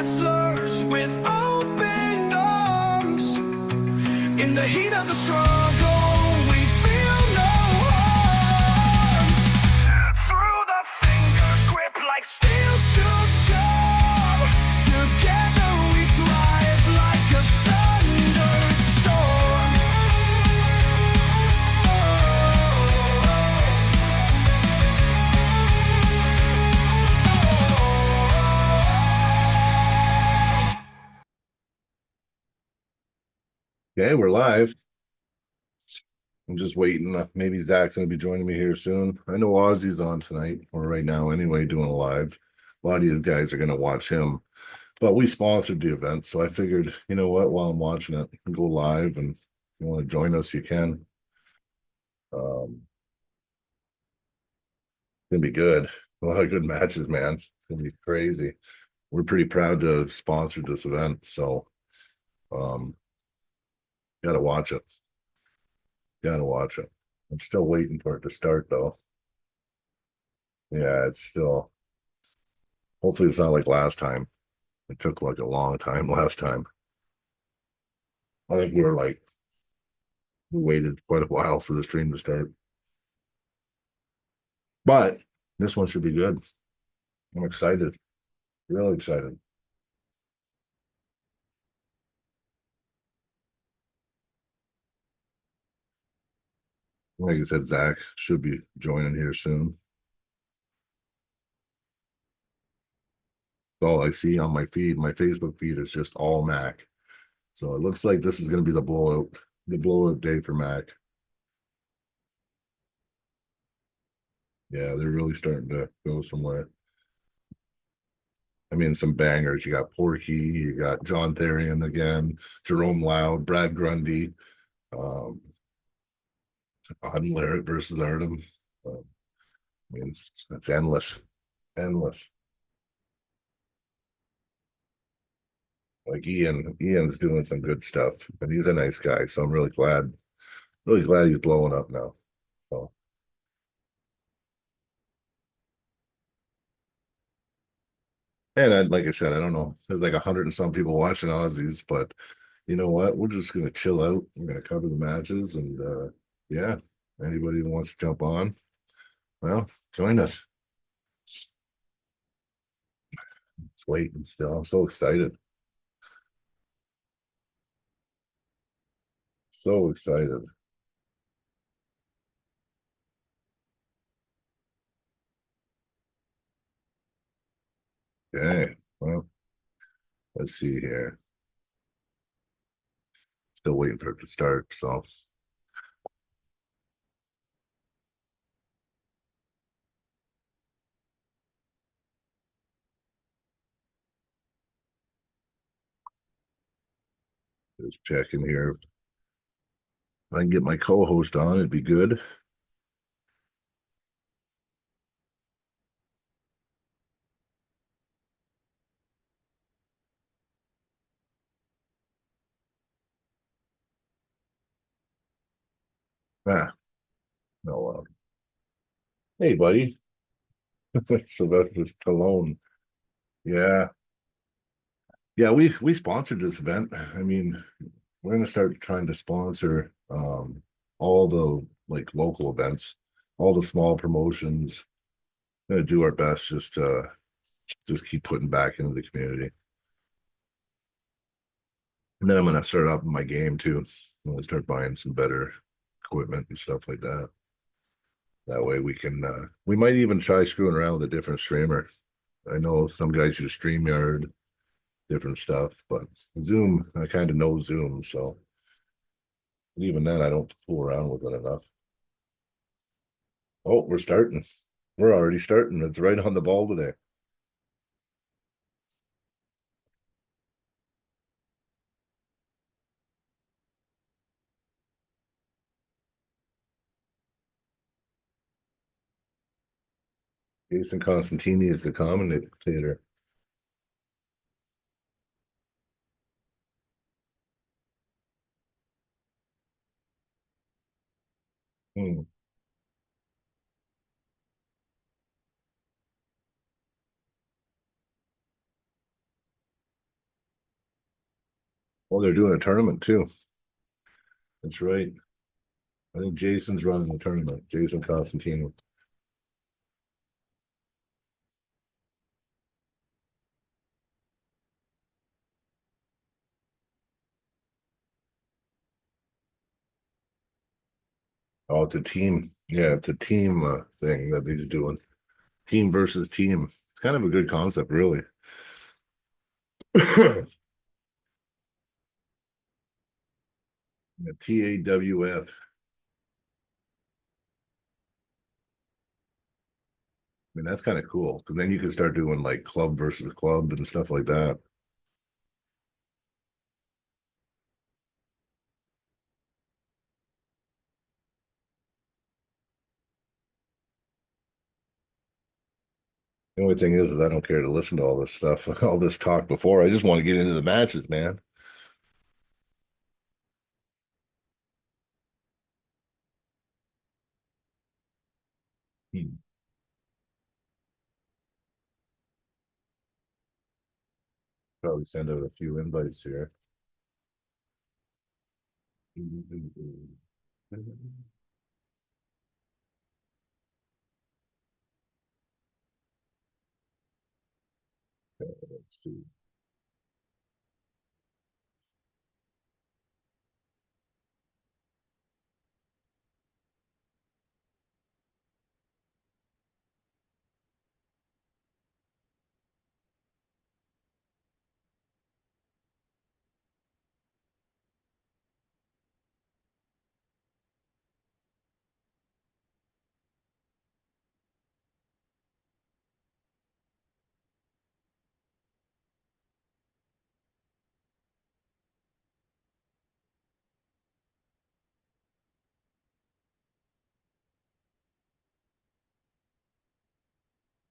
wrestlers with open arms. In the heat of the struggle, we feel no harm. Through the fingers grip like steel so sharp. Together we thrive like a thunderstorm. Okay, we're live. I'm just waiting. Maybe Zach's going to be joining me here soon. I know Ozzy's on tonight, or right now anyway, doing a live. A lot of these guys are going to watch him. But we sponsored the event, so I figured, you know what, while I'm watching it, go live, and if you want to join us, you can. It's going to be good. A lot of good matches, man. It's going to be crazy. We're pretty proud to have sponsored this event, so um, gotta watch it. Gotta watch it. I'm still waiting for it to start, though. Yeah, it's still. Hopefully, it's not like last time. It took like a long time last time. I think we waited quite a while for the stream to start. But this one should be good. I'm excited. Really excited. Like I said, Zach should be joining here soon. All I see on my feed, my Facebook feed is just all Mac. So it looks like this is going to be the blowout day for Mac. Yeah, they're really starting to go somewhere. I mean, some bangers. You got Porky, you got John Therian again, Jerome Loud, Brad Grundy, um, Auden Larratt versus Artem. I mean, it's endless, endless. Like Ian's doing some good stuff, and he's a nice guy. So I'm really glad he's blowing up now. So, and like I said, I don't know. There's like 100 and some people watching Aussies, but you know what? We're just gonna chill out. We're gonna cover the matches, and yeah, anybody who wants to jump on, well, join us. It's waiting still. I'm so excited. So excited. Okay. Well, let's see here. Still waiting for it to start. So just checking here. If I can get my co-host on, it'd be good. Ah, no. Hey, buddy. Sylvester Stallone. Yeah. Yeah, we sponsored this event. I mean, we're gonna start trying to sponsor all the like local events, all the small promotions. Gonna do our best just to just keep putting back into the community. And then I'm gonna start up my game too. I'm gonna start buying some better equipment and stuff like that. That way we can we might even try screwing around with a different streamer. I know some guys use StreamYard, different stuff, but Zoom, I kind of know Zoom, so even then I don't fool around with it enough. Oh, we're starting. We're already starting. It's right on the ball today. Jason Costantini is the commentator. Hmm. Oh, they're doing a tournament too. That's right. I think Jason's running the tournament. Jason Costantini. Oh, it's a team. Yeah, it's a team thing that he's doing. Team versus team. It's kind of a good concept, really. TAWF. I mean, that's kind of cool because then you can start doing like club versus club and stuff like that. The only thing is I don't care to listen to all this stuff, all this talk before. I just want to get into the matches, man. Hmm. Probably send out a few invites here. Let's see.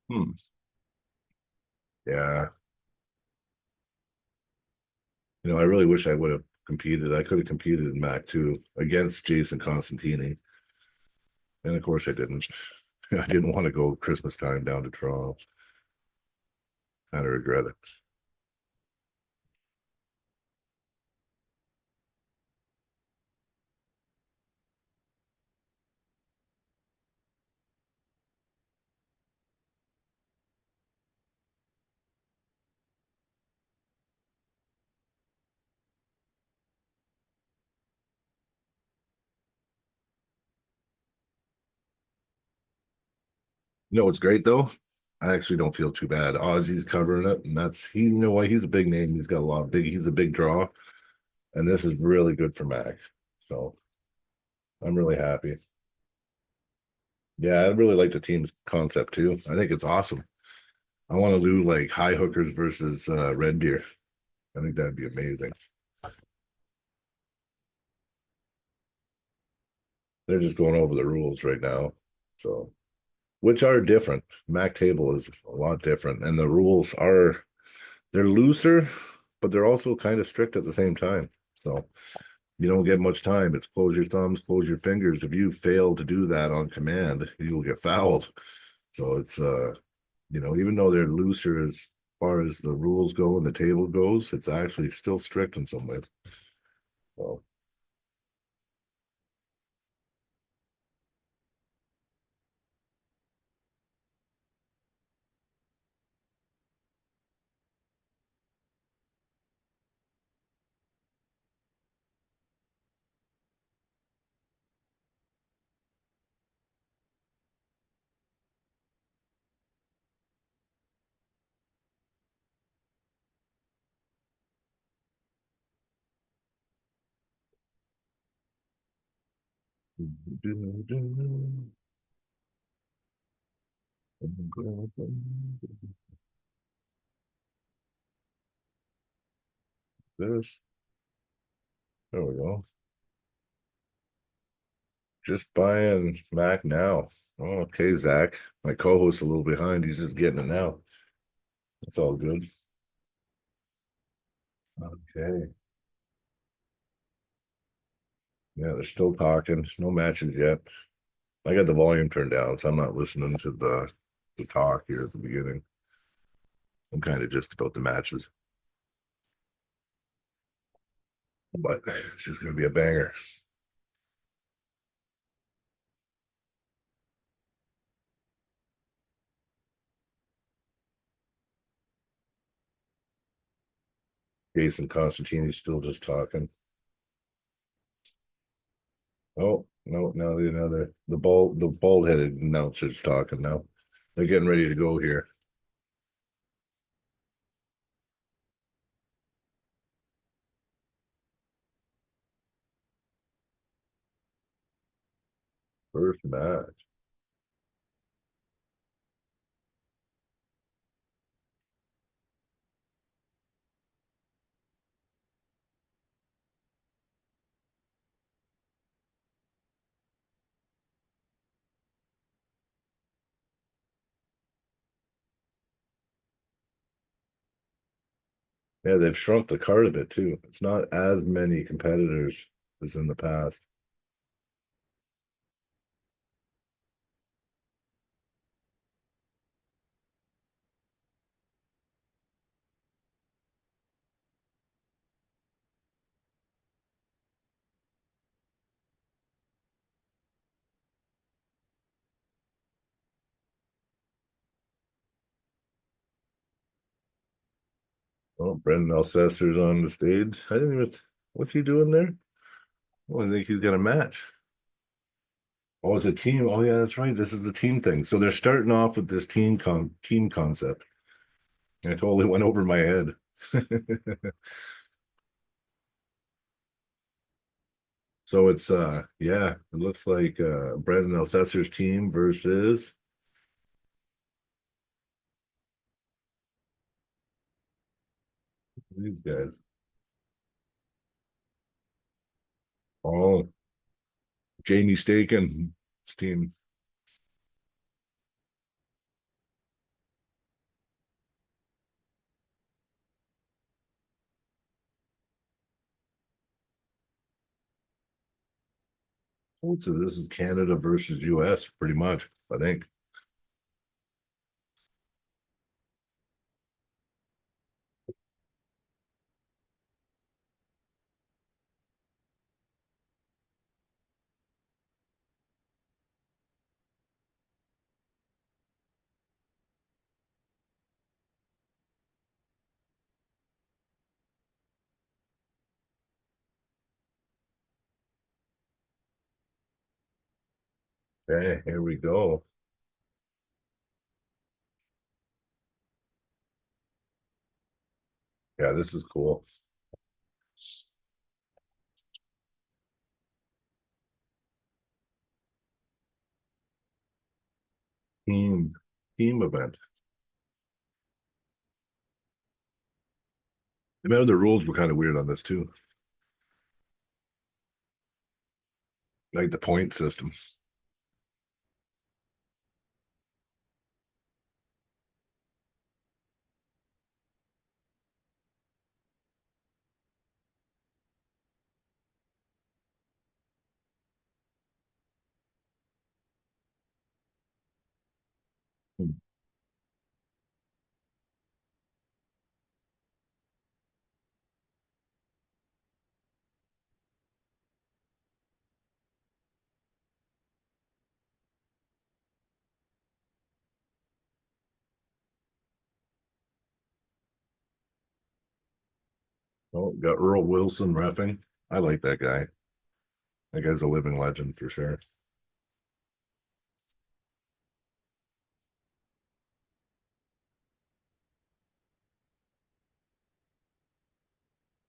Hmm. Yeah. I really wish I would have competed. I could have competed in Mac too against Jason Constantini. And of course I didn't. I didn't want to go Christmas time down to Toronto. Kind of regret it. What's great though? I actually don't feel too bad. Ozzy's covering it, and that's he. You know what? He's a big name. He's got a lot of big. He's a big draw, and this is really good for Mac. So I'm really happy. Yeah, I really like the team's concept too. I think it's awesome. I want to do like high hookers versus red deer. I think that'd be amazing. They're just going over the rules right now, so which are different. Mac table is a lot different, and the rules are they're looser, but they're also kind of strict at the same time. So you don't get much time. It's close your thumbs, close your fingers. If you fail to do that on command, you will get fouled. So it's even though they're looser as far as the rules go and the table goes, it's actually still strict in some ways. So this, there we go. Just buying Mac now. Oh, okay, Zach. My co-host's a little behind. He's just getting it now. It's all good. Okay. Yeah, they're still talking. No matches yet. I got the volume turned down, so I'm not listening to the talk here at the beginning. I'm kind of just about the matches. but it's just gonna be a banger. Jason Costantini's still just talking. Oh no, now the bald headed announcer's talking now. They're getting ready to go here. First match. Yeah, they've shrunk the card a bit too. It's not as many competitors as in the past. Oh, Brendan Alcesser's on the stage. I didn't even. What's he doing there? Oh, I think he's got a match. Oh, it's a team. Oh, yeah, that's right. This is the team thing. So they're starting off with this team concept. And it totally went over my head. So it's yeah, it looks like Brendan Alcesser's team versus these guys. Oh, Jamie Staken's team. Oh, so this is Canada versus US, pretty much, I think. Okay, here we go. Yeah, this is cool. Team team event. Remember the rules were kind of weird on this too, like the point system. Oh, got Earl Wilson reffing. I like that guy. That guy's a living legend for sure.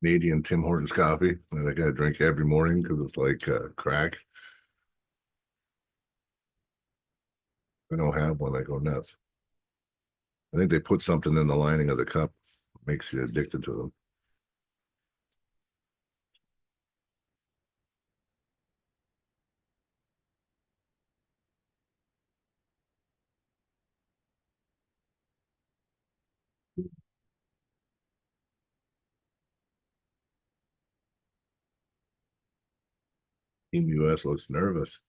Canadian Tim Hortons coffee that I gotta drink every morning because it's like crack. I don't have one, I go nuts. I think they put something in the lining of the cup, makes you addicted to them. Team US looks nervous.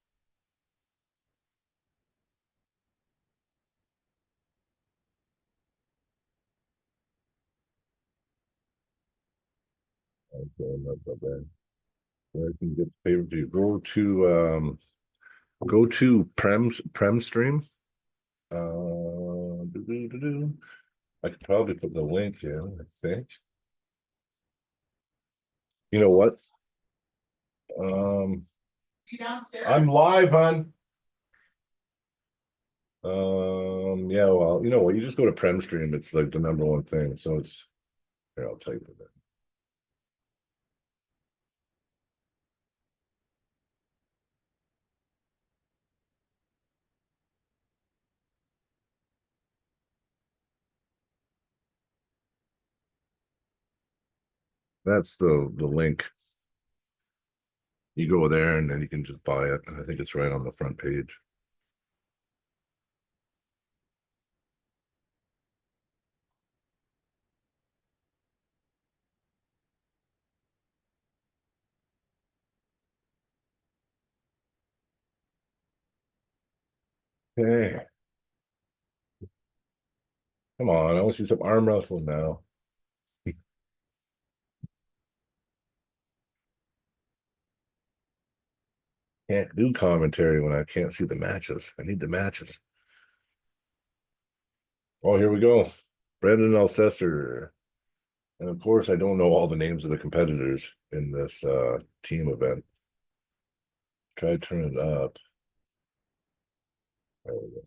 Okay, not so bad. Where I can get the pay per view? Go to Prem stream. Do. I could probably put the link in, I think. You know what? Um, I'm live, hon. Yeah, well, you know what? You just go to Prem stream. It's like the number one thing. So it's here, I'll type it in. That's the link. You go there and then you can just buy it. I think it's right on the front page. Hey, come on. I want to see some arm wrestling now. Can't do commentary when I can't see the matches. I need the matches. Oh, here we go. Brandon Alcester. And of course, I don't know all the names of the competitors in this team event. Try to turn it up. There we go.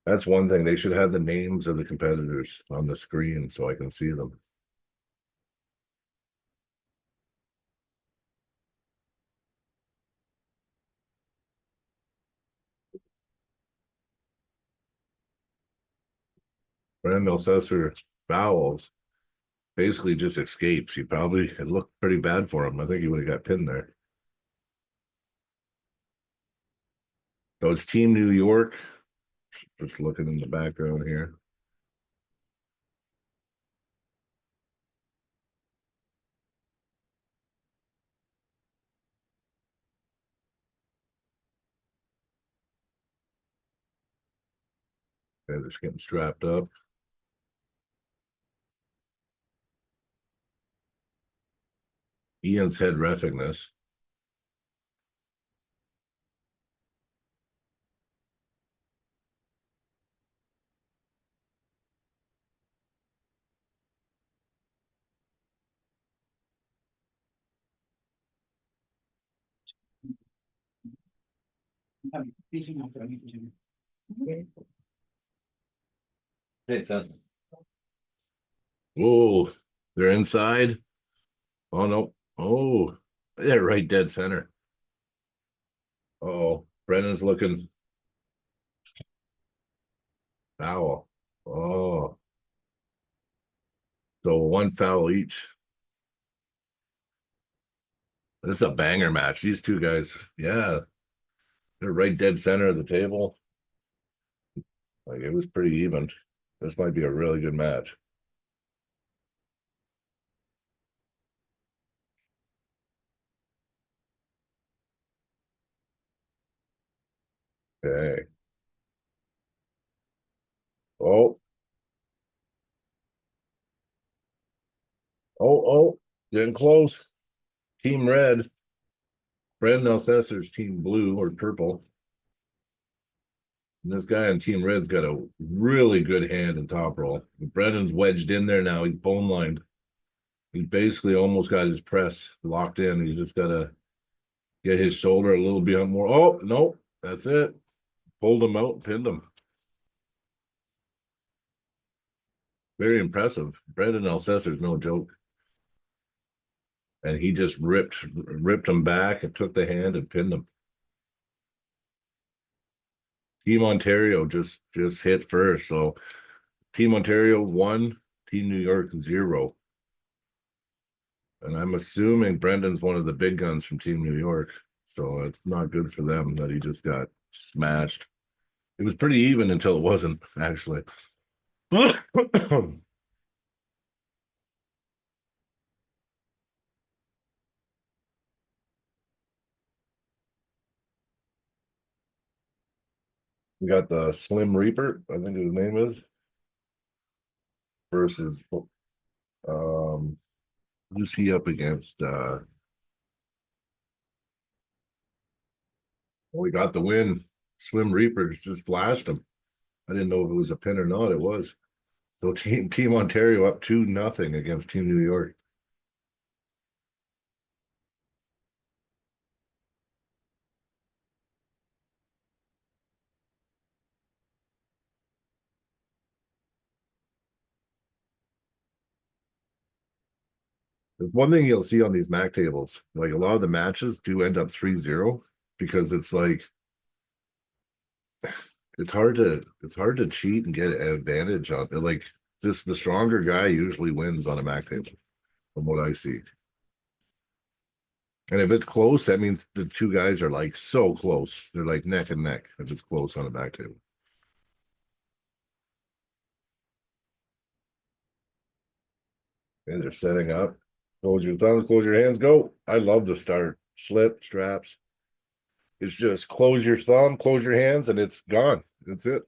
That's one thing. They should have the names of the competitors on the screen so I can see them. Brandon Alcester fouls, basically just escapes. It looked pretty bad for him. I think he would have got pinned there. So it's Team New York. Just looking in the background here. They're just getting strapped up. Ian's head reffing this. Hey, son. Whoa, they're inside. Oh no. Oh, yeah, right dead center. Oh, Brennan's looking foul. Oh, so one foul each. This is a banger match. These two guys, yeah, they're right dead center of the table. Like it was pretty even. This might be a really good match. Okay. Oh, oh, getting close. Team red. Brandon Alcesser's team blue or purple. And this guy on Team Red's got a really good hand in top roll. Brendan's wedged in there now. He's bone lined. He basically almost got his press locked in. He's just got to get his shoulder a little bit more. Oh, no, that's it. Pulled him out, pinned him. Very impressive. Brendan Alcesser's no joke. And he just ripped him back and took the hand and pinned him. Team Ontario just hit first. So Team Ontario 1, Team New York 0. And I'm assuming Brendan's one of the big guns from Team New York. So it's not good for them that he just got smashed. It was pretty even until it wasn't, actually. We got the Slim Reaper, I think his name is. versus who's he up against? We got the win. Slim Reaper just flashed him. I didn't know if it was a pin or not. It was. So Team Ontario up 2-0 against Team New York. There's one thing you'll see on these MAC tables, like a lot of the matches do end up 3-0 because it's like it's hard to cheat and get an advantage on it. Like this, the stronger guy usually wins on a MAC table, from what I see. And if it's close, that means the two guys are like so close. They're like neck and neck if it's close on a MAC table. And they're setting up. Close your thumbs, close your hands, go. I love the start. Slip, straps. It's just close your thumb, close your hands, and it's gone. That's it.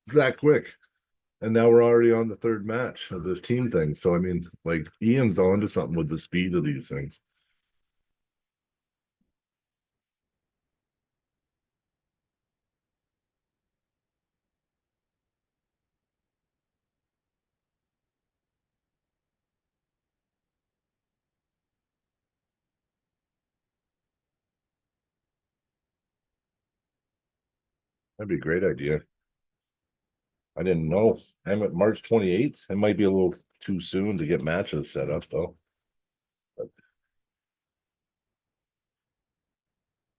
It's that quick. And now we're already on the third match of this team thing. So I mean, like Ian's on to something with the speed of these things. That'd be a great idea. I didn't know. I'm at March 28th. It might be a little too soon to get matches set up though. But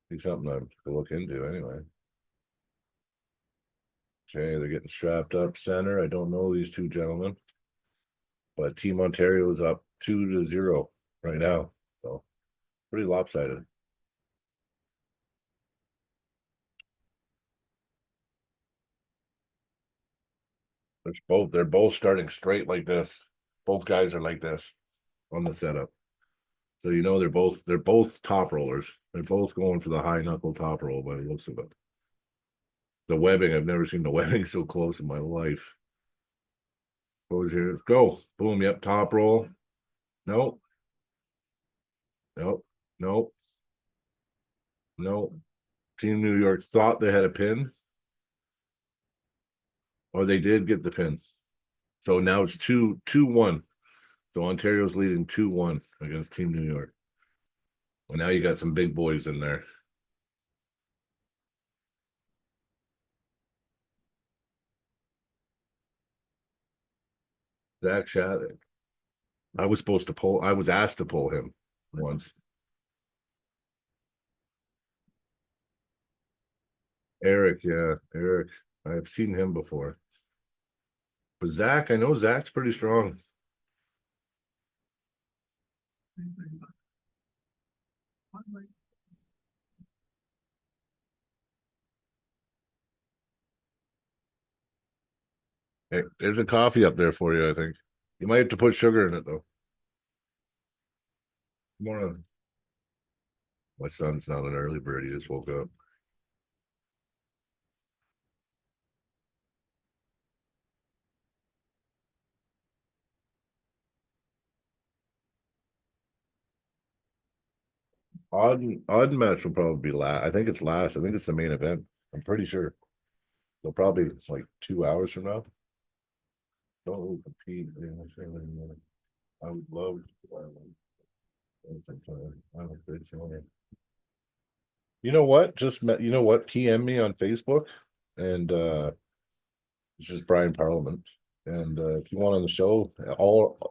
be something to look into anyway. Okay, they're getting strapped up center. I don't know these two gentlemen, but Team Ontario is up 2-0 right now. So pretty lopsided. They're both starting straight like this. Both guys are like this on the setup. So you know they're both top rollers. They're both going for the high knuckle top roll by the looks of it. The webbing, I've never seen the webbing so close in my life. Close your go. Boom, yep, top roll. Nope. Nope. Nope. Nope. Team New York thought they had a pin. Or they did get the pin. So now it's 2-1. So Ontario's leading 2-1 against Team New York. And now you got some big boys in there. Zach Shattuck. I was asked to pull him once. Eric, yeah, Eric. I've seen him before. But Zach, I know Zach's pretty strong. Hey, there's a coffee up there for you, I think. You might have to put sugar in it though. More. My son's not an early bird, he just woke up. Auden match will probably be last. I think it's last. I think it's the main event. I'm pretty sure. They'll probably like 2 hours from now. Don't compete. I would love you know what? Just met, you know what? PM me on Facebook and it's just Brian Parliament. And if you want on the show,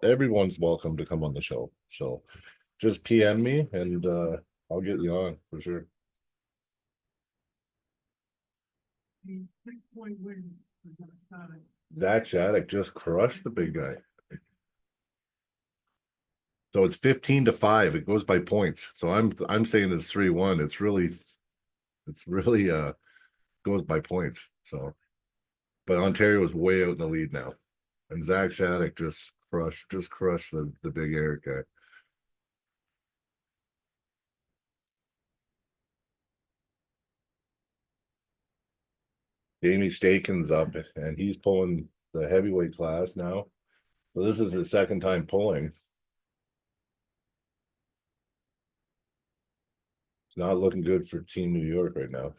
everyone's welcome to come on the show. So just PM me and I'll get you on for sure. Zach Shattuck just crushed the big guy. So it's 15-5. It goes by points. So I'm saying it's 3-1. It's really goes by points. So but Ontario is way out in the lead now. And Zach Shattuck just crushed the big Eric guy. Jamie Staken's up and he's pulling the heavyweight class now. Well, this is his second time pulling. It's not looking good for Team New York right now.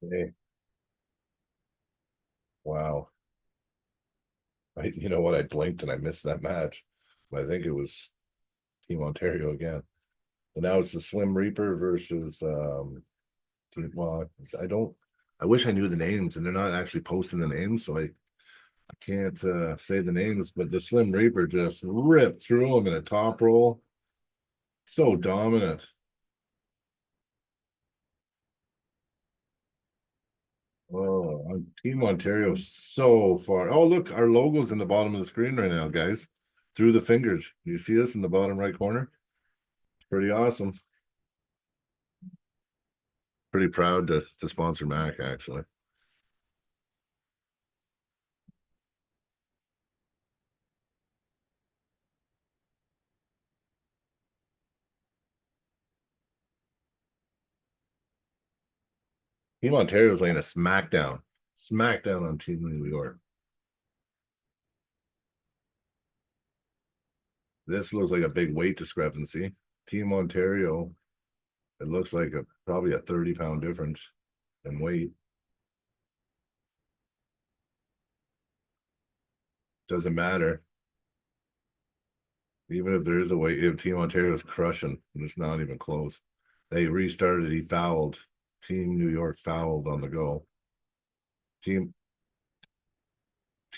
Hey, wow. You know what? I blinked and I missed that match. But I think it was Team Ontario again. And now it's the Slim Reaper versus well, I wish I knew the names, and they're not actually posting the names, so I can't say the names, but the Slim Reaper just ripped through him in a top roll. So dominant. Oh, Team Ontario so far. Oh, look, our logo's in the bottom of the screen right now, guys. Through the fingers. You see this in the bottom right corner? Pretty awesome. Pretty proud to sponsor Mac, actually. Team Ontario's laying a smackdown. Smackdown on Team New York. This looks like a big weight discrepancy. Team Ontario, it looks like probably a 30-pound difference in weight. Doesn't matter. Even if there is a weight, if Team Ontario is crushing, it's not even close. They restarted, he fouled. Team New York fouled on the go. Team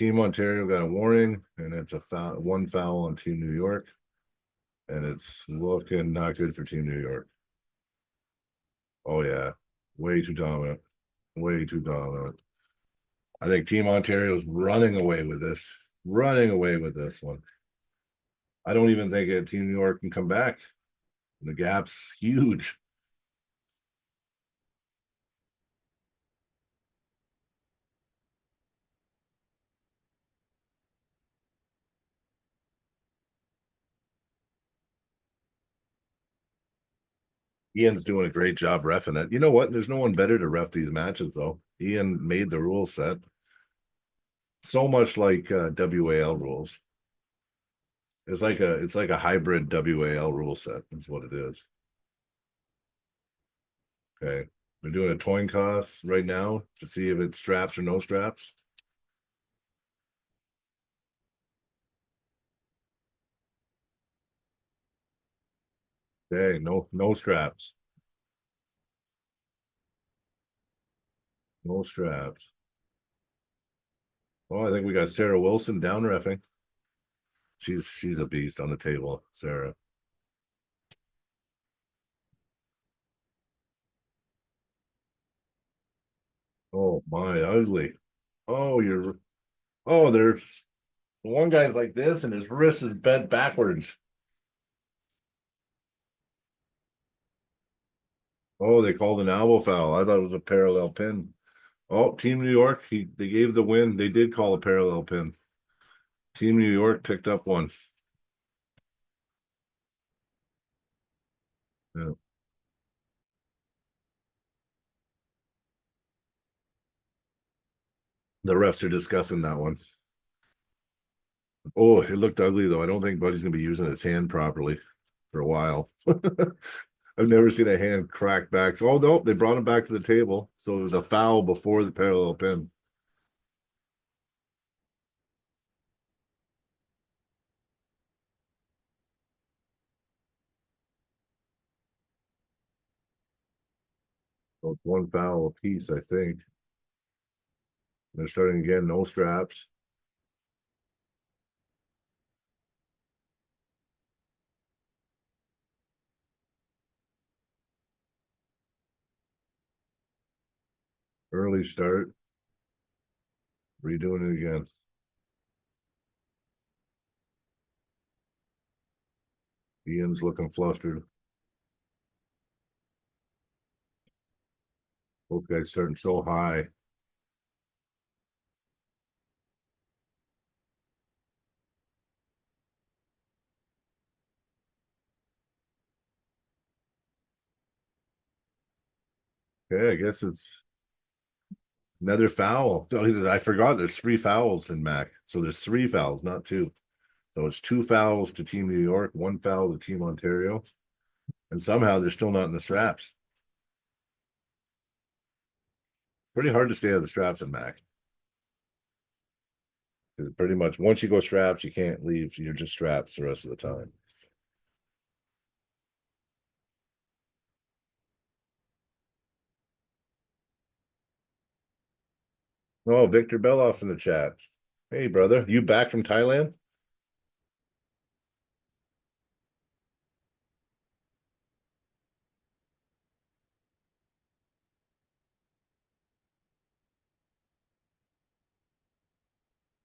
Ontario got a warning, and it's a foul, one foul on Team New York. And it's looking not good for Team New York. Oh yeah. Way too dominant. Way too dominant. I think Team Ontario's running away with this. Running away with this one. I don't even think Team New York can come back. The gap's huge. Ian's doing a great job reffing it. You know what? There's no one better to ref these matches, though. Ian made the rule set. So much like WAL rules. It's like a hybrid WAL rule set. That's what it is. Okay. We're doing a coin toss right now to see if it's straps or no straps. Okay, no straps. No straps. Oh, I think we got Sarah Wilson down reffing. She's a beast on the table, Sarah. Oh my, ugly. Oh, there's one guy's like this and his wrist is bent backwards. Oh, they called an elbow foul. I thought it was a parallel pin. Oh, Team New York, they gave the win. They did call a parallel pin. Team New York picked up one. Yeah. The refs are discussing that one. Oh, it looked ugly though. I don't think Buddy's gonna be using his hand properly for a while. I've never seen a hand crack back. Oh no, they brought him back to the table. So it was a foul before the parallel pin. So it's one foul apiece, I think. They're starting again, no straps. Early start. Redoing it again. Ian's looking flustered. Both guys starting so high. Okay, I guess it's another foul. Oh, I forgot there's 3 fouls in Mac. So there's 3 fouls, not 2. So it's 2 fouls to Team New York, 1 foul to Team Ontario. And somehow they're still not in the straps. Pretty hard to stay out of the straps in Mac. Pretty much once you go straps, you can't leave. You're just straps the rest of the time. Oh, Victor Beloff's in the chat. Hey, brother, you back from Thailand?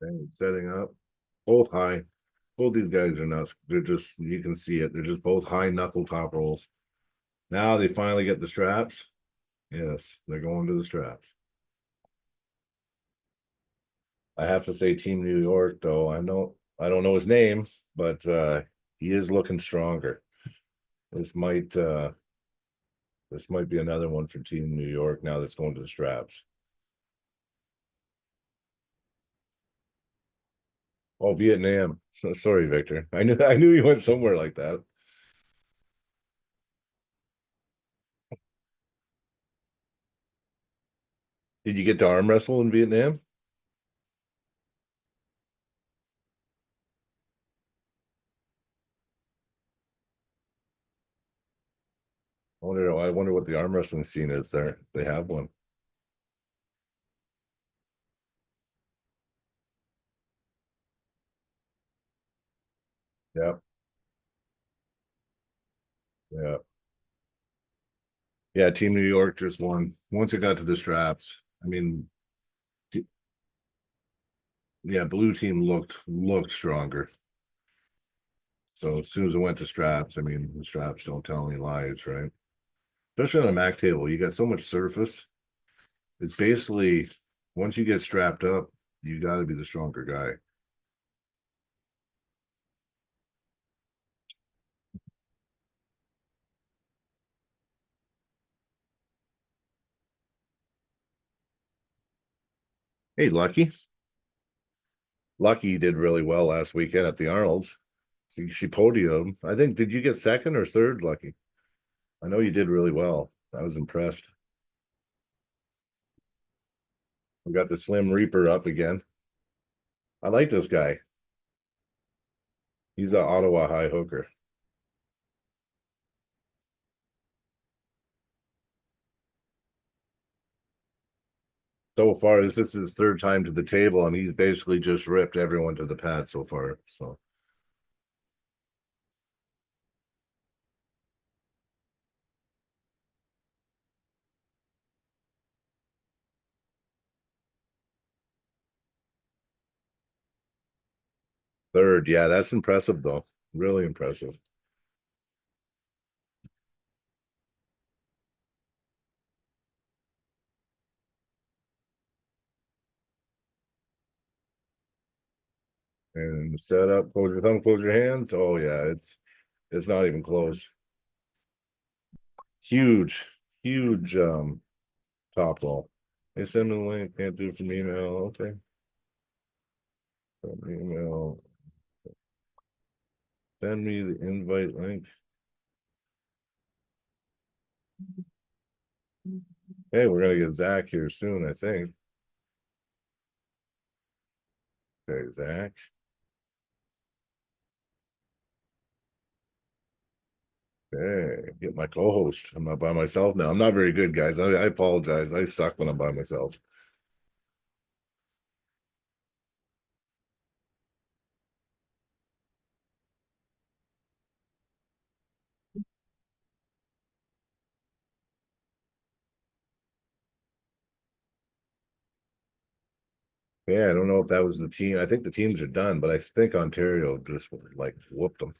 Dang, setting up. Both high. Both these guys are nuts. They're just, you can see it. They're just both high knuckle top rolls. Now they finally get the straps. Yes, they're going to the straps. I have to say Team New York, though. I don't know his name, but he is looking stronger. This might be another one for Team New York now that's going to the straps. Oh, Vietnam. So sorry, Victor. I knew you went somewhere like that. Did you get to arm wrestle in Vietnam? I wonder what the arm wrestling scene is there. They have one. Yeah, yeah. Yeah, Team New York just won. Once it got to the straps. I mean, yeah, blue team looked stronger. So as soon as it went to straps, I mean, the straps don't tell any lies, right? Especially on a Mac table, you got so much surface. It's basically once you get strapped up, you got to be the stronger guy. Hey, Lucky did really well last weekend at the Arnold's. She podiumed. I think. Did you get second or third, Lucky? I know you did really well. I was impressed. We got the Slim Reaper up again. I like this guy. He's an Ottawa high hooker. So far, this is his 3rd time to the table, and he's basically just ripped everyone to the pad so far. So 3rd, yeah, that's impressive though. Really impressive. And set up, close your thumb, close your hands. Oh yeah, it's not even close. Huge, huge top ball. Hey, send me the link. Can't do it from email. Okay. From email. Send me the invite link. Hey, we're gonna get Zach here soon, I think. Okay, Zach. Hey, get my co-host. I'm not by myself now. I'm not very good, guys. I apologize. I suck when I'm by myself. Yeah, I don't know if that was the team. I think the teams are done, but I think Ontario just like whooped them.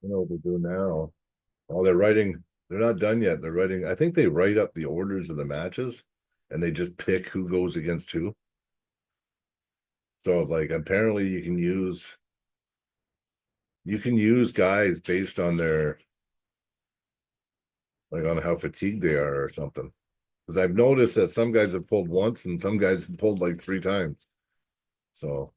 You know what they're doing now? Oh, they're writing. They're not done yet. They're writing. I think they write up the orders of the matches, and they just pick who goes against who. So, like, apparently, you can use guys based on their like on how fatigued they are or something. Because I've noticed that some guys have pulled once and some guys have pulled like 3 times. So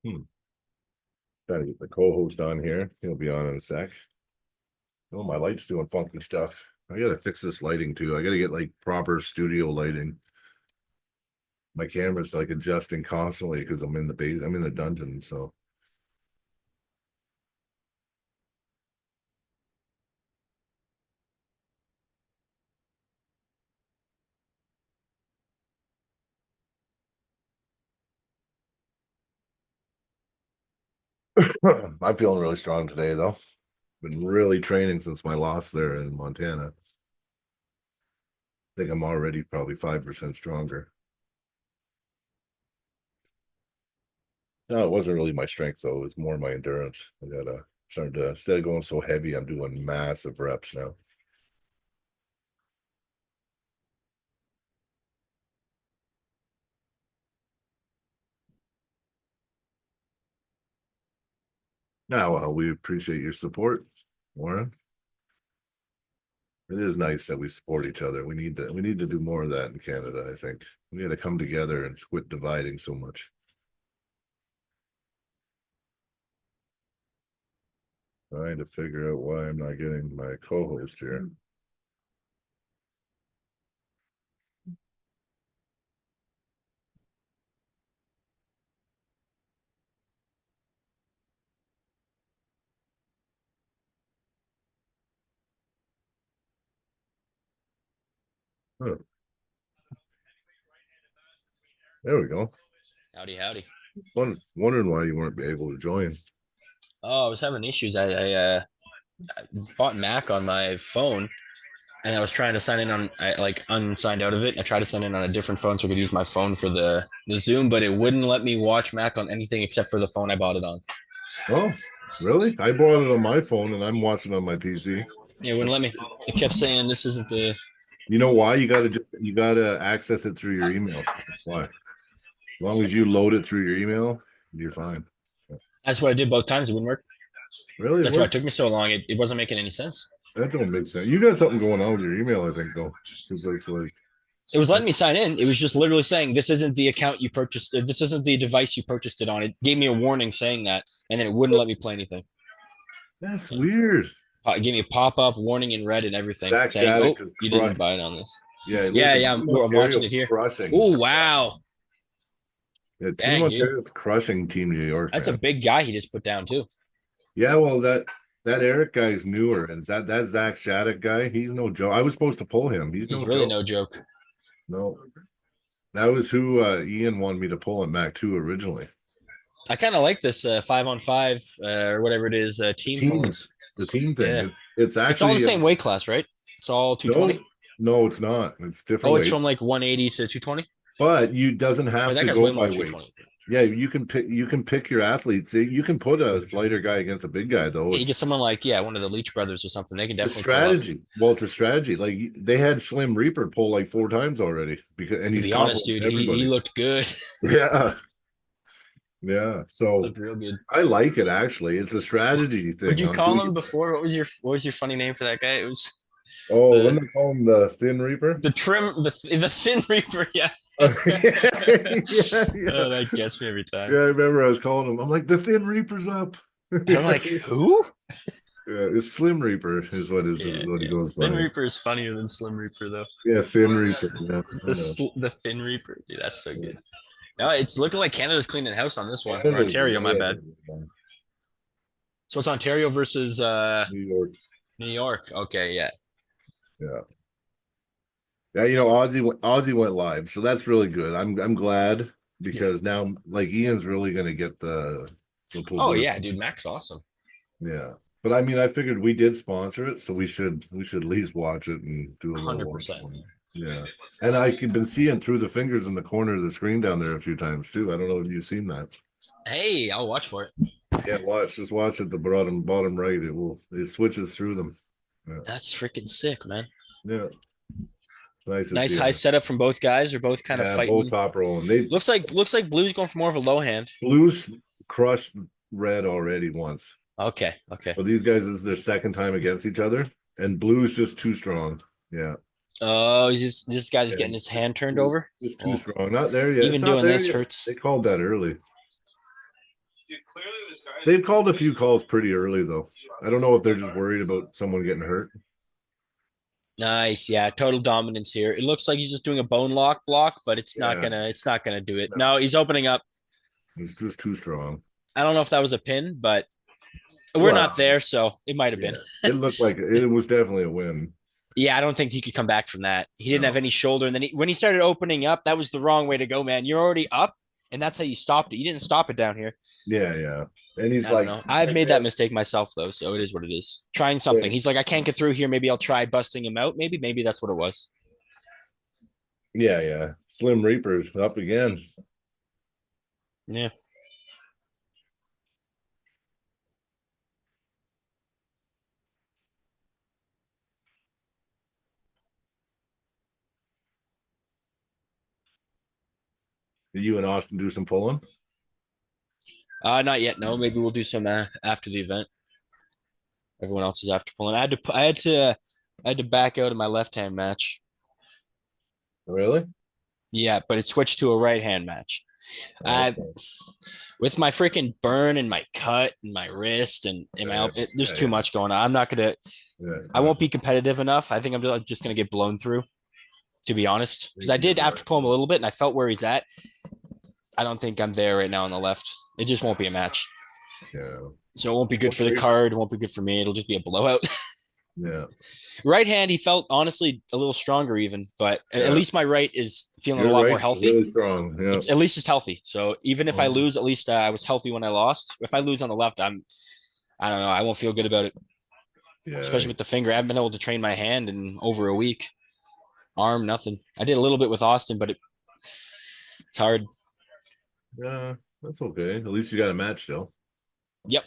hmm. Trying to get the co-host on here. He'll be on in a sec. Oh, my light's doing funky stuff. I gotta fix this lighting too. I gotta get like proper studio lighting. My camera's like adjusting constantly because I'm in the base. I'm in the dungeon, so I'm feeling really strong today though. Been really training since my loss there in Montana. I think I'm already probably 5% stronger. No, it wasn't really my strength though. It was more my endurance. I gotta start to instead of going so heavy, I'm doing massive reps now. Now, we appreciate your support, Warren. It is nice that we support each other. We need to do more of that in Canada, I think. We need to come together and quit dividing so much. Trying to figure out why I'm not getting my co-host here. Huh, there we go. Howdy, howdy. Wondering why you weren't able to join. Oh, I was having issues. I bought Mac on my phone, and I was trying to sign in on. I like unsigned out of it. I tried to sign in on a different phone so I could use my phone for the Zoom, but it wouldn't let me watch Mac on anything except for the phone I bought it on. Oh, really? I bought it on my phone and I'm watching on my PC. It wouldn't let me. It kept saying this isn't the. You know why? You gotta access it through your email. That's why. As long as you load it through your email, you're fine. That's what I did both times. It wouldn't work. Really? That's why it took me so long. It wasn't making any sense. That don't make sense. You got something going on with your email, I think, though. Because it's like It was letting me sign in. It was just literally saying this isn't the account you purchased. This isn't the device you purchased it on. It gave me a warning saying that, and then it wouldn't let me play anything. that's weird. It gave me a pop up warning in red and everything Zach saying, Shattuck "Oh, is you didn't crushed. buy it on this." Yeah, Yeah, listen, yeah. Team I'm watching Ontario's it here. crushing. Oh, wow. Yeah, Team Dang, dude. Ontario's crushing Team New York, That's a man. big guy he just put down, too. Yeah, well, that Eric guy's newer, and that Zach Shattuck guy, he's no joke. I was supposed to pull him. He's He's no really joke. no joke. No, that was who Ian wanted me to pull at Mac 2 originally. I kind of like this 5-on-5 or whatever it is team pulling. Teams, the team thing. Yeah. It's actually It's all the same weight class, right? It's all 220. no, it's not. It's different Oh, it's weight. from like 180 to 220. But you doesn't Oh, have that to guy's go way more by than weight. 220. Yeah, you can pick your athletes. You can put a lighter guy against a big guy though. Yeah, you get someone like one of the Leach brothers or something. They can It's definitely pull up. strategy. Well, it's a strategy. Like they had Slim Reaper pull like 4 times already and To he's be honest, toppling dude, he everybody. looked good. Yeah, yeah. So Looked real good. I like it actually. It's a strategy Would thing you on call who him you. before? What was your funny name for that guy? It was Oh, when the they call him the Thin Reaper. the Thin Reaper. Yeah. Yeah, yeah. Oh, that gets me every time. Yeah, I remember I was calling him. I'm like, the Thin Reaper's up. And I'm like, who? Yeah, it's Slim Reaper is Yeah, what he yeah. goes Thin by. Reaper is funnier than Slim Reaper though. Yeah, Thin Reaper. Yeah, I know. The Thin Reaper, dude, that's so good. No, it's looking like Canada's cleaning house on this one. Or Canada's Ontario, my way bad. ahead of them. So it's Ontario versus New York. New York. Okay, yeah. Yeah. Yeah, Aussie went live, so that's really good. I'm glad because now like Ian's really gonna get the Oh yeah, publicity. dude, Mac's awesome. Yeah. But I mean I figured we did sponsor it, so we should at least watch it and do a little work 100%. on it. Yeah. And I could been seeing through the fingers in the corner of the screen down there a few times too. I don't know if you've seen that. Hey, I'll watch for it. Yeah, just watch at the bottom right. It switches through them. Yeah. That's freaking sick, man. Yeah. Nice to Nice see high it. setup from both guys. They're both kind of Yeah, fighting. both top rolling. They Looks like Blue's going for more of a low hand. Blues crushed Red already once. Okay, okay. So these guys is their second time against each other, and Blue's just too strong. Yeah. Oh, he's this guy's Yeah, getting his hand turned over. Just too Oh, strong. Not there yet. even It's not doing there this yet. hurts. They called that early. Dude, clearly this guy. They've called a few calls pretty early though. I don't know if they're just worried about someone getting hurt. Nice, yeah, total dominance here. It looks like he's just doing a bone lock block, but it's not gonna do it. No, he's opening up. He's just too strong. I don't know if that was a pin, but we're Well, not there, so it might have been. It looked like it was definitely a win. Yeah, I don't think he could come back from that. He didn't No. have any shoulder, and then when he started opening up, that was the wrong way to go, man. You're already up, and that's how you stopped it. You didn't stop it down here. Yeah, yeah. And he's I don't like, know. I've made that mistake myself though, so it is what it is. Trying something. He's like, I can't get through here. Maybe I'll try busting him out. Maybe that's what it was. yeah, yeah. Slim Reaper's up again. Yeah. Did you and Austin do some pulling? Not yet. No, maybe we'll do some after the event. Everyone else is after pulling. I had to back out of my left hand match. Really? Yeah, but it switched to a right hand match. Okay. With my freaking burn and my cut and my wrist and there's too much going on. I'm not gonna. Yeah. I won't be competitive enough. I think I'm just gonna get blown through. To be honest, because I did after pull him a little bit, and I felt where he's at. I don't think I'm there right now on the left. It just won't be a match. Yeah. So it won't be good for the card. It won't be good for me. It'll just be a blowout. Yeah. Right hand, he felt honestly a little stronger even, but Yeah. at least my right is feeling Your a lot more right's healthy. really strong. Yeah. At least it's healthy. So even if I Mhm. lose, at least I was healthy when I lost. If I lose on the left, I don't know. I won't feel good about it, Yeah. especially with the finger. I haven't been able to train my hand in over a week. Arm, nothing. I did a little bit with Austin, but it's hard. Yeah. That's okay. At least you got a match still. Yep.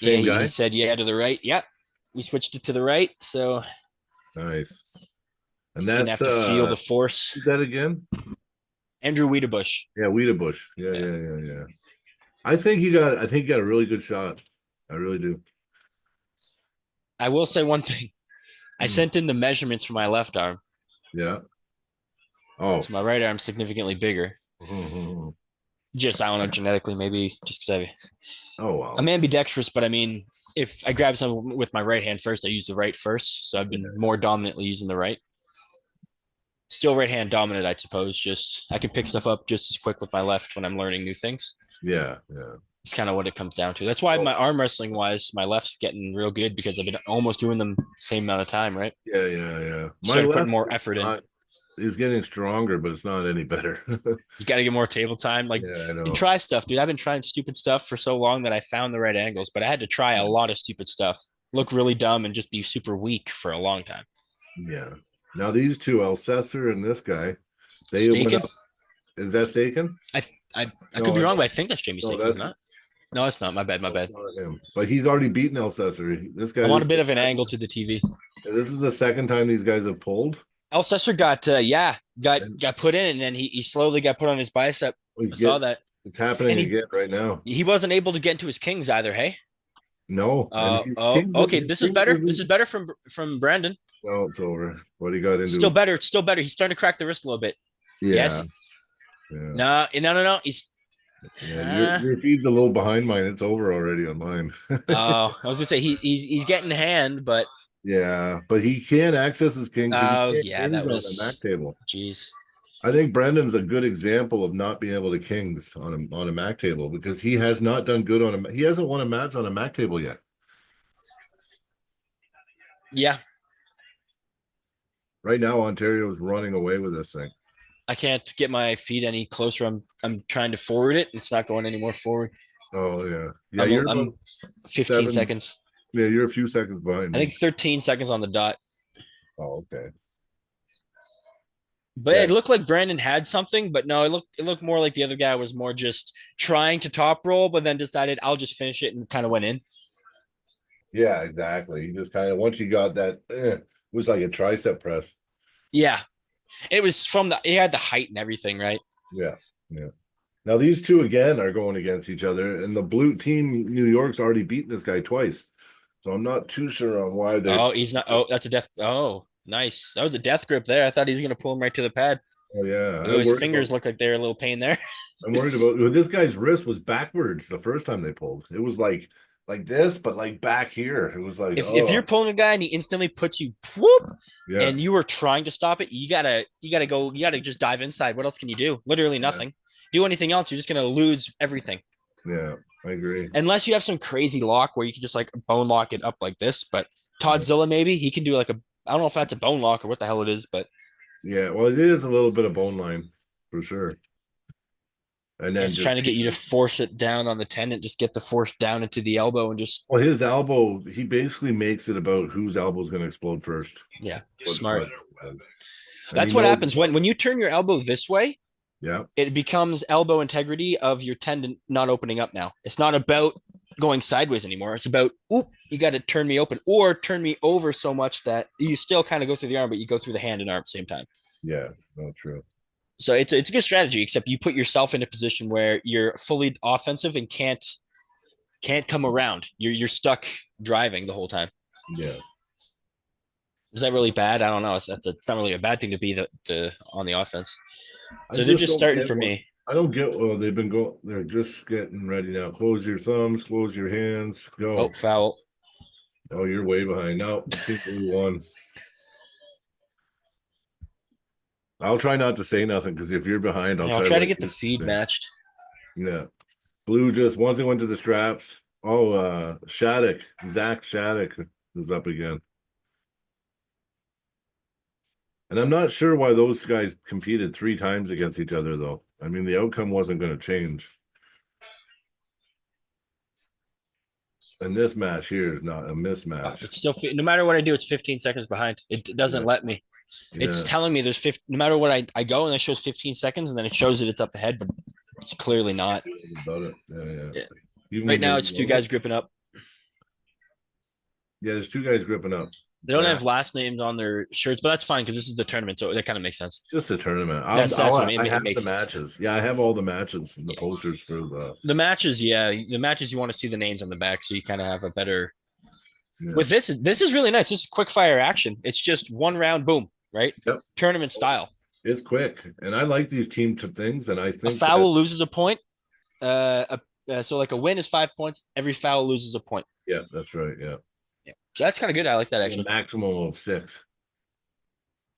Same yeah, guy? he said, yeah, to the right. Yep. We switched it to the right. So Nice. And he's going to that's have to feel the force. who's that again? Andrew Wiedebusch. Yeah, Wiedebusch. Yeah. I think you got a really good shot. I really do. I will say one thing. I sent in the measurements for my left arm. Yeah. Oh. So my right arm's significantly bigger. Mhm. Just, I don't know, genetically, maybe just because Oh wow. I'm ambidextrous, but I mean, if I grab something with my right hand first, I use the right first. So I've been more dominantly using the right. Still right hand dominant, I suppose. Just I can pick stuff up just as quick with my left when I'm learning new things. Yeah. It's kind of what it comes down to. That's why my arm wrestling wise, my left's getting real good because I've been almost doing them the same amount of time, right? Yeah. Started putting left more is effort in. not- Is getting stronger, but it's not any better. You got to get more table time. Like, Yeah, I know. and try stuff, dude. I've been trying stupid stuff for so long that I found the right angles, but I had to try a lot of stupid stuff, look really dumb, and just be super weak for a long time. Yeah. Now these two, Alcesser and this guy, they went Staken? up. Is that Staken? I No, could be I wrong, know. but I think that's Jamie No, Steak, is that's not? No, it's not. My bad. My bad. that's not him. But he's already beaten Alcester. This guy. I'm on This a is bit the of an second, angle to the TV. this is the second time these guys have pulled. Alcester got And got put in, and then he slowly got put on his bicep. he's I saw get that, it's happening and again right now. he wasn't able to get into his kings either. Hey. No, and Okay. his This is Kings better. This isn't. is better from Brandon. No, it's over. What he got into Still his, better. It's still better. He's starting to crack the wrist a little bit. Yes. yeah, yeah. No. No. No. No. He's. Yeah, Uh, your feed's a little behind mine. It's over already on mine. I was gonna say he's getting hand, but Yeah, but he can't access his king because he oh can't yeah, kings that on the Mac was. table. Jeez. I think Brendan's a good example of not being able to kings on a Mac table because he has not done good on a he hasn't won a match on a Mac table yet. Yeah, Right now, Ontario's running away with this thing. I can't get my feet any closer. I'm trying to forward it. It's not going any more forward. Oh yeah, yeah. You're I'm about 15 7. seconds. Yeah, you're a few seconds behind I me. think 13 seconds on the dot. Oh, okay. But Yeah, it looked like Brandon had something, but no, it looked more like the other guy was more just trying to top roll, but then decided I'll just finish it and kind of went in. yeah, exactly. He just kind of once he got that, it was like a tricep press. Yeah, it was from the. It had the height and everything, right? Yeah, yeah. Now these two again are going against each other, and the blue team New York's already beaten this guy twice, so I'm not too sure on why they're. Oh, he's not. Oh, that's a death. Oh, nice. That was a death grip there. I thought he was gonna pull him right to the pad. Oh yeah, Oh, his fingers look like they're a little pain there. I'm worried about this guy's wrist was backwards the first time they pulled. It was like this, but like back here. It was like If you're pulling a guy and he instantly puts you whoop, yeah, and you were trying to stop it, you gotta just dive inside. What else can you do? Literally nothing. Do anything else, you're just gonna lose everything. yeah, I agree. Unless you have some crazy lock where you can just like bone lock it up like this. But Toddzilla maybe he can do like a I don't know if that's a bone lock or what the hell it is, but Yeah, well, it is a little bit of bone line for sure. And then it's trying to get you to force it down on the tendon, just get the force down into the elbow and just well, his elbow, he basically makes it about whose elbow is going to explode first. yeah, What- smart. and That's he what knows- happens when you turn your elbow this way. Yeah, It becomes elbow integrity of your tendon not opening up now. It's not about going sideways anymore. It's about, oop, you got to turn me open or turn me over so much that you still kind of go through the arm, but you go through the hand and arm at the same time. yeah, no, true. So it's a good strategy, except you put yourself in a position where you're fully offensive and can't come around. You're stuck driving the whole time. Yeah, Is that really bad? I don't know. It's not really a bad thing to be the on the offense. So I they're just don't starting get for what- me. I don't get. Well, they've been going. They're just getting ready now. Close your thumbs. Close your hands. Go. Oh, foul. Oh, you're way behind. No, we won. I'll try not to say nothing because if you're behind, I'll try to get the feed matched. Yeah. Blue just once it went to the straps. Oh, Zach Shattuck is up again. And I'm not sure why those guys competed 3 times against each other, though. I mean, the outcome wasn't going to change. And this match here is not a mismatch. It's still no matter what I do, it's 15 seconds behind. It doesn't let me. It's Yeah. telling me there's 50. No matter what I go and it shows 15 seconds, and then it shows that it's up ahead, but it's clearly not. About it. Yeah. Yeah. Even Right when now, they it's 2 load guys it. gripping up. Yeah, there's 2 guys gripping up. They don't Yeah. have last names on their shirts, but that's fine because this is the tournament, so that kind of makes sense. It's just a tournament. That's what I mean. I It have makes the sense. matches. Yeah, I have all the matches and the posters for the. The matches, yeah, the matches you want to see the names on the back, so you kind of have a better. Yeah. With this is really nice. This is quick fire action. It's just one round, boom, right? Yep. Tournament style. It's quick, and I like these team things. And I A think foul loses a point. So like a win is 5 points. Every foul loses a point. yeah, that's right. Yeah, Yeah, so that's kind of good. I like that a actually. maximum of 6.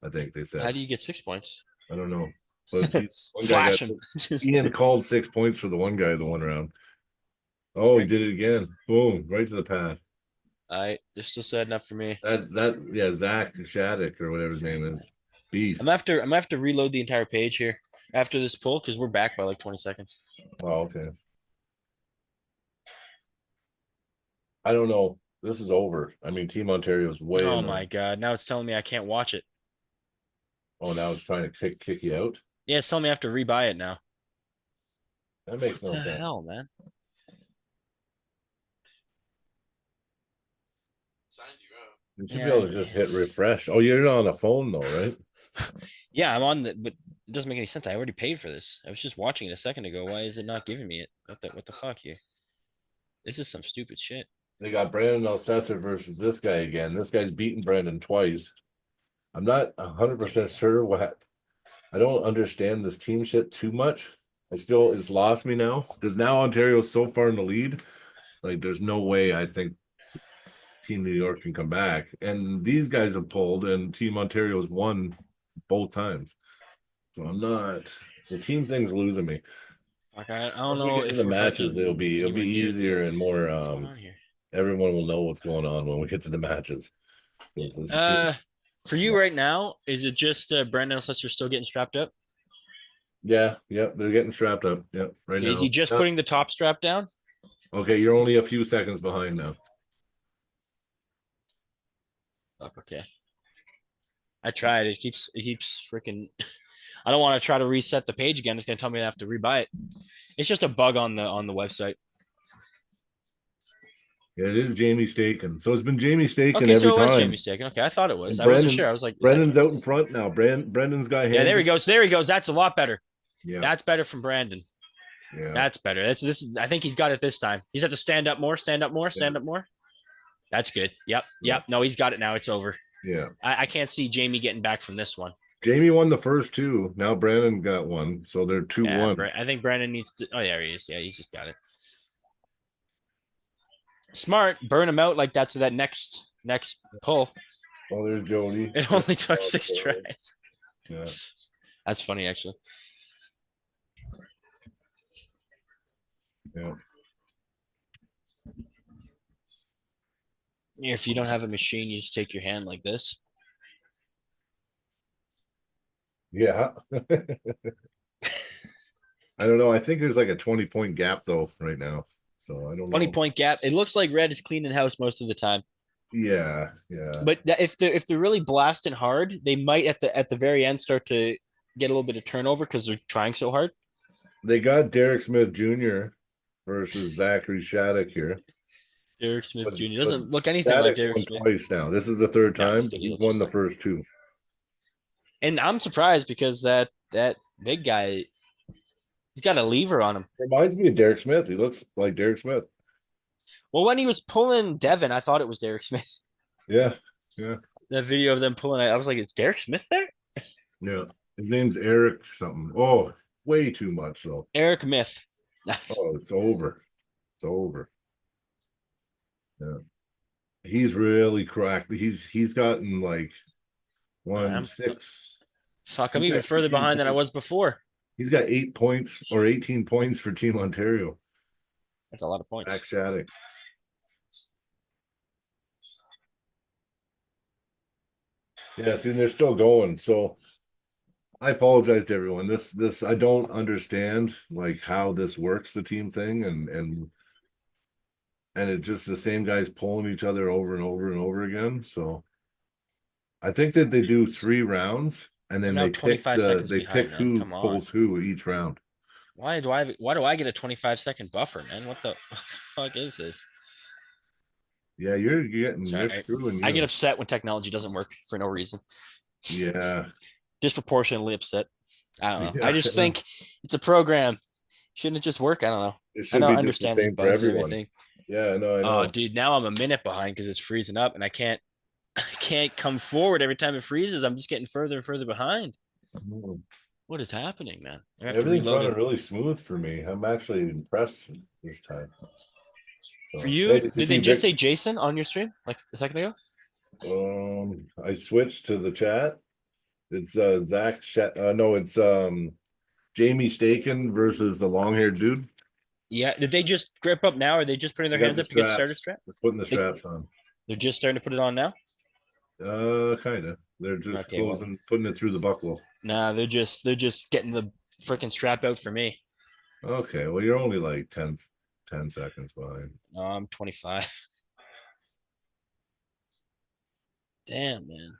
I think they said. How do you get 6 points? I don't know, but one guy got Flashing. Ian called 6 points for the one guy the one round. Oh, he did it again. Boom, right to the pad. All right, they're still setting up for me. Yeah, Zach Shattuck or whatever his name is. Beast. I'm gonna have to reload the entire page here after this pull because we're back by like 20 seconds. Oh, okay. I don't know. This is over. I mean, Team Ontario's way. Oh in the- my god! Now it's telling me I can't watch it. Oh, now it's trying to kick you out. Yeah, it's telling me I have to rebuy it now. That makes no What the sense. hell, man? You should be Yeah, able to just hit refresh. Oh, you're not on a phone though, right? yeah, I'm on the, but it doesn't make any sense. I already paid for this. I was just watching it a second ago. Why is it not giving me it? What the fuck here? This is some stupid shit. They got Brandon Alcester versus this guy again. This guy's beaten Brandon twice. I'm not 100% sure what. I don't understand this team shit too much. It's lost me now because now Ontario's so far in the lead. Like, there's no way I think Team New York can come back. And these guys have pulled, and Team Ontario's won both times. So I'm not. The team thing's losing me. Like I Once don't we know get to if the we're matches, fucking it'll be anywhere near easier and more. what's going on here. Everyone will know what's going on when we get to the matches. For you right now, is it just Brandon Alcester still getting strapped up? Yeah, they're getting strapped up. Yep, right Okay, now. is he just Yep. putting the top strap down? Okay, you're only a few seconds behind now. Up, okay. I tried. It keeps freaking. I don't want to try to reset the page again. It's gonna tell me I have to rebuy it. It's just a bug on the website. Yeah, it is Jamie Staken. So it's been Jamie Staken Okay, every so it was time. Jamie Staken. Okay, I thought it was. And I wasn't sure. I was like, Brendan's out in front now. Brendan's got hands. Yeah, there he goes. There he goes. That's a lot better. Yeah, That's better from Brandon. yeah. That's better. This. I think he's got it this time. He's at to stand up more. Stand up more. Stand up more. That's good. Yep. Yeah. No, he's got it now. It's over. Yeah. I can't see Jamie getting back from this one. Jamie won the first two. Now Brandon got one. So they're 2-1. I think Brandon needs to. Oh, yeah, he is. Yeah, he's just got it. Smart. Burn him out like that to that next pull. Oh, there's Jody. It only took 6 tries. Yeah. That's funny, actually. Yeah. If you don't have a machine, you just take your hand like this. Yeah. I don't know. I think there's like a 20-point gap though right now. So I don't know. 20-point gap. It looks like Red is cleaning house most of the time. Yeah. But if they're really blasting hard, they might at the very end start to get a little bit of turnover because they're trying so hard. They got Derek Smith Jr. versus Zachary Shattuck here. Derek Smith But- Jr. doesn't but look anything Shattuck's like Derek won Smith. twice now. This is the third Yeah, time. it's good. He He's looks won just the like- first two. And I'm surprised because that big guy, he's got a lever on him. Reminds me of Derek Smith. He looks like Derek Smith. Well, when he was pulling Devin, I thought it was Derek Smith. Yeah. That video of them pulling it, I was like, "It's Derek Smith there?" Yeah. His name's Eric something. Oh, way too much though. Eric Myth. Oh, it's over. It's over. Yeah. He's really cracked. He's gotten like I'm- 6. Fuck, I'm He's even got further 18 behind than I points. was before. He's got 8 points or 18 points for Team Ontario. That's a lot of points. Zach Shattuck. Yeah, see, they're still going. So I apologize to everyone. This I don't understand like how this works, the team thing, and it's just the same guys pulling each other over and over and over again. So I think that they do 3 rounds and then We're now they pick 25 seconds they behind, pick man. who Come on. pulls who each round. Why do I get a 25-second buffer, man? What the fuck is this? Yeah, you're getting Sorry, you're screwing I you. get upset when technology doesn't work for no reason. Yeah. Disproportionately upset. I don't know. Yeah, I just think it's a program. Shouldn't it just work? I don't know. It I should don't be just the understand these same for bugs and everyone. everything. Yeah, no, I know. Oh, dude, now I'm a minute behind because it's freezing up, and I can't come forward every time it freezes. I'm just getting further and further behind. What is happening, man? I have to Everything's reload running it. really smooth for me. I'm actually impressed this time. So, For you, hey, did you they see just Vic- say Jason on your stream like a second ago? I switched to the chat. It's it's Jamie Staken versus the long-haired dude. Yeah. Did they just grip up now? Or are they just putting their They got hands the up to get straps. started strap? They're putting the They- straps on. They're just starting to put it on now? Kind of. They're just Okay, well- closing, putting it through the buckle. Nah, they're just getting the freaking strap out for me. Okay, well, you're only like 10 seconds behind. No, I'm 25. Damn, man.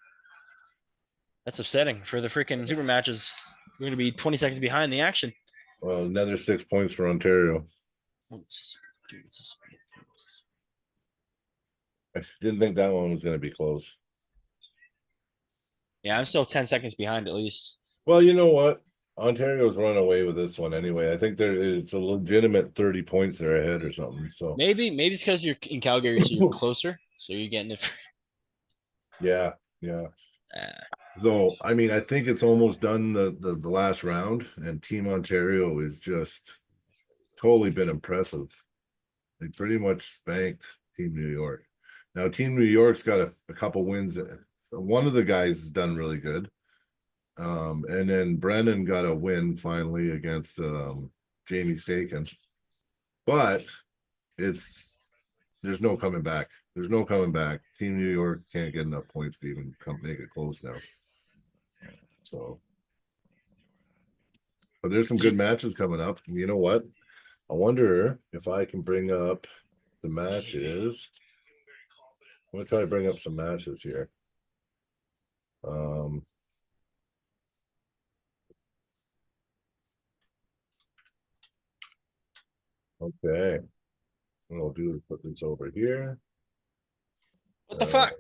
That's upsetting for the freaking super matches. We're gonna be 20 seconds behind the action. Well, another 6 points for Ontario. I didn't think that one was going to be close. Yeah, I'm still 10 seconds behind at least. Well, you know what? Ontario's run away with this one anyway. I think it's a legitimate 30 points they're ahead or something. So Maybe it's because you're in Calgary, so you're closer. So you're getting it. yeah, yeah. Uh, So I mean, I think it's almost done the last round, and Team Ontario is just totally been impressive. They pretty much spanked Team New York. Now, Team New York's got a couple wins. One of the guys has done really good. And then Brennan got a win finally against Jamie Staken. But there's no coming back. There's no coming back. Team New York can't get enough points to even come make it close now. So, but there's some good matches coming up. You know what? I wonder if I can bring up the matches. I'm gonna try to bring up some matches here. Okay. What I'll do is put this over here. what the fuck?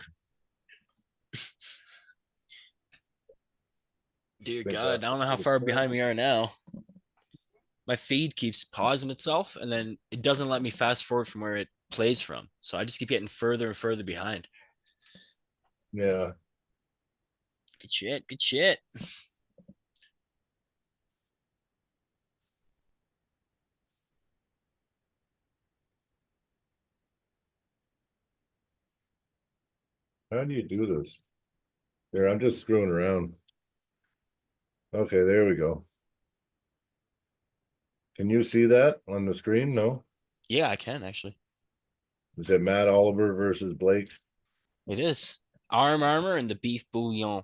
Dear God, I don't know how far behind we are now. My feed keeps pausing itself, and then it doesn't let me fast forward from where it plays from. So I just keep getting further and further behind. Yeah. Good shit. Good shit. How do you do this? Here, I'm just screwing around. Okay, there we go. Can you see that on the screen? No? Yeah, I can actually. Is it Matt Oliver versus Blake? It is. Armor and the beef bouillon.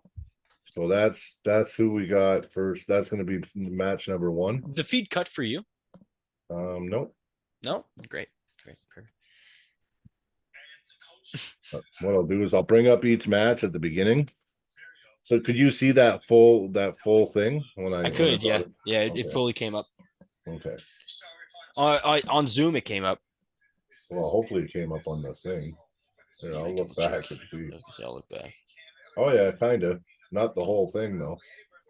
So that's who we got first. That's going to be match number 1. The feed cut for you? Nope. No? Great. Great. Perfect. What I'll do is I'll bring up each match at the beginning. So could you see that full thing when I could, yeah. Yeah, okay. it fully came up. Okay. On Zoom, it came up. Well, hopefully it came up on the thing. Here, I'll look back and see. I was gonna say I'll look back. Oh yeah, kind of. Not the whole thing though.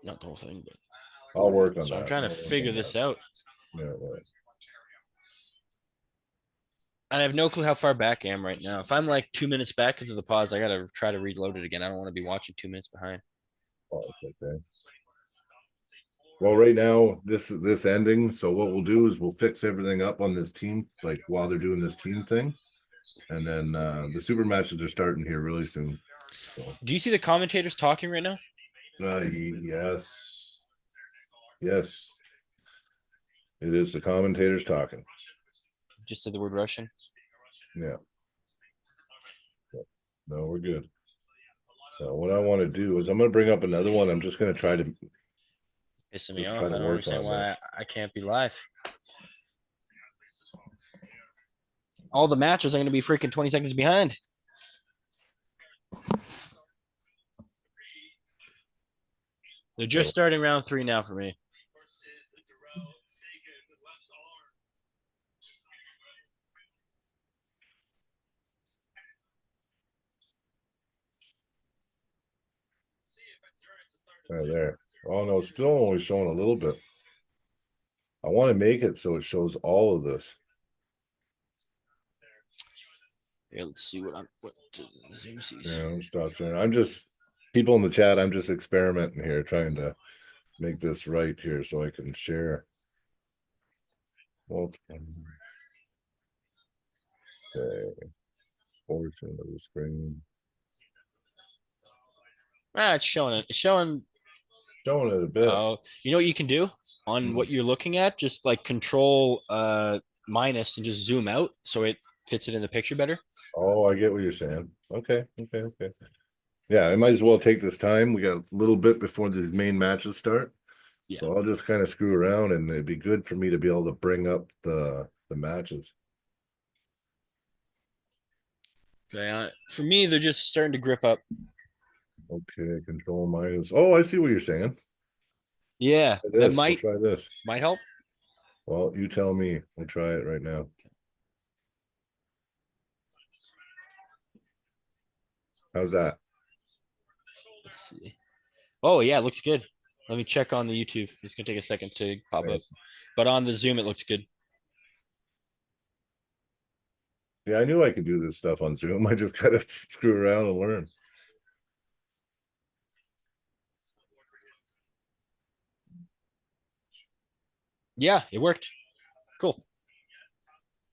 Not the whole thing, but I'll work on so that. I'm trying to figure this out. Yeah, right. I have no clue how far back I am right now. If I'm like 2 minutes back because of the pause, I gotta try to reload it again. I don't want to be watching 2 minutes behind. Oh, it's okay. Well, right now this ending. So what we'll do is we'll fix everything up on this team, like while they're doing this team thing, and then the super matches are starting here really soon. So, do you see the commentators talking right now? Yes, yes, it is the commentators talking. Just said the word Russian. Yeah. No, we're good. So what I want to do is I'm going to bring up another one. I'm just going to try to pissing me off. I don't understand why I can't be live. All the matches are going to be freaking 20 seconds behind. They're just starting round 3 now for me. Right there. Oh no, it's still only showing a little bit. I want to make it so it shows all of this. Yeah, let's see what Zoom sees. Yeah, I'm stop sharing. I'm just people in the chat. I'm just experimenting here, trying to make this right here so I can share. Well, okay. Portion of the screen. It's showing it. It's showing Showing it a bit. Oh, you know what you can do on what you're looking at? Just like control minus and just zoom out so it fits it in the picture better. Oh, I get what you're saying. Okay. Yeah, I might as well take this time. We got a little bit before these main matches start. Yeah. So I'll just kind of screw around, and it'd be good for me to be able to bring up the matches. Okay, for me, they're just starting to grip up. Okay, control minus. Oh, I see what you're saying. Yeah, that might try this. might help. Well, you tell me. We'll try it right now. How's that? Let's see. Oh yeah, it looks good. Let me check on the YouTube. It's gonna take a second to pop up, Nice. but on the Zoom it looks good. Yeah, I knew I could do this stuff on Zoom. I just gotta screw around and learn. Yeah, it worked. Cool.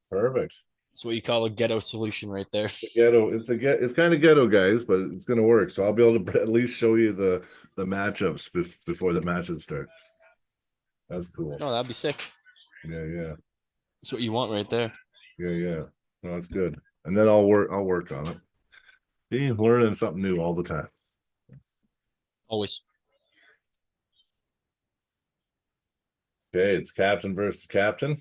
Perfect. That's what you call a ghetto solution right there. Ghetto. It's kind of ghetto, guys, but it's gonna work. So I'll be able to at least show you the matchups before the matches start. That's cool. Oh, that'd be sick. Yeah, yeah, That's what you want right there. yeah. No, that's good. And then I'll work on it. See, learning something new all the time. Always. Okay, it's captain versus captain.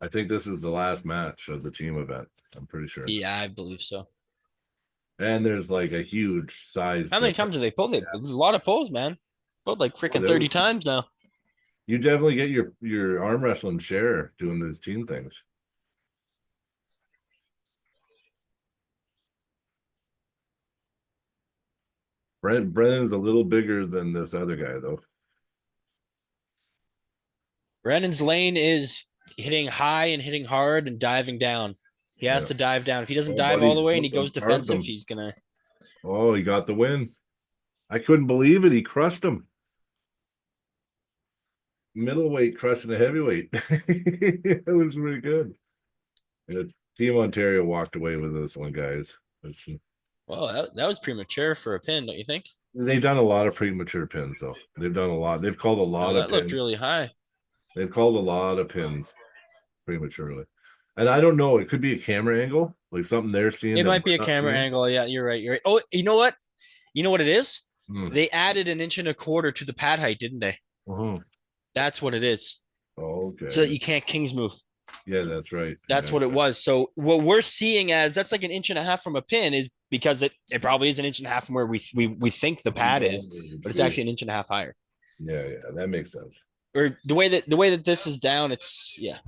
I think this is the last match of the team event. I'm pretty sure. Yeah, I believe so. And there's like a huge size. How many difference. times have they pulled it? A lot of pulls, man. Pulled like freaking there 30 was- times now. You definitely get your arm wrestling share doing these team things. Brennan's a little bigger than this other guy though. Brandon's lane is hitting high and hitting hard and diving down. He has Yeah. to dive down. If he doesn't Oh, dive buddy, all the way and he look, goes carved defensive, him. he's gonna. Oh, he got the win. I couldn't believe it. He crushed him. Middleweight crushing a heavyweight. It was really good. Yeah, Team Ontario walked away with this one, guys. Well, that was premature for a pin, don't you think? They've done a lot of premature pins, though. They've done a lot. They've called a Oh, lot that of looked pins. really high. They've called a lot of pins prematurely. And I don't know. It could be a camera angle, like something they're seeing. It that might be we're a not camera seeing. angle. Yeah, you're right. You're right. Oh, you know what? You know what it is? Hmm. They added an inch and a quarter to the pad height, didn't they? Uh-huh. That's what it is. Okay. So that you can't kings move. Yeah, that's right. That's Yeah, what it was. So what we're seeing as that's like an inch and a half from a pin is because it probably is an inch and a half from where we think the pad is, but it's actually an inch and a half higher. Yeah, that makes sense. Or the way that this is down, it's yeah.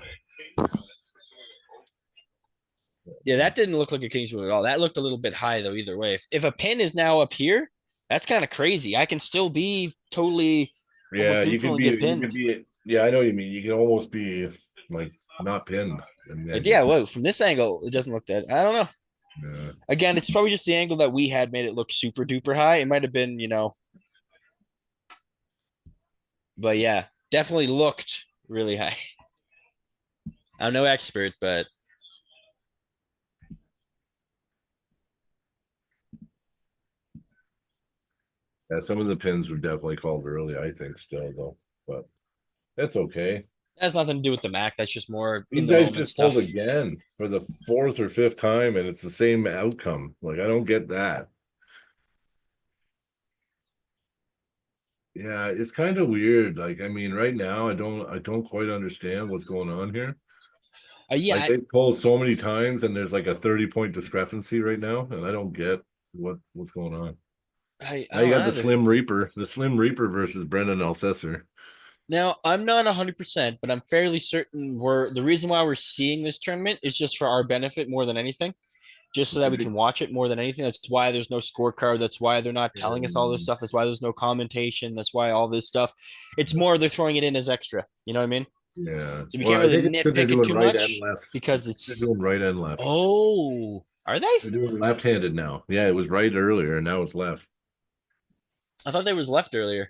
Yeah, that didn't look like a king's move at all. That looked a little bit high though. Either way, if a pin is now up here, that's kind of crazy. I can still be totally Yeah, you neutral can and be. get You pinned. can be. Yeah, I know what you mean. You can almost be like not pinned. And then, But yeah, whoa, from this angle, it doesn't look that. I don't know. yeah. Again, it's probably just the angle that we had made it look super duper high. It might have been, but yeah, definitely looked really high. I'm no expert, but Yeah, some of the pins were definitely called early, I think, still though. But that's okay. that has nothing to do with the Mac. That's just more These in the guys moment just stuff. pulled again for the fourth or fifth time, and it's the same outcome. Like, I don't get that. Yeah, it's kind of weird. Like, I mean, right now, I don't quite understand what's going on here. Yeah, Like, they pulled so many times, and there's like a 30-point discrepancy right now, and I don't get what's going on. I Now you don't got either. the Slim Reaper versus Brendan Alcesser. Now, I'm not 100%, but I'm fairly certain the reason why we're seeing this tournament is just for our benefit more than anything, just so that we can watch it more than anything. That's why there's no scorecard. That's why they're not telling us all this stuff. That's why there's no commentation. That's why all this stuff. It's more they're throwing it in as extra. You know what I mean? Yeah. So we can't I really think it's 'cause they're nitpick it doing too right much and left. because They're it's. doing right and left. Oh, are they? They're doing left-handed now. Yeah, it was right earlier, and now it's left. I thought they was left earlier.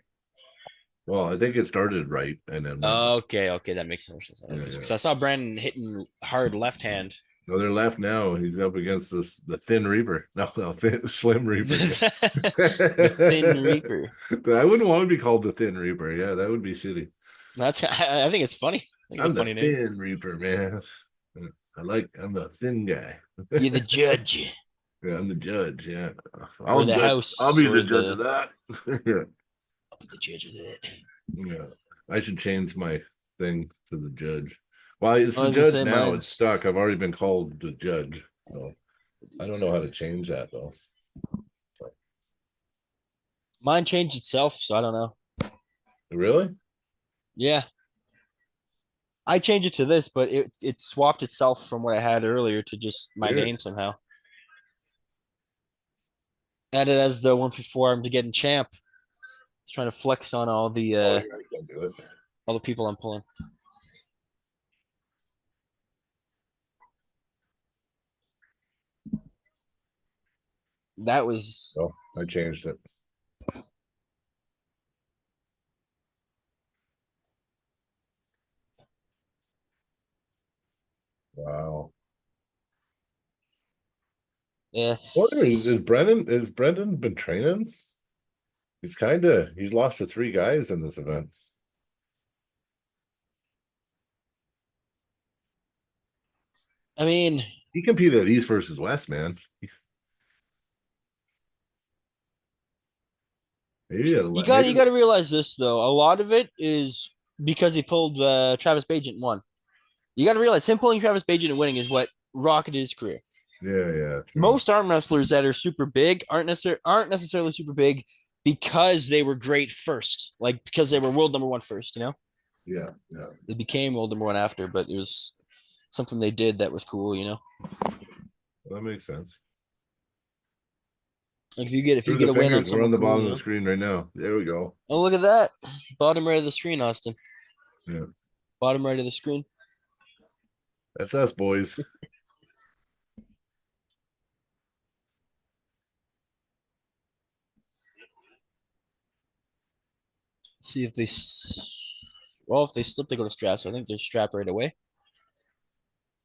Well, I think it started right and then went left. Okay, that makes sense. Yeah. Because I saw Brandon hitting hard left hand. No, they're left now. He's up against the Thin Reaper. No, Slim Reaper. The Thin Reaper. I wouldn't want to be called the Thin Reaper. Yeah, that would be shitty. That's. I think it's funny. I think I'm it's a funny the name. Thin Reaper, man. I'm the thin guy. You're the judge. Yeah, I'm the judge. Yeah, Or the house, I'll be or the judge the- of that. Yeah. I'll be the judge of that. Yeah, I should change my thing to the judge. Well, it's I the was gonna judge say now. mine. It's stuck. I've already been called the judge. So I don't know how to change that though. Mine changed itself, so I don't know. Really? Yeah. I changed it to this, but it swapped itself from what I had earlier to just my Weird. name somehow. Added as the 154. I'm to getting champ. Just trying to flex on Oh, yeah, I can do it. all the people I'm pulling. That was Oh, I changed it. Wow. Wonder yes. Is Brendan been training? He's lost to 3 guys in this event. I mean, He competed at East versus West, man. Maybe, you got to realize this though. A lot of it is because he pulled Travis Bagent and won. You got to realize him pulling Travis Bagent and winning is what rocketed his career. yeah, true. Most arm wrestlers that are super big aren't necessarily super big because they were great first, like because they were world number one first. You know, Yeah. they became world number one after, but it was something they did that was cool. You know, That makes sense. like if you Through get the a win on fingers, we're someone on the cool, bottom you of the know. screen right now. There we go. Oh, look at that, bottom right of the screen, Austin. Yeah. Bottom right of the screen. That's us, boys. Let's see if they. Well, if they slip, they go to strap. So I think they're strap right away.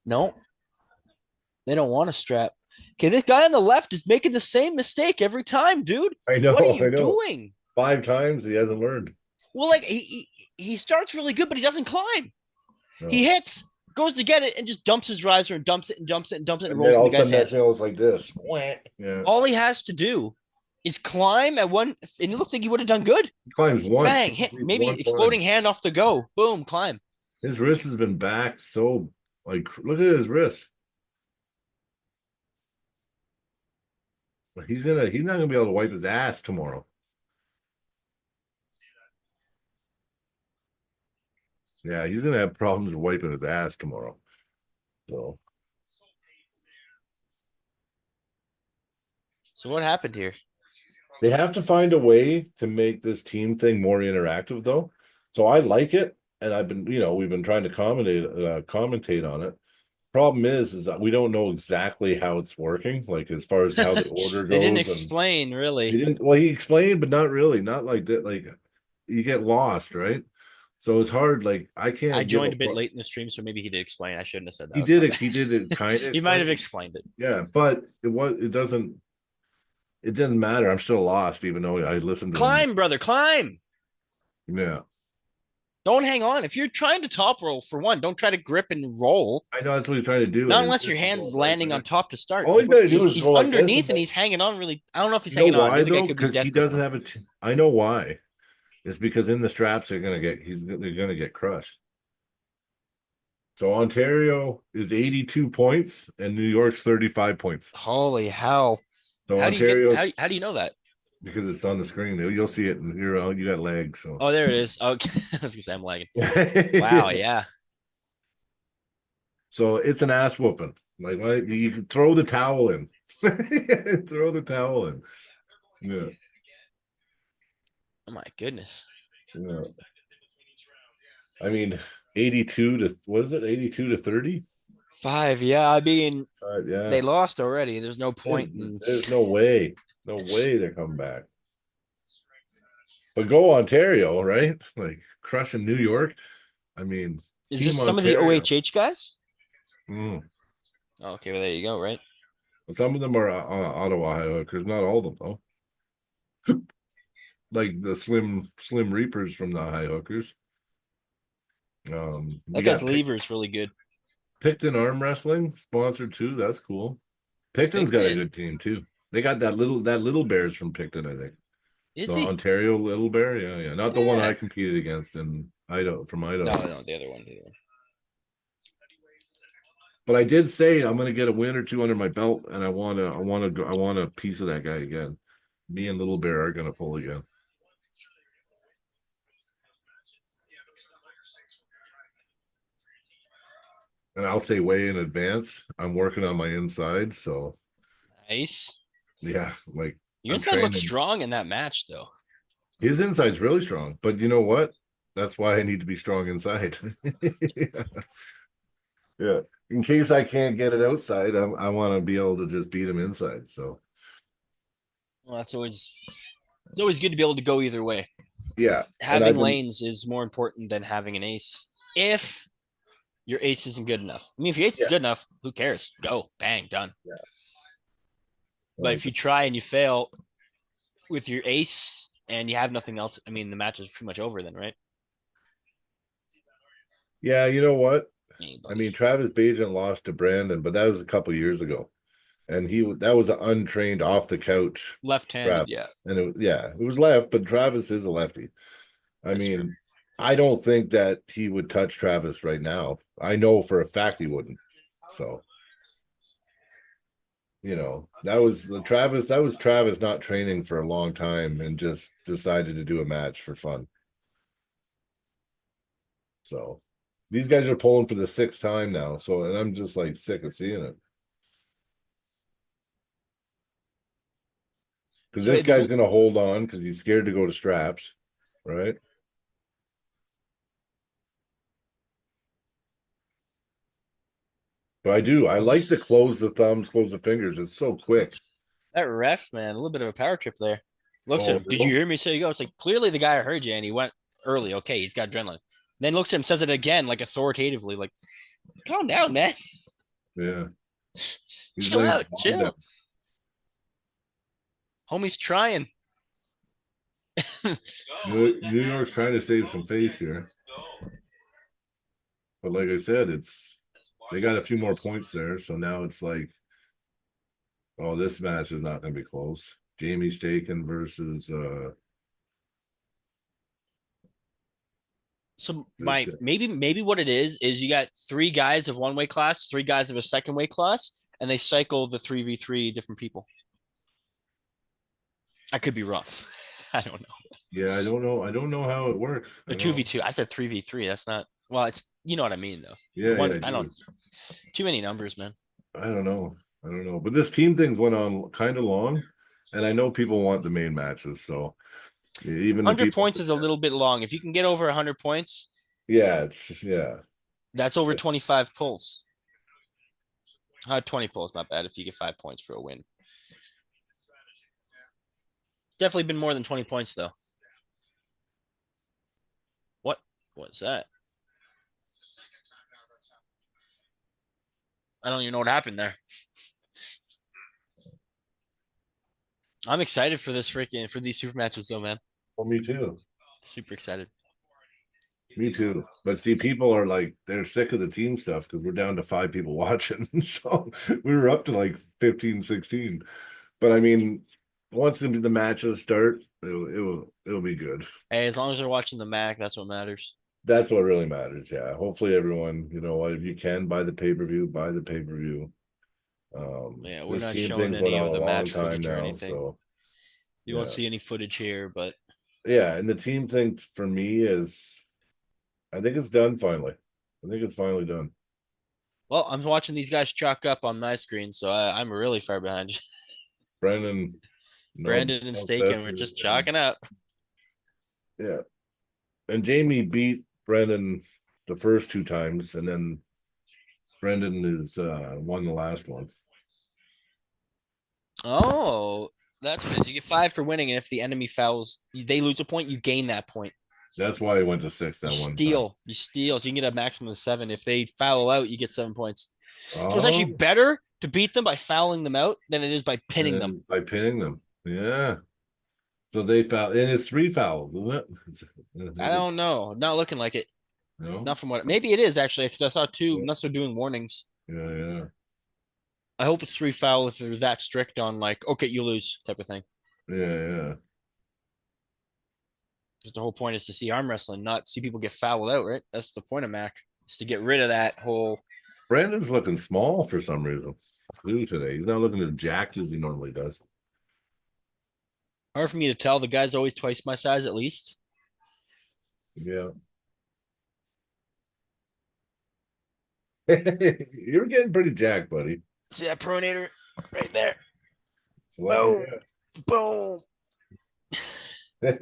No, they don't want to strap. Okay, this guy on the left is making the same mistake every time, dude. I know, What are I you know. doing? 5 times he hasn't learned. Well, like he starts really good, but he doesn't climb. He No. hits, goes to get it, and just dumps his riser and dumps it and dumps it and dumps it and And then rolls in all the of a guy's sudden hand. next thing it's like this. Yeah. All he has to do is climb at one, and it looks like he would have done good. He climbs once. Bang, hit, maybe One exploding climb. hand off the go. Boom, climb. His wrist has been back so like look at his wrist. He's not gonna be able to wipe his ass tomorrow. Yeah, he's gonna have problems wiping his ass tomorrow. So So what happened here? they have to find a way to make this team thing more interactive though. So I like it, and we've been trying to commentate on it. Problem is that we don't know exactly how it's working, like as far as how the order They didn't goes. And explain he really. didn't. Well, he explained, but not really. Not like that. Like you get lost, right? So it's hard. Like I I can't give joined a. a bit late in the stream, so maybe he did explain. I shouldn't have said that. He That was my did it. bad. He did it kind of. He might have explained it. Yeah, but it doesn't. It doesn't matter. I'm still lost, even though I listened to him. Climb, brother, climb. Yeah, Don't hang on. If you're trying to top roll, for one, don't try to grip and roll. I know that's what he's trying to do. Not And his unless your wrist is hand's going right landing on back. top to start. All he's got to do is He's go like this. underneath and he's hanging on really. I don't know if he's You know hanging on. why The other guy though? could be Because he death doesn't gripping. have it. I know why. It's because in the straps they're gonna get crushed. So Ontario is 82 points and New York's 35 points. Holy hell! So How do you get? Ontario's How do you know that? because it's on the screen. You'll see it, and you got legs. So Oh, there it is. Okay, I was gonna say I'm lagging. Wow, yeah. so it's an ass whooping. Like you can throw the towel in. Throw the towel in. Yeah. Oh my goodness. Yeah. I mean, 82 to what is it? 82 to 30? 5. Yeah, I mean Yeah. they lost already. There's no point in. There's no way. No way they're coming back. But go Ontario, right? Like crushing New York. I mean, Is Team this some of the Ontario. OHH guys? Mm. Oh, okay, well there you go. Right. Some of them are Ottawa Highhookers, not all of them though. Like the Slim Reapers from the Highhookers. That guy's lever is really good. Picton Arm Wrestling sponsored too. That's cool. Picton's got a good team too. They got that little bears from Picton, I think. Is The he? Ontario Little Bear, yeah. Not the one I competed against in Idaho from Idaho. No, the other one. The other one. But I did say I'm gonna get a win or two under my belt, and I want a piece of that guy again. Me and Little Bear are gonna pull again. And I'll say way in advance. I'm working on my inside, so Nice. yeah, like Your I'm inside looked training. strong in that match, though. His inside's really strong, but you know what? That's why I need to be strong inside. Yeah. In case I can't get it outside, I want to be able to just beat him inside. So Well, it's always good to be able to go either way. yeah, and Having I've been lanes is more important than having an ace. If your ace isn't good enough. I mean, if your ace is yeah, good enough, who cares? Go, bang, done. yeah. But Like if you try and you fail with your ace and you have nothing else, I mean, the match is pretty much over then, right? yeah, you know what? Hey, I buddy. mean, Travis Bajan lost to Brandon, but that was a couple years ago, and that was an untrained off the couch Left-handed, yeah, Travis, and it was left, but Travis is a lefty. I that's true. mean, I don't think that he would touch Travis right now. I know for a fact he wouldn't. So, that was Travis not training for a long time and just decided to do a match for fun. So, these guys are pulling for the sixth time now. So, and I'm just like sick of seeing it. Because So hey, this guy's going to hold on because he's scared to go to straps, right? But I do. I like to close the thumbs, close the fingers. It's so quick. that ref, man, a little bit of a power trip there. Looks at Oh, him. Did you hear me say you go? It's like clearly the guy heard you and he went early. Okay, he's got adrenaline. Then looks at him, says it again, like authoritatively, like, calm down, man. yeah. He's Chill like, out, chill. Homie's trying. New York's trying to save some face here. But like I said, they got a few more points there. So now it's like, oh, this match is not going to be close. Jamie Staken versus So maybe what it is you got three guys of one weight class, three guys of a second weight class, and they cycle the 3v3 different people. I could be wrong. I don't know. yeah, I don't know. I don't know how it works. The 2v2. I said 3v3. That's not well, it's you know what I mean though. Yeah, One yeah, I don't too many numbers, man. I don't know. I don't know. But this team thing's went on kind of long, and I know people want the main matches. So even the 100 people, points is a little bit long. If you can get over 100 points, yeah. that's over 25 pulls. 20 pulls, not bad if you get 5 points for a win. It's definitely been more than 20 points though. What was that? I don't even know what happened there. I'm excited for these super matches though, man. Well, me too. Super excited. Me too. But see, people are like, they're sick of the team stuff because we're down to 5 people watching. So we were up to like 15, 16. But I mean, once the matches start, it'll be good. Hey, as long as they're watching the Mac, that's what matters. That's what really matters. Yeah. Hopefully everyone, if you can buy the pay-per-view, buy the pay-per-view. Yeah, we're This not team showing thing's went any on of a the long match time footage or now. anything. So You won't see any footage here, but yeah, and the team thing for me is I think it's done finally. I think it's finally done. well, I'm watching these guys chalk up on my screen, so I'm really far behind you. Brendan, Brandon and Staken were just chalking up. Yeah. And Jamie beat Brendan the first 2 times, and then Brendan is won the last one. Oh, that's what it is. You get 5 for winning, and if the enemy fouls, they lose a point, you gain that point. That's why he went to 6 that You one steal. time. You steal. So you can get a maximum of 7. If they foul out, you get 7 points. Oh, So it's actually better to beat them by fouling them out than it is by pinning them. by pinning them. Yeah. So they foul, and it's 3 fouls, isn't it? I don't know. Not looking like it. No? Not from what. Maybe it is actually because I saw 2. Unless they're doing warnings. Yeah. I hope it's 3 foul if they're that strict on like, okay, you lose type of thing. Yeah. Because the whole point is to see arm wrestling, not see people get fouled out, right? That's the point of Mac, is to get rid of that whole. Brandon's looking small for some reason. Today. He's not looking as jacked as he normally does. Hard for me to tell. The guy's always twice my size at least. Yeah. You're getting pretty jacked, buddy. See that pronator right there? It's like, Boom. yeah.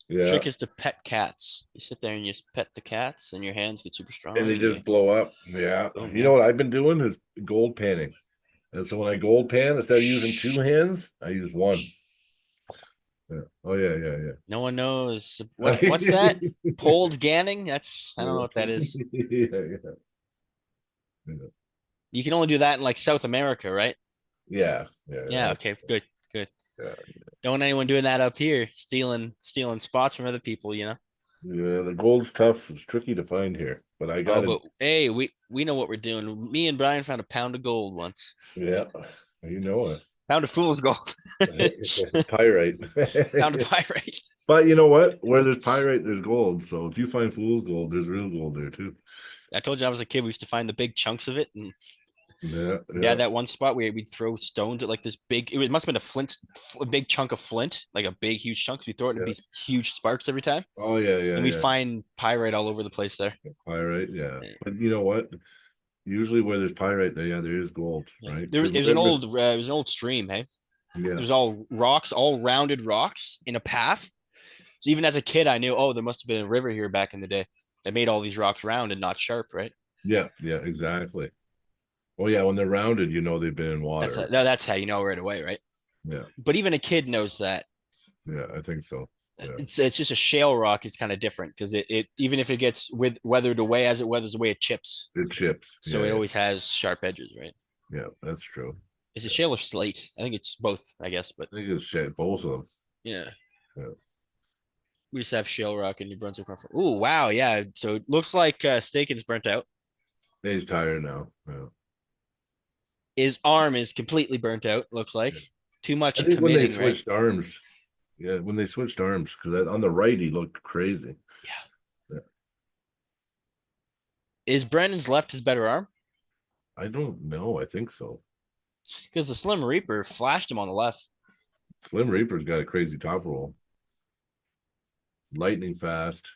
Yeah. Trick is to pet cats. You sit there and you just pet the cats, and your hands get super strong. And they and just blow up. Yeah. Boom, You know what I've been doing is gold panning. And so when I gold pan, instead of using two hands, I use one. Yeah. Oh yeah, yeah, no one knows what's that? Poled ganning? I don't know what that is. yeah, yeah. You can only do that in like South America, right? Yeah, yeah, Yeah. Okay. Good. Good. yeah. Don't want anyone doing that up here, stealing spots from other people. Yeah, the gold's tough. It's tricky to find here, but I Oh, got it. but hey, we know what we're doing. Me and Brian found a pound of gold once. Yeah, you know it. Pound of fool's gold. Pyrite. Pound of pyrite. But you know what? Where there's pyrite, there's gold. So if you find fool's gold, there's real gold there too. I told you I was a kid. We used to find the big chunks of it, and Yeah, yeah, that one spot where we'd throw stones at like this big. It must have been a big chunk of flint, like a big, huge chunk. So we throw it into these huge sparks every time, Oh yeah, yeah. and we'd yeah. find pyrite all over the place there. Pyrite, yeah. But you know what? Usually where there's pyrite, there is gold, right? It was an old stream. Hey, Yeah. it was all rocks, all rounded rocks in a path. So even as a kid, I knew, oh, there must have been a river here back in the day that made all these rocks round and not sharp, right? Yeah, yeah, exactly. Oh yeah, when they're rounded, you know they've been in water. That's how you know right away, right? Yeah, But even a kid knows that. yeah, I think so. Yeah. It's just a shale rock is kind of different because it even if it gets weathered away as it weathers away, it chips. It chips. So yeah, it always has sharp edges, right? yeah, that's true. Is it shale or slate? I think it's both, I guess. But I think it's shit, both of them. yeah. Yeah. We just have shale rock in New Brunswick. Oh wow, yeah. So it looks like Staken's burnt out. He's tired now. Yeah. His arm is completely burnt out. Looks like too much I think when they committing, switched arms. Yeah, when they switched arms, because on the right he looked crazy. Yeah. Is Brandon's left his better arm? I don't know. I think so. Because the Slim Reaper flashed him on the left. Slim Reaper's got a crazy top roll. Lightning fast.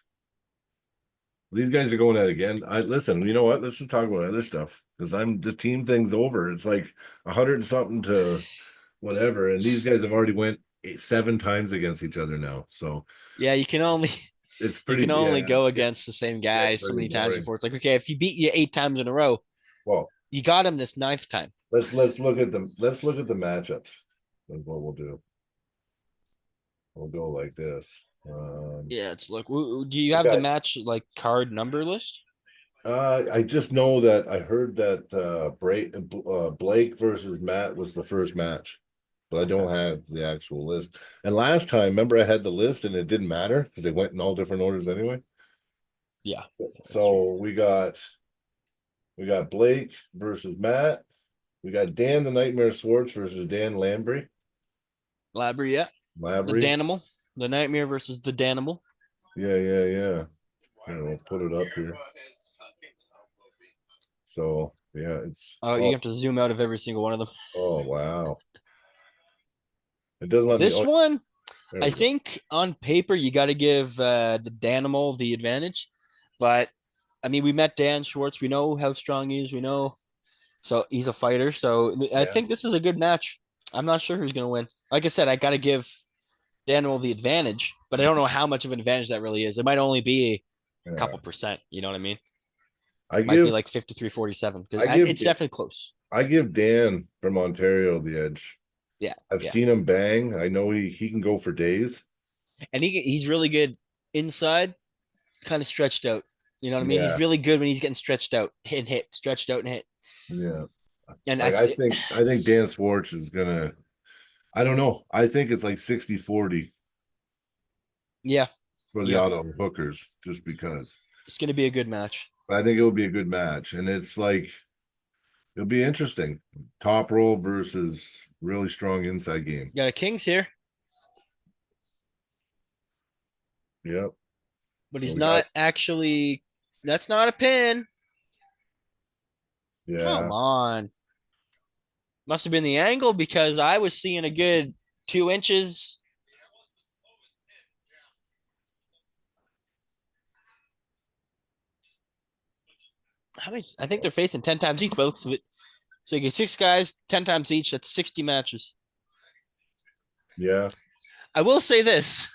These guys are going at it again. Listen, you know what? Let's just talk about other stuff because this team thing's over. It's like 100 and something to whatever, and these guys have already went 7 times against each other now. So yeah, you can only go yeah, against the same guy so many times boring. before. It's like, okay, if he beat you 8 times in a row, Well, you got him this 9th time. let's look at them. Let's look at the matchups. That's what we'll do. We'll go like this. Yeah, it's look. Do you have the match like card number list? I just know that I heard that Blake versus Matt was the first match, but I don't have the actual list. And last time, remember, I had the list and it didn't matter because they went in all different orders anyway. Yeah. So we got Blake versus Matt. We got Dan the Nightmare Swartz versus Dan Lambry. Labry, yeah. Labry. The Danimal. The Nightmare versus the Danimal. Yeah. I'll put it up here. So yeah, it's. Oh, you have to zoom out of every single one of them. Oh wow! It doesn't let this me. One. I think on paper you got to give the Danimal the advantage, but I mean we met Dan Schwartz. We know how strong he is. We know, so he's a fighter. So I think this is a good match. I'm not sure who's gonna win. Like I said, I got to give Danimal the advantage, but I don't know how much of an advantage that really is. It might only be a couple percent. You know what I mean? It might be like 53-47 because it's definitely close. I give Dan from Ontario the edge. Yeah, I've seen him bang. I know he can go for days, and he's really good inside, kind of stretched out. You know what I mean? He's really good when he's getting stretched out, stretched out and hit. Yeah, and I think Dan Schwartz is gonna. I don't know. I think it's like 60-40. Yeah, for the auto hookers, just because it's going to be a good match. I think it will be a good match, and it's like it'll be interesting. Top roll versus really strong inside game. You got a Kings here. Yep. But he's not actually. That's not a pin. Yeah. Come on. Must have been the angle because I was seeing a good 2 inches. How many? I think they're facing 10 times each by the looks of it. So you get 6 guys, 10 times each. That's 60 matches. Yeah. I will say this.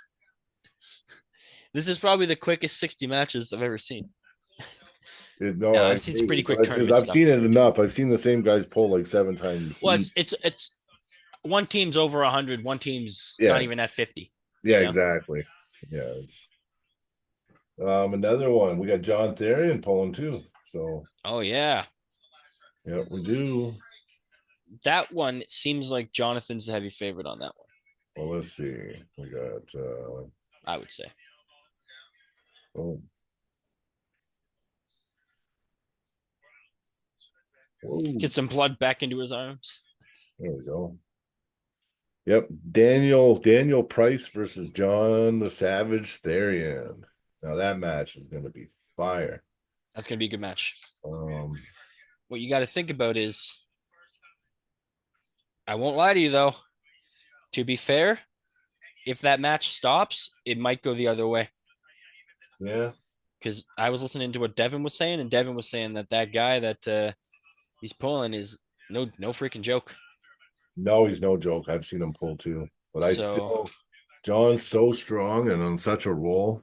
This is probably the quickest 60 matches I've ever seen. No, Yeah, I I've seen some agree. pretty quick But it's just, tournament I've stuff. seen it enough. I've seen the same guys pull like 7 times Well, each. it's one team's over 100, one team's Yeah. not even at 50. Yeah, you know? exactly. Yeah, it's another one. We got John Therian pulling too. So Oh yeah, yeah, we do. that one seems like Jonathan's the heavy favorite on that one. Well, let's see. We got I would say. oh. Whoa, Get some blood back into his arms. there we go. Yep, Daniel Price versus John the Savage Therian. Now that match is going to be fire. That's gonna be a good match. Um, What you got to think about is, I won't lie to you though. To be fair, if that match stops, it might go the other way. yeah, Because I was listening to what Devin was saying, and Devin was saying that guy that he's pulling is no freaking joke. no, he's no joke. I've seen him pull too, but I So still, John's so strong and on such a roll.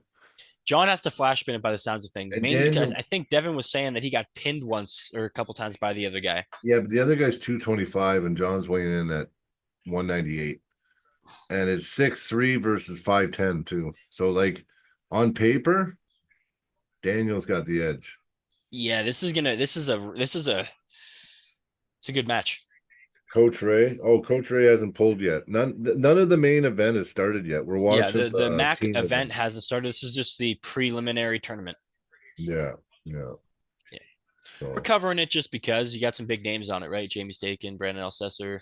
John has to flash spin it by the sounds of things, And mainly because Daniel, I think Devin was saying that he got pinned once or a couple times by the other guy. yeah, but the other guy's 225 and John's weighing in at 198. And it's 6'3" versus 5'10" too. So like on paper, Daniel's got the edge. Yeah, this is it's a good match. Coach Ray. Oh, Coach Ray hasn't pulled yet. None of the main event has started yet. We're Yeah, watching the MAC team event hasn't started. This is just the preliminary tournament. Yeah. Yeah. So, We're covering it just because you got some big names on it, right? Jamie Staken, Brandon Alcesser,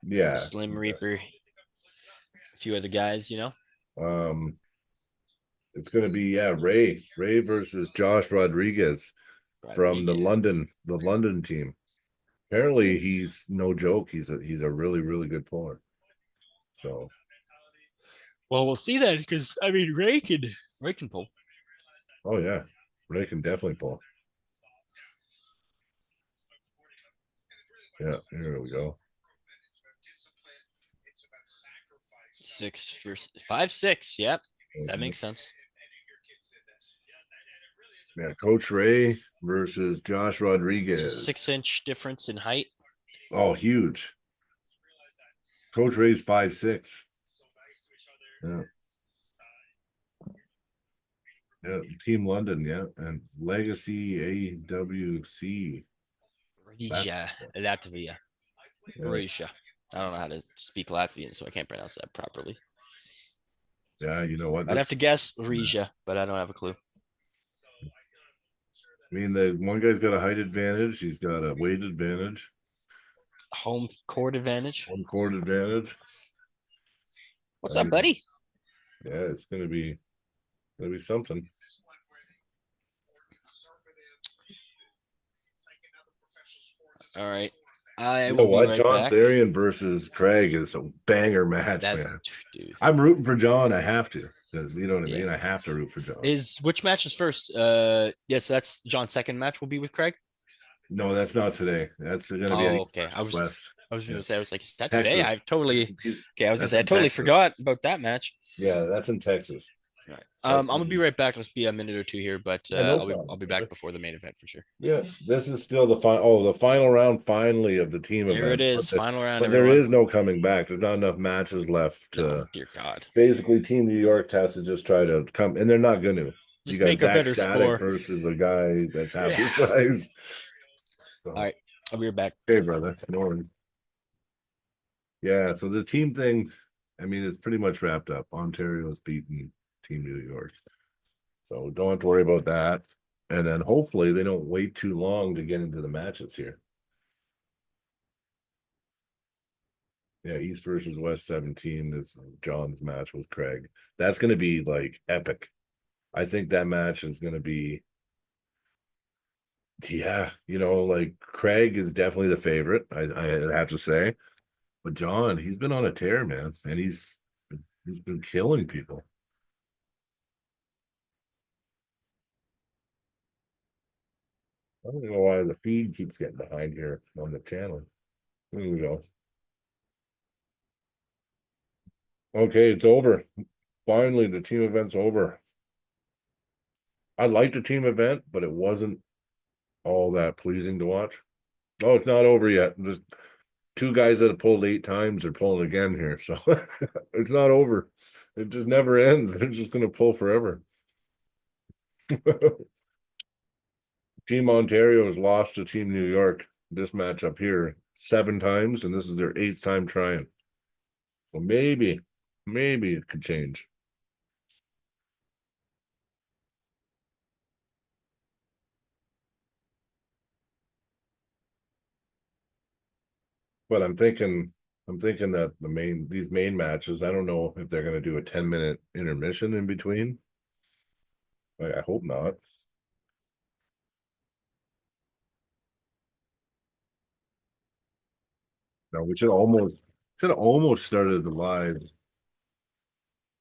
yeah. Slim Reaper, a few other guys, Um, it's gonna be Ray versus Josh Rodriguez from the London team. Apparently he's no joke. He's a really, really good puller. So Well, we'll see that because I mean Ray can pull. oh yeah, Ray can definitely pull. Yeah, here we go. 6 for 5-6. Yep, that makes sense. Yeah, Coach Ray versus Josh Rodriguez. 6-inch difference in height. Oh, huge. Coach Ray's 5'6". Yeah. Yeah, Team London, yeah, and Legacy AWC. Rija, Latvia. Rija. I don't know how to speak Latvian, so I can't pronounce that properly. Yeah, you know what? I'd have to guess Rija, but I don't have a clue. I mean, the one guy's got a height advantage. He's got a weight advantage. Home court advantage. Home court advantage. What's up, buddy? Yeah, it's gonna be something. All right. You know what? John Therian versus Craig is a banger match, man. Dude. I'm rooting for John. I have to, because you know what I mean. I have to root for John. Which match is first? Yes, that's John's second match will be with Craig. No, that's not today. That's gonna be okay. I was gonna say, I was like, is that Texas. today? I totally forgot about that match. Yeah, that's in Texas. All right. I'm gonna be right back. Let's be a minute or two here, but I'll be back before the main event for sure. Yeah, this is still the final. Oh, the final round finally of the team event. Here it is, final round. But there is no coming back. There's not enough matches left. Dear God. Basically, Team New York has to just try to come, and they're not going to. Just you got make a better Zach score versus a guy that's half his size. So, all right, I'll be right back. Hey, brother. Norman. Yeah, so the team thing, I mean, it's pretty much wrapped up. Ontario's beaten Team New York. So don't have to worry about that. And then hopefully they don't wait too long to get into the matches here. Yeah, East versus West 17 is John's match with Craig. That's going to be like epic. I think that match is going to be, yeah, like Craig is definitely the favorite, I have to say. But John, he's been on a tear, man, and he's been killing people. I don't know why the feed keeps getting behind here on the channel. There we go. Okay, it's over. Finally, the team event's over. I liked the team event, but it wasn't all that pleasing to watch. Oh, it's not over yet. Just two guys that have pulled 8 times are pulling again here. So it's not over. It just never ends. They're just going to pull forever. Team Ontario has lost to Team New York this matchup here 7 times, and this is their 8th time trying. So maybe it could change. But I'm thinking that these main matches, I don't know if they're going to do a 10-minute intermission in between. I hope not. No, we should have almost started the live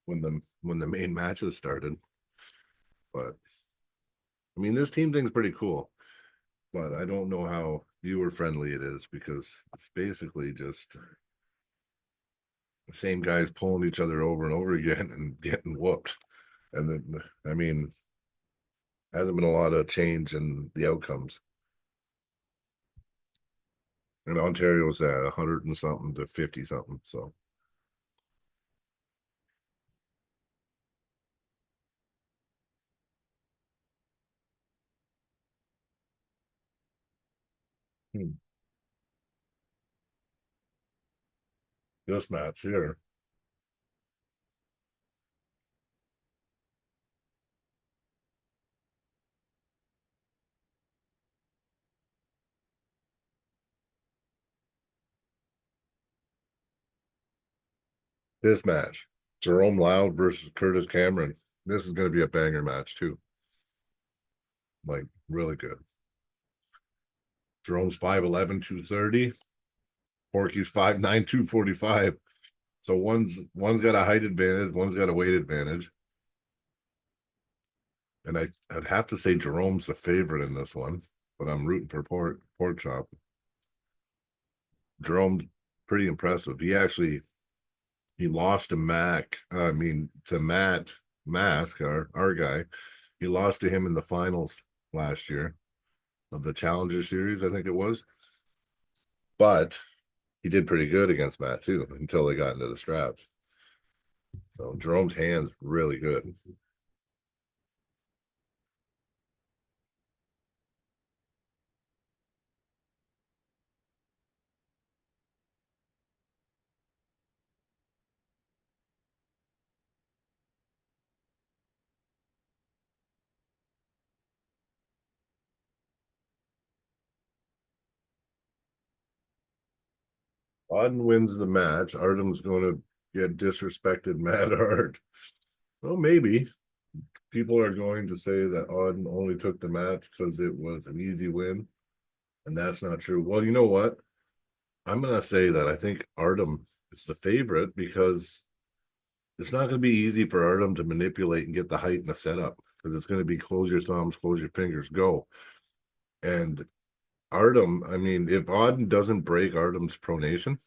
when the main matches started. But I mean, this team thing's pretty cool. But I don't know how viewer friendly it is because it's basically just the same guys pulling each other over and over again and getting whooped. And then, I mean, hasn't been a lot of change in the outcomes. And Ontario's at 100 and something to 50 something. So this match here. This match. Jerome Loud versus Curtis Cameron. This is going to be a banger match too. Like really good. Jerome's 5'11", 230. Porky's 5'9", 245. So one's got a height advantage, one's got a weight advantage. And I'd have to say Jerome's the favorite in this one, but I'm rooting for PorkChop. Jerome's pretty impressive. He lost to Matt Mask, our guy. He lost to him in the finals last year of the Challenger Series, I think it was. But he did pretty good against Matt too until they got into the straps. So Jerome's hand's really good. Auden wins the match. Artem's going to get disrespected mad hard. Well, maybe. People are going to say that Auden only took the match because it was an easy win. And that's not true. Well, you know what? I'm going to say that I think Artem is the favorite because it's not going to be easy for Artem to manipulate and get the height in the setup because it's going to be close your thumbs, close your fingers, go. And Artem, I mean, if Auden doesn't break Artem's pronation,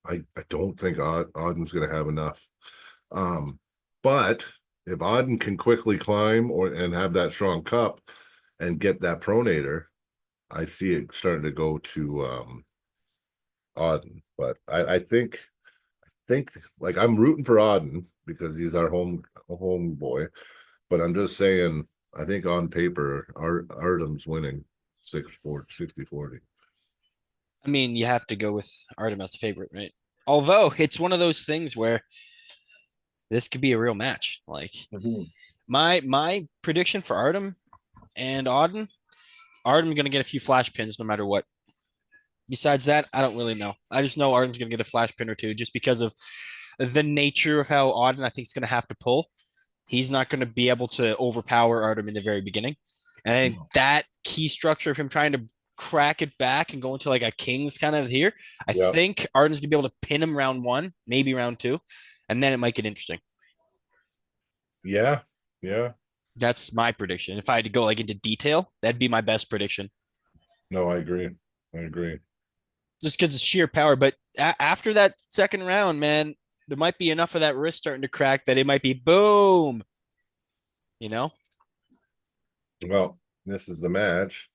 I don't think Auden's going to have enough. But if Auden can quickly climb and have that strong cup and get that pronator, I see it starting to go to Auden. But I think like I'm rooting for Auden because he's our home boy. But I'm just saying, I think on paper, Artem's winning 60-40. I mean, you have to go with Artem as the favorite, right? Although it's one of those things where this could be a real match. Like my prediction for Artem and Auden, Artem going to get a few flash pins no matter what. Besides that, I don't really know. I just know Artem's going to get a flash pin or two just because of the nature of how Auden I think is going to have to pull. He's not going to be able to overpower Artem in the very beginning. And that key structure of him trying to crack it back and go into like a king's kind of here, I think Arden's going to be able to pin him round 1, maybe round 2, and then it might get interesting. Yeah. That's my prediction. If I had to go like into detail, that'd be my best prediction. No, I agree. I agree. Just because of sheer power. But after that second round, man, there might be enough of that wrist starting to crack that it might be boom. You know? Well, this is the match.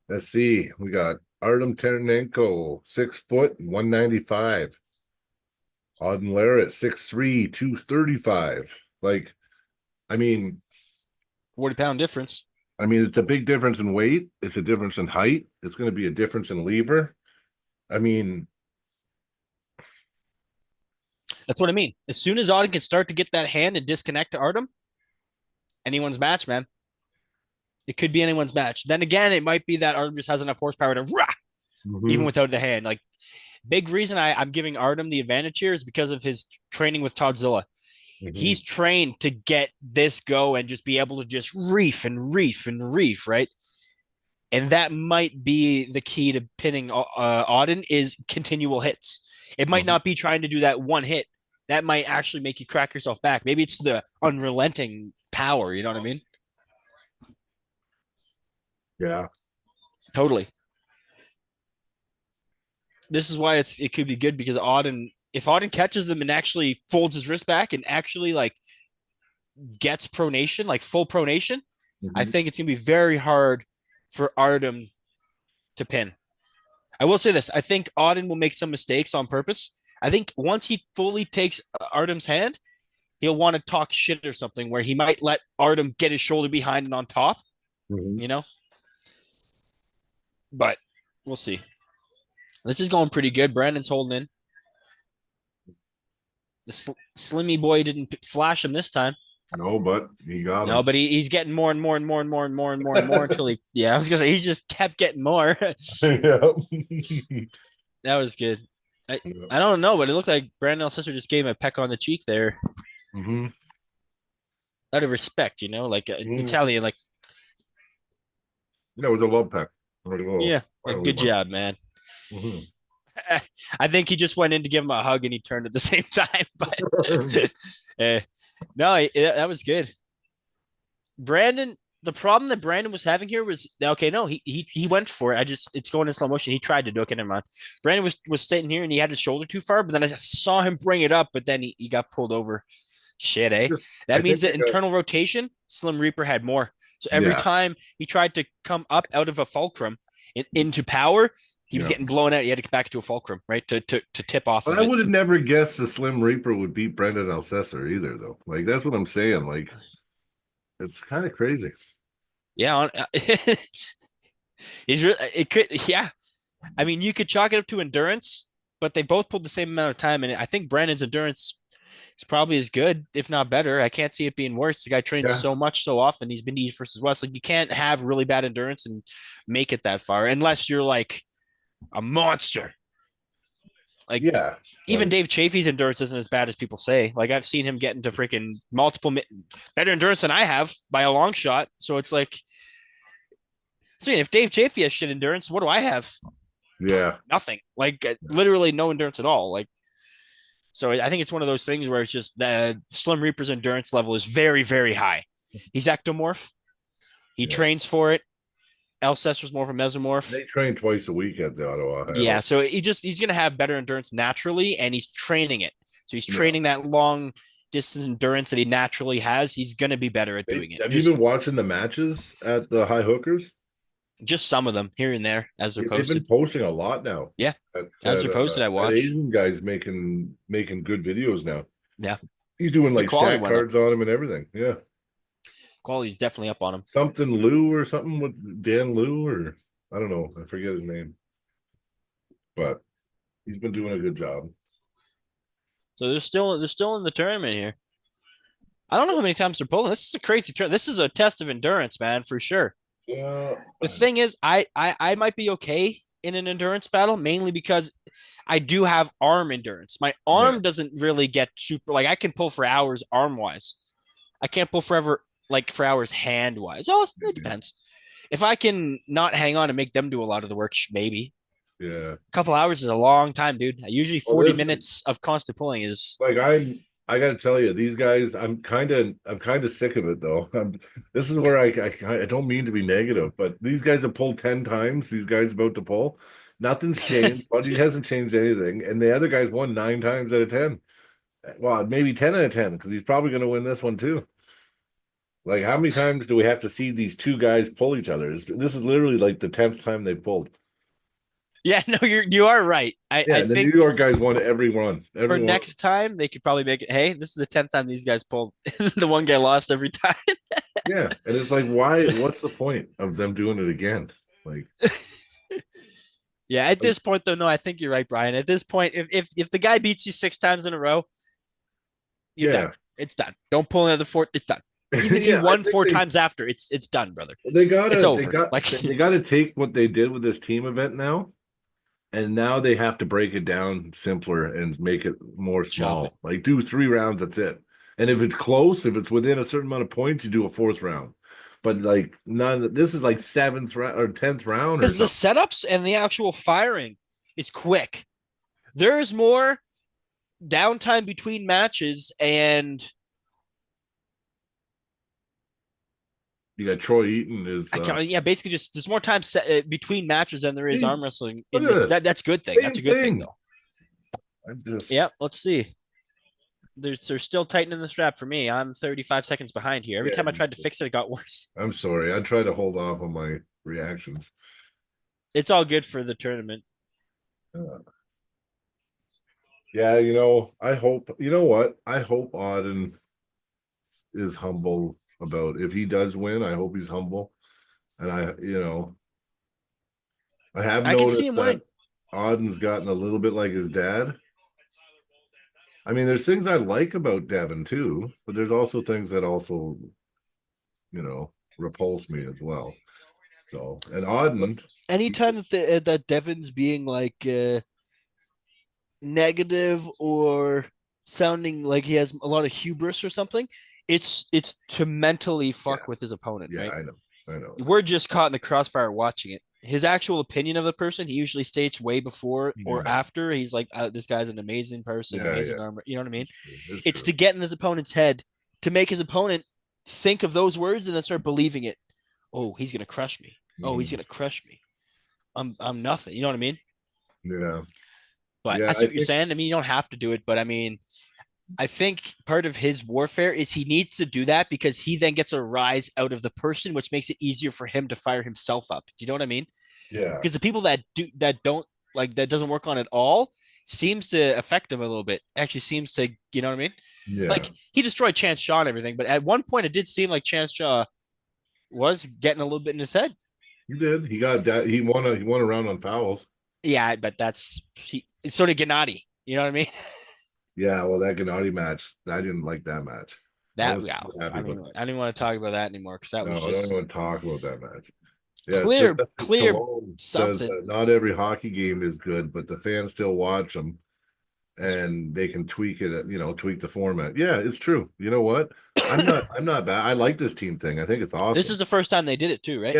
Let's see. We got Artem Taranenko, 6 foot, 195. Auden Larratt, 6'3", 235. Like, I mean, 40-pound difference. it's a big difference in weight. It's a difference in height. It's going to be a difference in lever. I mean, That's what I mean. As soon as Auden can start to get that hand and disconnect to Artem, anyone's match, man. It could be anyone's match. Then again, it might be that Artem just has enough horsepower to even without the hand. Like, big reason I'm giving Artem the advantage here is because of his training with Toddzilla. He's trained to get this go and just be able to just reef and reef and reef, right? And that might be the key to pinning Auden is continual hits. It might not be trying to do that one hit. That might actually make you crack yourself back. Maybe it's the unrelenting power. You know what I mean? Yeah. Totally. This is why it could be good because if Auden catches them and actually folds his wrist back and actually like gets pronation, like full pronation, I think it's gonna be very hard for Artem to pin. I will say this: I think Auden will make some mistakes on purpose. I think once he fully takes Artem's hand, he'll want to talk shit or something where he might let Artem get his shoulder behind and on top. You know, but we'll see. This is going pretty good. Brandon's holding in. The Slimmy boy didn't flash him this time. No, but he got him. No, but he's getting more and more and more and more and more and more and more until he, I was going to say, he just kept getting more. Yeah. That was good. I don't know, but it looked like Brandon's sister just gave him a peck on the cheek there. Out of respect, you know, like Italian, like. Yeah, it was a love peck. Like, good job, man. I think he just went in to give him a hug and he turned at the same time. But no, that was good. Brandon, the problem that Brandon was having here was okay. No, he went for it. It's going in slow motion. He tried to do it. Okay, never mind. Brandon was sitting here and he had his shoulder too far, but then I saw him bring it up, but then he got pulled over. Shit, eh? That means that internal rotation, Slim Reaper had more. So every time he tried to come up out of a fulcrum into power, he was getting blown out. He had to get back to a fulcrum, right? To tip off. I would have never guessed the Slim Reaper would beat Brendan Alcesser either, though. Like, that's what I'm saying. Like, it's kind of crazy. Yeah. It could, yeah. I mean, you could chalk it up to endurance, but they both pulled the same amount of time. And I think Brandon's endurance is probably as good, if not better. I can't see it being worse. The guy trains so much, so often. He's been East versus West. Like, you can't have really bad endurance and make it that far unless you're like a monster. Like, even Dave Chafee's endurance isn't as bad as people say. Like, I've seen him get into freaking multiple better endurance than I have by a long shot. So it's like, see, if Dave Chafee has shit endurance, what do I have? Yeah, nothing. Like, literally no endurance at all. Like, so I think it's one of those things where it's just the Slim Reaper's endurance level is very, very high. He's ectomorph. He trains for it. Alcesser's more of a mesomorph. They train twice a week at the Ottawa. Yeah, so he's going to have better endurance naturally, and he's training it. So he's training that long distance endurance that he naturally has. He's going to be better at doing it. Have you been watching the matches at the High Hookers? Just some of them here and there as they're posted. They've been posting a lot now. Yeah, as they're posted, I watch. Asian guys making good videos now. Yeah, he's doing like stat cards on him and everything. Yeah. Quality's definitely up on him. Something Lou or something with Dan Lou or I don't know. I forget his name. But he's been doing a good job. So they're still in the tournament here. I don't know how many times they're pulling. This is a crazy tournament. This is a test of endurance, man, for sure. Yeah. The thing is, I might be okay in an endurance battle, mainly because I do have arm endurance. My arm doesn't really get super, like, I can pull for hours arm wise. I can't pull forever. Like for hours hand wise. Oh, it depends. If I can not hang on and make them do a lot of the work, maybe. Yeah. A couple hours is a long time, dude. Usually 40 minutes of constant pulling is like I got to tell you, these guys, I'm kind of sick of it though. This is where I don't mean to be negative, but these guys have pulled 10 times. These guys about to pull, nothing's changed. Buddy hasn't changed anything, and the other guys won 9 times out of 10. Well, maybe 10 out of 10 because he's probably going to win this one too. Like, how many times do we have to see these two guys pull each other? This is literally like the 10th time they've pulled. Yeah, no, you are right. Yeah, I the New think York guys won every run. for next time they could probably make it. Hey, this is the 10th time these guys pulled. The one guy lost every time. Yeah, and it's like, why? What's the point of them doing it again? Like, Yeah, at this point though, no, I think you're right, Brian. At this point, if the guy beats you 6 times in a row, you're yeah, done. It's done. Don't pull another four. It's done. Even if Yeah, you I won think four times after, it's done, brother. they gotta, It's over. they gotta take what they did with this team event now, and now they have to break it down simpler and make it more Chop it. small. Like, do 3 rounds, that's it. And if it's close, if it's within a certain amount of points, you do a 4th round. But like, none. This is like 7th round or 10th round or Because the something. setups and the actual firing is quick. There's more downtime between matches, and You got Troy Eaton is yeah, basically just there's more time set, between matches than there is Hey, arm wrestling look in at this. this. That's a good thing. Same That's a good thing thing. though. I'm just Yeah, let's see. They're still tightening the strap for me. I'm 35 seconds behind here. Every Yeah, time I tried to fix it, it got worse. I'm sorry. I try to hold off on my reactions. It's all good for the tournament. Yeah, I hope, you know what? I hope Auden is humble about if he does win, I hope he's humble. And I have I can see noticed him that winning. Auden's gotten a little bit like his dad. I mean, there's things I like about Devin too, but there's also things that also, repulse me as well. So, and Auden, Anytime that Devin's being like negative or sounding like he has a lot of hubris or something, it's to mentally fuck Yeah. with his opponent, yeah, right? I know. We're just caught in the crossfire watching it. His actual opinion of the person, he usually states way before or Yeah. after. He's like, this guy's an amazing person, Yeah, amazing yeah. armor. You know what I mean? It's To true. get in his opponent's head, to make his opponent think of those words and then start believing it. Oh, he's gonna crush me. Oh, he's Mhm. gonna crush me. I'm nothing. You know what I mean? Yeah. But Yeah, I see I what you're think saying. I mean, you don't have to do it, but I mean, I think part of his warfare is he needs to do that because he then gets a rise out of the person, which makes it easier for him to fire himself up. Do you know what I mean? yeah. Because the people that don't like that doesn't work on at all seems to affect him a little bit. Actually, seems to, you know what I mean? Yeah. Like he destroyed Chance Shaw and everything, but at one point it did seem like Chance Shaw was getting a little bit in his head. He did. He got that. He won a round on fouls. Yeah, but it's sort of Gennady. You know what I mean? Yeah, well, that Gennady match, I didn't like that match. I That was yeah, happy I about mean, that. I didn't want to talk about that anymore because that No, was I don't even just want to talk about that match. Yeah, clear, Sylvester clear Stallone says something. that not every hockey game is good, but the fans still watch them and they can tweak it, tweak the format. Yeah, it's true. You know what? I'm not bad. I like this team thing. I think it's awesome. This is the first time they did it too, right?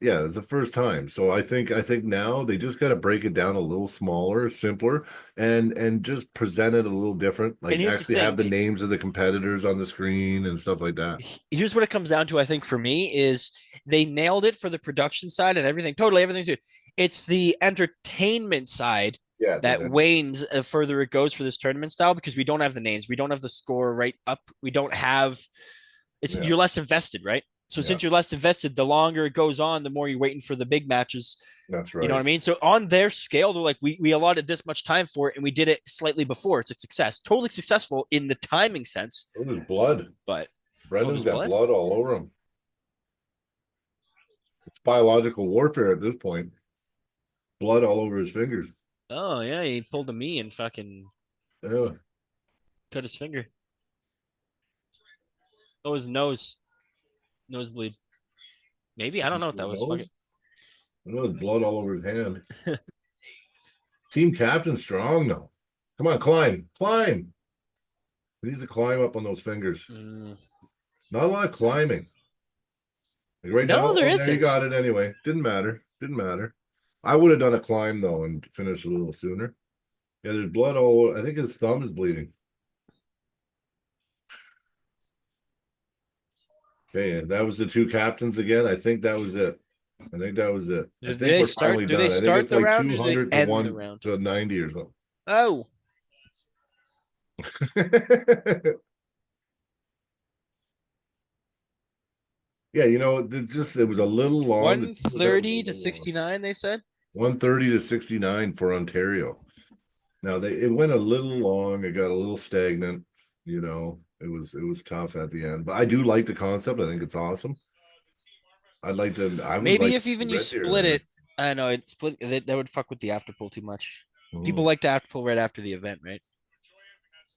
Yeah, it's the first time. So I think now they just got to break it down a little smaller, simpler, and just present it a little different. And Like here's the actually have thing. the names of the competitors on the screen and stuff like that. Here's what it comes down to, I think, for me, is they nailed it for the production side and everything. Totally, everything's good. It's the entertainment side Yeah, that wanes further it goes for this tournament style because we don't have the names, we don't have the score right up, we don't have. Yeah. You're less invested, right? So since Yeah. you're less invested, the longer it goes on, the more you're waiting for the big matches. That's You know what I right. mean? So on their scale, they're like, we allotted this much time for it and we did it slightly before. It's a success. Totally successful in the timing sense, Oh, there's blood. but Brendan's there's got blood? blood all over him. It's biological warfare at this point. Blood all over his fingers. Oh yeah, he pulled a me and fucking Yeah. cut his finger. Oh, his nosebleed. Maybe I don't know what that was. Fuck Nose? it. I know there's blood all over his hand. Team captain strong though. Come on, climb. He needs to climb up on those fingers. Not a lot of climbing. Like right No, now, there there you isn't. got it anyway. Didn't matter. I would have done a climb though and finished a little sooner. Yeah, there's blood all over. I think his thumb is bleeding. Okay, and that was the two captains again. I think that was it. I think that was it. I Do think they we're start? finally Do they done. I think start it's the like round or do they 200 to end the 1 round? to 90 or something. Oh, Yeah, you know, it was a little long. The team was out a 130 to little long. 69, they said. 130 to 69 for Ontario. Now it went a little long. It got a little stagnant. You know, it was tough at the end. But I do like the concept. I think it's awesome. I'd like to. I would Maybe like to if see even you Red Deer split there. it, I know it split that would fuck with the after pull too much. People Mhm. like to after pull right after the event, right?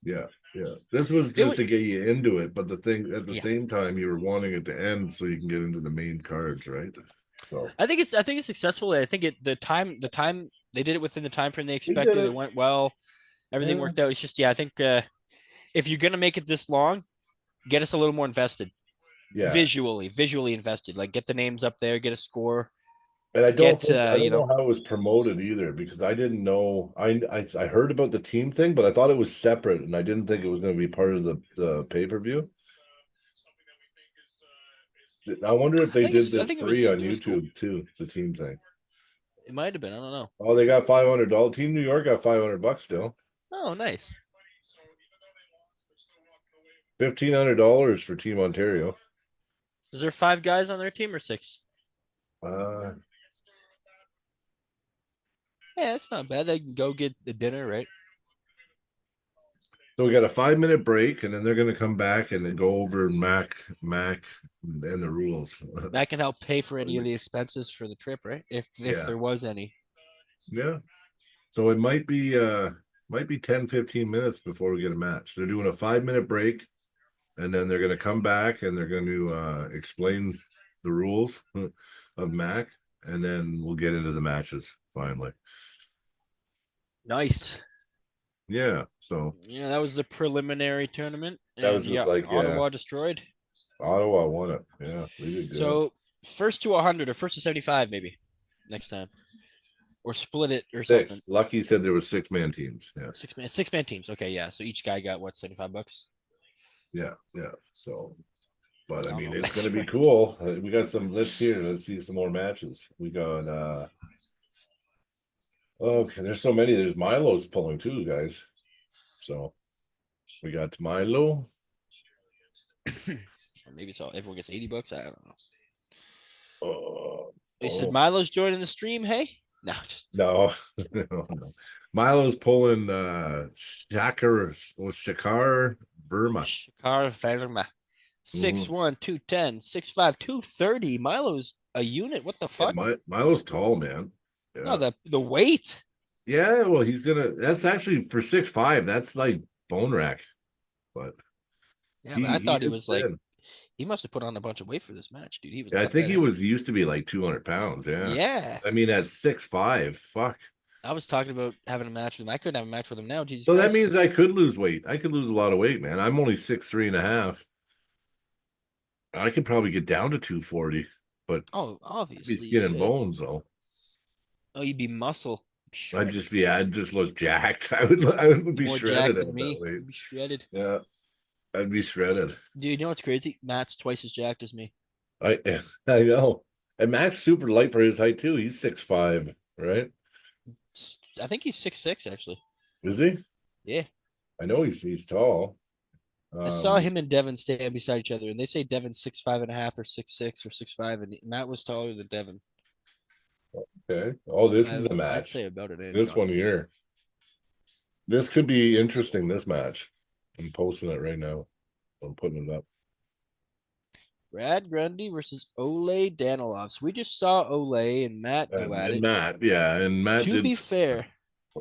Yeah, yeah. This was It just would, to get you into it, but the thing at the yeah. same time, you were wanting it to end so you can get into the main cards, right? So I think it's successful. I think the time they did it within the time frame they we did expected. It it. went well. Everything Yeah, worked out. It's just I think if you're gonna make it this long, get us a little more invested. yeah. Visually invested. Like get the names up there, get a score, And get I don't know how it was promoted either because I didn't know. I heard about the team thing, but I thought it was separate, and I didn't think it was going to be part of the pay-per-view. I wonder if they did I this think free on it was cool. YouTube too, the team thing. It might have been. I don't know. Oh, they got $500. Team New York got $500 still. Oh, nice. $1,500 for Team Ontario. Is there 5 guys on their team or 6? Uh, Yeah, it's not bad. They can go get the dinner, right? so we got a 5-minute break, and then they're going to come back and then go over Mac, and the rules. That can help pay for any of the expenses for the trip, right? If Yeah. there was any. Yeah. So it might be 10, 15 minutes before we get a match. They're doing a 5-minute break, and then they're going to come back and they're going to explain the rules of Mac, and then we'll get into the matches finally. Nice. Yeah. So Yeah, that was the preliminary tournament. that was just like, Ottawa destroyed. Ottawa won it. Yeah, they did good. So first to 100 or first to 75 maybe next time. Or split it or Six. something. Lucky said there was 6-man teams. Yeah. 6-man teams. Okay, yeah. So each guy got what, $75? Yeah. Yeah. So, but I I don't mean, know if it's that's going to be right. cool. We got some. Let's see some more matches. We got. Okay, there's so many. There's Milo's pulling too, guys. So we got Milo. Or maybe so everyone gets $80. I don't know. They Oh, said Milo's joining the stream. Hey, no, just no, no. Milo's pulling Shakar Burma. Shakar Verma. 6'1", 210, 6'5", 230. Milo's a unit. What the Yeah, fuck? Milo's tall, man. No, Yeah. the weight. Yeah, well, that's actually for 6'5", that's like bone rack. But Yeah, but I he thought he is was like thin. he must have put on a bunch of weight for this match, dude. He was Yeah, I not think he bad. was used to be like 200 pounds. Yeah. Yeah. I mean, at 6'5", fuck. I was talking about having a match with him. I couldn't have a match with him now. Jesus So that Christ. means I could lose weight. I could lose a lot of weight, man. I'm only 6'3.5". I could probably get down to 240, but Oh, I'd be obviously. skin and bones though. Oh, you'd be muscle. Shredded. I'd just look jacked. I would be More shredded jacked at than that me. weight. You'd be shredded. Yeah, I'd be shredded. Dude, you know what's crazy? Matt's twice as jacked as me. I I know. And Max super light for his height too. He's 6'5", right? I think he's 6'6", actually. Is he? Yeah. I know he's tall. I saw him and Devin stand beside each other, and they say Devin's 6'5.5" or 6'6" or 6'5", and Matt was taller than Devin. Okay. Oh, this is the I'd match. say about it is. This one honestly. here. This could be interesting, this match. I'm posting it right now. I'm putting it up. Brad Grundy versus Ole Danilov. So we just saw Ole and Matt go at And it. Matt, yeah, and Matt To did. be fair,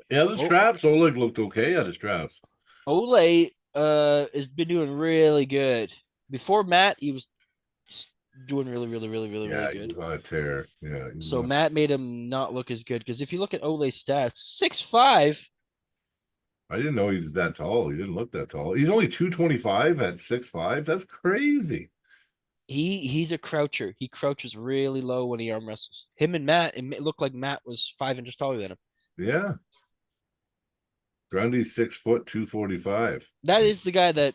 Yeah, the straps. Oleg looked okay at his straps. Ole has been doing really good. Before Matt, he was doing really Yeah, he good. was on a tear. Yeah. So Matt made him not look as good because if you look at Ole's stats, 6'5". I didn't know he's that tall. He didn't look that tall. He's only 225 at 6'5". That's crazy. He's a croucher. He crouches really low when he arm wrestles. Him and Matt, it looked like Matt was 5 inches taller than him. Yeah. Grundy's 6 foot 245. That is the guy that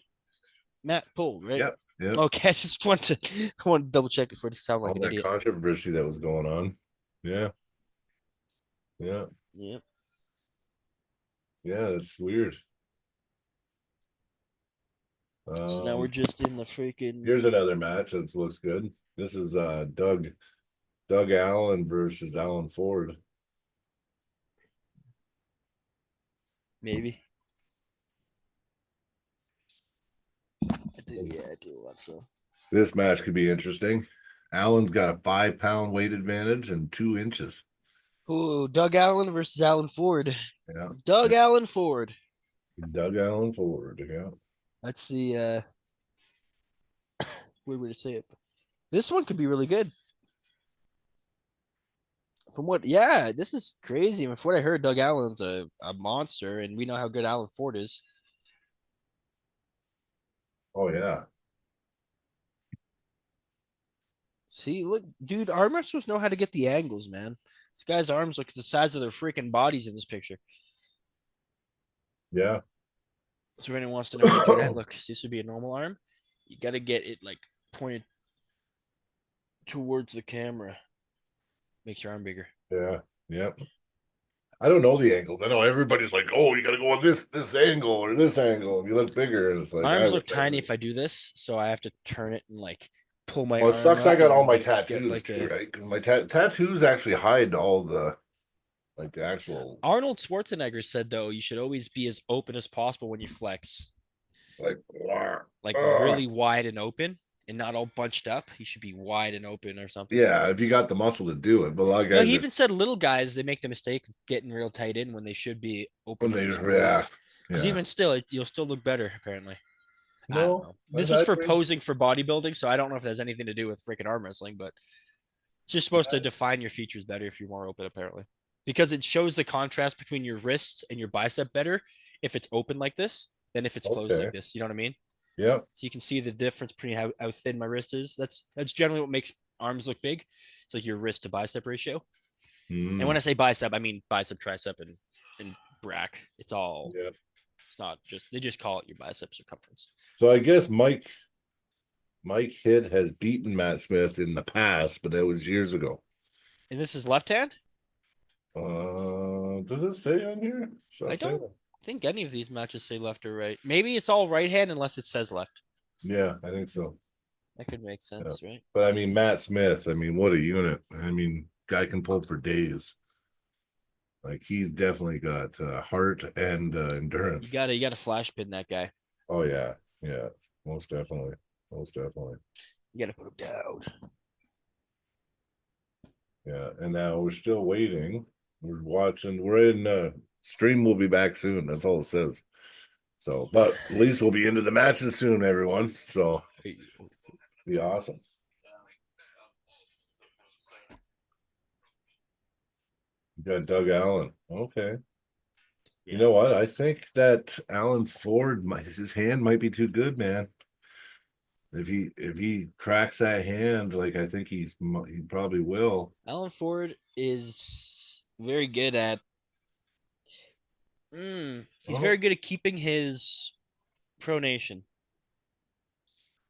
Matt pulled, right? Yep. Yeah. Okay, I want to double check before to sound like All an that idiot. controversy that was going on. Yeah. Yeah. Yeah. Yeah. That's weird. So now we're just in the freaking. Here's another match that looks good. This is Doug Allen versus Alan Ford. Maybe. I do want so. This match could be interesting. Allen's got a 5 pound weight advantage and 2 inches. Ooh, Doug Allen versus Alan Ford. Yeah. Doug Allen Ford. Doug Allen Ford. Yeah. That's the weird way to say it. This one could be really good. From what, yeah, this is crazy. From what I heard, Doug Allen's a monster, and we know how good Alan Ford is. Oh yeah. See, look, dude, arm wrestlers know how to get the angles, man. This guy's arms look the size of their freaking bodies in this picture. Yeah. So if anyone wants to know how to do that, look, this would be a normal arm. You got to get it like pointed towards the camera. Makes your arm bigger. Yeah. Yep. I don't know the angles. I know everybody's like, oh, you got to go on this angle or this angle, and you look bigger. And it's like, My arms look tiny if I do this, so I have to turn it and like pull my. Well, it arm sucks. up I got all and my get tattoos like too, a. right? 'Cause my tattoos actually hide all the like the actual Arnold Schwarzenegger said though, you should always be as open as possible when you flex, like. like uh, really wide and open, and not all bunched up. He should be wide and open or something. yeah, if you got the muscle to do it, but a lot of No, guys he are even said little guys they make the mistake of getting real tight in when they should be when open and they exposed. Because yeah. even still, you'll still look better apparently. I don't No, know. I, This was I for agree. posing for bodybuilding, so I don't know if it has anything to do with freaking arm wrestling, but it's just supposed to define your features better if you're more open, apparently. Because it shows the contrast between your wrist and your bicep better if it's open like this than if it's closed Okay. like this. You know what I mean? Yep. So you can see the difference between how thin my wrist is. That's generally what makes arms look big. It's like your wrist to bicep ratio. And when I say bicep, I mean bicep, tricep, and brac. It's all. Yeah. It's not just they just call it your bicep circumference. So I guess Mike Hitt has beaten Matt Smith in the past, but that was years ago. And this is left hand. Does it say on here? I don't think any of these matches say left or right. Maybe it's all right hand unless it says left. Yeah, I think so. That could make sense, right? But I mean, Matt Smith, I mean, what a unit. I mean, guy can pull for days. Like he's definitely got heart and endurance. You gotta flash pin that guy. Oh yeah, yeah, most definitely, most definitely. You gotta put him down. Yeah, and now we're still waiting. We're watching. We're in stream. Will be back soon. That's all it says. So, but at least we'll be into the matches soon, everyone. So, be awesome. You got Doug Allen. Okay. You know what? I think that Alan Ford, his hand might be too good, man. If he cracks that hand, like I think he probably will. Alan Ford is very good at. He's very good at keeping his pronation.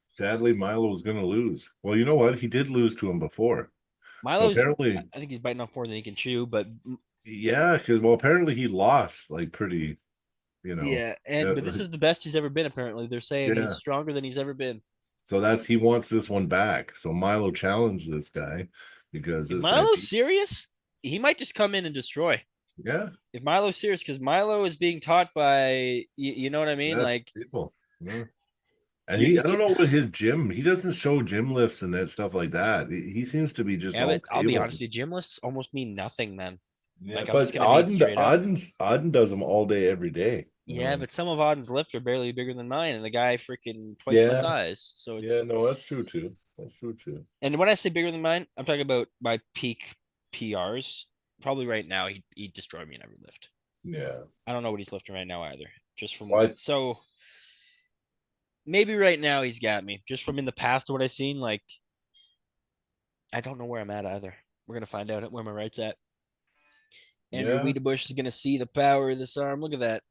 Sadly, Milo's going to lose. Well, you know what? He did lose to him before. Milo's. Apparently, I think he's biting off more than he can chew, but yeah, because apparently he lost like pretty, yeah, but this is the best he's ever been. Apparently, they're saying Yeah. he's stronger than he's ever been. So he wants this one back. So Milo challenged this guy because If this Milo's serious, he might just come in and destroy. yeah, If Milo's serious, because Milo is being taught by you know what I mean, yes, like people. Yeah. And you I don't know what his gym. He doesn't show gym lifts and that stuff like that. He seems to be just yeah, all but I'll be table. honest, the gym lifts almost mean nothing, man. Yeah, Like I'm but just gonna be straight up. Auden does them all day, every day. Yeah, but some of Auden's lifts are barely bigger than mine, and the guy freaking twice my Yeah. size. So Yeah, it's no, that's true too. That's true too. and when I say bigger than mine, I'm talking about my peak PRs. Probably right now, he'd destroy me in every lift. Yeah. I don't know what he's lifting right now either. Just from What? so maybe right now he's got me. Just from in the past, what I've seen, like I don't know where I'm at either. We're gonna find out where my right's at. Andrew Yeah. Wiedebush is gonna see the power of this arm. Look at that.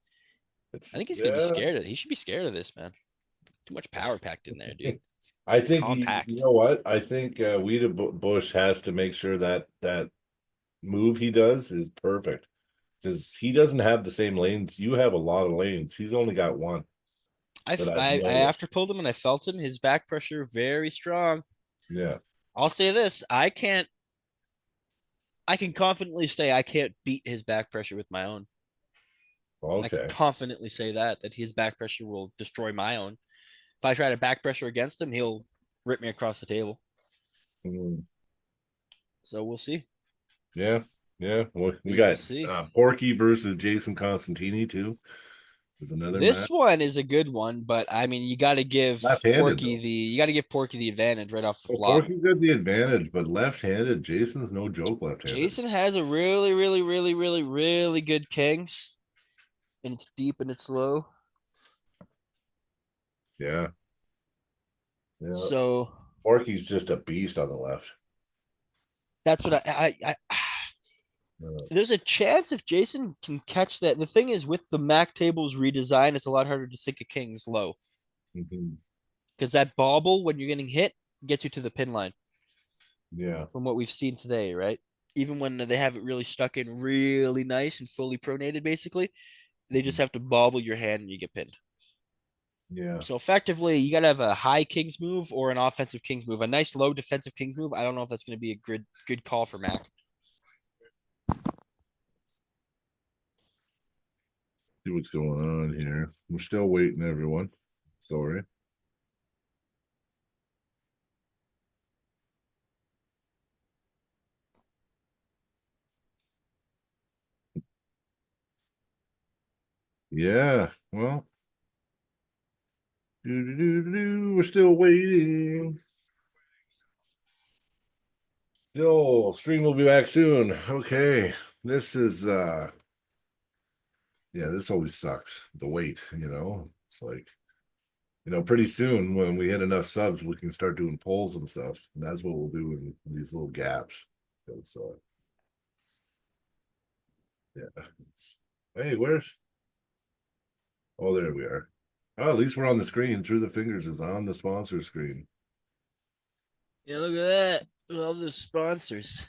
I think he's gonna be scared of it. He should be scared of this, man. Too much power packed in there, dude. I It's think compact. you know what? I think Weeda Bush has to make sure that that move he does is perfect because he doesn't have the same lanes. You have a lot of lanes. He's only got one that I've I after noticed. pulled him and I felt him. His back pressure very strong. Yeah. I'll say this: I can confidently say I can't beat his back pressure with my own. I can Okay. confidently say that his back pressure will destroy my own. If I try to back pressure against him, he'll rip me across the table. Mm, So we'll see. yeah. Yeah. We We will got see. Porky versus Jason Costantini too. Is another This match. one is a good one, but I mean, Left-handed though. You got to give Porky the advantage right off the Well, flop. Porky's got the advantage, but left-handed, Jason's no joke left-handed. Jason has a really, really, really, really, really good kings, and it's deep and it's low. Yeah. Yeah. So Porky's just a beast on the left. that's what I Uh, there's a chance if Jason can catch that. The thing is, with the Mac tables redesign, it's a lot harder to sink a king's low mhm. because that bobble when you're getting hit gets you to the pin line. Yeah. From what we've seen today, right? Even when they have it really stuck in really nice and fully pronated, basically, they just Mhm. have to bobble your hand and you get pinned. Yeah. So effectively, you got to have a high king's move or an offensive king's move. A nice low defensive king's move. I don't know if that's going to be a good call for Mac. See what's going on here. We're still waiting, everyone. Sorry. Yeah. Well, we're still waiting. Still, stream will be back soon. Okay. This is yeah, this always sucks. The wait, It's like, pretty soon when we hit enough subs, we can start doing polls and stuff. And that's what we'll do in these little gaps. So yeah. Hey, where's oh, there we are. Oh, at least we're on the screen. Through the Fingers is on the sponsor screen. Yeah, look at that. Love the sponsors.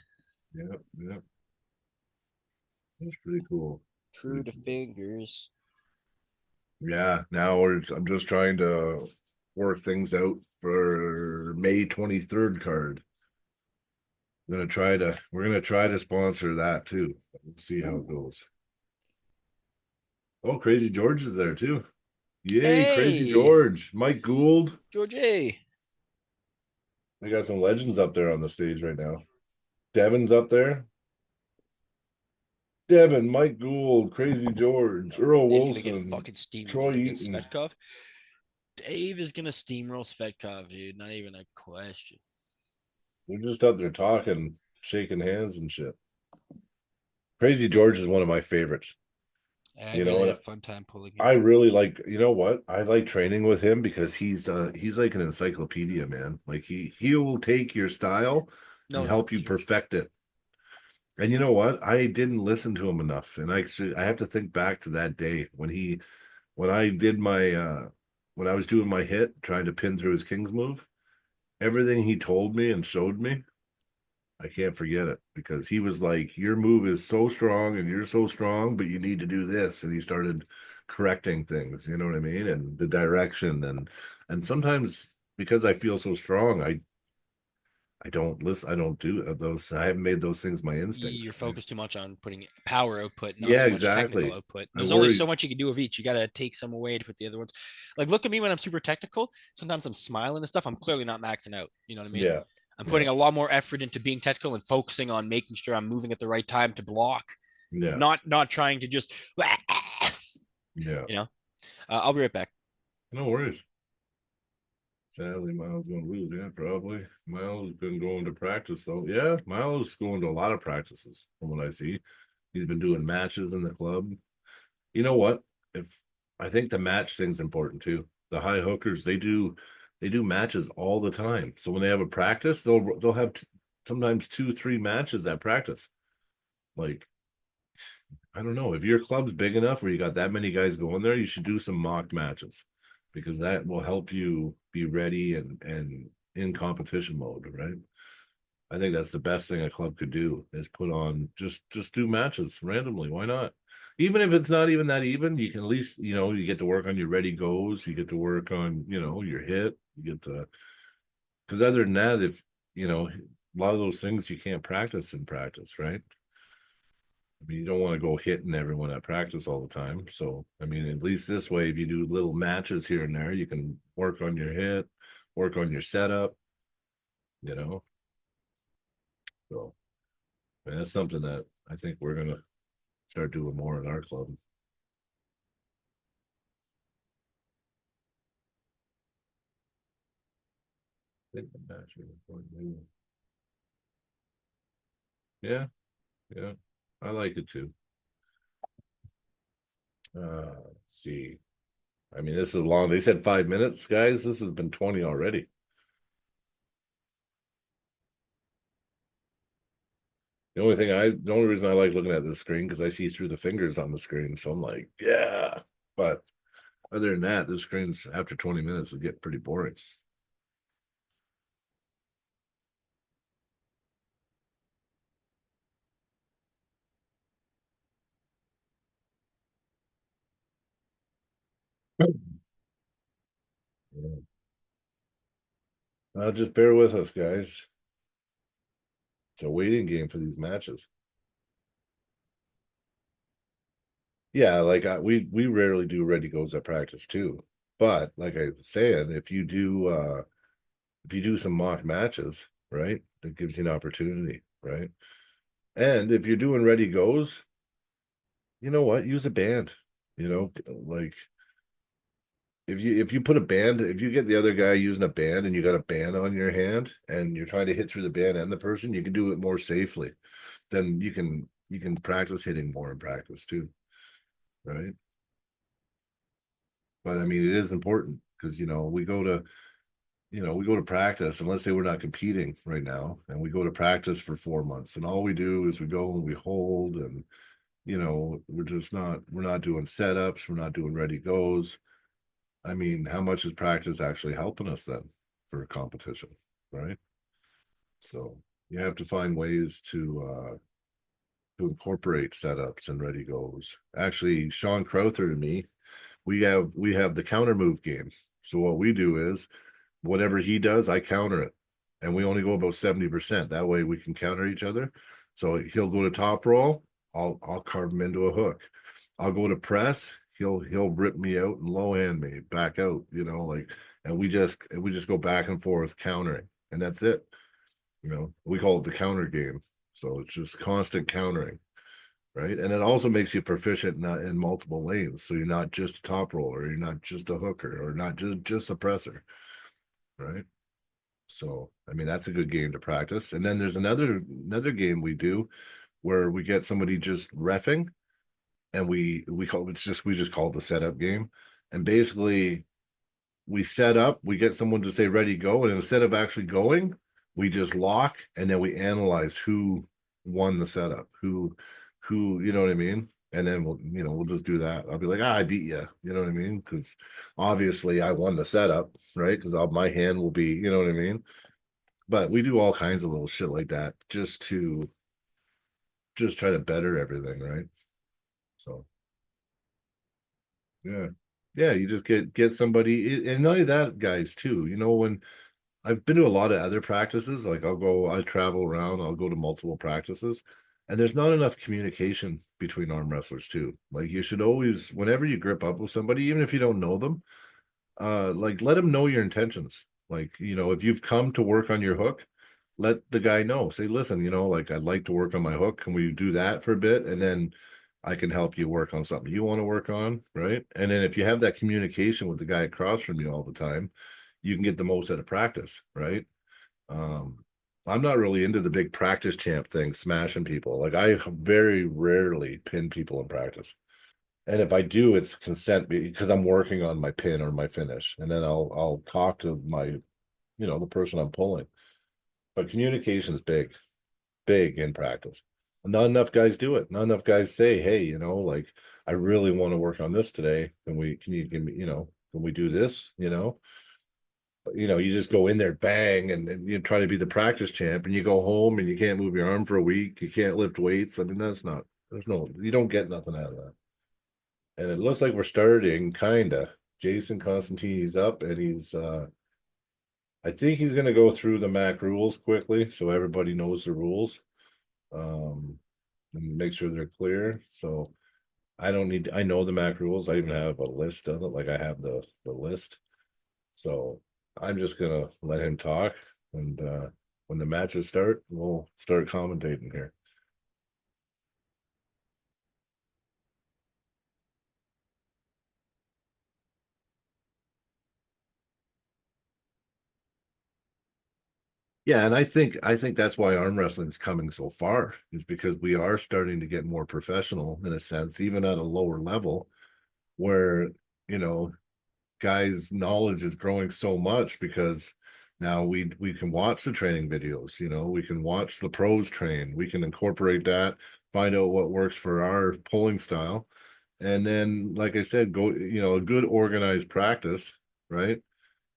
Yep, yep. That's pretty cool. True to fingers. Yeah, now I'm just trying to work things out for May 23rd card. We're gonna try to sponsor that too. We'll see how it goes. Oh, Crazy George is there too. Yay, Crazy Hey, George. Mike Gould. George A. We got some legends up there on the stage right now. Devin's up there. Devin, Mike Gould, Crazy George, Earl Dave's gonna get Wilson, fucking Troy steamrolled against Eaton. Svetkov. Dave is gonna steamroll Svetkov, dude. Not even a question. They're just up there talking, shaking hands and shit. Crazy George is one of my favorites. I You know, really and have fun time pulling him. I really like, you know what? I like training with him because he's like an encyclopedia, man. Like he will take your style and No, help you huge. perfect it. And you know what? I didn't listen to him enough. And I have to think back to that day when I did my when I was doing my hit, trying to pin through his King's move, everything he told me and showed me, I can't forget it because he was like, your move is so strong and you're so strong, but you need to do this. And he started correcting things, you know what I mean? And the direction and sometimes because I feel so strong, I don't listen, I don't do those, I haven't made those things my instinct. You're focused too much on putting power output, not Yeah, so much technical exactly. output. I There's only worry. so much you can do of each. You got to take some away to put the other ones. Like, look at me when I'm super technical. Sometimes I'm smiling and stuff. I'm clearly not maxing out. You know what I mean? Yeah. I'm Yeah. putting a lot more effort into being technical and focusing on making sure I'm moving at the right time to block, Yeah. not trying to just, Yeah. I'll be right back. No worries. Sadly, Miles gonna lose. Yeah, probably. Miles been going to practice though. Yeah, Miles going to a lot of practices from what I see. He's been doing matches in the club. You know what? If I think the match thing's important too. The high hookers, they do matches all the time. So when they have a practice, they'll have sometimes 2, 3 matches at practice. Like, I don't know. If your club's big enough where you got that many guys going there, you should do some mock matches because that will help you be ready and in competition mode, right? I think that's the best thing a club could do is put on just do matches randomly. Why not? Even if it's not even that even, you can at least, you get to work on your ready goes, you get to work on, your hit, you get to, because other than that, if a lot of those things you can't practice in practice, right? I mean, you don't want to go hitting everyone at practice all the time. So, I mean, at least this way, if you do little matches here and there, you can work on your hit, work on your setup, you know. So, and that's something that I think we're gonna start doing more in our club. Yeah, yeah, I like it too. Let's see. I mean, this is long. They said 5 minutes, guys. This has been 20 already. The only reason I like looking at this screen because I see through the fingers on the screen. So I'm like, yeah. But other than that, this screen's after 20 minutes is getting pretty boring. Yeah. Just bear with us, guys. It's a waiting game for these matches. Yeah, like we rarely do ready goes at practice too. But like I was saying, if you do some mock matches, right, that gives you an opportunity, right? And if you're doing ready goes, you know what? Use a band. Like if you put a band, if you get the other guy using a band and you got a band on your hand and you're trying to hit through the band and the person, you can do it more safely. Then you can practice hitting more in practice too, right? But I mean, it is important because we go to practice, and let's say we're not competing right now, and we go to practice for 4 months, and all we do is we go and we hold, and we're not doing setups, we're not doing ready goes. I mean, how much is practice actually helping us then for a competition, right? So you have to find ways to incorporate setups and ready goes. Actually, Sean Crowther and me, we have the counter move game. So what we do is whatever he does, I counter it. And we only go about 70%. That way we can counter each other. So he'll go to top roll, I'll carve him into a hook. I'll go to press, he'll rip me out and low hand me back out, like, and we just go back and forth countering, and that's it. We call it the counter game. So it's just constant countering, right? And it also makes you proficient in multiple lanes. So you're not just a top roller, you're not just a hooker, or not just a presser, right? So I mean that's a good game to practice. And then there's another game we do where we get somebody just reffing, and we just call it the setup game. And basically we set up, we get someone to say ready go, and instead of actually going, we just lock, and then we analyze who won the setup, who you know what I mean. And then we'll just do that. I'll be like, I beat you, you know what I mean, because obviously I won the setup, right? Because my hand will be, you know what I mean. But we do all kinds of little shit like that just try to better everything, right? So yeah. Yeah, you just get somebody, and not only that, guys, too. When I've been to a lot of other practices, like I travel around, I'll go to multiple practices, and there's not enough communication between arm wrestlers too. Like you should always, whenever you grip up with somebody, even if you don't know them, like let them know your intentions. Like, if you've come to work on your hook, let the guy know. Say, listen, like I'd like to work on my hook. Can we do that for a bit? And then I can help you work on something you want to work on, right? And then if you have that communication with the guy across from you all the time, you can get the most out of practice, right? Um, I'm not really into the big practice champ thing, smashing people. Like I very rarely pin people in practice. And if I do, it's consent because I'm working on my pin or my finish. And then I'll talk to the person I'm pulling. But communication is big in practice. Not enough guys do it. Not enough guys say, hey, like I really want to work on this today. Can you give me, can we do this? You just go in there, bang, and you try to be the practice champ, and you go home and you can't move your arm for a week. You can't lift weights. I mean, you don't get nothing out of that. And it looks like we're starting kinda. Jason Costantini's up, and I think he's gonna go through the MAC rules quickly, so everybody knows the rules. And make sure they're clear. So I know the MAC rules. I even have a list of it, like I have the list. So I'm just gonna let him talk, and when the matches start, we'll start commentating here. Yeah, and I think that's why arm wrestling is coming so far, is because we are starting to get more professional in a sense, even at a lower level, where you know guys' knowledge is growing so much because now we can watch the training videos, we can watch the pros train, we can incorporate that, find out what works for our pulling style, and then, like I said, go, a good organized practice, right?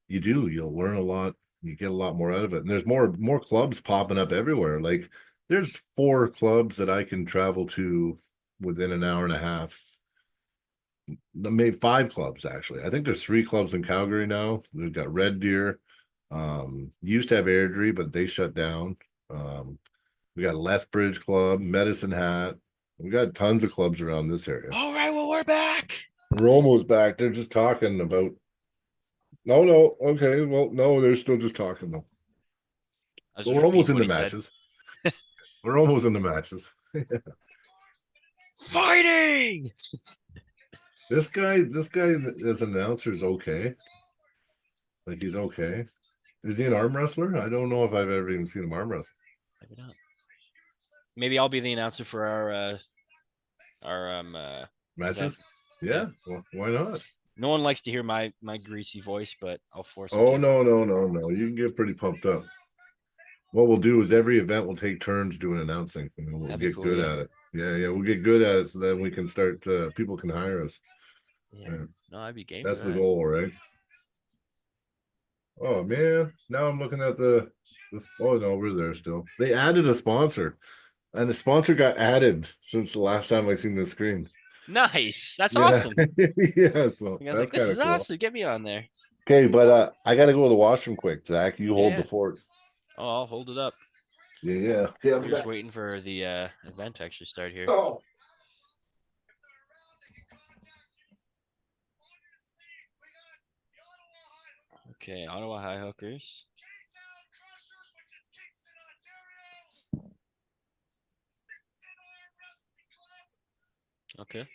You'll learn a lot, you get a lot more out of it. And there's more clubs popping up everywhere. Like there's 4 clubs that I can travel to within an hour and a half. Maybe 5 clubs, actually. I think there's 3 clubs in Calgary now. We've got Red Deer. Used to have Airdrie, but they shut down. We got Lethbridge Club, Medicine Hat. We got tons of clubs around this area. All right, well, we're back. Romo's back. They're just talking about. No. Okay. Well, no, they're still just talking though. I was But just we're almost in repeating the what he said. matches. We're almost in the matches. Fighting. This guy as an announcer is okay. Like he's okay. Is he an arm wrestler? I don't know if I've ever even seen him arm wrestle. Maybe not. Maybe I'll be the announcer for our Matches? event. Yeah. Well, why not? No one likes to hear my greasy voice, but I'll force it. Oh, no. You can get pretty pumped up. What we'll do is every event we'll take turns doing announcing, and we'll get cool, good yeah. at it. Yeah, we'll get good at it, so then we can start. People can hire us. Yeah. No, I'd be game. That's for the that. goal, right? Oh man, now I'm looking at the. Oh no, we're there still. They added a sponsor, and the sponsor got added since the last time I seen the screen. Nice. That's Yeah. awesome. Yeah, so I was that's like, this kind of is cool. awesome. Get me on there. Okay, but I gotta go to the washroom quick. Zach, you hold Yeah. the fort. Oh, I'll hold it up. Yeah. Okay, I'm just waiting for the event to actually start here. Oh. Okay, Ottawa High Hookers. Okay.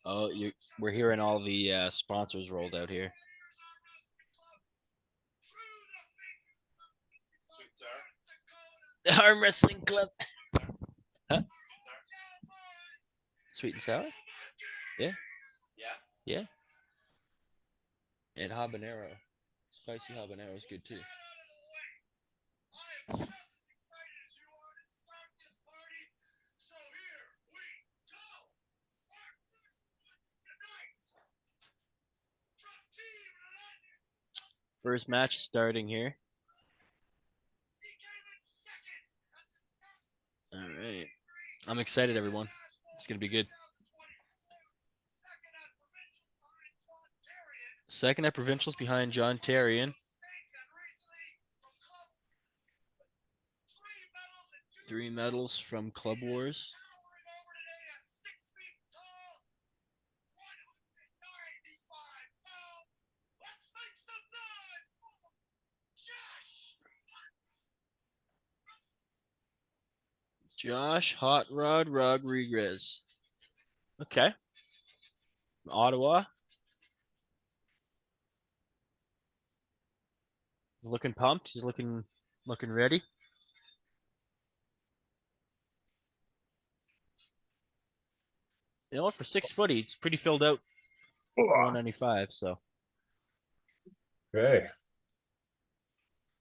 Oh, we're hearing all the sponsors rolled out here. Arm Wrestling Club. Huh? Sweet and sour? Yeah. Yeah. And habanero. Spicy habanero is good too. First match starting here. All right. I'm excited, everyone. It's going to be good. Second at Provincials behind John Tarian. 3 medals from Club Wars. Josh Hot Rod Rodriguez. Okay. Ottawa. Looking pumped. He's looking ready. You know what? For 6 foot, he's pretty filled out. For 195. So. Okay.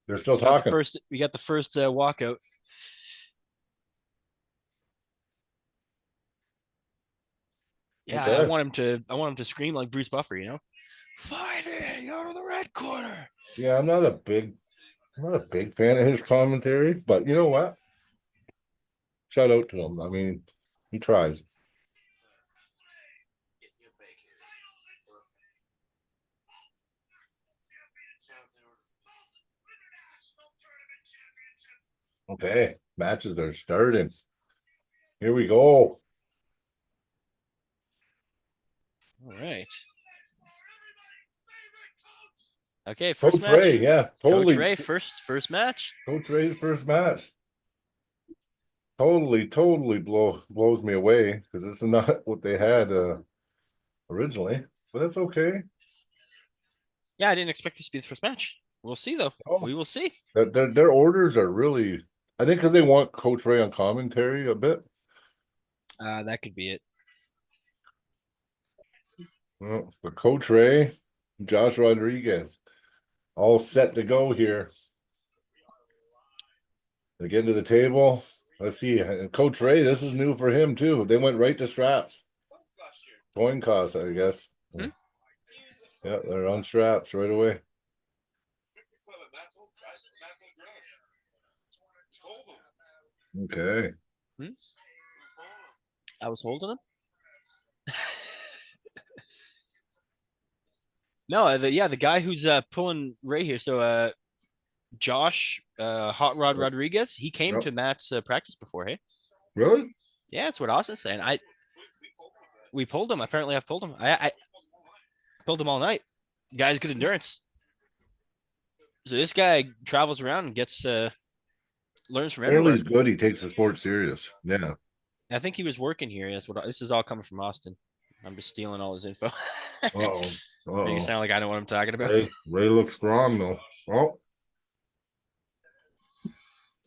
They're still talking. We got the first walkout. Yeah, Okay. I want him to scream like Bruce Buffer, Fighting out of the red corner. Yeah, I'm not a big fan of his commentary, but you know what? Shout out to him. I mean, he tries. Okay, matches are starting. Here we go. All right. Okay, first Coach match. Ray, yeah, Coach totally. Ray, first match. Coach Ray's first match. Totally blows me away because it's not what they had originally, but that's okay. Yeah, I didn't expect this to be the first match. We'll see though. Oh. We will see. Their orders are really, I think, because they want Coach Ray on commentary a bit. That could be it. Well, but Coach Ray, Josh Rodriguez, all set to go here. They get to the table. Let's see. And Coach Ray, this is new for him too. They went right to straps. Coin cost, I guess. Hmm? Yeah, they're on straps right away. Okay. I was holding him. No, the guy who's pulling Ray here. So Josh Hot Rod Rodriguez, he came to Matt's practice before. Hey, Really? yeah, that's what Austin's saying. We pulled him. Apparently, I've pulled him. I pulled him all night. Guy's good endurance. So this guy travels around and gets learns from Apparently everywhere. he's good. He takes the sport serious. Yeah. I think he was working here. That's what this is all coming from Austin. I'm just stealing all his info. Uh-oh. Make it sound like I know what I'm talking about. Ray looks strong though. Oh, All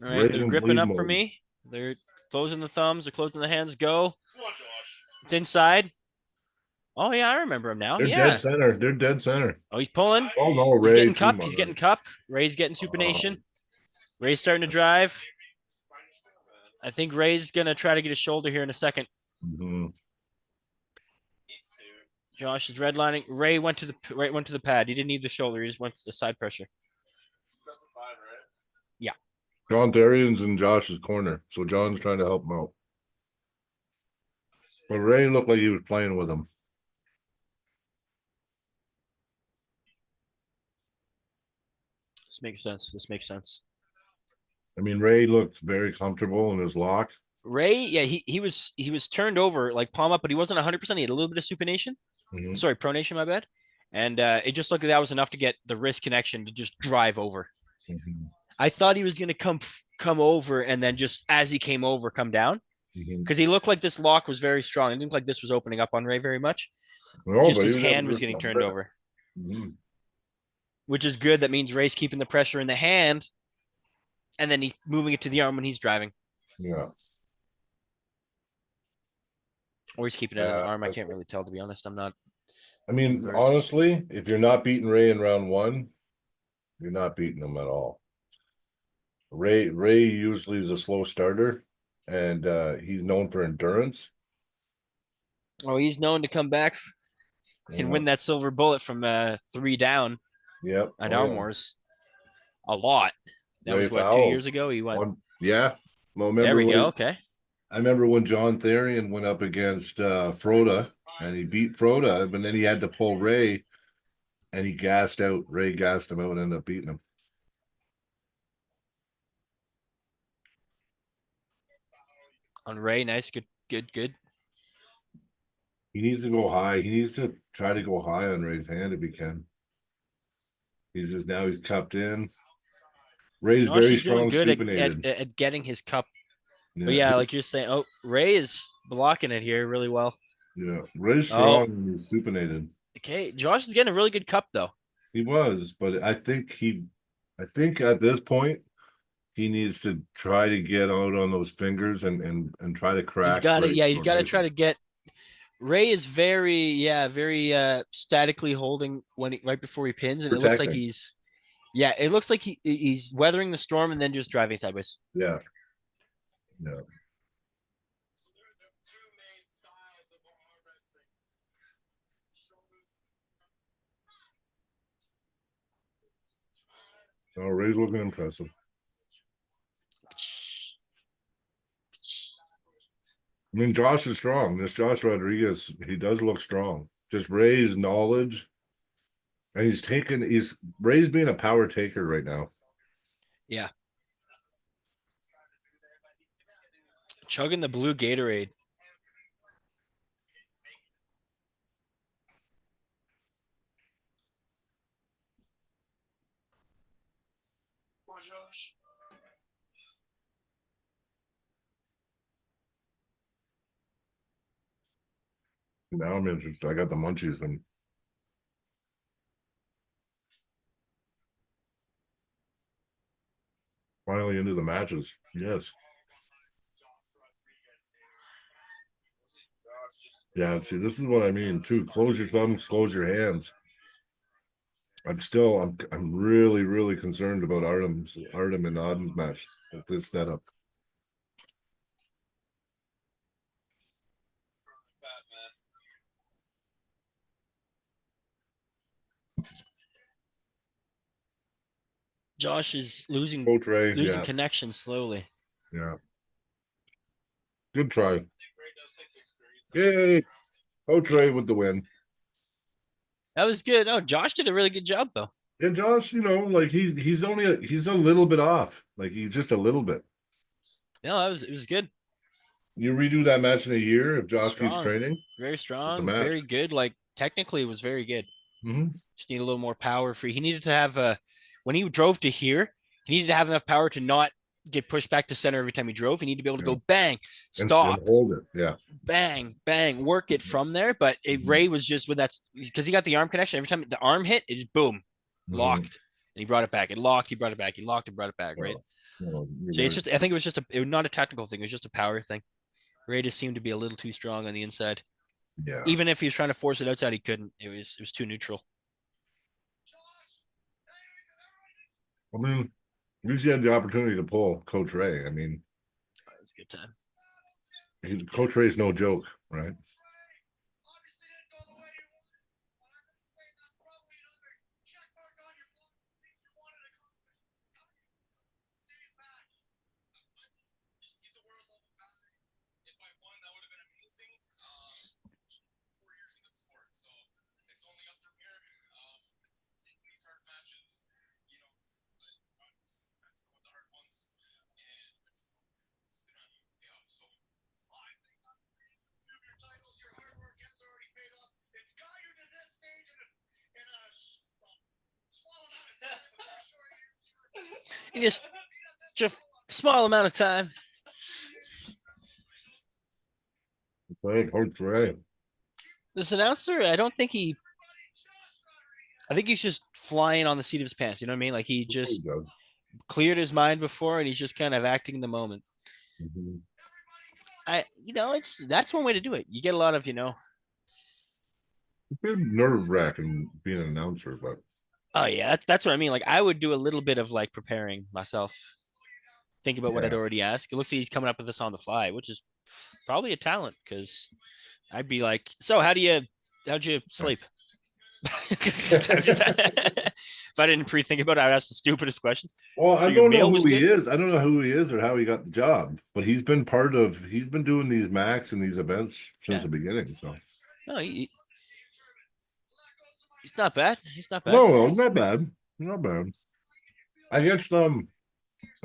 right, Ray's they're in gripping bleed up for mode. me. They're closing the thumbs. They're closing the hands. Go. It's inside. Oh yeah, I remember him now. They're Yeah. dead center. They're dead center. Oh, he's pulling. Oh no, He's Ray. getting too cup. much. He's getting cup. Ray's getting supination. Ray's starting to drive. I think Ray's gonna try to get his shoulder here in a second. Mhm. Josh is redlining. Ray went to the pad. He didn't need the shoulder. He just went to side pressure. Yeah. John Therian's in Josh's corner, so John's trying to help him out. But Ray looked like he was playing with him. This makes sense. This makes sense. I mean, Ray looked very comfortable in his lock. Ray, yeah, he was turned over like palm up, but he wasn't 100%. He had a little bit of supination. Mhm. Sorry, pronation, my bad. And it just looked like that was enough to get the wrist connection to just drive over. Mhm. I thought he was going to come over and then just as he came over, come down Mhm. because he looked like this lock was very strong. It didn't look like this was opening up on Ray very much. No, Just but his he hand having was a getting good turned time. over, Mhm. which is good. That means Ray's keeping the pressure in the hand, and then he's moving it to the arm when he's driving, Yeah. or he's keeping it in the arm. I can't really tell, to be honest. I'm not. I mean, Inverse. honestly, if you're not beating Ray in round one, you're not beating him at all. Ray usually is a slow starter, and he's known for endurance. Oh, he's known to come back and win that silver bullet from 3 down Yep. at Arm Wars. A lot. That Ray was what, Fowles. 2 years ago? He won. Yeah. Well, There remember we go. Okay. I remember when John Therian went up against Froda and he beat Froda, but then he had to pull Ray and he gassed out. Ray gassed him out and ended up beating him. On Ray, nice, good. He needs to go high. He needs to try to go high on Ray's hand if he can. He's cupped in. Ray's very She's strong, doing good supinated. at getting his cup. But yeah, like you're saying, oh, Ray is blocking it here really well. Yeah, Ray's strong and he's supinated. Okay, Josh is getting a really good cup though. He was, but I think at this point he needs to try to get out on those fingers and try to crack. He's got to, he's got to try to get. Ray is very statically holding right before he pins, and it looks like it looks like he's weathering the storm and then just driving sideways. Yeah. Yeah. Oh, Ray's looking impressive. I mean, Josh is strong. This Josh Rodriguez, he does look strong. Just Ray's knowledge. And he's Ray's being a power taker right now. Yeah. Chugging the blue Gatorade. Now I'm interested. I got the munchies and finally into the matches. Yes. Yeah, see, this is what I mean too. Close your thumbs, close your hands. I'm really, really concerned about Artem and Auden's match with this setup. Josh is losing Coach Ray, losing yeah, connection slowly. yeah. Good try. Yay. Coach Ray with the win. That was good. Oh, Josh did a really good job though. Yeah, Josh, like he's a little bit off. Like he's just a little bit. No, it was good. You redo that match in a year if Josh keeps Strong. training. Very strong, match. very good. Like technically it was very good. Mm-hmm. Just need a little more power free. He needed to have when he drove to here, he needed to have enough power to not get pushed back to center every time he drove. He needed to be able to go bang, stop, And hold it. Yeah. bang, bang, work it from there. But Ray was just when that's because he got the arm connection. Every time the arm hit, it just boom, locked. And he brought it back. It locked, he brought it back. He locked and brought it back, right? Oh, So it's just I think it was just not a technical thing, it was just a power thing. Ray just seemed to be a little too strong on the inside. Yeah. Even if he was trying to force it outside, he couldn't. It was too neutral. I mean, usually had the opportunity to pull Coach Ray. I mean, It was a good time. Coach Ray's no joke, right? He just small amount of time. Coach Ray. This announcer, I think he's just flying on the seat of his pants. You know what I mean? Like he just cleared his mind before and he's just kind of acting in the moment. Mm-hmm. That's one way to do it. You get a lot of, It's been nerve-wracking being an announcer, but oh yeah, that's what I mean. Like I would do a little bit of like preparing myself. Think about what I'd already asked. It looks like he's coming up with this on the fly, which is probably a talent because I'd be like, so how'd you sleep? If I didn't pre-think about it, I'd ask the stupidest questions. well, So I your don't know meal who was he good? is. I don't know who he is or how he got the job, but he's been doing these Macs and these events since the beginning. So No, he's not bad. He's not bad. no, not bad. Not bad. I guess I'm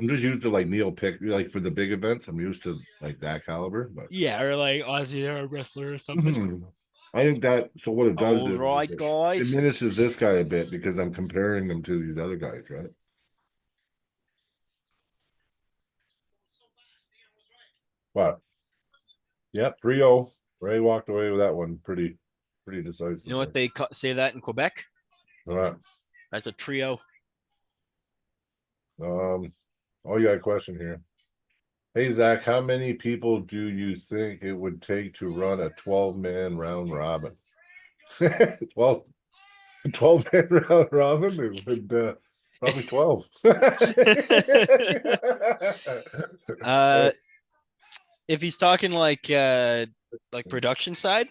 just used to like Neil Pick, like for the big events. I'm used to like that caliber, but Yeah, or like Aussie Arab wrestler or something. I think that so what it does All is right, it guys. diminishes this guy a bit because I'm comparing them to these other guys, right? But yep, 3-0. Ray walked away with that one pretty decisive. You know what they say that in Quebec? All right. That's a trio. Oh, you got a question here. Hey Zach, how many people do you think it would take to run a 12-man round robin? 12-man round robin? It would probably 12. If he's talking like production side,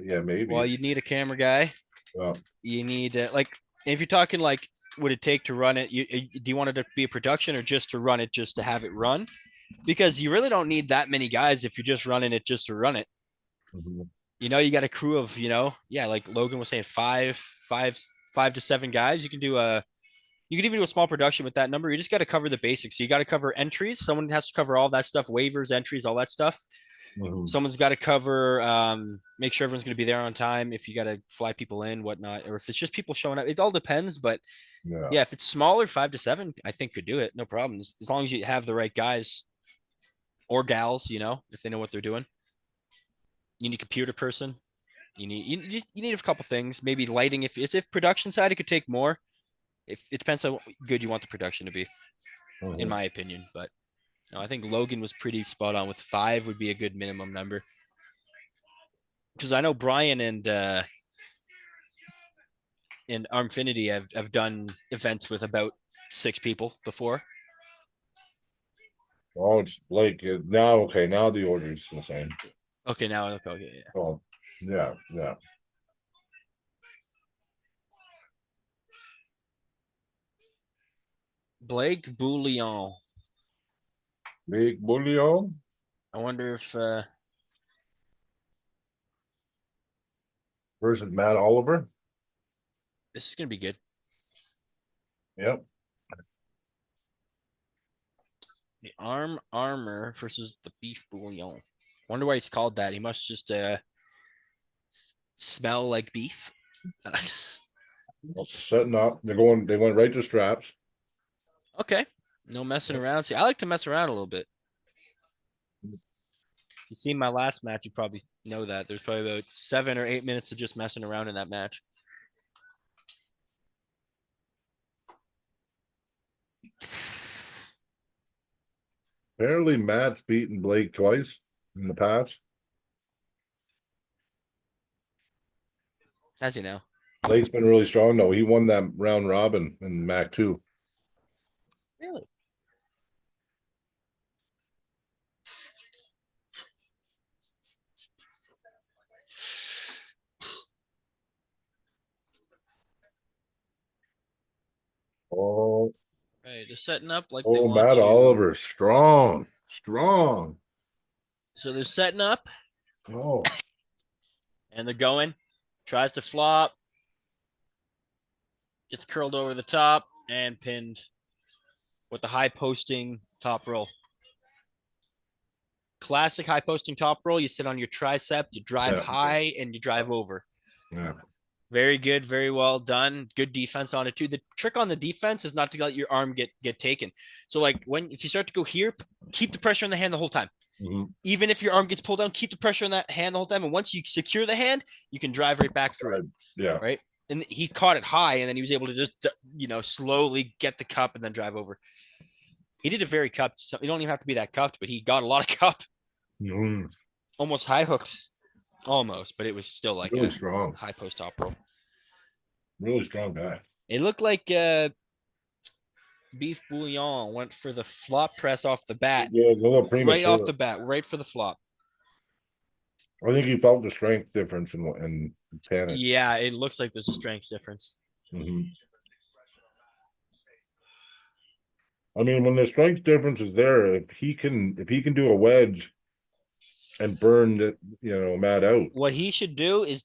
yeah, maybe. well, you need a camera guy. Yeah. You need like if you're talking like would it take to run it? Do you want it to be a production or just to run it, just to have it run? Because you really don't need that many guys if you're just running it just to run it. Mhm. You got a crew of, like Logan was saying, five to seven guys. You can even do a small production with that number. You just got to cover the basics. So you got to cover entries. Someone has to cover all that stuff, waivers, entries, all that stuff. Mhm. Someone's got to cover, make sure everyone's going to be there on time. If you got to fly people in, whatnot, or if it's just people showing up, it all depends. But Yeah. if it's smaller, 5 to 7, I think could do it. No problems. As long as you have the right guys or gals, if they know what they're doing. You need a computer person. You need a couple things. Maybe lighting. If production side, it could take more. If it depends how good you want the production to be, in Mhm. my opinion. But no, I think Logan was pretty spot on with 5 would be a good minimum number. Because I know Brian and Armfinity have done events with about 6 people before. Oh, it's Blake. Now, okay, now the order is the same. Okay, now okay, yeah. Oh, yeah, yeah. Blake Bouillon. Big Bullion I wonder if versus Matt Oliver. this is gonna be good. Yep. The armor versus the beef bouillon. Wonder why he's called that. He must just smell like beef. Setting up. They went right to straps. Okay. No messing around. See, I like to mess around a little bit. You seen my last match, you probably know that. There's probably about 7 or 8 minutes of just messing around in that match. Apparently, Matt's beaten Blake twice in the past. Has he now? Blake's been really strong. No, he won that round robin in Mac 2. Really? Oh, Right. They're setting up like they want Matt you. Oliver, strong. So they're setting up Oh, and they're going. Tries to flop. Gets curled over the top and pinned with the high posting top roll. Classic high posting top roll. You sit on your tricep, you drive high, and you drive over. yeah. Very good, very well done. Good defense on it too. The trick on the defense is not to let your arm get taken. So like if you start to go here, keep the pressure on the hand the whole time. Mhm. Even if your arm gets pulled down, keep the pressure on that hand the whole time. And once you secure the hand, you can drive right back through it. Yeah. Right. And he caught it high, and then he was able to just slowly get the cup and then drive over. He did it very cupped. So you don't even have to be that cupped, but he got a lot of cup. Mhm. Almost high hooks. Almost, but it was still like Really a strong. high post top roll. Really strong guy. It looked like Beef Bouillon went for the flop press off the bat. Yeah, it's a little premature. Right off the bat, right for the flop. I think he felt the strength difference in panic. Yeah, it looks like there's a strength difference. Mhm. I mean, when the strength difference is there, if he can do a wedge and burn Matt out. What he should do is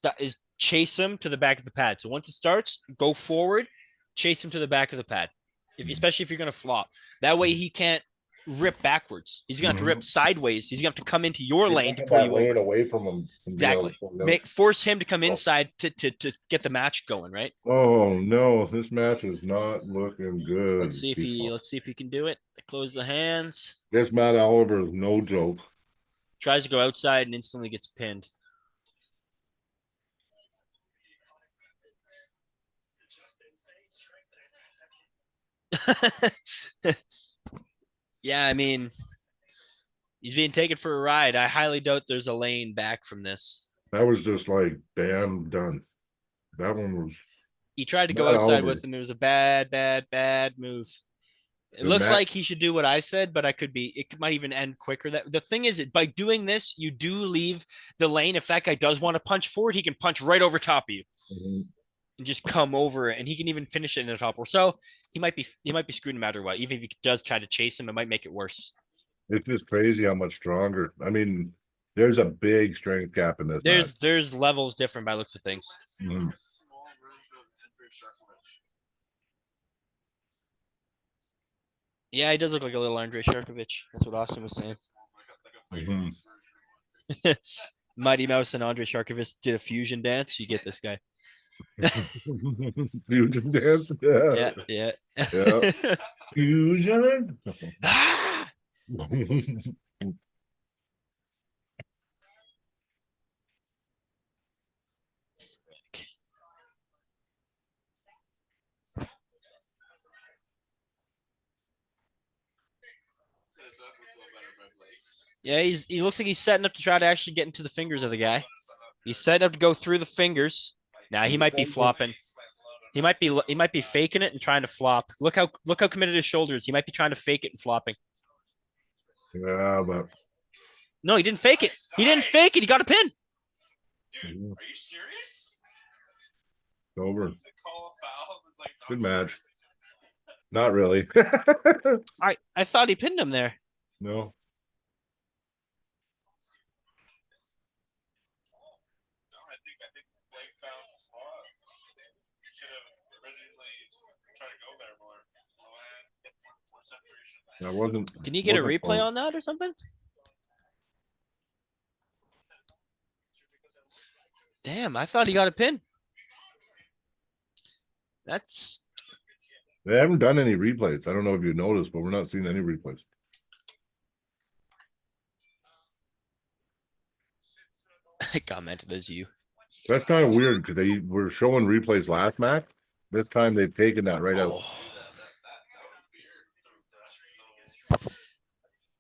chase him to the back of the pad. So once it starts, go forward, chase him to the back of the pad. Especially if you're going to flop. That way he can't rip backwards. He's going to have to rip sideways. He's going to have to come into your lane to pull you over. Away from him. Exactly. Force him to come inside to get the match going, right? Oh no, this match is not looking good. Let's see if he can do it. Close the hands. This Matt Oliver is no joke. Tries to go outside and instantly gets pinned. Yeah, I mean, he's being taken for a ride. I highly doubt there's a lane back from this. That was just like, bam, done. That one was. He tried to go outside with him. It was a bad move. It looks like he should do what I said, but it might even end quicker. The thing is, by doing this, you do leave the lane. If that guy does want to punch forward, he can punch right over top of you. and just come over, and he can even finish it in the top rope. So he might be screwed no matter what. Even if he does try to chase him, it might make it worse. It's just crazy how much stronger. I mean, there's a big strength gap in this match. There's levels different by looks of things. Mhm. Yeah, he does look like a little Andrei Sharkovich. That's what Austin was saying. Mhm. Mighty Mouse and Andrei Sharkovich did a fusion dance. You get this guy. Fusion dance. Yeah, yeah. Yeah. Fusion. Yeah, he looks like he's setting up to try to actually get into the fingers of the guy. He's setting up to go through the fingers. Now he might be flopping. He might be faking it and trying to flop. Look how committed his shoulders. He might be trying to fake it and flopping. Yeah, but No, he didn't fake it. He didn't fake it. He got a pin. Dude, are you serious? it's over. To call a foul, it's like Good match. Not really. I thought he pinned him there. No. No, I think Blake found the spot. Should have originally tried to go there more. More separation. That wasn't. Can you get a wasn't replay close. on that or something? Damn, I thought he got a pin. That's They haven't done any replays. I don't know if you noticed, but we're not seeing any replays. I commented as you. That's kind of weird because they were showing replays last match. This time they've taken that right out.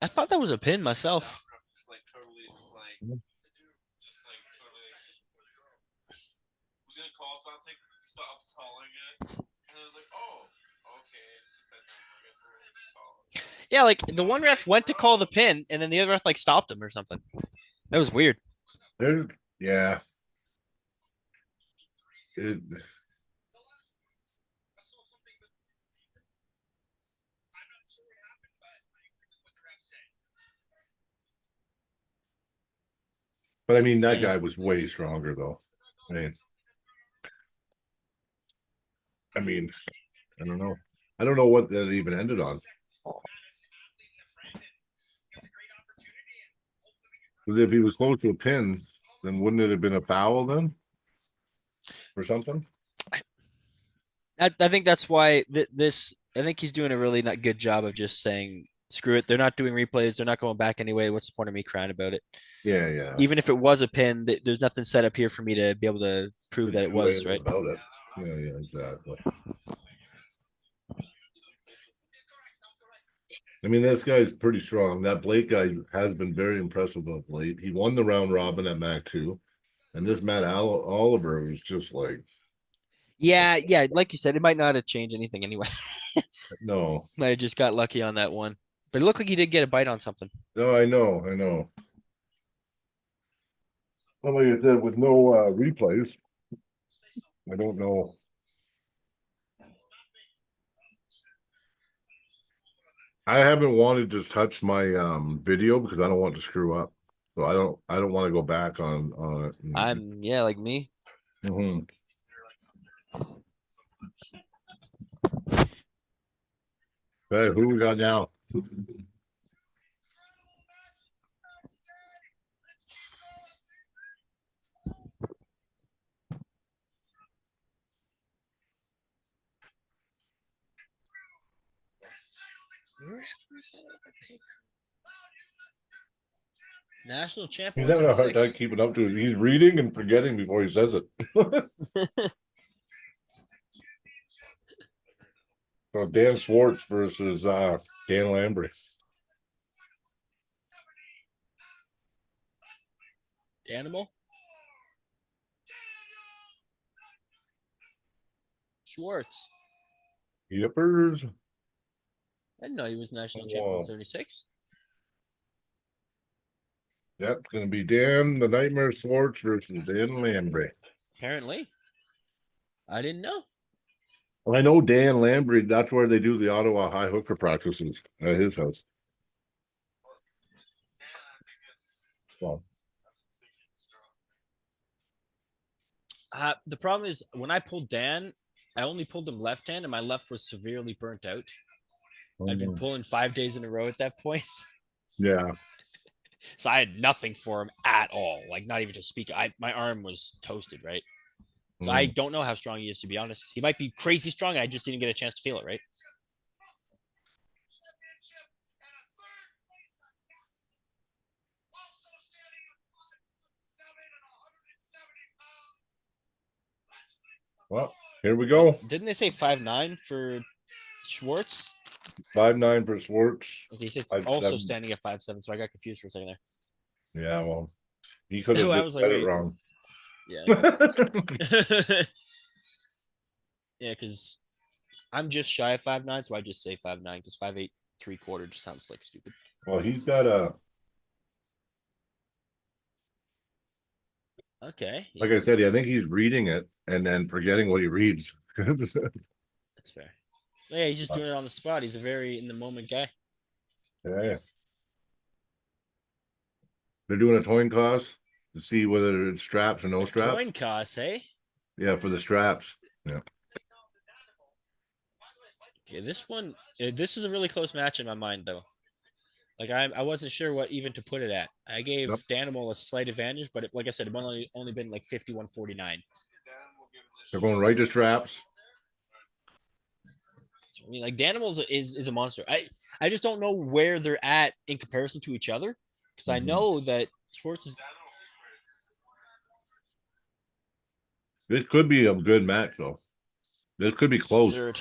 I thought that was a pin myself. Was gonna call something, stopped calling it, and I was like, "Oh, okay." I guess we're just calling. Yeah, like the one ref went to call the pin, and then the other ref like stopped him or something. That was weird. There's, yeah. It, but I mean, that guy was way stronger though. I mean, I don't know. I don't know what that even ended on. Because if he was close to a pin, then wouldn't it have been a foul then? Or something? I think that's why this. I think he's doing a really not good job of just saying, "Screw it." They're not doing replays. They're not going back anyway. What's the point of me crying about it? Yeah, yeah. Even if it was a pin, there's nothing set up here for me to be able to prove that it Do was anything right. about it. Yeah, yeah, exactly. I mean, this guy's pretty strong. That Blake guy has been very impressive of late. He won the round robin at Mac 2. And this Matt Oliver was just like, Yeah, yeah. Like you said, it might not have changed anything anyway. no. Might have just got lucky on that one. But it looked like he did get a bite on something. No, I know, I know. Well, like I said, with no replays, I don't know. I haven't wanted to touch my video because I don't want to screw up. So I don't want to go back on it. Yeah, like me. Mhm. Hey, who we got now? National He's champion. having a hard time keeping up to it. He's reading and forgetting before he says it. So Dan Schwartz versus Dan Lambry. Animal. Schwartz. Yippers. I didn't know he was national Whoa. champion in 76. That's going to be Dan the Nightmare Schwartz versus Dan Lambry. Apparently. I didn't know. I know Dan Lambry, that's where they do the Ottawa high hooker practices at his house. Well, The problem is when I pulled Dan, I only pulled him left hand, and my left was severely burnt out. I'd been pulling 5 days in a row at that point, yeah. so I had nothing for him at all. Like not even to speak. My arm was toasted, right? So I don't know how strong he is, to be honest. He might be crazy strong, and I just didn't get a chance to feel it, right? Well, here we go. Didn't they say 5'9" for Schwartz? 5'9" for Schwartz. Okay, it's 5'7". also standing at 5'7", so I got confused for a second there. Yeah, well, he could have I just was said like, it wait. wrong. Yeah. Yeah, because I'm just shy of 5'9", so I just say 5'9", because 5'8" 3/4 just sounds like stupid. Well, he's got a, Okay. like I said, I think he's reading it and then forgetting what he reads. That's fair. Yeah, he's just doing it on the spot. He's a very in the moment guy. Yeah. They're doing a coin toss to see whether it's straps or no straps. Coin toss, hey? Yeah, for the straps. Yeah. Okay, this is a really close match in my mind, though. Like I wasn't sure what even to put it at. I gave Yep. Danimal a slight advantage, but like I said, it only been like 51-49. They're going right to straps. So, I mean, like Danimal is a monster. I just don't know where they're at in comparison to each other, because I know that Schwartz is. This could be a good match, though. This could be close. Third.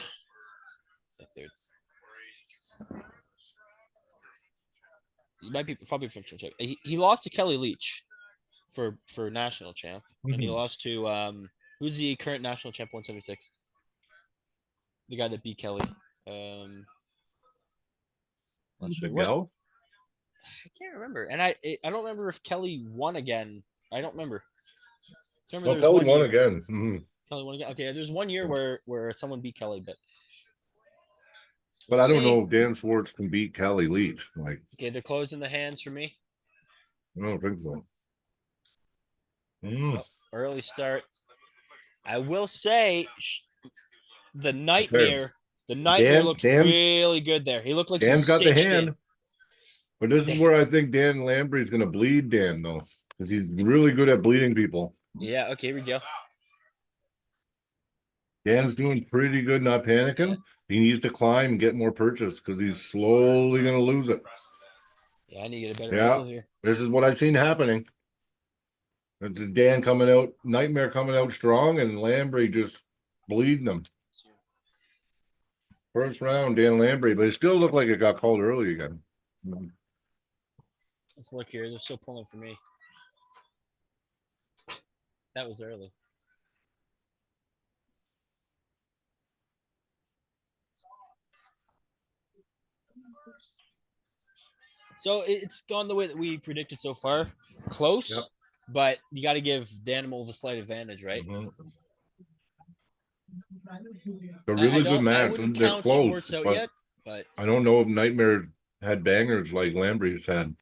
He might be probably functional check. He lost to Kelly Leach for national champ, and he lost to who's the current national champ 176? The guy that beat Kelly. Miguel? I can't remember, and I don't remember if Kelly won again. I don't remember. Well, Kelly won again. Kelly won again. Okay, there's 1 year where someone beat Kelly, but I don't know if Dan Schwartz can beat Kelly Leach. Like, okay, they're closing the hands for me. I don't think so. Early start. I will say the nightmare. The nightmare looked really good there. He looked like Dan's got the hand. it. But this is where I think Dan Lambry's going to bleed Dan, though, because he's really good at bleeding people. Yeah, okay, here we go. Dan's doing pretty good, not panicking. Yeah. He needs to climb and get more purchase because he's slowly going to lose it. Yeah, I need to get a better angle here. This is what I've seen happening. It's Dan coming out, Nightmare coming out strong, and Lambry just bleeding them. First round, Dan Lambry, but it still looked like it got called early again. Let's look here. They're still pulling for me. That was early. So it's gone the way that we predicted so far. Close, but you got to give Danimal the slight advantage, right? A really good match. I wouldn't count Schwartz out yet, but I don't know if Nightmare had bangers like Lambry's had.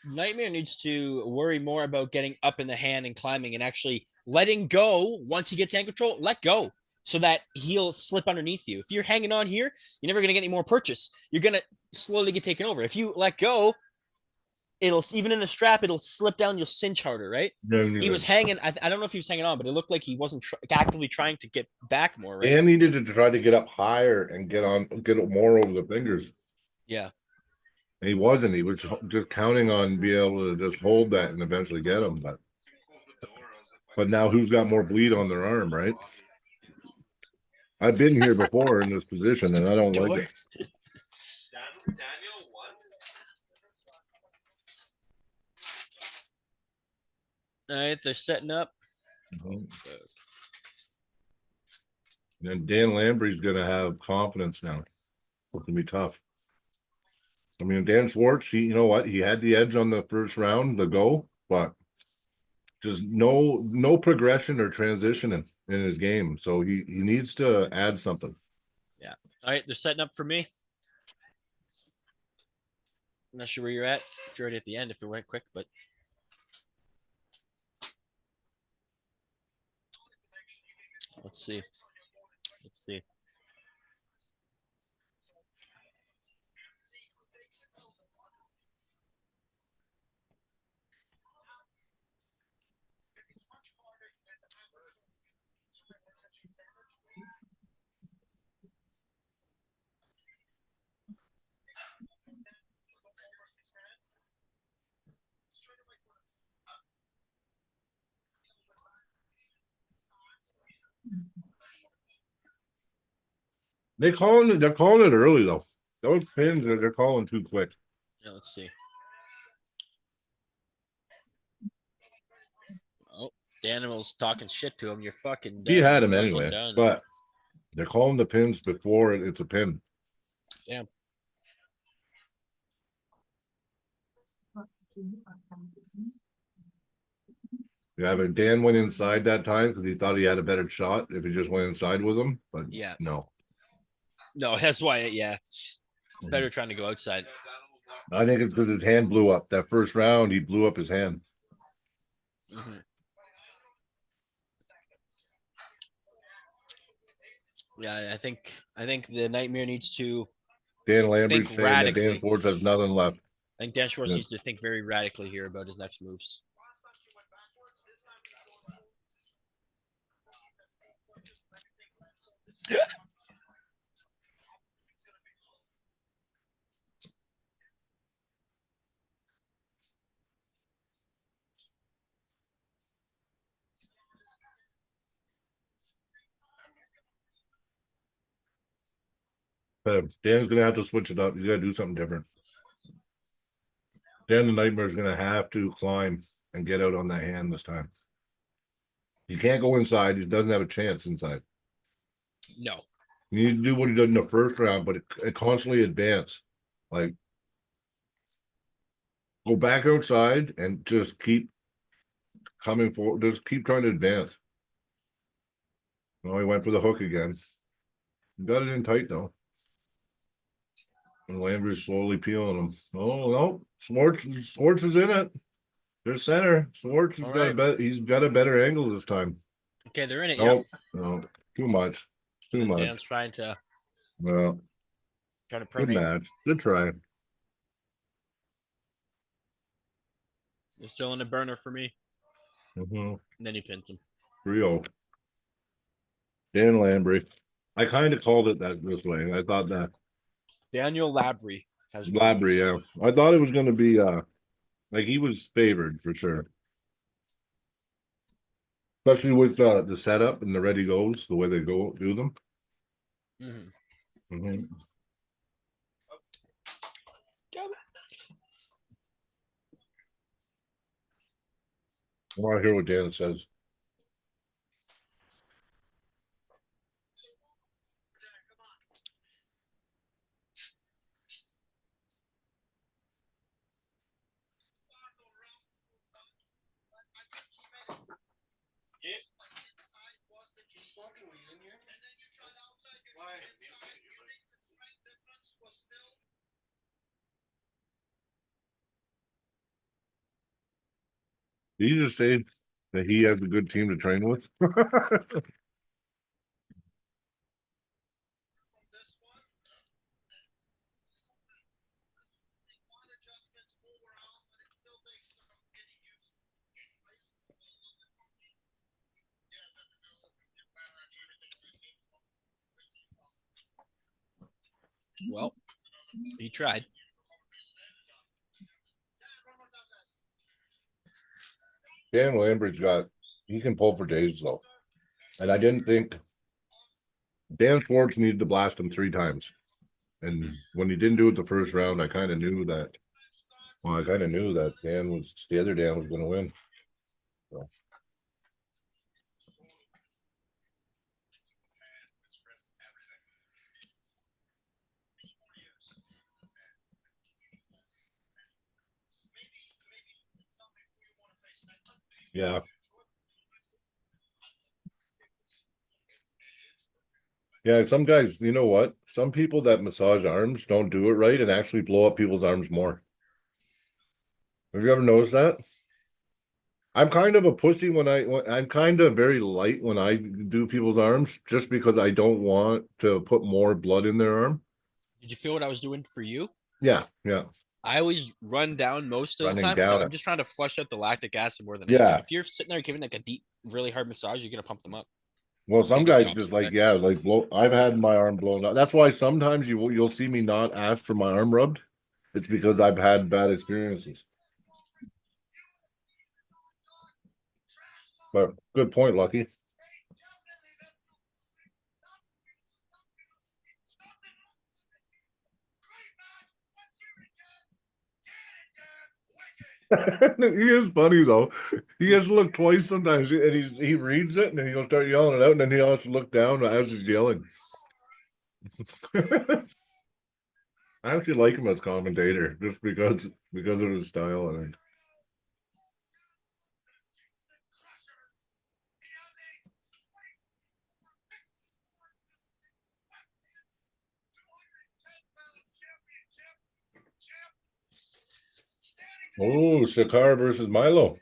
Nightmare needs to worry more about getting up in the hand and climbing and actually letting go once he gets hand control. Let go so that he'll slip underneath you. If you're hanging on here, you're never going to get any more purchase. You're going to slowly get taken over. If you let go, it'll even in the strap, it'll slip down. You'll cinch harder, right? He was hanging. I don't know if he was hanging on, but it looked like he wasn't actively trying to get back more. Right? And needed to try to get up higher and get more over the fingers. Yeah. And he wasn't. He was just counting on being able to just hold that and eventually get him. But now who's got more bleed on their arm, right? I've been here before in this position, and I don't like it. All right, they're setting up. And Dan Lambry's going to have confidence now. It's going to be tough. I mean, Dan Schwartz, you know what? He had the edge on the first round, the go, but just no progression or transition in his game. So he needs to add something. Yeah. All right, they're setting up for me. I'm not sure where you're at. If you're already at the end, if it went quick, but let's see. Let's see. They're calling it early though. Those pins they're calling too quick. Yeah, let's see. Oh, Daniel's talking shit to him. You're fucking done. He had You're him fucking anyway, done. but they're calling the pins before it's a pin. Damn. Yeah, but Dan went inside that time because he thought he had a better shot if he just went inside with him. But Yeah. no. No, that's why. Yeah, better trying to go outside. I think it's because his hand blew up. That first round, he blew up his hand. Mm-hmm. Yeah, I think the Nightmare needs to Dan Lambert's think saying that Dan radically. Schwartz has nothing left. I think Dan Schwartz Yeah. needs to think very radically here about his next moves. Dan's gonna have to switch it up. He's gotta do something different. Dan the Nightmare's gonna have to climb and get out on that hand this time. He can't go inside. He doesn't have a chance inside. No. He needs to do what he did in the first round, but it constantly advance. Like go back outside and just keep coming forward. Just keep trying to advance. Well, he went for the hook again. He got it in tight though. And Lambert's slowly peeling him. Oh no, Schwartz is in it. There's center. Schwartz has got a bet. He's got a better angle this time. Okay, they're in it. No, Yep. no, too much. Too And much. Dan's trying to Well, good good pronate. match. Good try. They're still in the burner for me. Mm-hmm. And then he pins him. 3-0. Dan Lambry. I kind of called it that this way. I thought that Daniel Labry has Labry, yeah. I thought it was gonna be like he was favored for sure. Especially with the setup and the ready goes, the way they go do them. Mm-hmm. Mm-hmm. I want to hear what Dan says. Did you just say that he has a good team to train with? Well, he tried. Dan Lambert's he can pull for days though. And I didn't think Dan Schwartz needed to blast him 3 times. And when he didn't do it the first round, I kind of knew that. Well, I kind of knew that the other Dan was going to win. So. Yeah, Yeah, some guys, you know what? Some people that massage arms don't do it right and actually blow up people's arms more. Have you ever noticed that? I'm kind of a pussy I'm kind of very light when I do people's arms just because I don't want to put more blood in their arm. Did you feel what I was doing for you? Yeah, yeah. I always run down most of the Running time because down I'm it. just trying to flush out the lactic acid more than Yeah. anything. If you're sitting there giving like a deep, really hard massage, you're gonna pump them up. Well, some They do the guys just opposite like, effect. yeah, like blow. I've had my arm blown out. That's why sometimes you'll see me not ask for my arm rubbed. It's because I've had bad experiences. But good point, Lucky. He is funny though. He has to look twice sometimes, and he reads it, and then he'll start yelling it out, and then he has to look down as he's yelling. I actually like him as commentator just because of his style, I think. Oh, Sakar versus Milo.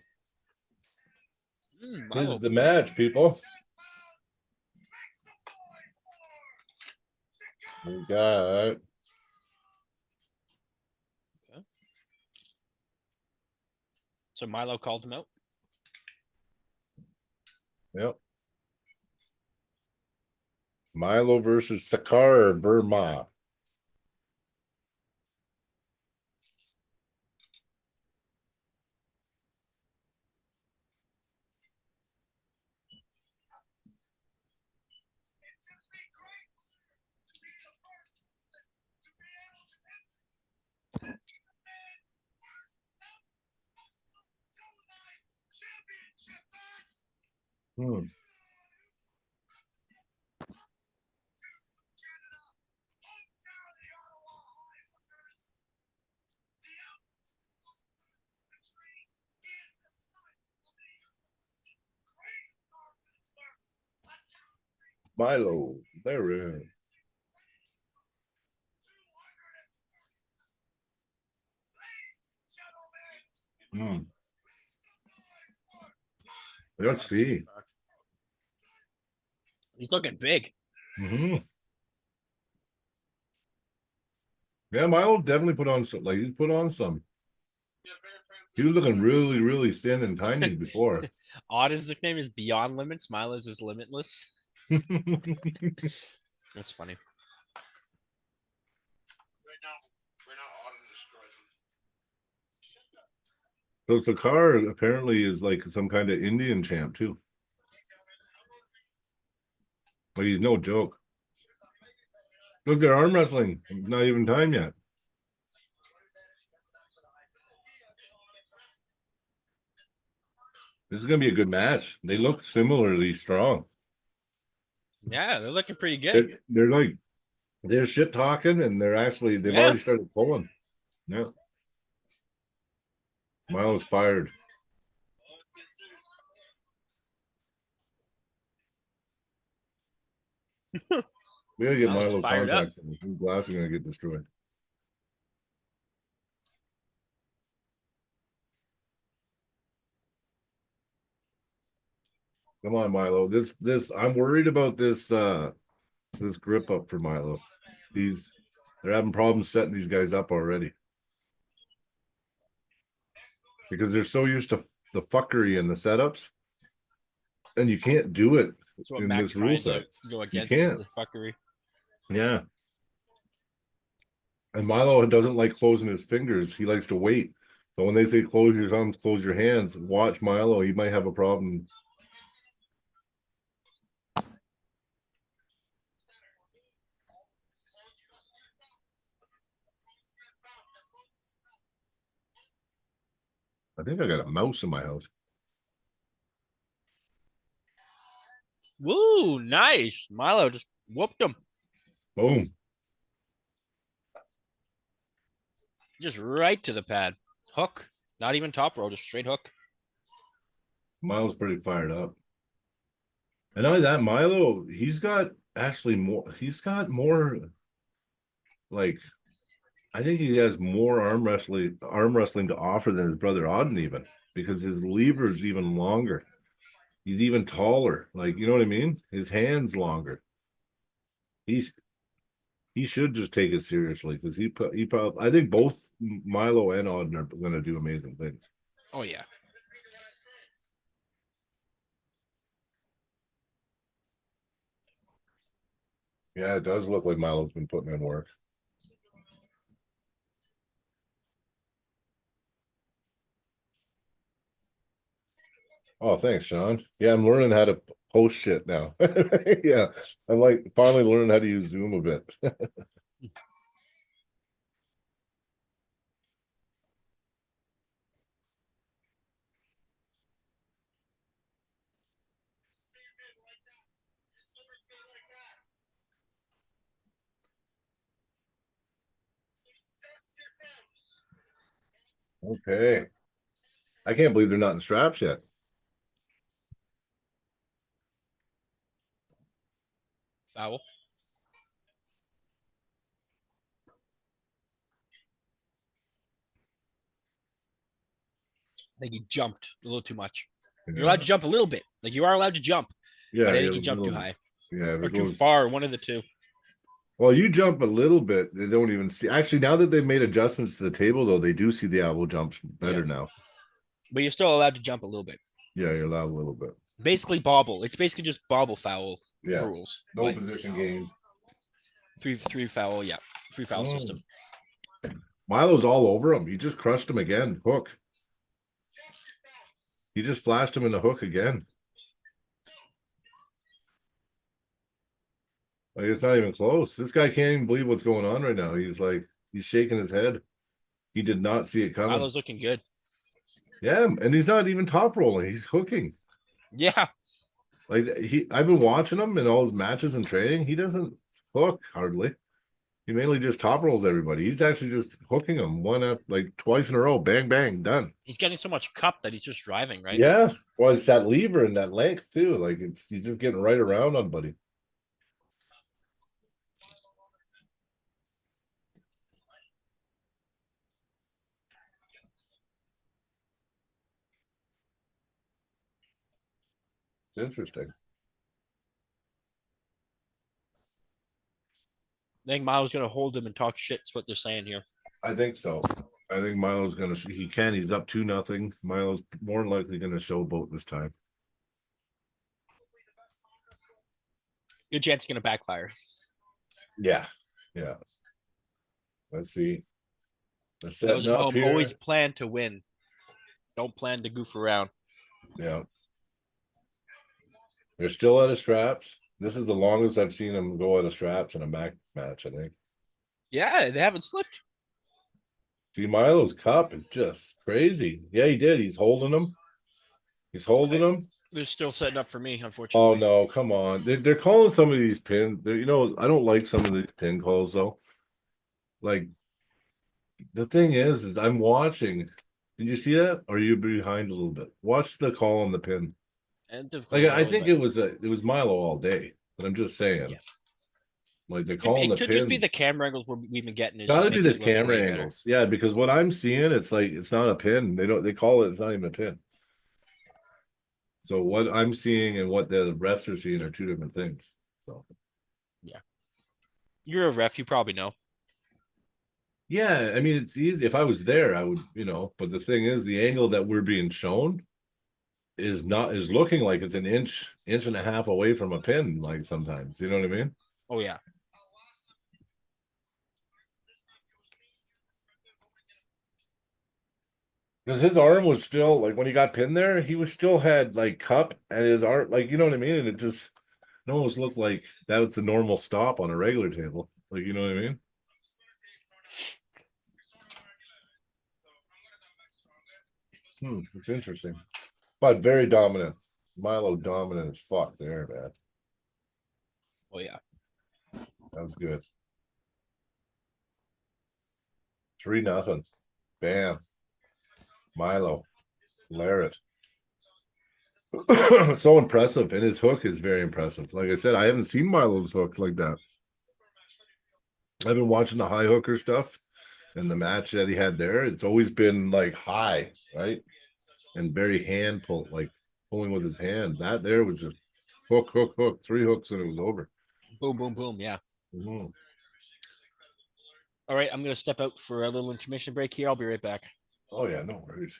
This is the match, people. We got So Milo called him out. yep. Milo versus Sakar Verma. Hmm. Milo, there it is. Hmm. Let's see. He's looking big. Hmm. Yeah, Milo definitely put on some. Like he's put on some. He was looking really, really thin and tiny before. Auden's nickname is Beyond Limits. Milo's is Limitless. That's funny. So Sakar apparently is like some kind of Indian champ too. Like he's no joke. Look, they're arm wrestling. Not even time yet. This is gonna be a good match. They look similarly strong. Yeah, they're looking pretty good. They're like they're shit talking, and they've Yeah. already started pulling. Yeah. Miles fired. We gotta get Miles Milo fired up. contacts in. His glass is gonna get destroyed. Come on, Milo. This I'm worried about this grip up for Milo. They're having problems setting these guys up already. Because they're so used to the fuckery and the setups. And you can't do it That's what in Mac's this rule trying set. to go against can't. is the fuckery. Yeah. And Milo doesn't like closing his fingers. He likes to wait. So when they say close your thumbs, close your hands, watch Milo. He might have a problem. I think I got a mouse in my house. Woo, nice. Milo just whooped him. Boom. Just right to the pad. Hook. Not even top row, just straight hook. Milo's pretty fired up. And not only that, Milo, he's got actually more. He's got more. Like, I think he has more arm wrestling to offer than his brother Auden, even because his lever's even longer. He's even taller. Like, you know what I mean? His hand's longer. He's he should just take it seriously because he probably. I think both Milo and Auden are going to do amazing things. Oh yeah. Yeah, it does look like Milo's been putting in work. Oh, thanks, Sean. Yeah, I'm learning how to post shit now. Yeah, I'm like finally learning how to use Zoom a bit. Okay. I can't believe they're not in straps yet. Foul. I think he jumped a little too much. You're allowed to jump a little bit. Like you are allowed to jump, Yeah, but I think you're he a jumped too little- high Yeah, or they're too going. far. One of the two. Well, you jump a little bit. They don't even see. Actually, now that they've made adjustments to the table, though, they do see the elbow jumps better now. But you're still allowed to jump a little bit. Yeah, you're allowed a little bit. Basically bobble. It's basically just bobble foul Yeah. rules. No Like position gain. three foul. Yeah, three foul system. Milo's all over him. He just crushed him again. Hook. He just flashed him in the hook again. Like it's not even close. This guy can't even believe what's going on right now. He's shaking his head. He did not see it coming. Milo's looking good. Yeah, and he's not even top rolling. He's hooking. Yeah. Like I've been watching him in all his matches and training. He doesn't hook hardly. He mainly just top rolls everybody. He's actually just hooking them one up like twice in a row. Bang, bang, done. He's getting so much cup that he's just driving, right? Yeah. Well, it's that lever and that length too. Like he's just getting right around on buddy. Interesting. I think Milo's gonna hold him and talk shit. Is what they're saying here. I think so. I think Milo's gonna. He's up 2-0. Milo's more than likely gonna showboat this time. Good chance it's gonna backfire. Yeah. Yeah. Let's see. They're That was setting up here. always plan to win. Don't plan to goof around. Yeah. They're still out of straps. This is the longest I've seen them go out of straps in a Mac match, I think. Yeah, they haven't slipped. See, Milo's cup is just crazy. Yeah, he did. He's holding them. He's holding them. They're still setting up for me, Oh unfortunately. no, come on. They're calling some of these pins. I don't like some of these pin calls though. Like the thing is I'm watching. Did you see that? Or are you behind a little bit? Watch the call on the pin. And Like I think it was Milo all day, but I'm just saying. Yeah. Like they're calling the it could pins. just be the camera angles we've been getting. Gotta be the camera angles. Yeah, because what I'm seeing, it's like it's not a pin. They call it, it's not even a pin. So what I'm seeing and what the refs are seeing are two different things. So Yeah. You're a ref, you probably know. yeah, I mean it's easy. If I was there, I would, but the thing is the angle that we're being shown is looking like it's an inch and a half away from a pin, like sometimes. You know what I mean? Oh yeah. Because his arm was still like when he got pinned there, he was still had like cup and his arm, like you know what I mean? And it almost looked like that was a normal stop on a regular table. Like you know what I mean? It's interesting. But very dominant. Milo dominant as fuck there, man. Oh yeah. That was good. 3-0. Bam. Milo. Larratt. So impressive, and his hook is very impressive. Like I said, I haven't seen Milo's hook like that. I've been watching the high hooker stuff, and the match that he had there, it's always been like high, right? And very hand pull, like pulling with his hand. That there was just hook, hook, hook, 3 hooks, and it was over. Boom, boom, boom. Yeah. Mhm. All right, I'm gonna step out for a little intermission break here. I'll be right back. Oh yeah, no worries.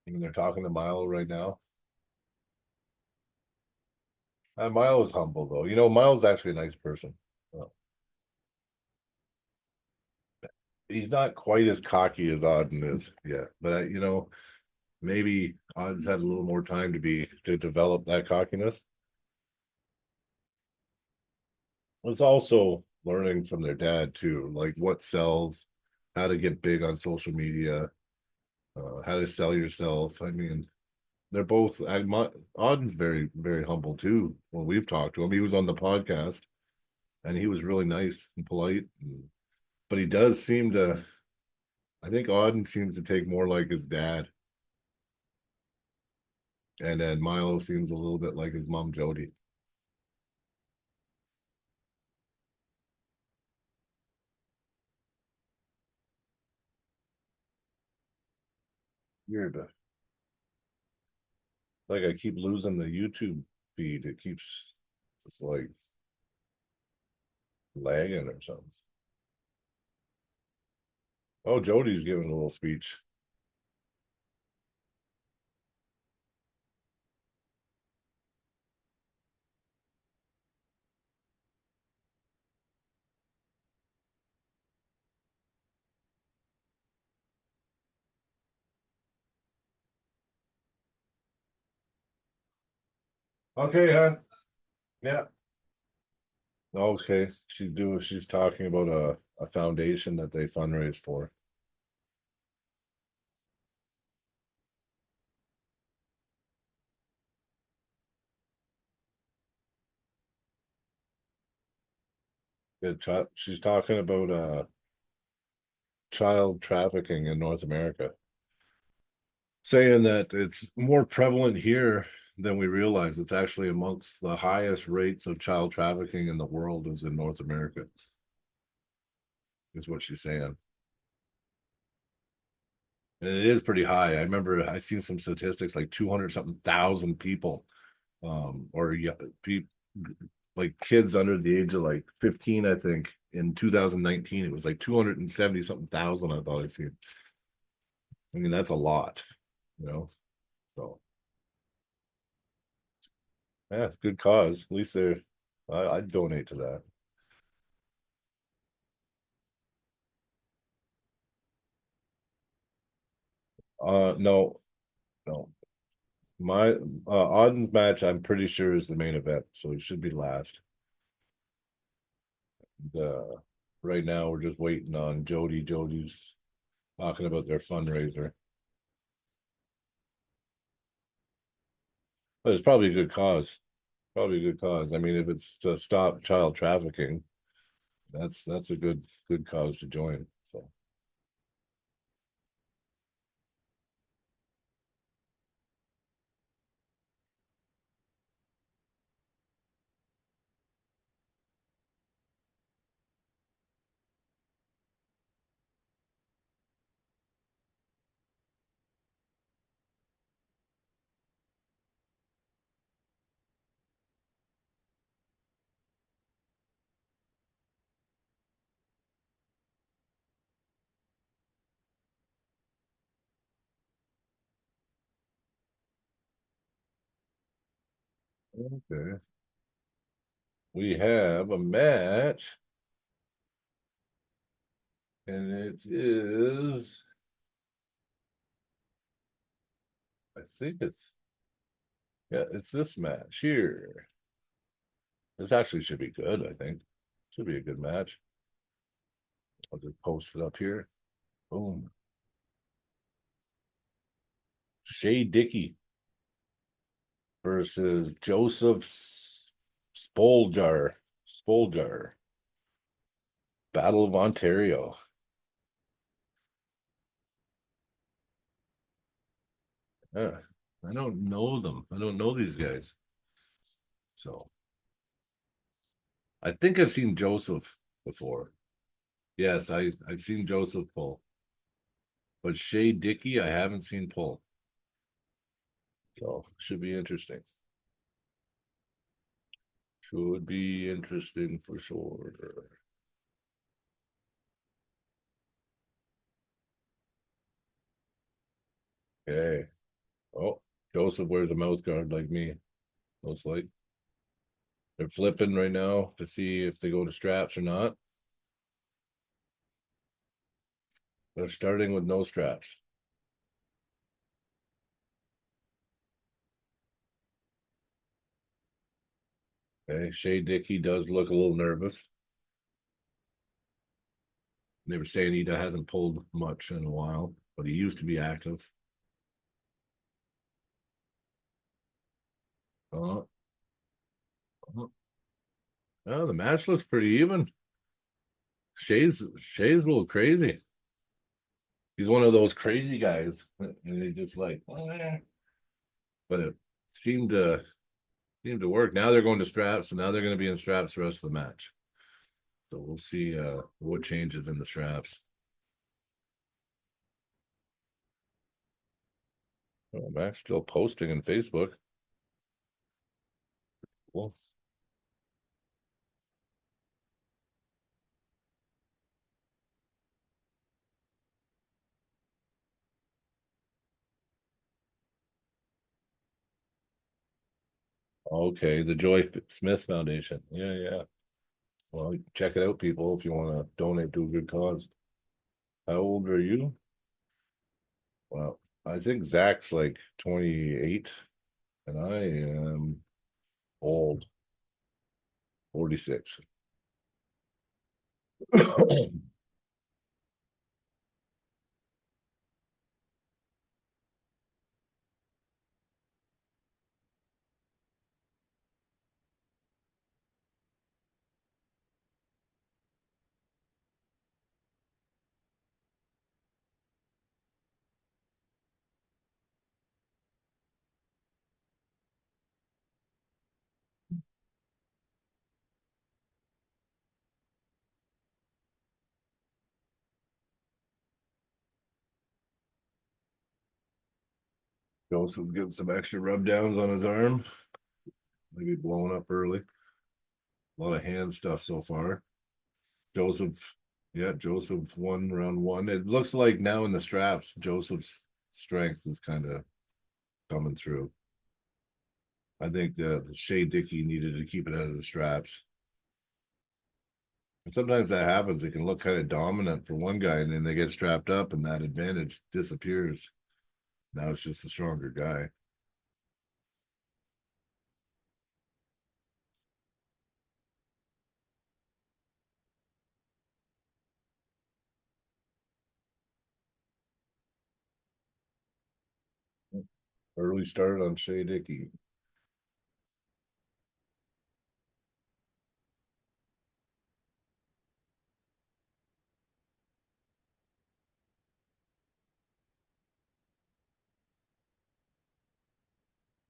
I mean, they're talking to Milo right now. Milo is humble though. You know, Milo's actually a nice person. He's not quite as cocky as Auden is yet, but you know, maybe Auden's had a little more time to develop that cockiness. It's also learning from their dad too, like what sells, how to get big on social media, how to sell yourself. I mean, they're both. Auden's very, very humble too. When we've talked to him, he was on the podcast, and he was really nice and polite. But he does seem to. I think Auden seems to take more like his dad, and then Milo seems a little bit like his mom, Jody. Weird. Like I keep losing the YouTube feed. It keeps it's like lagging or something. Oh, Jody's giving a little speech. Okay, huh? Yeah. Okay. She's talking about a foundation that they fundraise for. She's talking about child trafficking in North America, saying that it's more prevalent here than we realize. It's actually amongst the highest rates of child trafficking in the world is in North America, is what she's saying. And it is pretty high. I remember I seen some statistics like 200 something thousand people, or yeah, people like kids under the age of like 15, I think in 2019, it was like 270 something thousand. I thought I'd seen. I mean, that's a lot, you know. So yeah, it's a good cause. At least they're I'd donate to that. No, no. My Auden's match, I'm pretty sure is the main event, so it should be last. Right now we're just waiting on Jody. Jody's talking about their fundraiser. But it's probably a good cause. Probably a good cause. I mean, if it's to stop child trafficking, that's a good cause to join. So okay. We have a match, and it is I think it's this match here. This actually should be good, I think. Should be a good match. I'll just post it up here. Boom. Shay Dickey versus Joseph Spoljar. Spoljar. Battle of Ontario. I don't know them. I don't know these guys. So I think I've seen Joseph before. Yes, I've seen Joseph pull. But Shea Dickey, I haven't seen pull. So should be interesting. Should be interesting for sure. Okay. Oh, Joseph wears a mouth guard like me. Looks like they're flipping right now to see if they go to straps or not. They're starting with no straps. Okay, Shea Dickey does look a little nervous. They were saying he hasn't pulled much in a while, but he used to be active. Oh, oh, the match looks pretty even. Shea's a little crazy. He's one of those crazy guys, and they just like, but it seemed to work. Now they're going to straps, so now they're going to be in straps the rest of the match. So we'll see what changes in the straps. Oh, Mac's still posting in Facebook. Cool. Okay, the Joy Smith Foundation. Yeah, yeah. Well, check it out, people, if you want to donate to a good cause. How old are you? Well, I think Zach's like 28, and I am old, 46. Joseph's getting some extra rub downs on his arm. Maybe blowing up early. A lot of hand stuff so far. Joseph, yeah, Joseph won round one. It looks like now in the straps, Joseph's strength is kind of coming through. I think the Shea Dickey needed to keep it out of the straps. And sometimes that happens. It can look kind of dominant for one guy, and then they get strapped up, and that advantage disappears. Now it's just a stronger guy. Early start on Shea Dickey.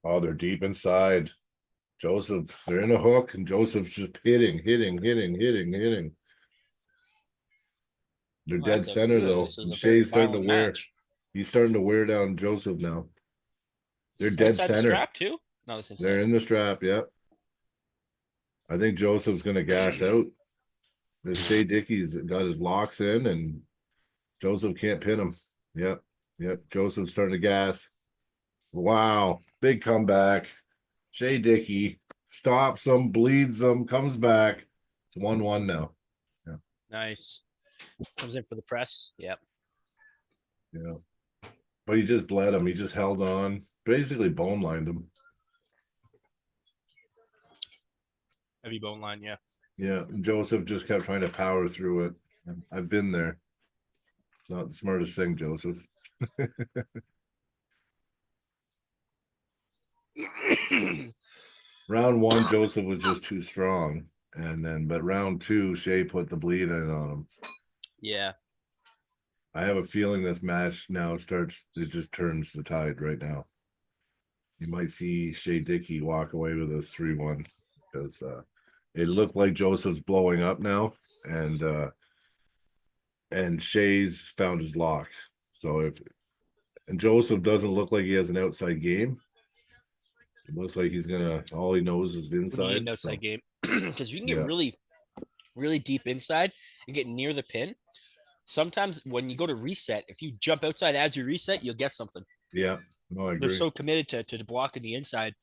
Oh, they're deep inside. Joseph, they're in a hook, and Joseph's just hitting. They're Well, dead that's a center really, though. this is And a very Shea's starting to violent wear. match. He's starting to wear down Joseph now. They're It's dead inside the center. strap too. No, it's inside. They're in the strap. Yeah. I think Joseph's gonna gas out. The Shea Dickey's got his locks in, and Joseph can't pin him. Yep. Joseph's starting to gas. Wow. Big comeback. Shea Dickey stops him, bleeds him, comes back. It's 1-1 now. Nice. Comes in for the press. Yep. Yeah. But he just bled him. He just held on. Basically bone lined him. Heavy bone line. Yeah. Yeah. Joseph just kept trying to power through it. I've been there. It's not the smartest thing, Joseph. Round one, Joseph was just too strong. But round two, Shea put the bleed in on him. Yeah. I have a feeling this match now it just turns the tide right now. you might see Shea Dickey walk away with this 3-1 because it looked like Joseph's blowing up now, and Shea's found his lock. So if Joseph doesn't look like he has an outside game, it looks like he's gonna all he knows is We need inside. an outside So, game because you can get Yeah. really, really deep inside and get near the pin. Sometimes when you go to reset, if you jump outside as you reset, you'll get something. yeah, no, I They're agree. so committed to blocking the inside,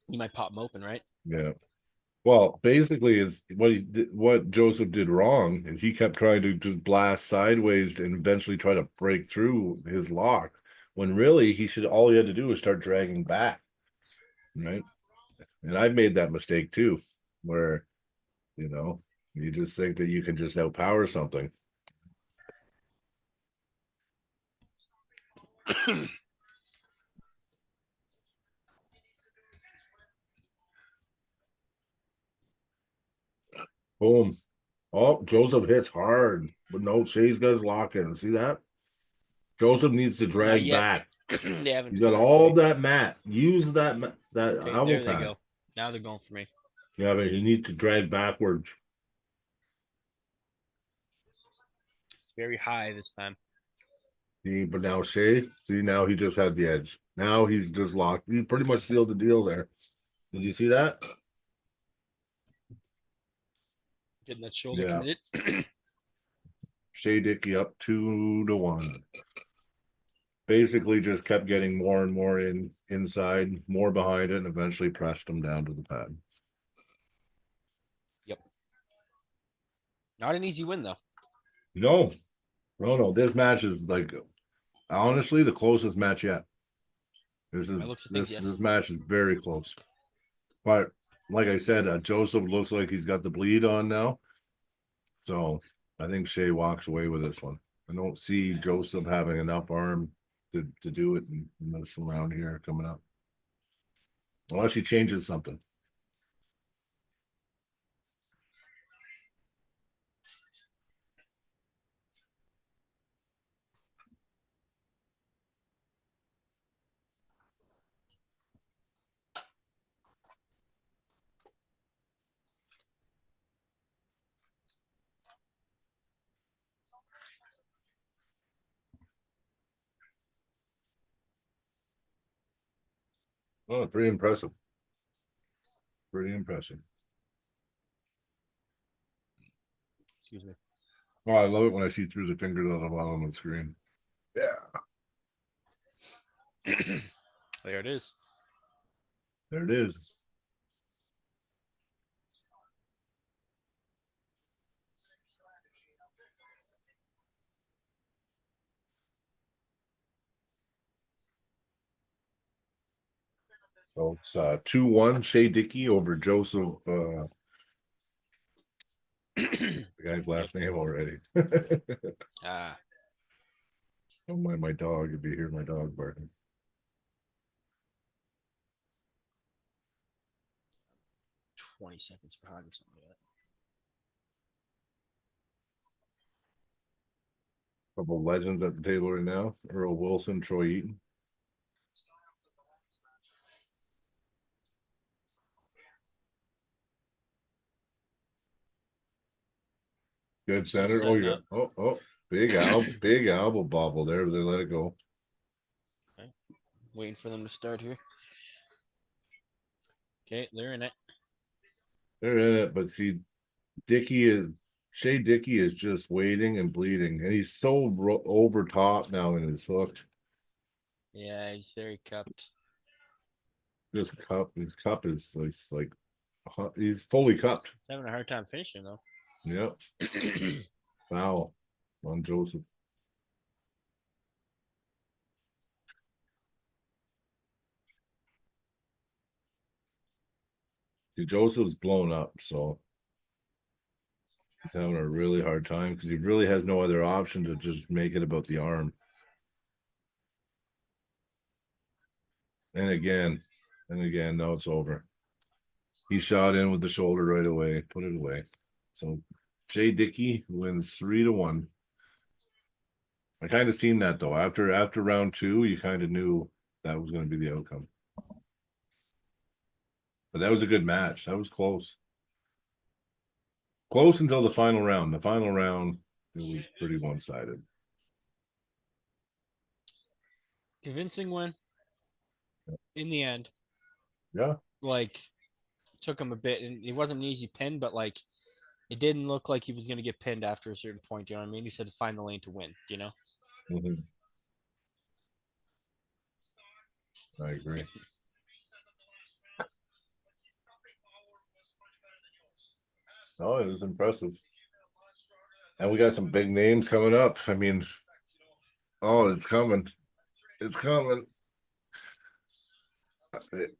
you might pop them open, right? Yeah. Well, basically, is what Joseph did wrong is he kept trying to just blast sideways and eventually try to break through his lock. When really all he had to do was start dragging back, right? And I've made that mistake too, where you just think that you can just outpower something. Boom. Oh, Joseph hits hard, but no, Shea's got his lock in. See that? Joseph needs to Not drag yet. back. They haven't. You got cleared all for me. that mat. Use that Okay, elbow there they pad. go. Now they're going for me. Yeah, but you need to drag backwards. It's very high this time. See, but now now he just had the edge. Now he's just locked. He pretty much sealed the deal there. Did you see that? Getting that shoulder Yeah. committed. Shea Dickey up 2-1. Basically just kept getting more and more inside, more behind it, and eventually pressed him down to the pad. Yep. Not an easy win though. No. This match is like honestly the closest match yet. This match is very close. But like I said, Joseph looks like he's got the bleed on now. So I think Shea walks away with this one. I don't see Joseph having enough arm to do it in this round here coming up. Unless he changes something. Oh, pretty impressive. Pretty impressive. Excuse me. Oh, I love it when I see through the fingers on the bottom of the screen. Yeah. There it is. There it is. So it's 2-1 Shea Dickey over Joseph. The guy's last name already. Ah, Don't mind my dog if you hear my dog barking. $20 behind or something like that. Couple legends at the table right now. Earl Wilson, Troy Eaton. Good center. Oh, yeah. Oh, big elbow bobble there. They let it go. Okay. Waiting for them to start here. Okay, they're in it. They're in it, but see, Shea Dickey is just waiting and bleeding, and he's so over top now in his hook. Yeah, he's very cupped. His cup is like he's fully cupped. He's having a hard time finishing though. Yep. Foul on Joseph. See, Joseph's blown up, so he's having a really hard time because he really has no other option to just make it about the arm. And again, now it's over. He shot in with the shoulder right away, put it away. So Shea Dickey wins 3-1. I kind of seen that though. After round 2, you kind of knew that was going to be the outcome. But that was a good match. That was close. Close until the final round. The final round, it was pretty one-sided. Convincing win. In the end, Yeah. like took him a bit, and it wasn't an easy pin, but like it didn't look like he was going to get pinned after a certain point. You know what I mean? He said to find the lane to win. You know. Mhm. I agree. Oh, it was impressive. And we got some big names coming up. I mean, oh, it's coming. It's coming.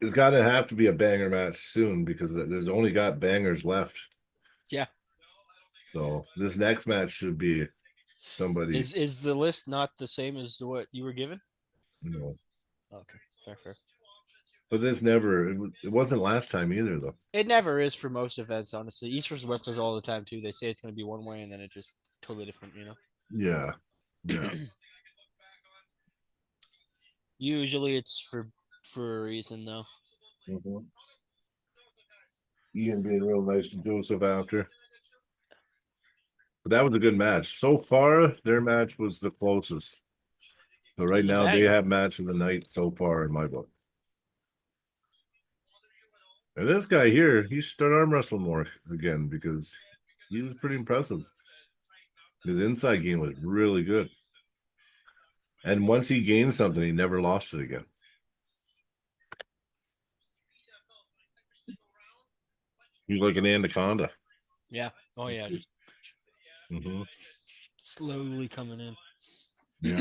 It's got to have to be a banger match soon because there's only got bangers left. Yeah. So this next match should be somebody. Is the list not the same as what you were given? No, Okay, fair. but this never. It wasn't last time either, though. It never is for most events, honestly. East versus West does all the time too. They say it's going to be one way, and then it just totally different. You know. Yeah, yeah. Usually, it's for a reason, though. Mhm. Ian being real nice to Joseph after. But that was a good match. So far, their match was the closest. So right It's a now, they banger. have match of the night so far in my book. And this guy here, he should start arm wrestling more again because he was pretty impressive. His inside game was really good. And once he gained something, he never lost it again. He's like an anaconda. Yeah. Oh yeah. Just Mm-hmm. slowly coming in. Yeah.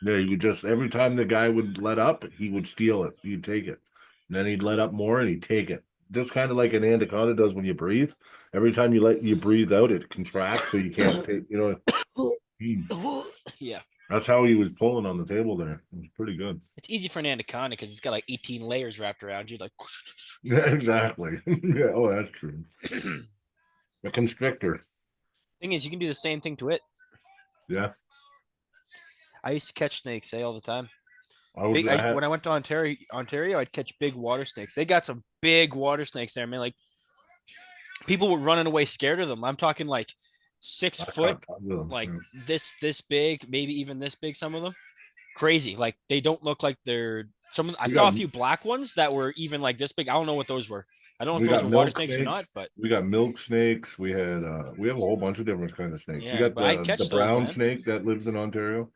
Yeah, you would just every time the guy would let up, he would steal it. He'd take it. And then he'd let up more and he'd take it. Just kind of like an anaconda does when you breathe. Every time you breathe out, it contracts so you can't take, Yeah. that's how he was pulling on the table there. It was pretty good. It's easy for an anaconda because it's got like 18 layers wrapped around you. Like, Yeah, exactly. Yeah, oh, that's true. A constrictor. thing is, you can do the same thing to it. Yeah. I used to catch snakes, all the time. When When I went to Ontario, I'd catch big water snakes. They got some big water snakes there, man. Like people were running away scared of them. I'm talking like 6 foot, like this big, maybe even this big. Some of them, crazy. Like they don't look like they're some. I saw a few black ones that were even like this big. I don't know what those were. I don't know if those were water snakes or not, but we got milk snakes. We have a whole bunch of different kinds of snakes. Yeah, you got but I'd catch the those, brown man. snake that lives in Ontario.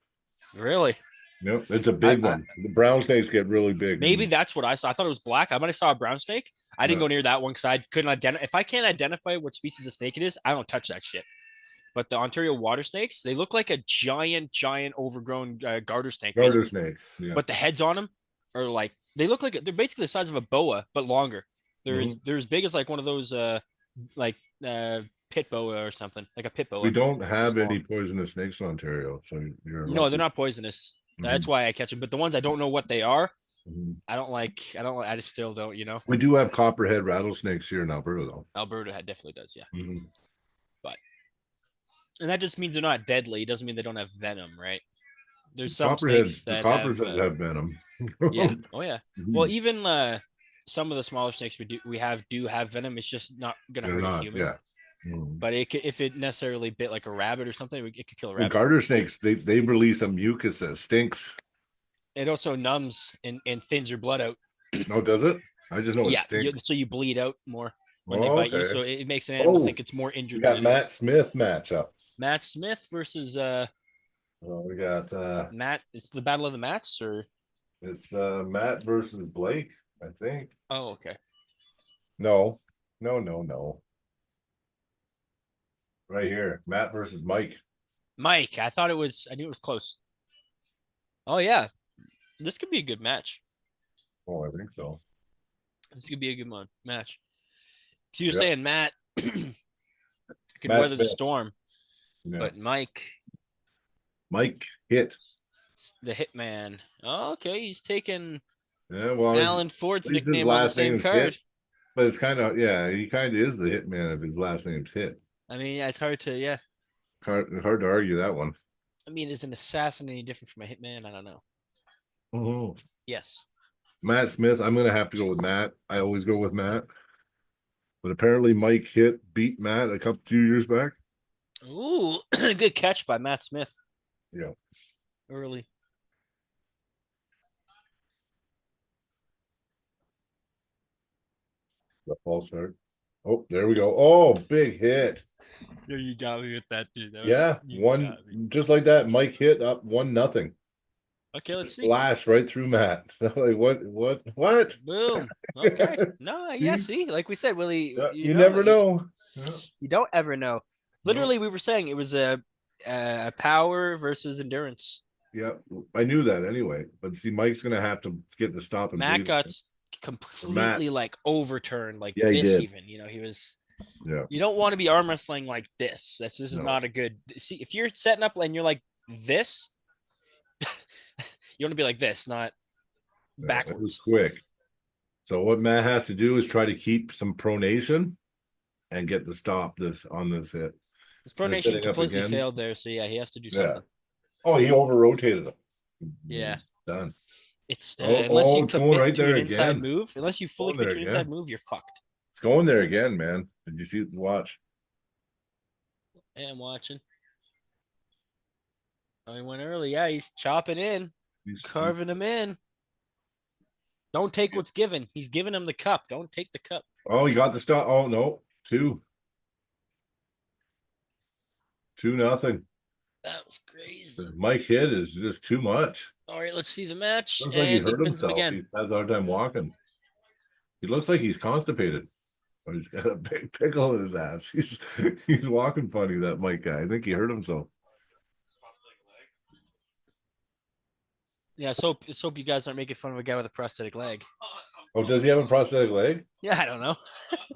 really, Yep, it's a big one. The brown snakes get really big. maybe that's what I saw. I thought it was black. I might have saw a brown snake. I didn't go near that one because I couldn't identify. If I can't identify what species of snake it is, I don't touch that shit. But the Ontario water snakes, they look like a giant overgrown garter snake. Garter basically. snake. Yeah. But the heads on them are like they look like they're basically the size of a boa, but longer. They're as big as like one of those pit boa or something, like a pit boa. We don't have any poisonous snakes in Ontario, so you're No, they're not poisonous. That's why I catch them. But the ones I don't know what they are, I don't like. I just still don't. You know. We do have copperhead rattlesnakes here in Alberta, though. Alberta definitely does, yeah. But and that just means they're not deadly. It doesn't mean they don't have venom, right? There's some snakes that have venom. Yeah. Oh yeah. Well, even some of the smaller snakes we do have venom. It's just not gonna hurt a human. Yeah. But if it necessarily bit like a rabbit or something, it could kill a rabbit. The garter snakes, they release a mucus that stinks. It also numbs and thins your blood out. Oh, does it? I just know it stinks. So you bleed out more when they bite you. So it makes an animal think it's more injured. We got Matt Smith matchup. Matt Smith versus we got Matt. It's the battle of the Matts, or it's Matt versus Blake, I think. Oh, okay. No. Right here, Matt versus Mike. Mike, I knew it was close. Oh yeah, this could be a good match. Oh, I think so. This could be a good match. So you're saying Matt could weather the storm, but Mike hit the hitman. Oh, okay, he's taking well, Alan Ford's nickname on the same card. Hit, but it's kind of he kind of is the hitman if his last name's Hit. I mean, it's hard to hard to argue that one. I mean, is an assassin any different from a hitman? I don't know. Oh, yes. Matt Smith. I'm gonna have to go with Matt. I always go with Matt. But apparently Mike beat Matt a few years back. Ooh, good catch by Matt Smith Yeah. early. The false start. Oh, there we go. Oh, big hit. Yeah, you got me with that, dude. Yeah, one just like that. Mike hit up 1-0. Okay, let's see. Flash right through Matt. Like what? Boom. Okay. No, yeah, see, like we said, Willie, You never know. You don't ever know. No. Literally, we were saying it was a power versus endurance. Yeah, I knew that anyway. But see, Mike's gonna have to get the stop and Matt bleed. got completely like overturned, like Yeah, he this. did. Even he was. Yeah. You don't want to be arm wrestling like this. This is No. not a good. See, if you're setting up and you're like this, you want to be like this, not Yeah, it was backwards. quick. So what Matt has to do is try to keep some pronation and get the stop on this hit. His setting pronation up completely again. failed there, so yeah, he has to do Yeah. something. Oh, he over rotated him. Yeah. Done. It's Oh, unless you it's going commit right to there an inside again. move, unless you fully Going commit there to an again. inside move, you're fucked. It's going there again, man. Did you see? Watch. Yeah, I'm watching. Oh, he went early. Yeah, he's chopping in, carving him in. Don't take what's given. He's giving him the cup. Don't take the cup. Oh, he got the stop. Oh no, 2-0. That was crazy. Mike hit is just too much. All right, let's see the match. Looks like he And he hurt pins him himself. again. He has a hard time walking. He looks like he's constipated. Or he's got a big pickle in his ass. He's walking funny, that Mike guy. I think he hurt himself. Yeah, so hope you guys aren't making fun of a guy with a prosthetic leg. Oh, does he have a prosthetic leg? Yeah, I don't know.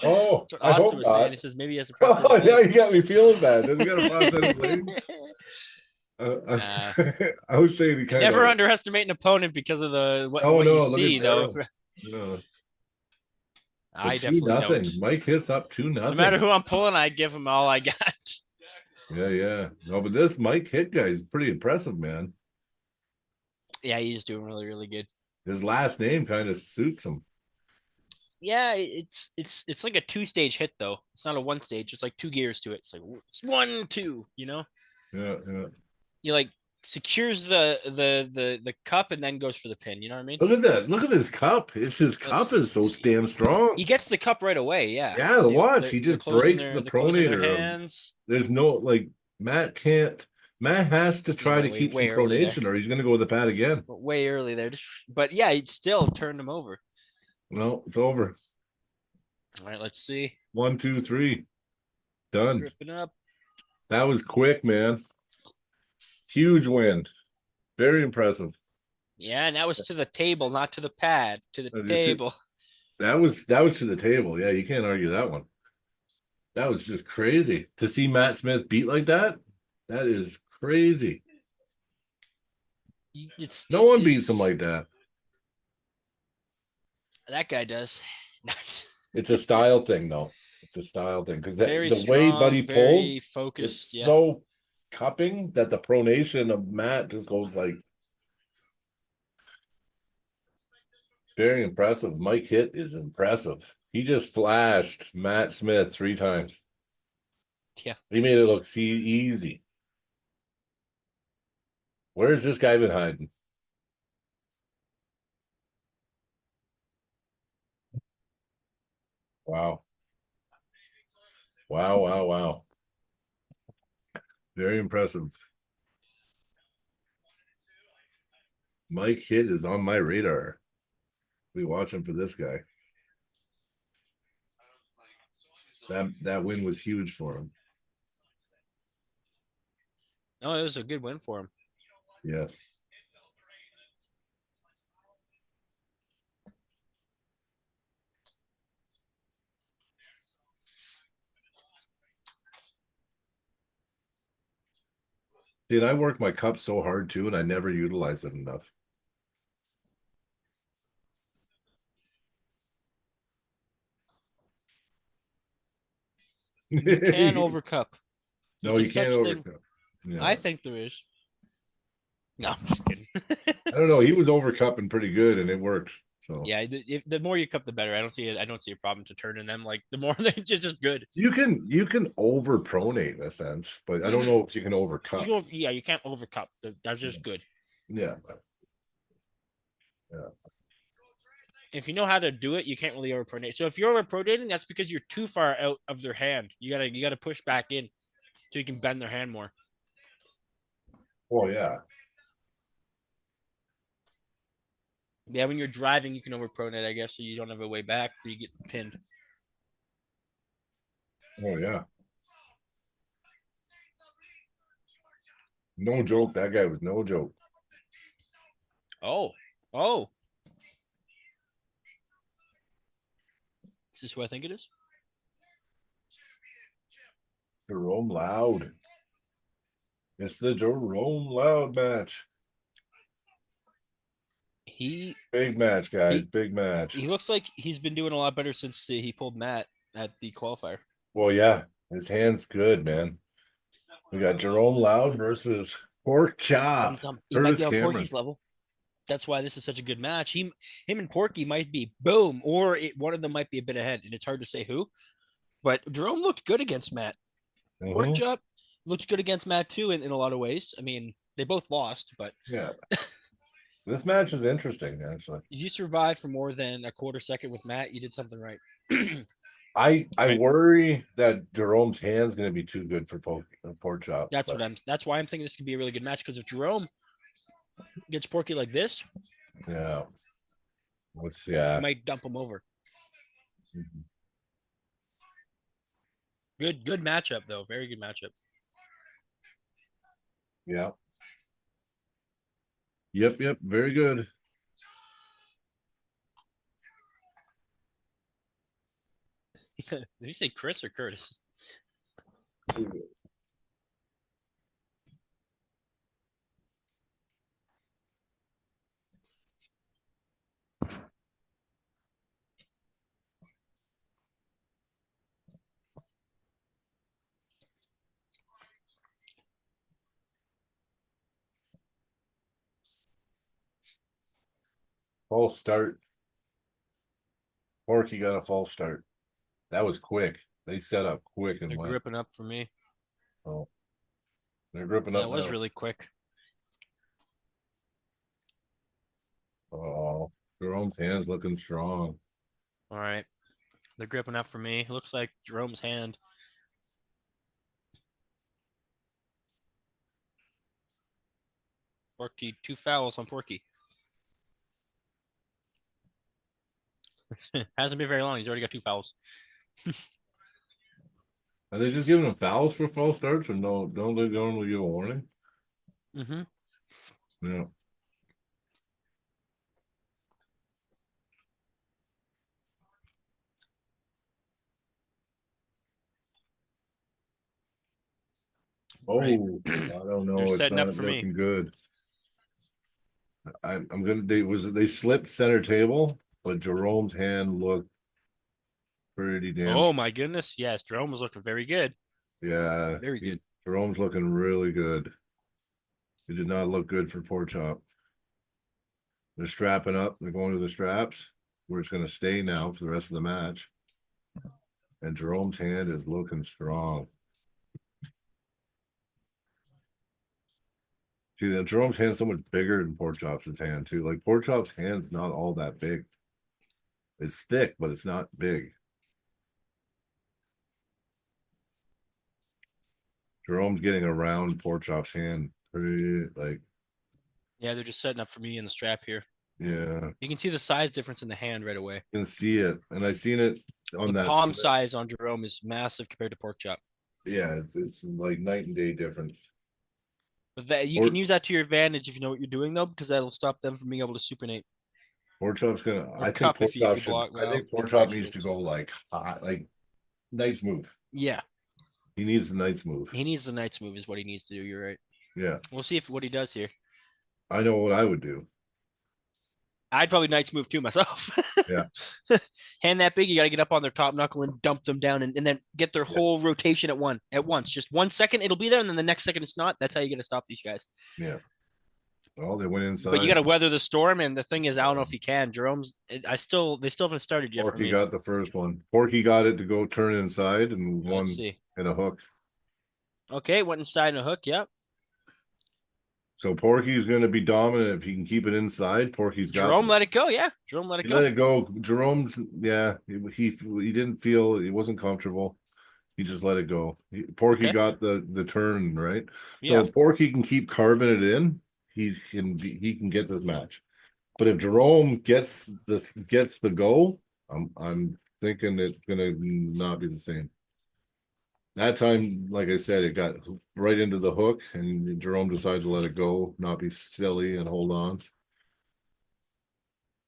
Oh, That's what I hope Austin was saying. not. He says maybe he has a Oh, prosthetic yeah, leg. you got me feeling bad. Does he got a prosthetic leg? I was saying he kind Never of underestimate an opponent because of what Oh, you no, look see, at though. that. No. I But definitely 2-0. don't. Mike hits up 2-0. No matter who I'm pulling, I give him all I got. Yeah. No, but this Mike hit guy is pretty impressive, man. Yeah, he's doing really, really good. His last name kind of suits him. Yeah, it's like a 2-stage hit though. It's not a 1-stage. It's like 2 gears to it. It's like it's 1, 2. Yeah. He like secures the cup and then goes for the pin. You know what I mean? Look at that. Look at his cup. His cup is so damn strong. He gets the cup right away. Yeah. Yeah, See, watch. He they're just closing breaks their- the they're closing their pronator. hands. There's no like Matt has to try to way- keep some way early there. pronation or he's gonna go with the pad again. But way early there. But yeah, he still turned him over. No, it's over. All right, let's see. 1, 2, 3. Done. Ripping up. That was quick, man. Huge win. Very impressive. Yeah, and that was to the table, not to the pad. To the table. That was to the table. Yeah, you can't argue that one. That was just crazy to see Matt Smith beat like that. That is crazy. No one beats him like that. That guy does. It's a style thing, though. It's a style thing because Very the way strong, Buddy very pulls, focused. it's Yeah. so cupping that the pronation of Matt just goes like very impressive. Mike hit is impressive. He just flashed Matt Smith 3 times. Yeah. He made it look easy. Where's this guy been hiding? Wow. Wow. Very impressive. Mike hit is on my radar. We watching for this guy. That win was huge for him. No, it was a good win for him. Yes. Dude, I work my cup so hard too, and I never utilize it enough. You can overcup. No, you can can't touch overcup. No. I think there is. No, I'm just kidding. I don't know. He was overcupping pretty good, and it worked. So Yeah, the more you cup, the better. I don't see a problem to turn in them. Like the more they're just good. you can over pronate in a sense, but I don't know if you can over cup. You can't overcup. That's just good. Yeah. If you know how to do it, you can't really overpronate. So if you're overpronating, that's because you're too far out of their hand. You gotta push back in so you can bend their hand more. Well, yeah. Yeah, when you're driving, you can overpronate, I guess, so you don't have a way back, so you get pinned. Oh yeah. No joke. That guy was no joke. Oh. Is this who I think it is? Jerome Loud. It's the Jerome Loud match. Big match, guys. Big match. He looks like he's been doing a lot better since he pulled Matt at the qualifier. Well, yeah. His hand's good, man. We got Jerome Loud versus PorkChop. He might Curtis be on Cameron. Porky's level. That's why this is such a good match. Him and Porky might be boom, or one of them might be a bit ahead, and it's hard to say who. But Jerome looked good against Matt. PorkChop looked good against Matt too, in a lot of ways. I mean, they both lost, but yeah. This match is interesting, actually. If you survive for more than a quarter second with Matt, you did something right. I worry that Jerome's hand's going to be too good for PorkChop. That's why I'm thinking this could be a really good match, because if Jerome gets Porky like this, yeah, he might dump him over. Mm-hmm. Good matchup though. Very good matchup. Yeah. Yep. Very good. He said, did he say Chris or Curtis? False start. Porky got a false start. That was quick. They set up quick and They're went. gripping up for me. Oh, they're gripping up. That was now. really quick. Oh, Jerome's hand's looking strong. All right. They're gripping up for me. Looks like Jerome's hand. Porky, 2 fouls on Porky. Hasn't been very long. He's already got 2 fouls. Are they just giving him fouls for false starts, or no? Don't they normally give a warning? Mm-hmm. Yeah. Oh, right. I don't know. They're it's setting not up for looking me. good. I'm gonna. They slipped center table, but Jerome's hand looked pretty damn. Oh my goodness! Yes, Jerome was looking very good. Yeah, Very good. Jerome's looking really good. It did not look good for PorkChop. They're strapping up. They're going to the straps, where it's going to stay now for the rest of the match. And Jerome's hand is looking strong. See, that Jerome's hand's so much bigger than PorkChop's hand too. Like PorkChop's hand's not all that big. It's thick, but it's not big. Jerome's getting around PorkChop's hand pretty like. Yeah, they're just setting up for me in the strap here. Yeah, you can see the size difference in the hand right away. You can see it, and I seen it on the that palm size on Jerome is massive compared to PorkChop. Yeah, it's like night and day difference. But that you can use that to your advantage if you know what you're doing, though, because that'll stop them from being able to supinate. PorkChop's gonna. Or I think cup if you PorkChop should. block I think PorkChop needs to go like hot, like Knight's move. Yeah, he needs the Knight's move. He needs the Knight's move is what he needs to do. You're right. Yeah, we'll see what he does here. I know what I would do. I'd probably Knight's move too myself. Yeah. Hand that big, you got to get up on their top knuckle and dump them down, and then get their whole rotation at once. Just 1 second, it'll be there, and then the next second it's not. That's how you got to stop these guys. Yeah. Oh, they went inside. But you got to weather the storm. And the thing is, I don't know if he can. They still haven't started yet for Porky me. got the first one. Porky got it to go turn inside and Let's one see. in a hook. Okay, went inside in a hook. Yep. So Porky's going to be dominant if he can keep it inside. Porky's got Jerome let it go. Yeah, Jerome let it he go. let it go. Jerome's he didn't feel he wasn't comfortable. He just let it go. Porky Okay. got the turn right. Yeah. So if Porky can keep carving it in, he can get this match. But if Jerome gets the go, I'm thinking it's gonna not be the same. That time, like I said, it got right into the hook, and Jerome decided to let it go, not be silly, and hold on.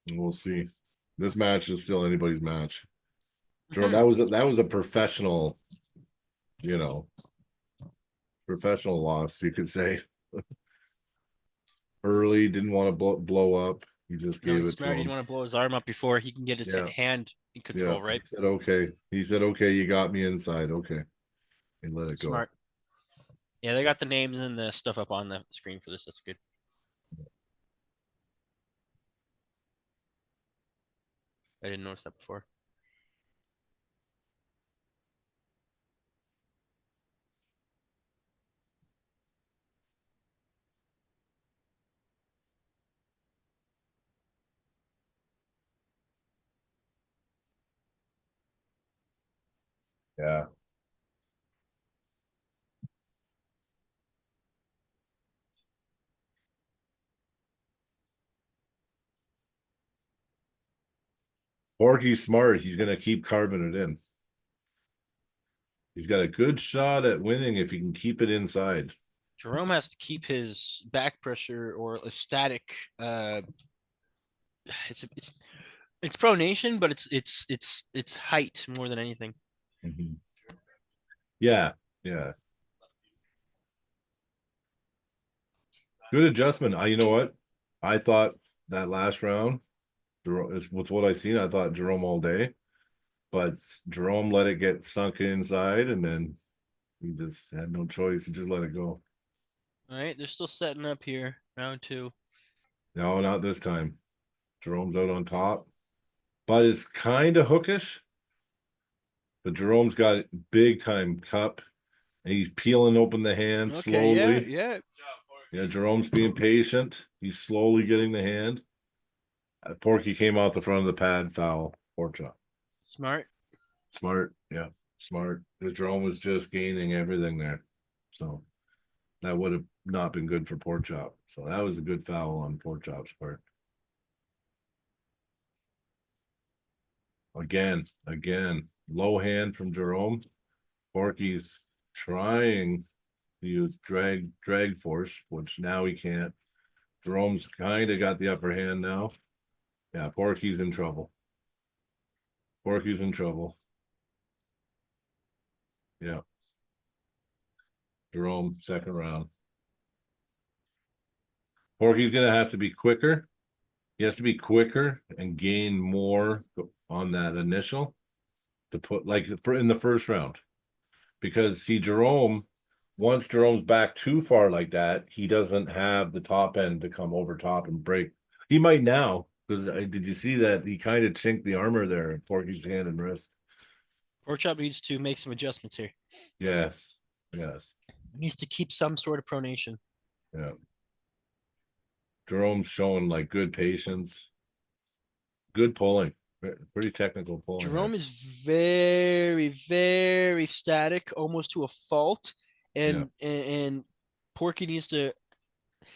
And we'll see. This match is still anybody's match. Jerome, that was a professional, professional loss, you could say. Early, didn't want to blow up. He just No, gave he's it to smart. He him. didn't want to blow his arm up before he can get his Yeah. hand in control, right? He said, okay. He said, okay, you got me inside. Okay. And let it go. Smart. Yeah, they got the names and the stuff up on the screen for this. That's good. I didn't notice that before. Yeah. Porky's smart. He's going to keep carving it in. He's got a good shot at winning if he can keep it inside. Jerome has to keep his back pressure or a static. It's pronation, but it's height more than anything. Mm-hmm. Yeah. Good adjustment. You know what? I thought that last round, with what I seen, I thought Jerome all day, but Jerome let it get sunk inside, and then he just had no choice. He just let it go. All right, they're still setting up here. Round 2. No, not this time. Jerome's out on top, but it's kind of hookish. But Jerome's got big time cup, and he's peeling open the hand slowly. Yeah. Yeah, Jerome's being patient. He's slowly getting the hand. Porky came out the front of the pad, foul, PorkChop. Smart. Yeah, smart. Because Jerome was just gaining everything there. So that would have not been good for PorkChop. So that was a good foul on PorkChop's part. Again, low hand from Jerome. Porky's trying to use drag force, which now he can't. Jerome's kind of got the upper hand now. Yeah, Porky's in trouble. Yeah. Jerome, second round. Porky's gonna have to be quicker. He has to be quicker and gain more on that initial to put in the first round. Because see, once Jerome's back too far like that, he doesn't have the top end to come over top and break. He might now, because did you see that he kind of chinked the armor there in Porky's hand and wrist? PorkChop needs to make some adjustments here. Yes. He needs to keep some sort of pronation. Yeah. Jerome's showing good patience, good pulling, pretty technical pulling. Jerome is very, very static, almost to a fault, and Porky needs to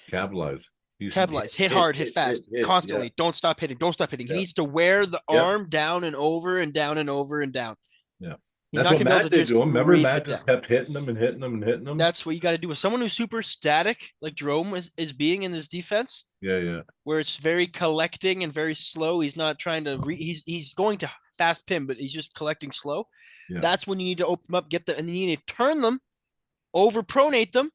capitalize. Hit hard, hit fast, constantly. Yeah. Don't stop hitting. He needs to wear the arm down and over and down and over and down. Yeah. He's That's not what gonna be able Matt to did just to him. Remember, reef Matt it just down. kept hitting him. That's what you got to do with someone who's super static, like Jerome is being in this defense. Yeah. Where it's very collecting and very slow. He's not trying to he's going to fast pin, but he's just collecting slow. Yeah. That's when you need to open them up, and you need to turn them, over pronate them.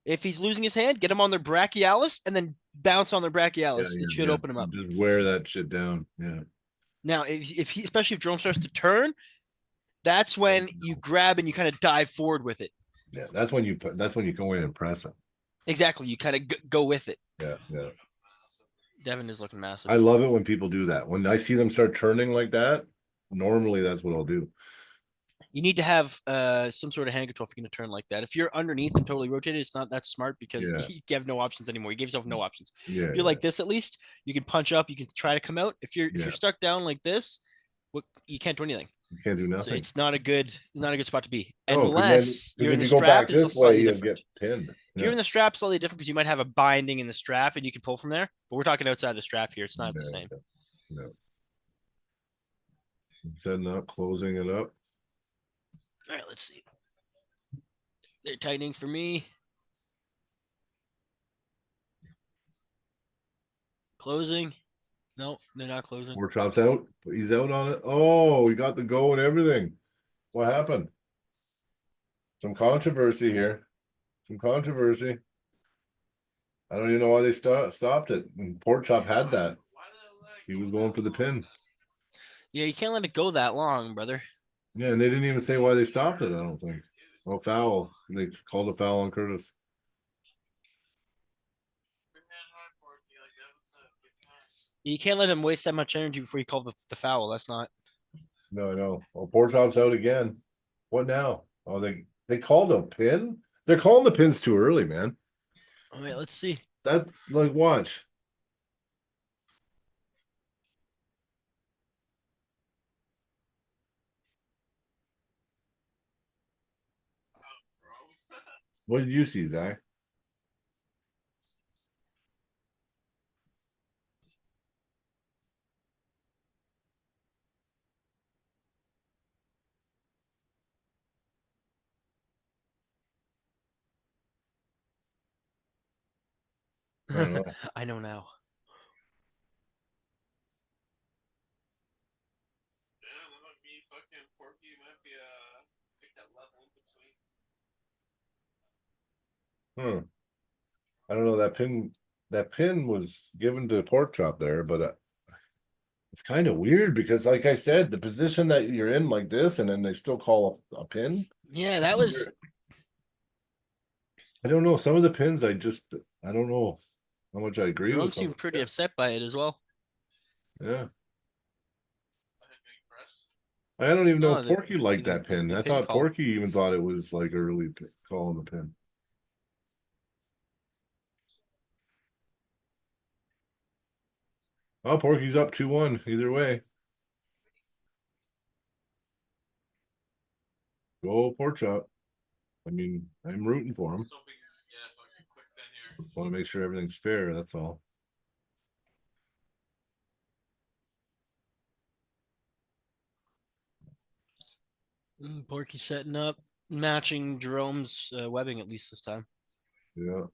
If he's losing his hand, get him on their brachialis and then bounce on their brachialis. It should open him up. Just wear that shit down. Yeah. Now, especially if Jerome starts to turn, that's when you grab and you kind of dive forward with it. Yeah, that's when you go in and press him. Exactly. You kind of go with it. Yeah, yeah. Devin is looking massive. I love it when people do that. When I see them start turning like that, normally that's what I'll do. You need to have some sort of hand control if you're going to turn like that. If you're underneath and totally rotated, it's not that smart because Yeah. you have no options anymore. You gave yourself no options. Yeah. If you're like this, at least you can punch up. You can try to come out. If you're Yeah. stuck down like this, you can't do anything. You can't do So nothing. it's not a good spot to be No, unless you're in if the you go back strap. It's this slightly way, you'll different. get pinned. If you're in the strap, slightly different because you might have a binding in the strap and you can pull from there. But we're talking outside the strap here. It's not the same. No. Setting up, closing it up. All right, let's see. They're tightening for me. Closing. No, they're not closing. PorkChop's out. He's out on it. Oh, he got the go and everything. What happened? Some controversy here. Some controversy. I don't even know why they stopped it. And PorkChop had that. He was going for the pin. Yeah, you can't let it go that long, brother. Yeah, and they didn't even say why they stopped it, I don't think. Oh, foul. They called a foul on Curtis. You can't let him waste that much energy before you call the foul. That's not. No. Oh, PorkChop's out again. What now? Oh, they called a pin? They're calling the pins too early, man. All right, let's see. That, like, watch. What did you see, Zach? I don't know. I know now. Hmm. I don't know. That pin was given to PorkChop there, but it's kind of weird because, like I said, the position that you're in like this, and then they still call a pin. Yeah, that was. I don't know. Some of the pins, I don't know how much I agree Jerome with. Some seemed pretty upset by it as well. Yeah. I don't even know No, if Porky liked that pin. the I pin thought call. Porky even thought it was like early calling the pin. Oh, Porky's up 2-1 either way. Go PorkChop. I mean, I'm rooting for him. Want to make sure everything's fair, that's all. Porky setting up, matching Jerome's webbing at least this time. Yeah.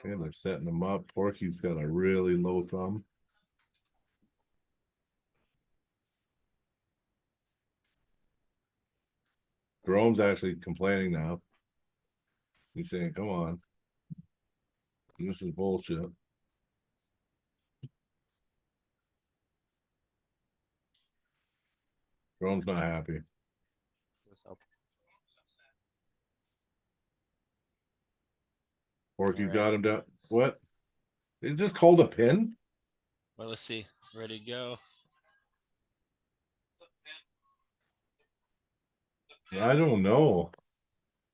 And they're setting them up. Porky's got a really low thumb. Jerome's actually complaining now. He's saying, come on. This is bullshit. Jerome's not happy. Porky got him down. What? They just called a pin? Well, let's see. Ready to go. I don't know.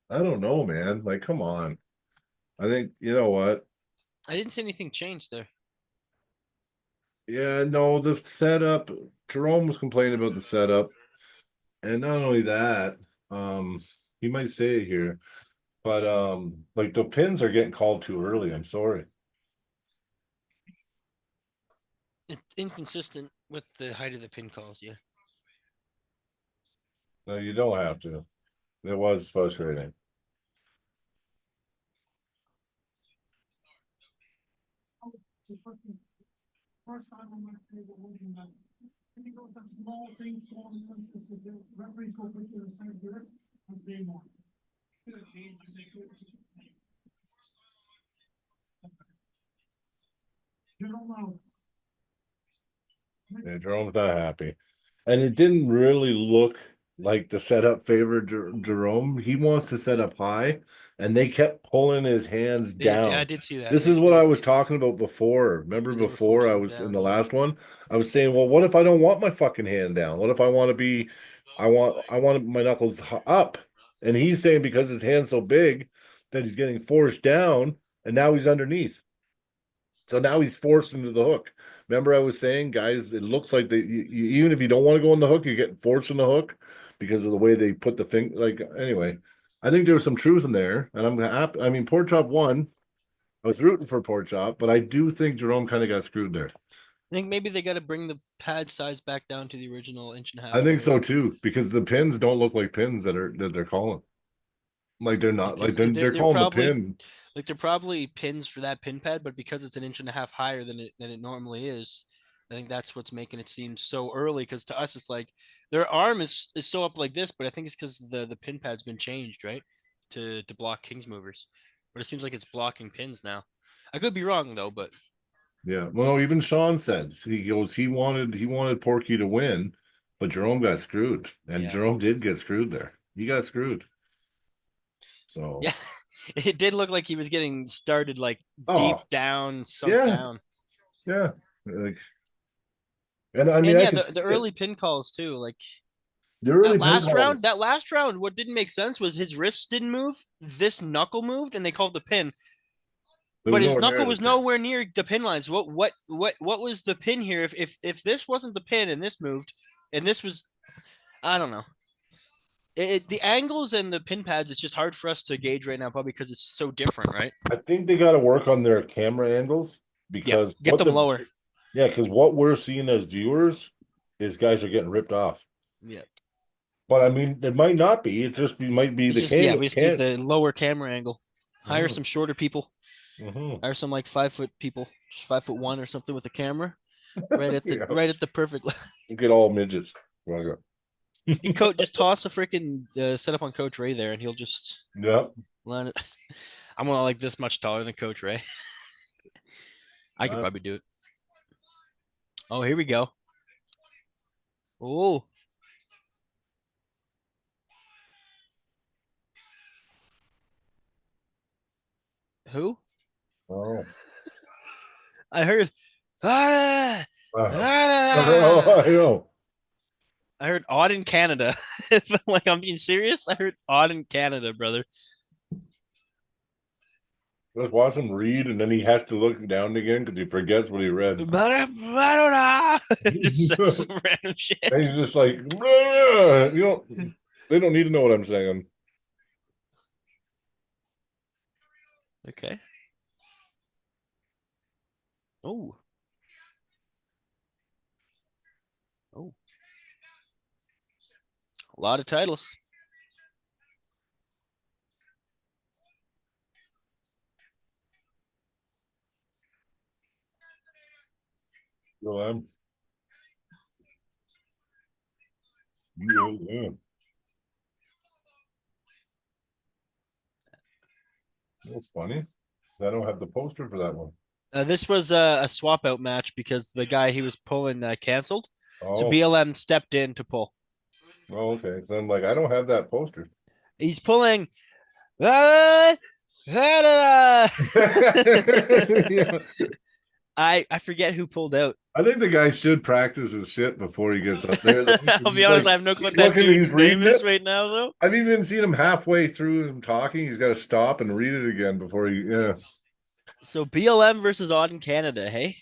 I don't know, man. Like, come on. I think, you know what? I didn't see anything change there. Yeah, no, the setup. Jerome was complaining about the setup. And not only that, he might say it here, but like the pins are getting called too early. I'm sorry. It's inconsistent with the height of the pin calls, yeah. No, you don't have to. It was frustrating. First time on my table holding that. Can you go with that small thing, small ones, because the referees go quickly to the side here, as they want. Jerome out. Yeah, Jerome's not happy. And it didn't really look like the setup favored Jerome. He wants to set up high, and they kept pulling his hands down. I did see that. This is what I was talking about before. Remember And they were before I forcing was down, in the yeah. last one? I was saying, well, what if I don't want my fucking hand down? What if I want to be I want my knuckles up. And he's saying because his hand's so big that he's getting forced down and now he's underneath. So now he's forced into the hook. Remember, I was saying, guys, it looks like even if you don't want to go in the hook, you're getting forced in the hook because of the way they put the thing. Like, anyway, I think there was some truth in there, and I'm happy. I mean, PorkChop won. I was rooting for PorkChop, but I do think Jerome kind of got screwed there. I think maybe they got to bring the pad size back down to the original 1.5 inch. I think so too, because the pins don't look like pins that they're calling. Like they're not like they're calling probably the pin. like they're probably pins for that pin pad, but because it's 1.5 inches higher than it normally is, I think that's what's making it seem so early. Because to us, it's like their arm is so up like this, but I think it's because the pin pad's been changed, right, to block King's movers. But it seems like it's blocking pins now. I could be wrong though, but Yeah. Well, no, even Sean said he wanted Porky to win, but Jerome got screwed. And Yeah. Jerome did get screwed there. He got screwed. So yeah, it did look like he was getting started like Oh, deep down, sunk yeah. down. yeah. Like and I mean And I yeah, could the see it. early pin calls too. Like The early that last round, what didn't make sense was his wrists didn't move. This knuckle moved, and they called the pin. But his knuckle was nowhere near the pin lines. What was the pin here? If this wasn't the pin and this moved, and this was, I don't know. The angles and the pin pads, it's just hard for us to gauge right now, probably because it's so different, right? I think they got to work on their camera angles because Get them lower. Yeah, because what we're seeing as viewers is guys are getting ripped off. Yeah. But I mean, it might not be. It just might be the camera. We just need the lower camera angle. Hire Mhm. some shorter people. Mhm. Hire some like 5-foot people, just 5'1" or something with a camera, right at the Yeah. right at the perfect. Get all midgets. Just toss a freaking setup on Coach Ray there, and he'll just Yep. land it. I'm not like this much taller than Coach Ray. I could probably do it. Oh, here we go. Oh. Who? Oh. I heard. Ah, Wow. ah, I know. I heard Auden Canada. Like I'm being serious. I heard Auden Canada, brother. Let's watch him read, and then he has to look down again because he forgets what he read. Just says some random shit. And he's just like, you know, they don't need to know what I'm saying. Okay. Oh. Oh. A lot of titles. Yeah. That's funny. I don't have the poster for that one. This was a swap out match because the guy he was pulling canceled. So Oh, BLM stepped in to pull. oh, okay. So I'm like, I don't have that poster. He's pulling. I forget who pulled out. I think the guy should practice his shit before he gets up there. I'll be honest, I have no clue what that dude's name is right now, though. I've even seen him halfway through him talking. He's got to stop and read it again before he, yeah. So BLM versus Auden Canada, hey?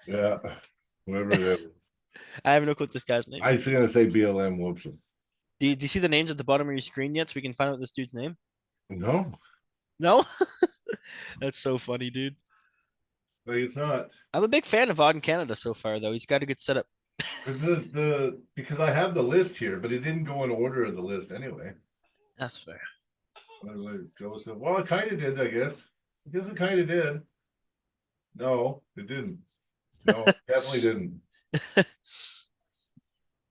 Yeah. Whoever it is. I have no clue what this guy's name I is. was going to say BLM. Whoops. Do you see the names at the bottom of your screen yet so we can find out this dude's name? No, No? That's so funny, dude. but it's not. I'm a big fan of Auden Canada so far, though. He's got a good setup. Because I have the list here, but it didn't go in order of the list anyway. That's fair. Joseph. Well, it kind of did, I guess. I guess it kind of did. No, it didn't. No, definitely didn't.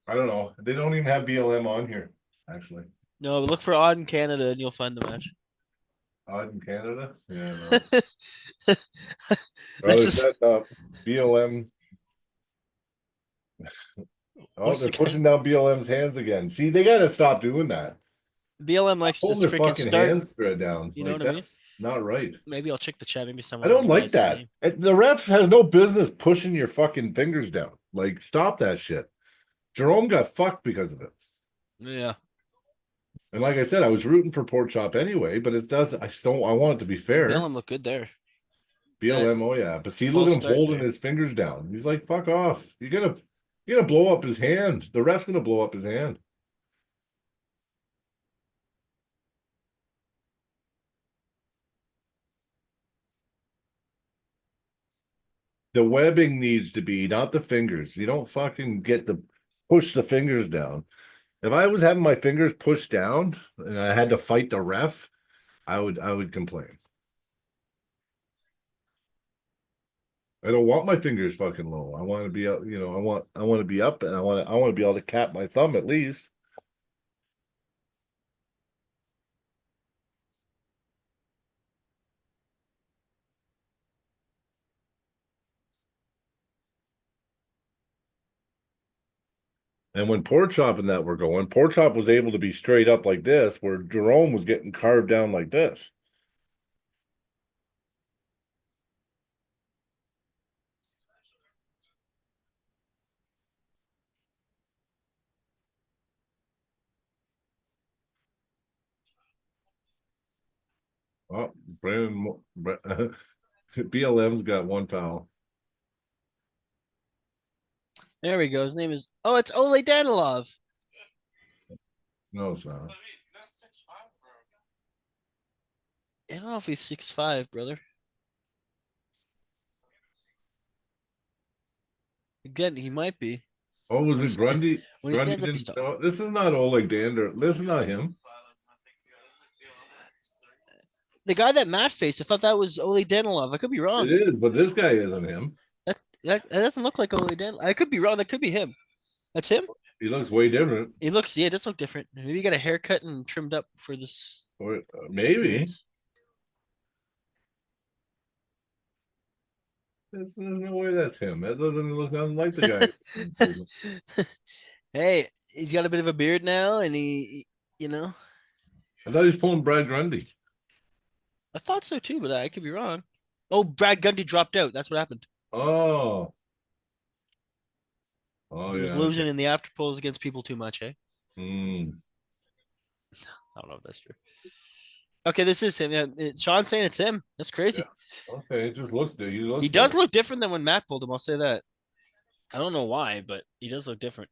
I don't know. They don't even have BLM on here, actually. No, but look for Auden Canada and you'll find the match. Auden, Canada. Yeah, no. That's Oh, they're just setting up BLM. Oh, what's they're the guy? pushing down BLM's hands again. See, they gotta stop doing that. BLM likes to Holding their freaking fucking start. hands spread down. You know Like what I mean? that's not right. Maybe I'll check the chat. Maybe I someone don't has like nice that. name. The ref has no business pushing your fucking fingers down. Like, stop that shit. Jerome got fucked because of it. Yeah. And like I said, I was rooting for PorkChop anyway, but it does. I still I want it to be fair. BLM look good there. BLM, oh yeah, but see, look False at him start holding there. his fingers down. He's like, "Fuck off! You're gonna blow up his hand. The ref's gonna blow up his hand." The webbing needs to be, not the fingers. You don't fucking get the push the fingers down. If I was having my fingers pushed down and I had to fight the ref, I would complain. I don't want my fingers fucking low. I want to be up, I want to be up and I want to be able to cap my thumb at least. And when PorkChop and that were going, PorkChop was able to be straight up like this, where Jerome was getting carved down like this. Oh, BLM's got one foul. There we go. His name is it's Ole Danilov. No, it's not. I don't know if he's 6'5", brother. Again, he might be. Oh, was When it he, Grundy? when he Grundy stands up, he's didn't. tall. No, this is not Oleg Dander. This is not him. The guy that Matt faced, I thought that was Ole Danilov. I could be It wrong. is, but this guy isn't him. That doesn't look like Ole Danilov. I could be wrong. That could be him. That's him. He looks way different. He looks, yeah, it does look different. Maybe he got a haircut and trimmed up for this Or, maybe. appearance. There's no way that's him. That doesn't look nothing like the guy. Hey, he's got a bit of a beard now, and he. I thought he was pulling Brad Grundy. I thought so too, but I could be wrong. Oh, Brad Gundy dropped out. That's what happened. Oh. Oh, He was yeah. losing in the after polls against people too much, eh? Mm. I don't know if that's true. Okay, this is him. Yeah, Sean's saying it's him. That's crazy. Okay, it just looks. He does look different than when Matt pulled him. I'll say that. I don't know why, but he does look different.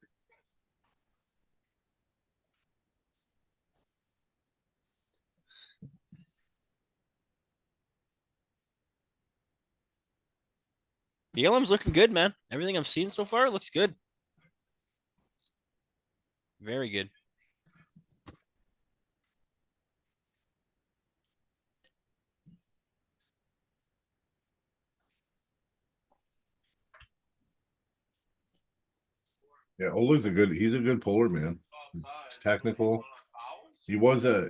BLM's looking good, man. Everything I've seen so far looks good. Very good. Yeah, Oleg's he's a good puller, man. He's technical. He was a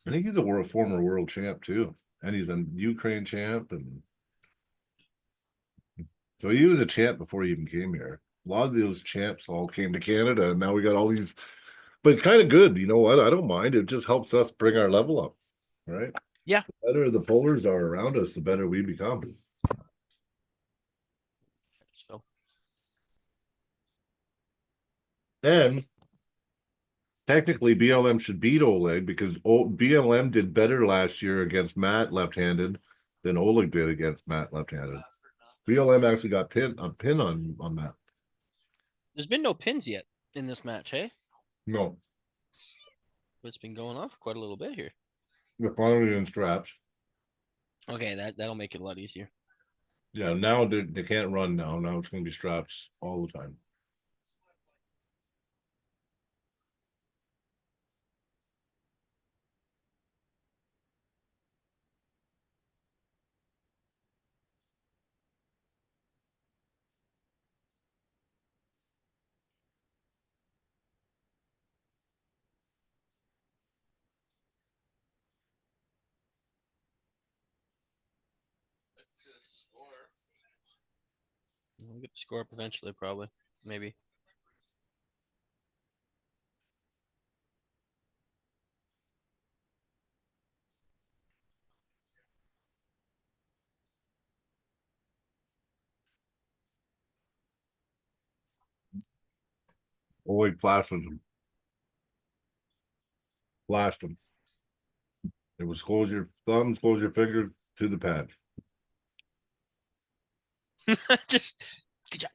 I think he's a former world champ too. And he's a Ukraine champ, and so he was a champ before he even came here. A lot of those champs all came to Canada, and now we got all these. But it's kind of good, you know what? I don't mind. It just helps us bring our level up, right? Yeah. The better the pullers are around us, the better we become. So And technically, BLM should beat Oleg because BLM did better last year against Matt left-handed than Oleg did against Matt left-handed. BLM actually got a pin on Matt. there's been no pins yet in this match, hey? No, But it's been going on for quite a little bit here. they're finally in straps. Okay, that'll make it a lot easier. Yeah, now they can't run now. Now it's going to be straps all the time. We'll get the score up eventually, probably. Maybe. Oleg blasted him. Blast him. It was close your thumbs, close your finger to the pad. Just good job.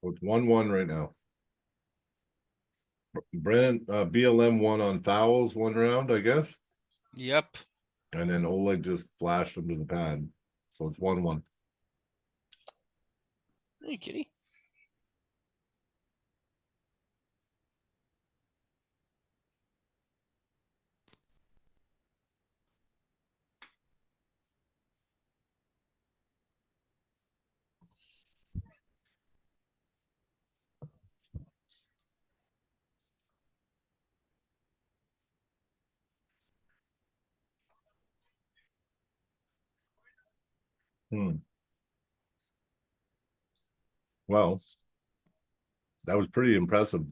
So it's 1-1 right now. Brennan BLM won on fouls 1 round, I guess. Yep. And then Oleg just flashed him to the pad. So it's 1-1. Hey, kitty. Well, that was pretty impressive.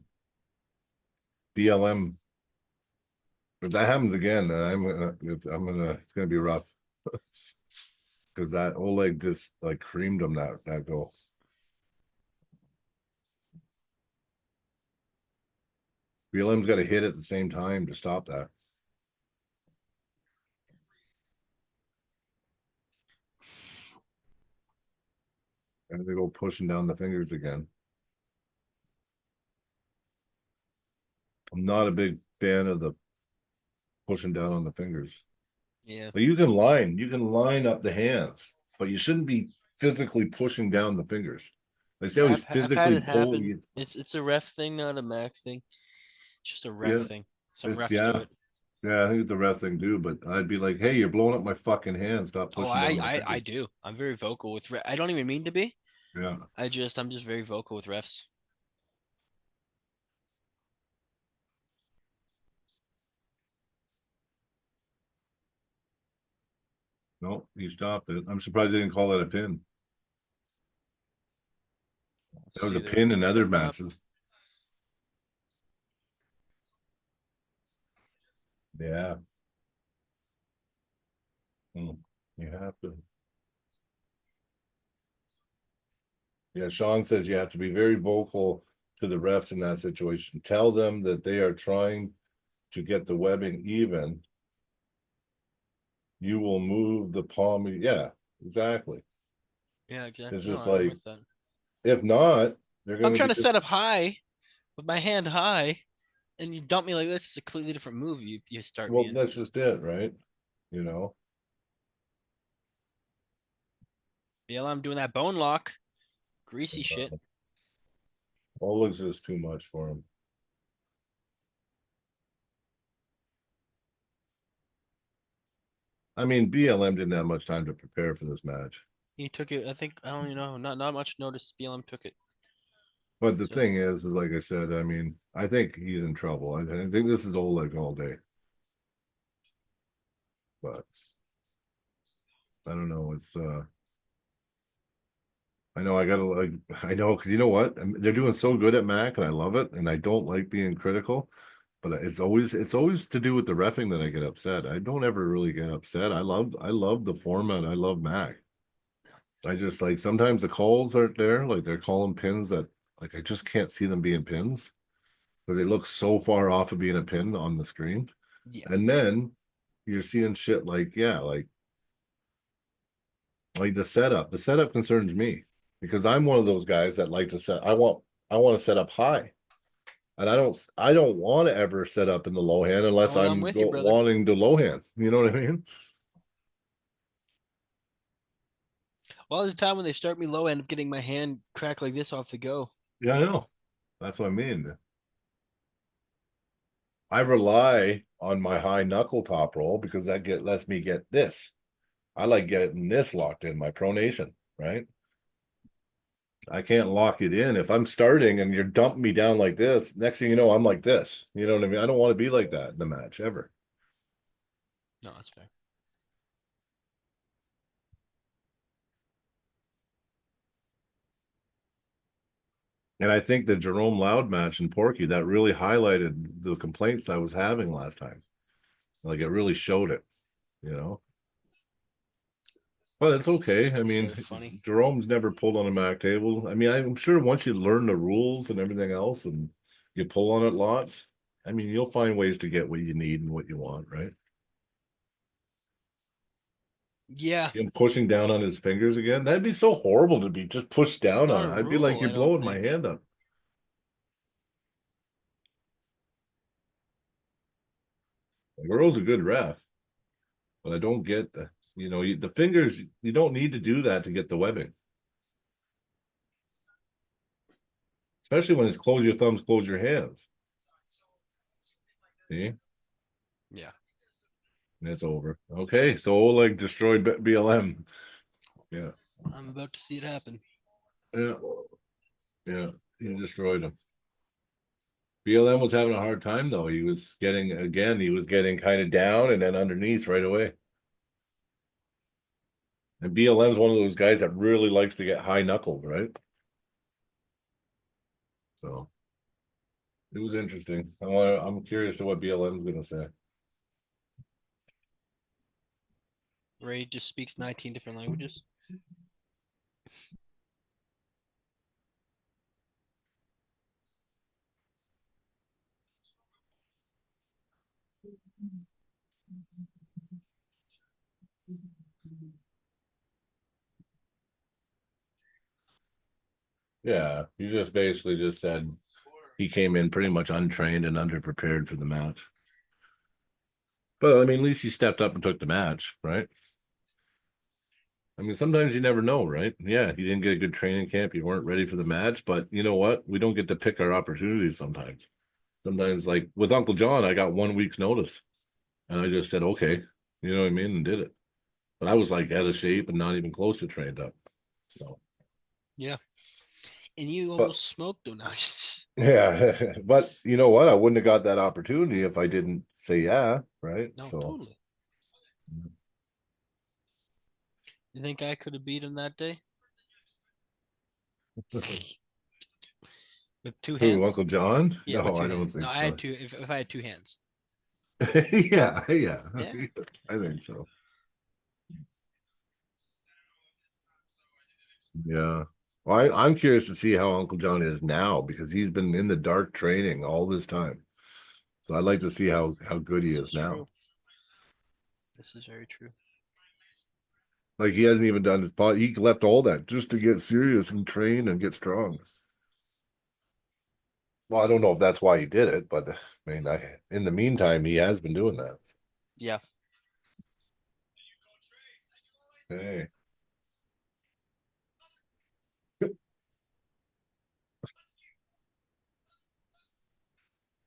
BLM. If that happens again, it's gonna be rough. Because that Oleg just like creamed him that goal. BLM's got to hit at the same time to stop that. And they go pushing down the fingers again. I'm not a big fan of the pushing down on the fingers. Yeah. But you can line up the hands, but you shouldn't be physically pushing down the fingers. They say always I've had physically it pull. happen. It's a ref thing, not a Mac thing. It's just a ref Yeah. thing. Some refs Yeah. do it. Yeah, I think it's the ref thing too, but I'd be like, hey, you're blowing up my fucking hand. Stop Oh, pushing down the I fingers. do. I'm very vocal with. I don't even mean to be. Yeah. I'm just very vocal with refs. No, he stopped it. I'm surprised they didn't call that a pin. That was a pin in other matches. Yeah. You have to. Yeah, Sean says you have to be very vocal to the refs in that situation. Tell them that they are trying to get the webbing even. You will move the palm. Yeah, exactly. Yeah, exactly. It's just No, I'm like, with that. if not, they're If I'm going to trying be to set up high with my hand high, and you dump me like this, it's a completely different move. You start well, me in. that's just it, right? You know, Yeah, I'm doing that bone lock, greasy shit. all looks just too much for him. I mean, BLM didn't have much time to prepare for this match. He took it. I think I don't even know. Not much notice. BLM took it. But the So- thing is like I said, I mean, I think he's in trouble. I think this is Oleg all day. But I don't know. It's I know I gotta like I know because you know what? They're doing so good at Mac and I love it, and I don't like being critical, but it's always to do with the reffing that I get upset. I don't ever really get upset. I love the format. I love Mac. I just like sometimes the calls aren't there, like they're calling pins that like I just can't see them being pins because they look so far off of being a pin on the screen. Yeah. And then you're seeing shit like, yeah, like the setup. The setup concerns me because I'm one of those guys that like to set. I want to set up high, and I don't want to ever set up in the low hand unless Oh, I'm I'm with you, brother. wanting to low hand. You know what I mean? Well, the time when they start me low, I end up getting my hand cracked like this off the go. Yeah, I know. That's what I mean. I rely on my high knuckle top roll because that lets me get this. I like getting this locked in my pronation, right? I can't lock it in. If I'm starting and you're dumping me down like this, next thing you know, I'm like this. You know what I mean? I don't want to be like that in the match ever. No, that's fair. And I think the Jerome Loud match in Porky that really highlighted the complaints I was having last time. Like it really showed it, you know. But it's okay. I mean, So funny. Jerome's never pulled on a Mac table. I mean, I'm sure once you learn the rules and everything else and you pull on it lots, I mean, you'll find ways to get what you need and what you want, right? Yeah. Him pushing down on his fingers again. That'd be so horrible to be just pushed It's down not on. a I'd be like, rule, you're I don't blowing my think. hand up. Earl's a good ref, but I don't get the, the fingers, you don't need to do that to get the webbing. Especially when it's close your thumbs, close your hands. See? Yeah. And it's over. Okay, so Oleg destroyed BLM. Yeah. I'm about to see it happen. Yeah. Yeah. He destroyed him. BLM was having a hard time though. He was getting kind of down and then underneath right away. And BLM's one of those guys that really likes to get high knuckled, right? So it was interesting. I'm curious to what BLM's gonna say. Ray just speaks 19 different languages. Yeah, you just basically just said he came in pretty much untrained and underprepared for the match. But I mean, at least he stepped up and took the match, right? I mean, sometimes you never know, right? Yeah, he didn't get a good training camp. You weren't ready for the match, but you know what? We don't get to pick our opportunities sometimes. Sometimes, like with Uncle John, I got 1 week's notice and I just said, okay, you know what I mean, and did it. But I was like out of shape and not even close to trained up. So, Yeah. And you but almost smoked him now. yeah, but you know what? I wouldn't have got that opportunity if I didn't say yeah, right? No, So, totally. You think I could have beat him that day? With two who, hands? Uncle John? Yeah, with No, two I don't hands. No, think I so. had two. If I had two hands. Yeah, yeah, Yeah. I think so. Yeah. Well, I'm curious to see how Uncle John is now because he's been in the dark training all this time. So I'd like to see how good he This is is now. true. This is very true. Like he hasn't even done his pot. He left all that just to get serious and train and get strong. Well, I don't know if that's why he did it, but I mean, in the meantime, he has been doing that. Yeah. Hey,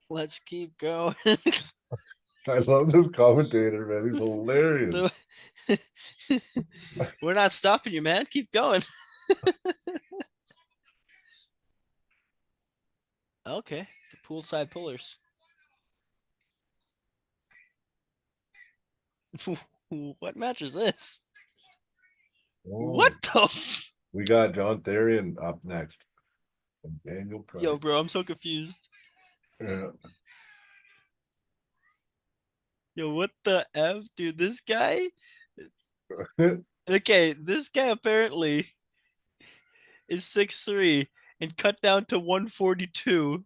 Let's keep going. I love this commentator, man. He's hilarious. We're not stopping you, man. Keep going. Okay. The poolside pullers. What match is this? Oh, What the? we got John Therian up next. And Daniel Price. Yo, bro, I'm so confused. Yeah. Yo, what the F, dude? This guy. Okay, this guy apparently is 6'3" and cut down to 142.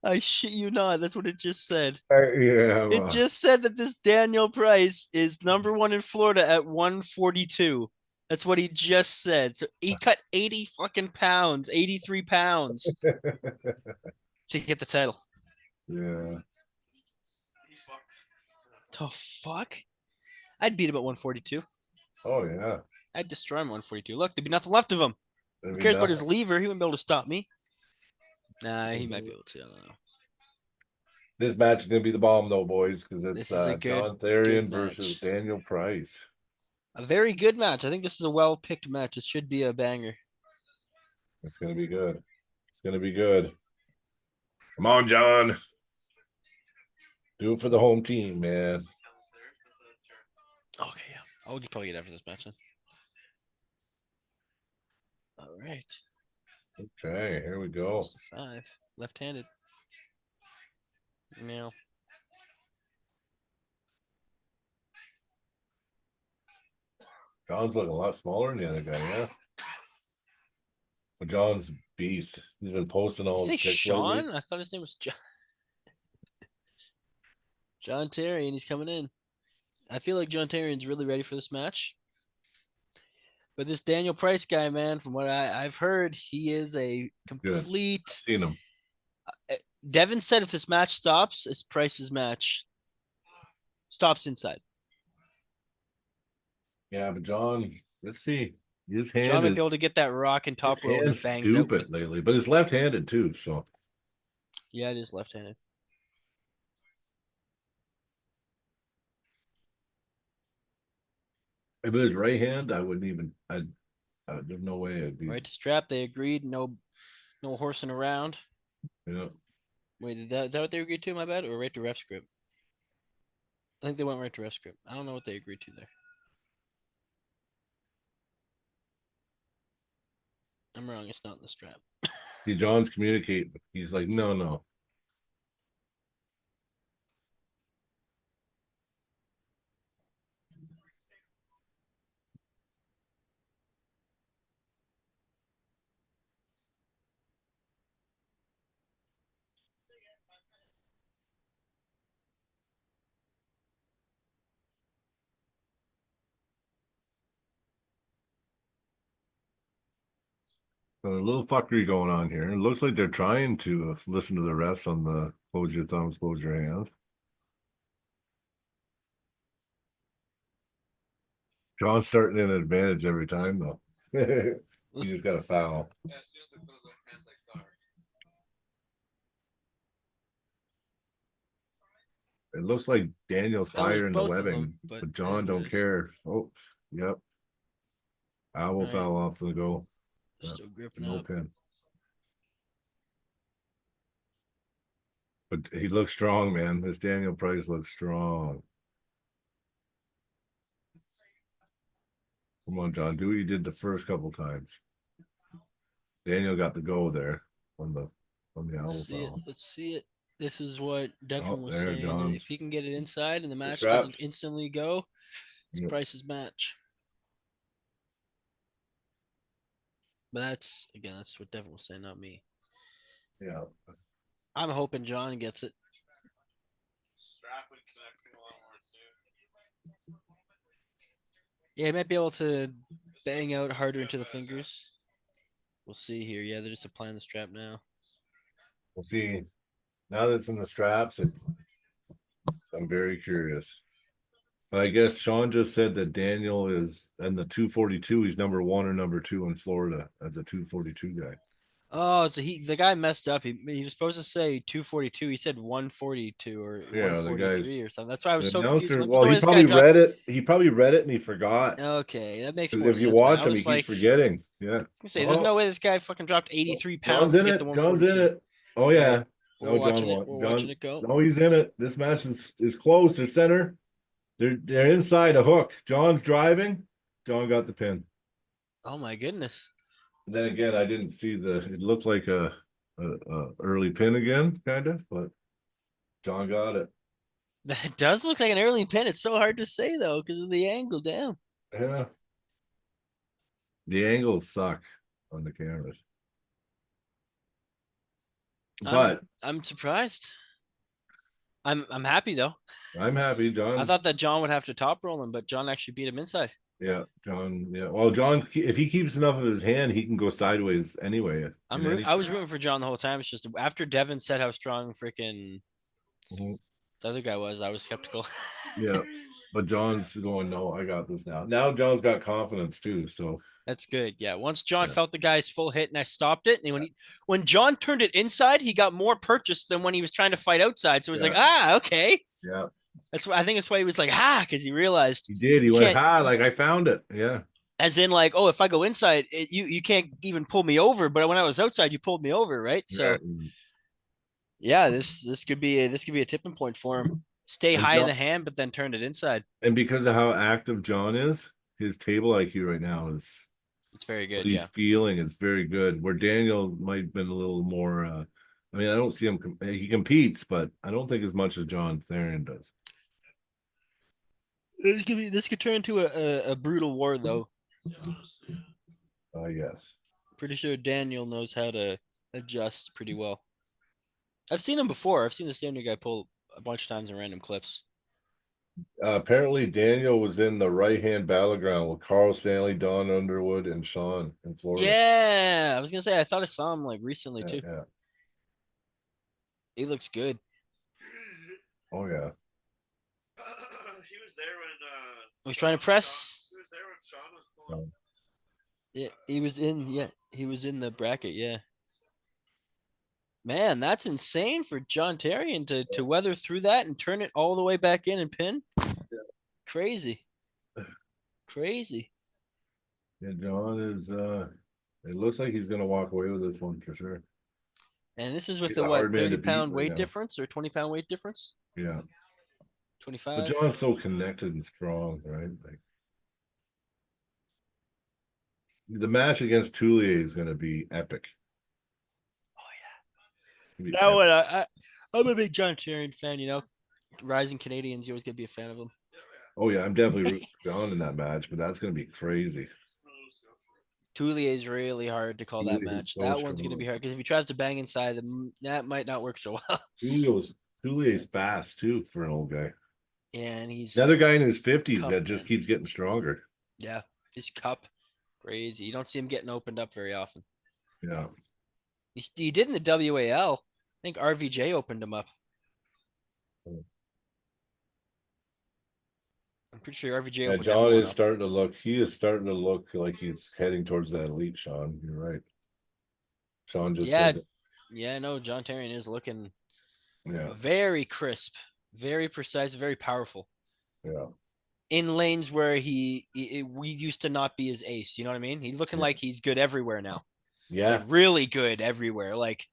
I shit you not. That's what it just said. Yeah, It just said that this Daniel Price is #1 in Florida at 142. That's what he just said. So he cut 80 fucking pounds, 83 pounds to get the title. yeah. The fuck? I'd beat him at 142. Oh yeah. I'd destroy him at 142. Look, there'd be nothing left of him. Who cares about his lever? He wouldn't be able to stop me. Nah, he might be able to. I don't know. This match is gonna be the bomb though, boys, because it's This is a good- John Therian good versus match. Daniel Price. A very good match. I think this is a well-picked match. It should be a banger. It's gonna be good. It's gonna be good. Come on, John. Do it for the home team, man. Okay, yeah. I'll probably get after this match then. All right. Okay, here we go. Close to 5. Left-handed. Now. John's looking a lot smaller than the other guy, yeah. But John's a beast. He's been posting all Say his pics Sean? lately. I thought his name was John. John Terry, and he's coming in. I feel like John Terrian's really ready for this match. But this Daniel Price guy, man, from what I've heard, he is a complete. Seen him. Devin said if this match stops, it's Price's match. Stops inside. Yeah, but John, let's see. His hand John might is be able to get that rock and top his roll he hand's bangs out stupid with. lately, but it's left-handed too. So Yeah, it is left-handed. if it was right hand, I wouldn't even. There's no way I'd be. Right to strap. They agreed. No horsing around. Yeah. Wait, is that what they agreed to? My bad, or right to ref script? I think they went right to ref script. I don't know what they agreed to there. I'm wrong. It's not in the strap. See, John's communicating. He's like, no. So a little fuckery going on here. It looks like they're trying to listen to the refs on the close your thumbs, close your hands. John's starting in an advantage every time, though. He just got a foul. It looks like Daniel's That was higher in the both of them, webbing, but but John it is what don't it is. care. Oh, yep. Owl Right. fell off the goal. Still gripping No up. pin. But he looks strong, man. This Daniel Price looks strong. Come on, John. Do what you did the first couple times. Daniel got the go there on the owl Let's see it. foul. Let's see it. This is what Devin was there, saying. John's. If he can get it inside and the match straps. doesn't instantly go, it's Yep. Price's match. But that's what Devin was saying, not me. Yeah. I'm hoping John gets it. Yeah, he might be able to bang out harder into the fingers. We'll see here. Yeah, they're just applying the strap now. We'll see. Now that it's in the straps, I'm very curious. But I guess Sean just said that Daniel is in the 242. He's number 1 or number 2 in Florida as a 242 guy. Oh, so the guy messed up. He was supposed to say 242. He said 142 or Yeah, the 143 guy's or something. That's why I was the so confused. announcer. What's Well, the way he this guy probably dropped- read it. He probably read it and he forgot. Okay, that makes 'Cause more if you sense. man. watch I him, he was keeps like, forgetting. Yeah. I was gonna say, there's no way this guy fucking dropped 83 pounds John's to in get it. the John's 142. in it. Oh yeah. We're No, watching John it. won. We're John, watching it go. no, he's in it. This match is close. They're center. They're inside a hook. John's driving. John got the pin. Oh my goodness. And then again, I didn't see it looked like a early pin again, kind of, but John got it. That does look like an early pin. It's so hard to say though because of the angle. Damn. Yeah. The angles suck on the cameras. But I'm surprised. I'm happy though. I'm happy, John. I thought that John would have to top roll him, but John actually beat him inside. Yeah, John. Yeah. Well, John, if he keeps enough of his hand, he can go sideways anyway. I was rooting for John the whole time. It's just after Devin said how strong freaking Mhm. the other guy was, I was skeptical. Yeah. But John's going, no, I got this now. Now John's got confidence too. So That's good. Yeah. Once John Yeah. felt the guy's full hit and I stopped it, and when John turned it inside, he got more purchase than when he was trying to fight outside. So he's like, okay. yeah, That's why I think that's why he was like, because he realized, he did. He went, can't- like I found it. Yeah. as in like, oh, if I go inside, you can't even pull me over. But when I was outside, you pulled me over, right? So Yeah. yeah, this could be a tipping point for him. Stay And high in John- the hand, but then turn it inside. And because of how active John is, his table IQ right now is It's very good. what he's Yeah. feeling is very good. Where Daniel might have been a little more. I mean, I don't see him. He competes, but I don't think as much as John Theron does. This could turn into a brutal war, though. Yes. Pretty sure Daniel knows how to adjust pretty well. I've seen him before. I've seen the standard guy pull a bunch of times in random clips. Apparently, Daniel was in the right-hand battleground with Carl Stanley, Don Underwood, and Sean in Florida. Yeah, I was gonna say I thought I saw him like recently too. Yeah. He looks good. Oh yeah. He was there when He's trying to press. He was there when Sean was pulling. Yeah, he was in. Yeah, he was in the bracket. Yeah. Man, that's insane for John Tarian to weather through that and turn it all the way back in and pin. Crazy. Crazy. Yeah, John is. It looks like he's gonna walk away with this one for sure. And this is with He's the a what, hard man to 30-pound beat right weight now. difference or 20-pound weight difference? Yeah. But 25. John's so connected and strong, right? Like the match against Toulier is gonna be epic. Oh yeah. That one, I'm a big John Tarian fan, you know. Rising Canadians, you always gotta be a fan of them. Oh yeah, I'm definitely rooting for John in that match, but that's gonna be crazy. Toulier is really hard to call that Toulier is match. so That one's strong. gonna be hard because if he tries to bang inside, that might not work so well. Toulier's fast too for an old guy. Yeah, and he's Another guy in his 50s Cup, that just man. keeps getting stronger. yeah, his cup crazy. You don't see him getting opened up very often. Yeah. He did in the WAL. I think RVJ opened him up. I'm pretty sure RVJ Yeah, opened John everyone is up. starting to look. He is starting to look like he's heading towards that elite. Sean, you're right. Sean just Yeah, said, it. yeah, no, John Tarian is looking Yeah, very crisp, very precise, very powerful. yeah, In lanes where we used to not be his ace. You know what I mean? He's looking Yeah. like he's good everywhere now. yeah. Like really good everywhere. Like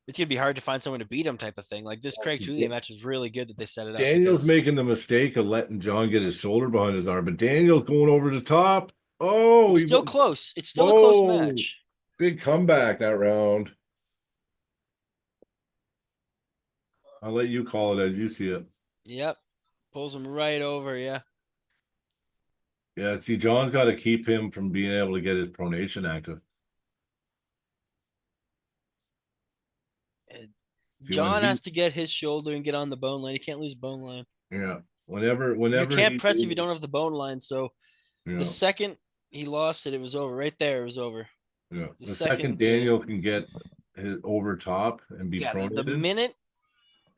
it's gonna be hard to find someone to beat him, type of thing. Like this Craig Tullier match is really good that they set it up. Daniel's because- making the mistake of letting John get his shoulder behind his arm, but Daniel going over the top. Oh, It's he still went- close. It's still a close Whoa. match. Big comeback that round. I'll let you call it as you see it. Yep. Pulls him right over. Yeah. Yeah, see, John's got to keep him from being able to get his pronation active. See, John when he- has to get his shoulder and get on the bone line. He can't lose bone line. Yeah, whenever You can't he press if do- you don't have the bone line. So Yeah, the second he lost it, it was over. Right there, it was over. yeah. the The second, second Daniel can get his over top and be Yeah, the pronated. minute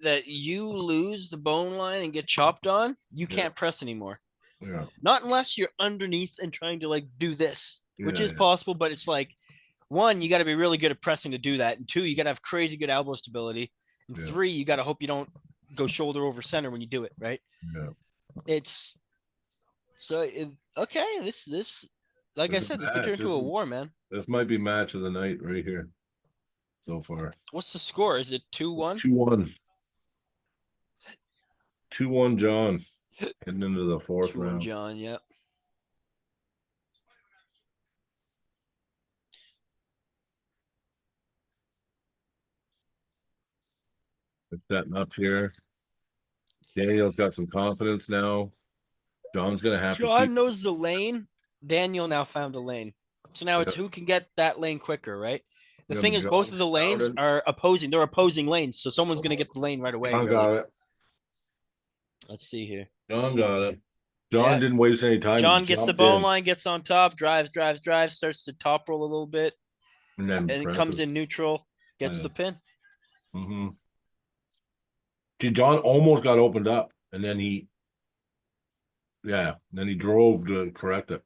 that you lose the bone line and get chopped on, you Yeah. can't press anymore. Yeah, Not unless you're underneath and trying to like do this, which Yeah, is yeah. possible, but it's like one, you got to be really good at pressing to do that, and two, you got to have crazy good elbow stability, and Yeah. three, you got to hope you don't go shoulder over center when you do it, right? yeah. It's so okay. This like I It's a said, this could turn match, into a isn't it? war, man. This might be match of the night right here. So far, What's the score? Is it 2-1? it's 2-1. 2-1 John heading into the fourth 2-1 round. John, yep. It's setting up here. Daniel's got some confidence now. John's gonna have to John keep. knows the lane. Daniel now found a lane. So now it's Yeah. who can get that lane quicker, right? The Yeah, thing but is, both John- of the lanes Auden- are opposing. They're opposing lanes, so someone's gonna get the lane right away. John really. got it. Let's see here. John got it. John Yeah. didn't waste any time. John He gets the jumped bone in line, gets on top, drives, starts to top roll a little bit, and then and it comes in neutral, gets Yeah. the pin. Mm-hmm. See, John almost got opened up, and then he drove to correct it.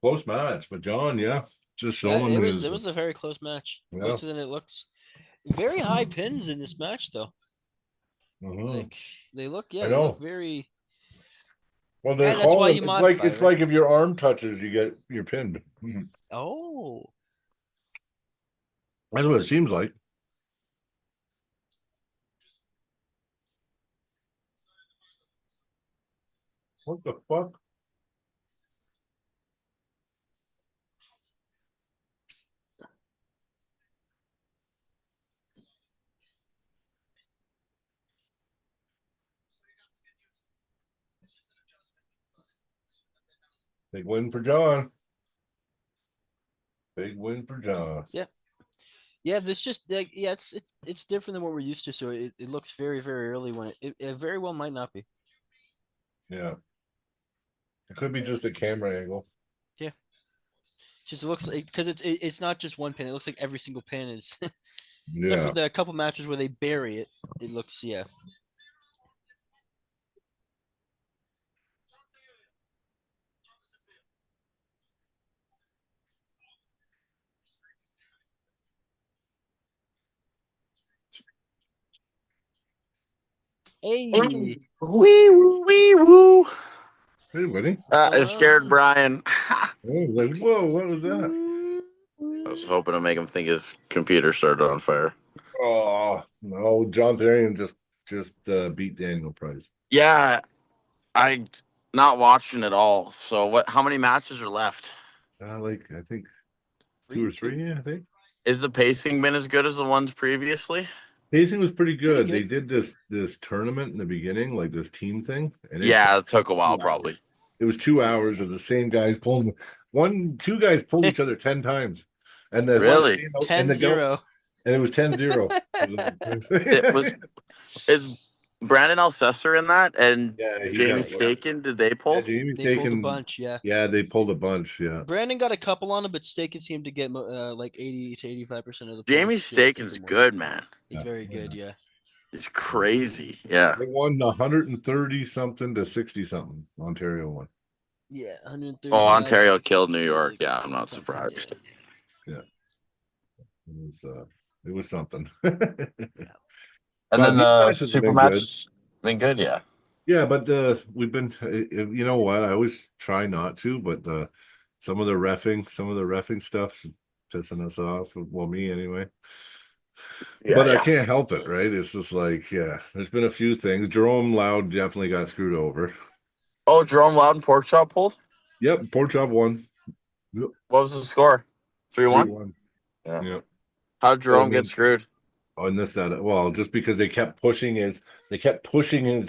Close match, but John, just Yeah, showing it was a very close match, Yeah. closer than it looks. Very high pins in this match, though. Mhm. Like they look, I they know. look very. Well, they're and that's why calling you it's modify, like it's right? like if your arm touches, you're pinned. Mhm. Oh, That's what it seems like. What the fuck? Big win for John. Big win for John. Yeah, this just like yeah, it's different than what we're used to. So it looks very very early when it very well might not be. Yeah. It could be just a camera angle. Just looks like because it's not just one pin. It looks like every single pin is. Except for Yeah. the couple matches where they bury it, it looks yeah. Hey, Wee woo, wee woo. Hey, buddy. It scared Brian. Oh, like, whoa, what was that? I was hoping to make him think his computer started on fire. Oh no, John Therian just beat Daniel Price. Yeah, I not watching it all. So what? How many matches are left? Like I think 2 or 3, I think. Is the pacing been as good as the ones previously? Pacing was pretty good. Pretty They good. did this tournament in the beginning, like this team thing, and Yeah, it took a while 2 probably. hours. It was 2 hours of the same guys pulling. Two guys pulled each other 10 times, and the Really? and the go 10-0. and it was 10-0. It was. Is Brandon Alcester in that and Yeah, he Jamie got Staken? Did they Yeah, pull? Jamie They pulled a Staken. bunch, yeah. Yeah, they pulled a bunch. Yeah, Brandon got a couple on him, but Staken seemed to get like 80 to 85% of the Jamie pulls. Yeah, Staken's Staken won. good, man. He's very good, yeah. It's crazy. Yeah. they won 130 something to 60 something. Ontario won. Yeah, 130. Oh, Ontario killed New York. Yeah, I'm not surprised. Yeah, it was something. And then these the matches have super been match been good, yeah. Yeah, but we've been. You know what? I always try not to, but some of the refing stuff's pissing us off. Well, me anyway. But I can't help it, right? It's just like, yeah, there's been a few things. Jerome Loud definitely got screwed over. Oh, Jerome Loudon PorkChop pulled? Yep, PorkChop won. Yep, What was the score? 3-1? 3-1. Yeah. Yeah. How'd Jerome I get mean, screwed? on this side, well, just because they kept pushing his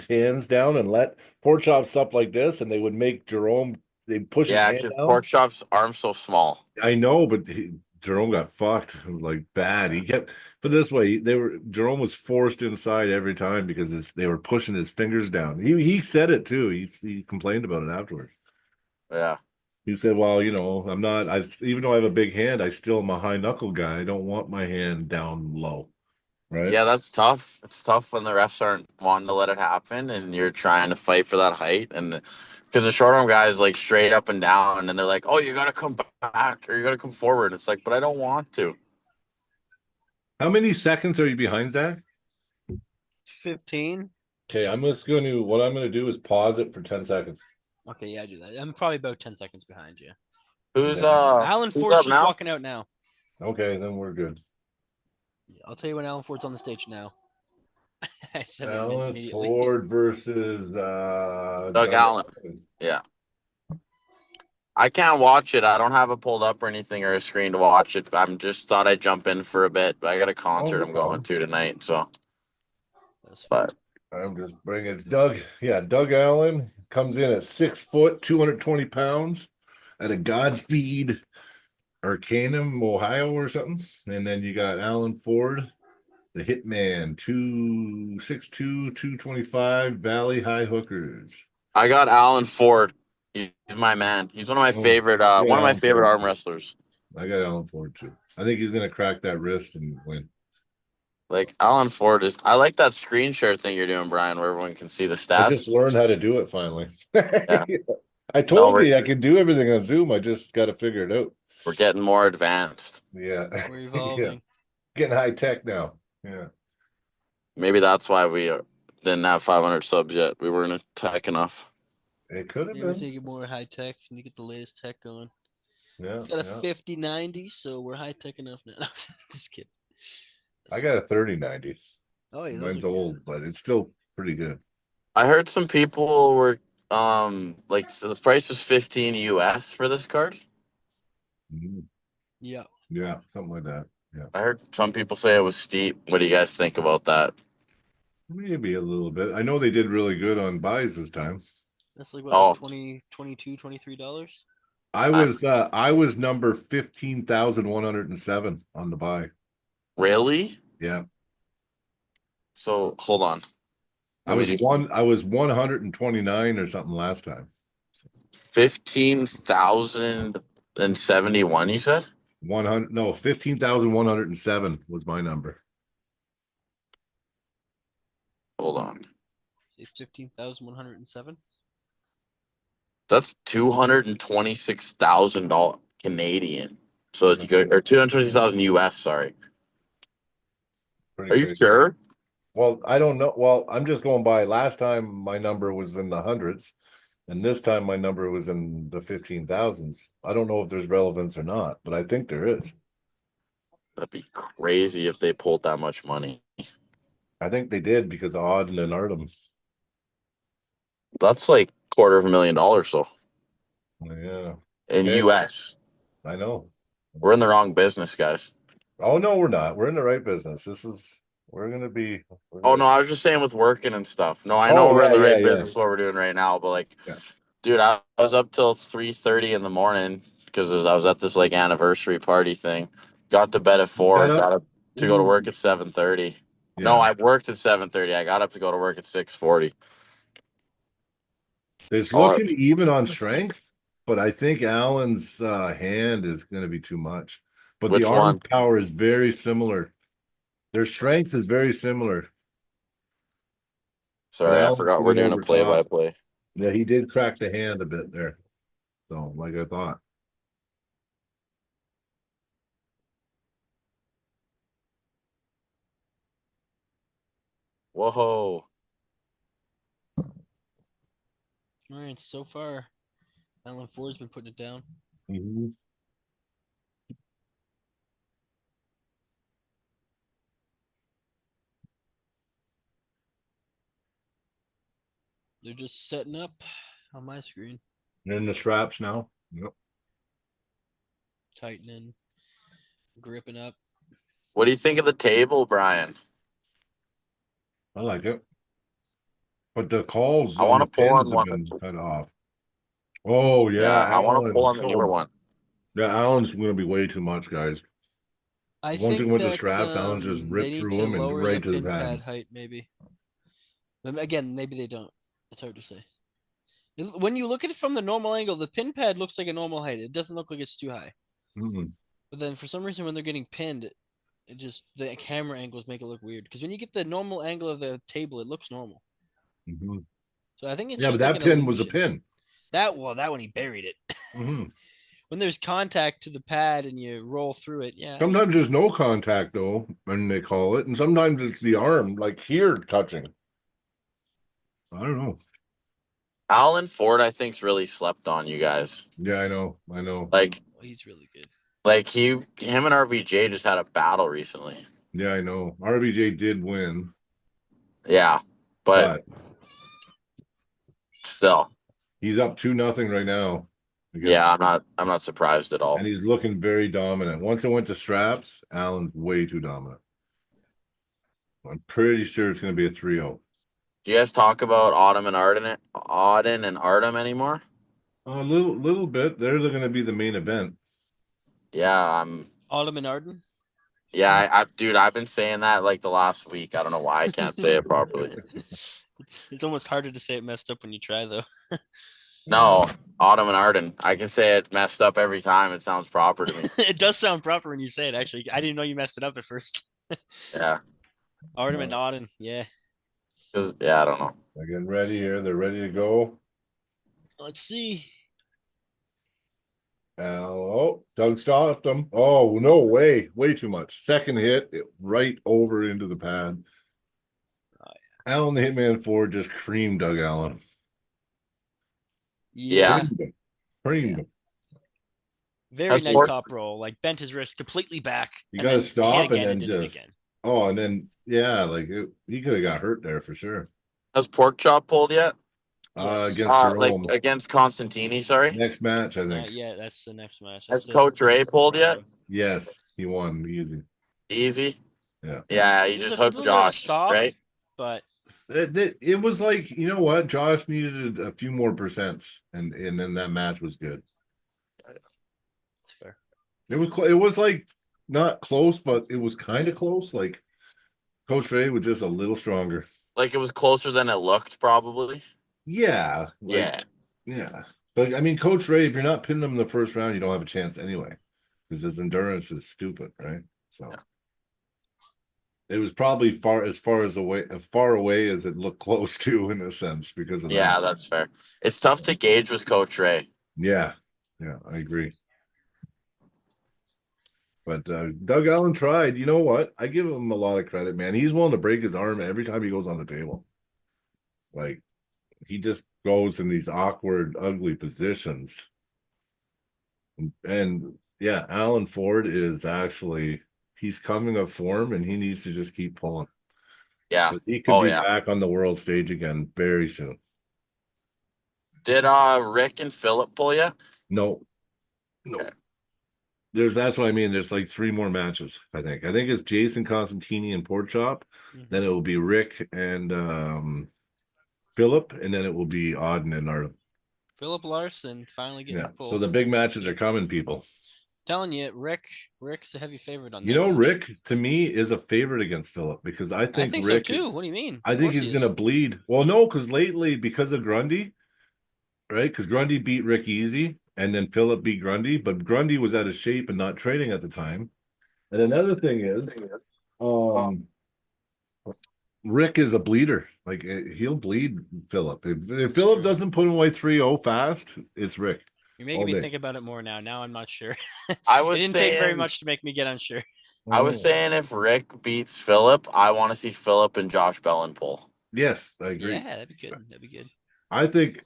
hands down and let PorkChop's up like this, and they would make Jerome. They push his Yeah, hand because down. PorkChop's arm's so small. I know, but Jerome got fucked like bad. He kept put it this way. Jerome was forced inside every time because they were pushing his fingers down. He said it too. He complained about it afterwards. Yeah. He said, "Well, I'm not. Even though I have a big hand, I still am a high knuckle guy. I don't want my hand down low." Right? Yeah, that's tough. It's tough when the refs aren't wanting to let it happen and you're trying to fight for that height. And because the short arm guy is like straight up and down, and they're like, oh, you got to come back or you got to come forward. It's like, but I don't want to. How many seconds are you behind, Zach? 15. Okay, what I'm going to do is pause it for 10 seconds. Okay, yeah, I do that. I'm probably about 10 seconds behind you. Who's Alan who's Ford's up just now? walking out now. Okay, then we're good. I'll tell you when Alan Ford's on the stage now. I said it Alan immediately. Ford versus Doug Allen. Yeah. I can't watch it. I don't have it pulled up or anything or a screen to watch it. I'm just thought I'd jump in for a bit. I got a concert no I'm going problem. to tonight, so. That's But I'm just bringing it's Doug. Yeah, Doug Allen comes in at 6 foot, 220 pounds at a Godspeed Arcanum, Ohio or something. And then you got Alan Ford, the Hitman, 262, 225 Valley High Hookers. I got Alan Ford. He's my man. He's one of my favorite yeah, one of my Alan favorite Ford. arm wrestlers. I got Alan Ford too. I think he's gonna crack that wrist and win. Like Alan Ford is I like that screen share thing you're doing, Brian, where everyone can see the stats. I just learned how to do it finally. Yeah. I told you I could do everything on Zoom. I just got to figure it out. We're getting more advanced. Yeah. We're evolving. Yeah. Getting high tech now. Yeah. Maybe that's why we didn't have 500 subs yet. We weren't tech enough. It could have Yeah, we're been. taking more high tech and you get the latest tech going. Yeah. It's got a 5090, so we're high tech enough now. Just kidding. I got a 3090. Oh, yeah, those Mine's are good. old, but it's still pretty good. I heard some people were like so the price is 15 US for this card. Mhm. Yeah. Yeah, something like that. Yeah, I heard some people say it was steep. What do you guys think about that? maybe a little bit. I know they did really good on buys this time. That's like what, Oh. like 20, 22, $23? I was number 15,107 on the buy. Really? Yeah. So hold on. Let me do I was 129 or something last time. 15,071. You said? 100 no 15,107 was my number. Hold on. Say 15,107. That's $226,000 Canadian. So you go or 226,000 US. Sorry. Pretty Are you crazy. sure? Well, I don't know. Well, I'm just going by last time my number was in the hundreds, and this time my number was in the 15,000s. I don't know if there's relevance or not, but I think there is. That'd be crazy if they pulled that much money. I think they did because of Auden and Artem. That's like $250,000. So Yeah, in Okay. US, I know. we're in the wrong business, guys. Oh no, we're not. We're in the right business. We're gonna be. Oh no, I was just saying with working and stuff. No, I know Oh we're in yeah, the yeah, right yeah. business what we're doing right now, but like, Yeah. dude, I was up till 3:30 in the morning because I was at this like anniversary party thing. Got to bed at 4. Got up? Got up to go to Ooh. work at 7:30. No, Yeah. I worked at 7:30. I got up to go to work at 6:40. It's Oh, looking even on strength, but I think Allen's hand is going to be too much. But the which arm one? power is very similar. Their strength is very similar. But Sorry, I Allen's forgot we're going doing a over top. play-by-play. Yeah, he did crack the hand a bit there. So, like I thought. Whoa. All right, so far, Alan Ford's been putting it down. Mhm. They're just setting up on my screen, They're in the straps now. Yep. tightening, gripping up. What do you think of the table, Brian? I like it. But the calls I on want the to pull on pins have one. been cut off. Oh Yeah, yeah, I want to pull Allen. on the newer one. Yeah, Allen's going to be way too much, guys. I Once it think went to that straps, Allen just they ripped need through to him and lower the right to the pin pad pad. height, maybe. But again, maybe they don't. It's hard to say. When you look at it from the normal angle, the pin pad looks like a normal height. It doesn't look like it's too high. Mm. But then for some reason, when they're getting pinned, it just the camera angles make it look weird. Because when you get the normal angle of the table, it looks normal. Mm-hmm. So I think it's Yeah, but just like that an pin was a illusion. pin. That one he buried it. Mm-hmm. When there's contact to the pad and you roll through it, yeah. Sometimes there's no contact though, and they call it, and sometimes it's the arm, like here, touching. I don't know. Alan Ford, I think's really slept on, you guys. Yeah, I know. I know. Like He's really good. him and RVJ just had a battle recently. Yeah, I know. RBJ did win, Yeah, but but still, he's up 2-0 right now. yeah, I'm not surprised at all. And he's looking very dominant. Once it went to straps, Allen's way too dominant. I'm pretty sure it's going to be a 3-0. Do you guys talk about Auden and Artem anymore? A little bit. They're going to be the main event. Yeah, Autumn and Arden. yeah, dude, I've been saying that like the last week. I don't know why I can't say it properly. It's almost harder to say it messed up when you try, though. No, Autumn and Arden. I can say it messed up every time. It sounds proper to me. It does sound proper when you say it, actually. I didn't know you messed it up at first. Yeah, Artem and Auden, yeah. because I don't know. They're getting ready here. They're ready to go. Let's see. Oh, Doug stopped him. Oh, no way. Way too much. Second hit, right over into the pad. Oh, Allen, the Hitman Ford, just creamed Doug Allen. Yeah. Creamed him. Very Has nice Pork- top roll. Like bent his wrist completely back. You and got to then hit stop and again then did it just. again. Oh, and then, yeah, like he could have got hurt there for sure. Has PorkChop pulled yet? Yes. Against Like Jerome. against Constantini, sorry. Next match, I think. Yeah, that's the next match. Has That's Coach Ray that's pulled for yet? him. Yes, he won easy. Easy. Yeah. Yeah, he It was just a hooked little bit of a Josh, stop, right? but It was like, you know what? Josh needed a few more percents, and then that match was good. it's fair. It was like not close, but it was kind of close. Like Coach Ray was just a little stronger. Like it was closer than it looked, probably. Yeah, Yeah. yeah. But I mean, Coach Ray, if you're not pinning him in the first round, you don't have a chance anyway, because his endurance is stupid, right? So it was probably as far away as it looked close to, in a sense, because of Yeah, that. that's fair. It's tough to gauge with Coach Ray. Yeah, I agree. But Doug Allen tried. You know what? I give him a lot of credit, man. He's willing to break his arm every time he goes on the table. Like, he just goes in these awkward, ugly positions. And yeah, Alan Ford is actually, he's coming of form, and he needs to just keep pulling. Yeah. Because he could Oh be yeah. back on the world stage again very soon. Did Rick and Philip pull yet? No. Okay. That's what I mean. There's like 3 more matches, I think. I think it's Jason Costantini and PorkChop. Then it will be Rick and Philip, and then it will be Auden and Artem. Philip Larson finally getting Yeah. pulled. So the big matches are coming, people. Telling you, Rick's a heavy favorite on You that know, match. Rick to me is a favorite against Philip, because I I think think Rick so too. is, What do you mean? I Of think course he's he gonna is. bleed. Well, no, because lately, because of Grundy, right? Because Grundy beat Rick easy, and then Philip beat Grundy, but Grundy was out of shape and not training at the time. And another thing is, Rick is a bleeder. Like, he'll bleed Philip. If Philip true. doesn't put him away 3-0 fast, it's Rick. You're making all me day. think about it more now. Now I'm not sure. I It was didn't take very saying much to make me get unsure. I was saying if Rick beats Philip, I want to see Philip and Josh Bellen pull. Yes, I agree. Yeah, that'd be good. That'd be good. I think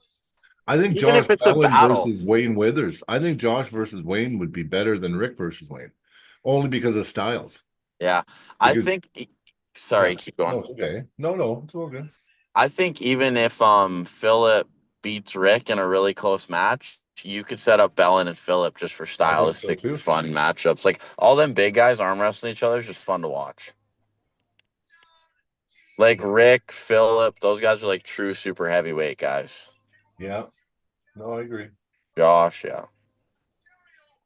Even Josh if it's a Bellen battle. versus Wayne Withers. I think Josh versus Wayne would be better than Rick versus Wayne, only because of styles. Yeah. I Because- think sorry, Yeah. keep going. No, it's okay. No, it's all good. I think even if Philip beats Rick in a really close match, you could set up Bellen and Philip just for stylistic too. fun matchups. Like all them big guys arm wrestling each other is just fun to watch. Like Rick, Philip, those guys are like true super heavyweight guys. Yeah. No, I agree. Josh, yeah.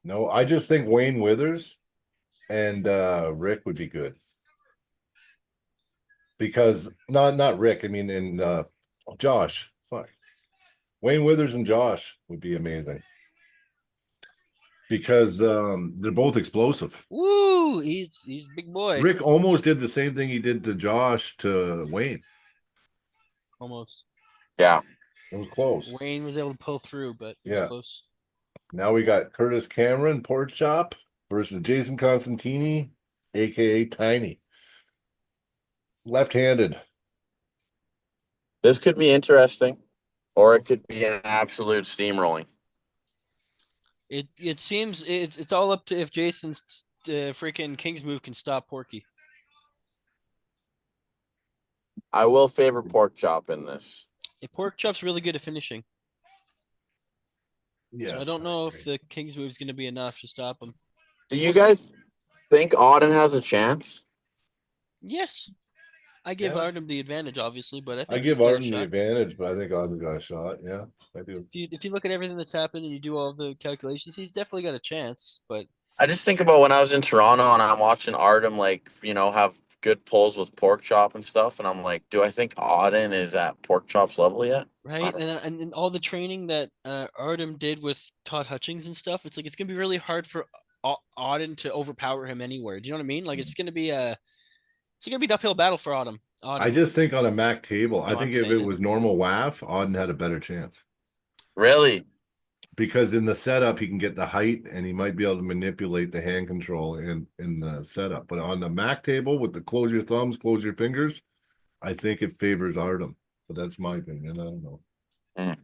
No, I just think Wayne Withers and Rick would be good. Because not Rick, I mean, in Josh. Fuck. Wayne Withers and Josh would be amazing. Because they're both explosive. Woo! He's a big boy. Rick almost did the same thing he did to Josh to Wayne. Almost. Yeah. It was close. Wayne was able to pull through, but it Yeah. was close. Now we got Curtis Cameron PorkChop versus Jason Costantini, AKA Tiny. Left-handed. This could be interesting. Or it could be an absolute steamrolling. It seems it's all up to if Jason's freaking King's move can stop Porky. I will favor PorkChop in this. PorkChop's really good at finishing. Yes, So I don't know if the King's move is going to be enough to stop him. Do you guys think Auden has a chance? Yes. I give Yeah. Artem the advantage, obviously, but I think I give he's got a Arden the shot. advantage, but I think Arden got a shot. Yeah, I do. If you look at everything that's happened and you do all the calculations, he's definitely got a chance. But I just think about when I was in Toronto and I'm watching Artem, like, have good pulls with PorkChop and stuff. And I'm like, do I think Auden is at PorkChop's level yet? right, and then all the training that Artem did with Todd Hutchings and stuff, it's like it's gonna be really hard for Auden to overpower him anywhere. Do you know what I mean? Like it's gonna be an uphill battle for Auden. I just think on a MAC table, I No, think I'm if it saying was normal WAF, Auden had a better chance. Really? Because in the setup, he can get the height and he might be able to manipulate the hand control in the setup. But on the MAC table with the close your thumbs, close your fingers, I think it favors Artem. But that's my opinion. I don't know. Artem,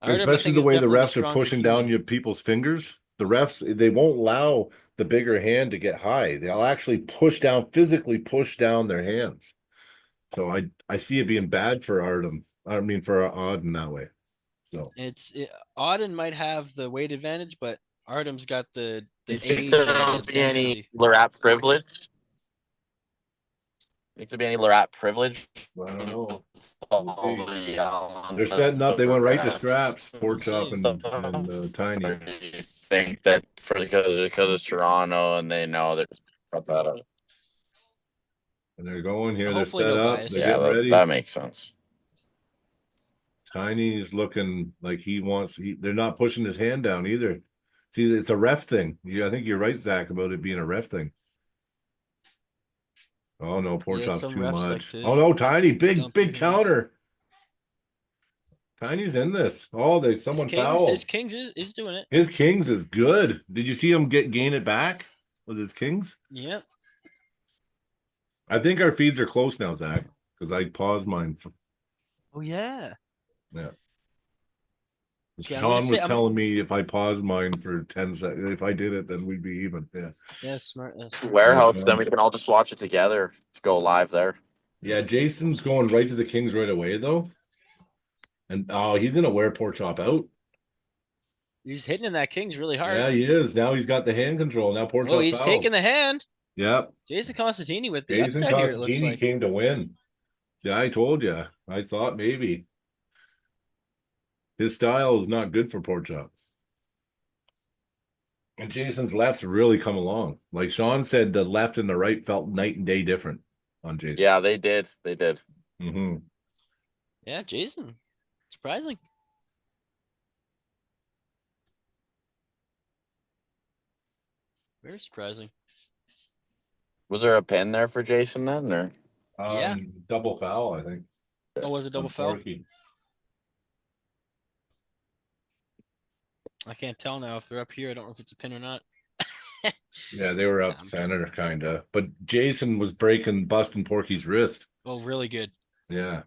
I Especially think, the is way the definitely refs are stronger pushing down human. your people's fingers. The refs, they won't allow the bigger hand to get high. They'll actually physically push down their hands. So I see it being bad for Artem I mean, for Auden that way. So Auden might have the weight advantage, but Artem's got the You think age and there'll the be any density. Larratt privilege? Think there'll be any Larratt privilege? I don't know. We'll All see. the yelling They're setting up. They went right to straps. and PorkChop and Or Tiny. do you think that because it's Toronto and they know they're cut that up? And they're going here. They're Hopefully set no up. bias. They're Yeah, getting ready. that makes sense. Tiny's looking like he wants. They're not pushing his hand down either. See, it's a ref thing. I think you're right, Zach, about it being a ref thing. Oh no, PorkChop's some too refs like much. to Oh no, Tiny, big dump your big hands. counter. Tiny's in this. Oh, someone fouled. His Kings is doing it. His Kings is good. Did you see him gain it back with his Kings? Yep. I think our feeds are close now, Zach, because I paused mine. Oh yeah. Yeah. Okay, Sean was telling me if I paused mine for 10 seconds, if I did it, then we'd be even. Yeah. Yeah, smart. Warehouse, then we can all just watch it together. Let's go live there. Yeah, Jason's going right to the Kings right away, though. And he's gonna wear PorkChop out. He's hitting in that Kings really hard. Yeah, he is. Now he's got the hand control. Now PorkChop. Oh, he's taking the hand. Yep. Jason Costantini with the Jason upset here, it looks Costantini like. came to win. Yeah, I told you. I thought maybe his style is not good for PorkChop. And Jason's left's really come along. Like Sean said, the left and the right felt night and day different on Jason. Yeah, they did. They did. Mm-hmm. Yeah, Jason. Surprising. Very surprising. Was there a pin there for Jason then, or? Yeah. Double foul, I think. Oh, was it double on foul? Porky. I can't tell now if they're up here. I don't know if it's a pin or not. Yeah, they were up center, kind of. But Jason was busting Porky's wrist. Oh, really good. Yeah.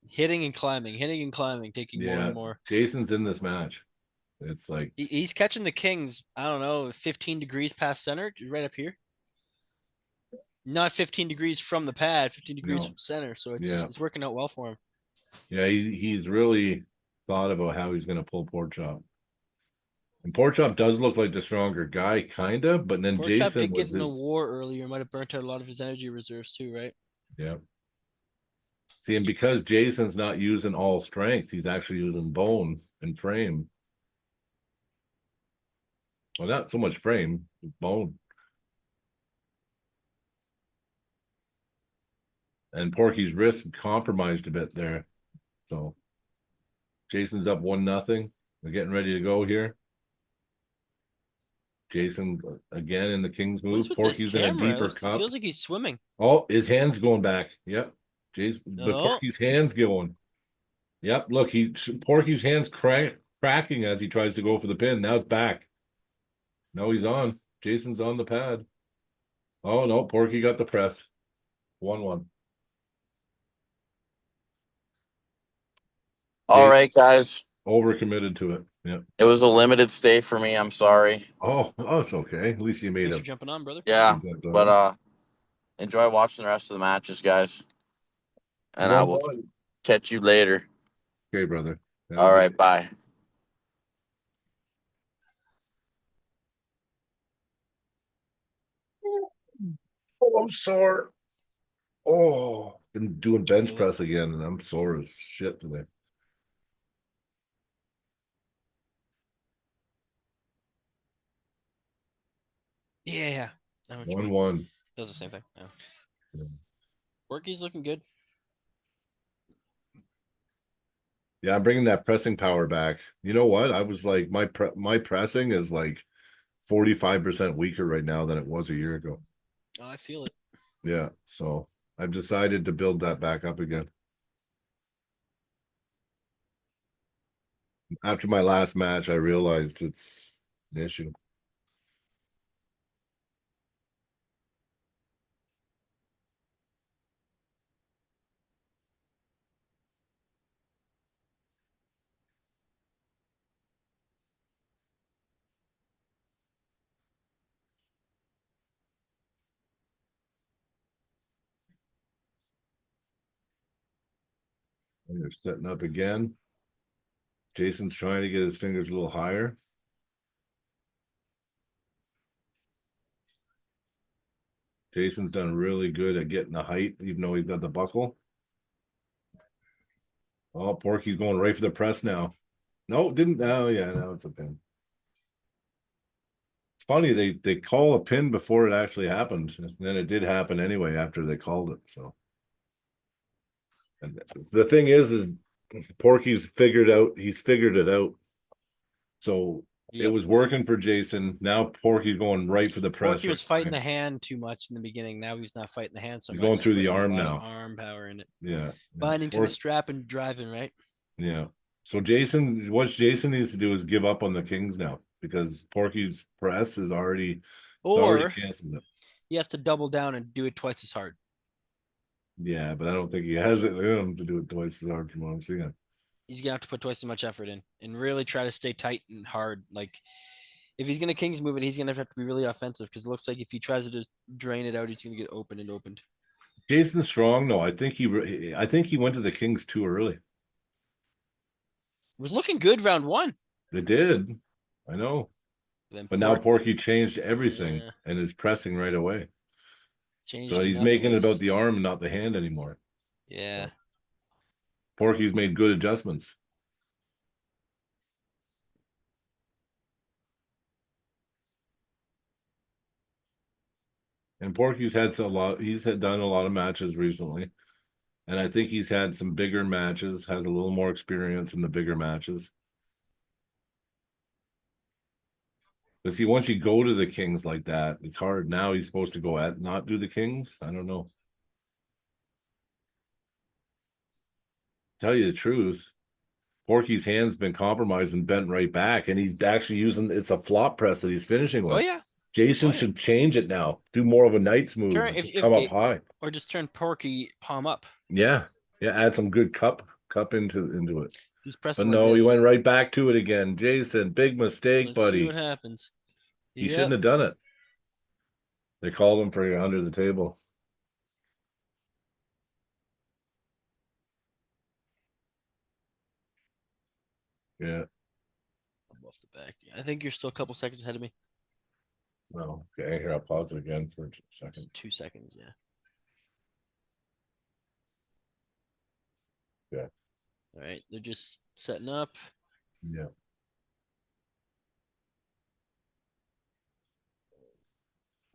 Hitting and climbing, taking more and more. Jason's in this match. It's like he's catching the Kings, I don't know, 15 degrees past center, right up here. Not 15 degrees from the pad, 15 degrees from center. So it's working out well for him. Yeah, he's really thought about how he's going to pull PorkChop. And PorkChop does look like the stronger guy, kind of, but then PorkChop Jason did get in a his... war earlier, might have burnt out a lot of his energy reserves too, right? Yeah. See, and because Jason's not using all strength, he's actually using bone and frame. Well, not so much frame, bone. And Porky's wrist compromised a bit there. So Jason's up 1-0. We're getting ready to go here. Jason again in the Kings move. Porky's in a deeper cup. Feels like he's swimming. Oh, his hand's going back. Yep. Jason, the Porky's hand's going. Yep. Look, Porky's hand's cracking as he tries to go for the pin. Now it's back. No, he's on. Jason's on the pad. Oh no, Porky got the press. 1-1. All right, guys. Overcommitted to it. Yeah. It was a limited stay for me. I'm sorry. Oh, it's okay. At least you made Thanks it. for jumping on, brother. Yeah, but enjoy watching the rest of the matches, guys. And I will catch you later. Okay, brother. All right, bye. Oh, I'm sore. Oh, been doing bench press again, and I'm sore as shit today. Yeah. 1-1. Does the same thing. Yeah. Porky's looking good. Yeah, I'm bringing that pressing power back. You know what? I was like, my pressing is like 45% weaker right now than it was a year ago. Oh, I feel it. Yeah, so I've decided to build that back up again. After my last match, I realized it's an issue. And they're setting up again. Jason's trying to get his fingers a little higher. Jason's done really good at getting the height, even though he's got the buckle. Oh, Porky's going right for the press now. No, didn't. Oh, yeah, now it's a pin. It's funny, they call a pin before it actually happened. And then it did happen anyway after they called it. So and the thing is Porky's figured it out. So it was working for Jason. Now Porky's going right for the press. Porky was fighting the hand too much in the beginning. Now he's not fighting the hand so He's much. going through the putting a arm lot of now. Arm power in it. Yeah. Binding to the strap and driving, right? Yeah. So what Jason needs to do is give up on the Kings now because Porky's press is already canceled it. He has to double down and do it twice as hard. Yeah, but I don't think he has it in him to do it twice as hard from what I'm seeing. He's gonna have to put twice as much effort in and really try to stay tight and hard. Like if he's gonna Kings move it, he's gonna have to be really offensive because it looks like if he tries to just drain it out, he's gonna get opened. Jason's strong. No, I think he went to the Kings too early. It was looking good round one. They did. I know. But now Porky changed everything and is pressing right away. So he's making it about the arm and not the hand anymore. Yeah. So Porky's made good adjustments. And Porky's had he's done a lot of matches recently. And I think he's had some bigger matches, has a little more experience in the bigger matches. But see, once you go to the Kings like that, it's hard. Now he's supposed to not do the Kings. I don't know. Tell you the truth, Porky's hand's been compromised and bent right back, and he's actually it's a flop press that he's finishing with. Oh yeah. Jason should change it now. Do more of a Knight's move. Come up high. Or just turn Porky palm up. Yeah. Yeah. Add some good cup into it. But no, he went right back to it again. Jason, big mistake, buddy. See what happens. He shouldn't have done it. They called him for under the table. Yeah. I'm off the back. I think you're still a couple seconds ahead of me. Well, okay, here I'll pause it again for a second. Just 2 seconds, yeah. Yeah. All right, they're just setting up. Yeah.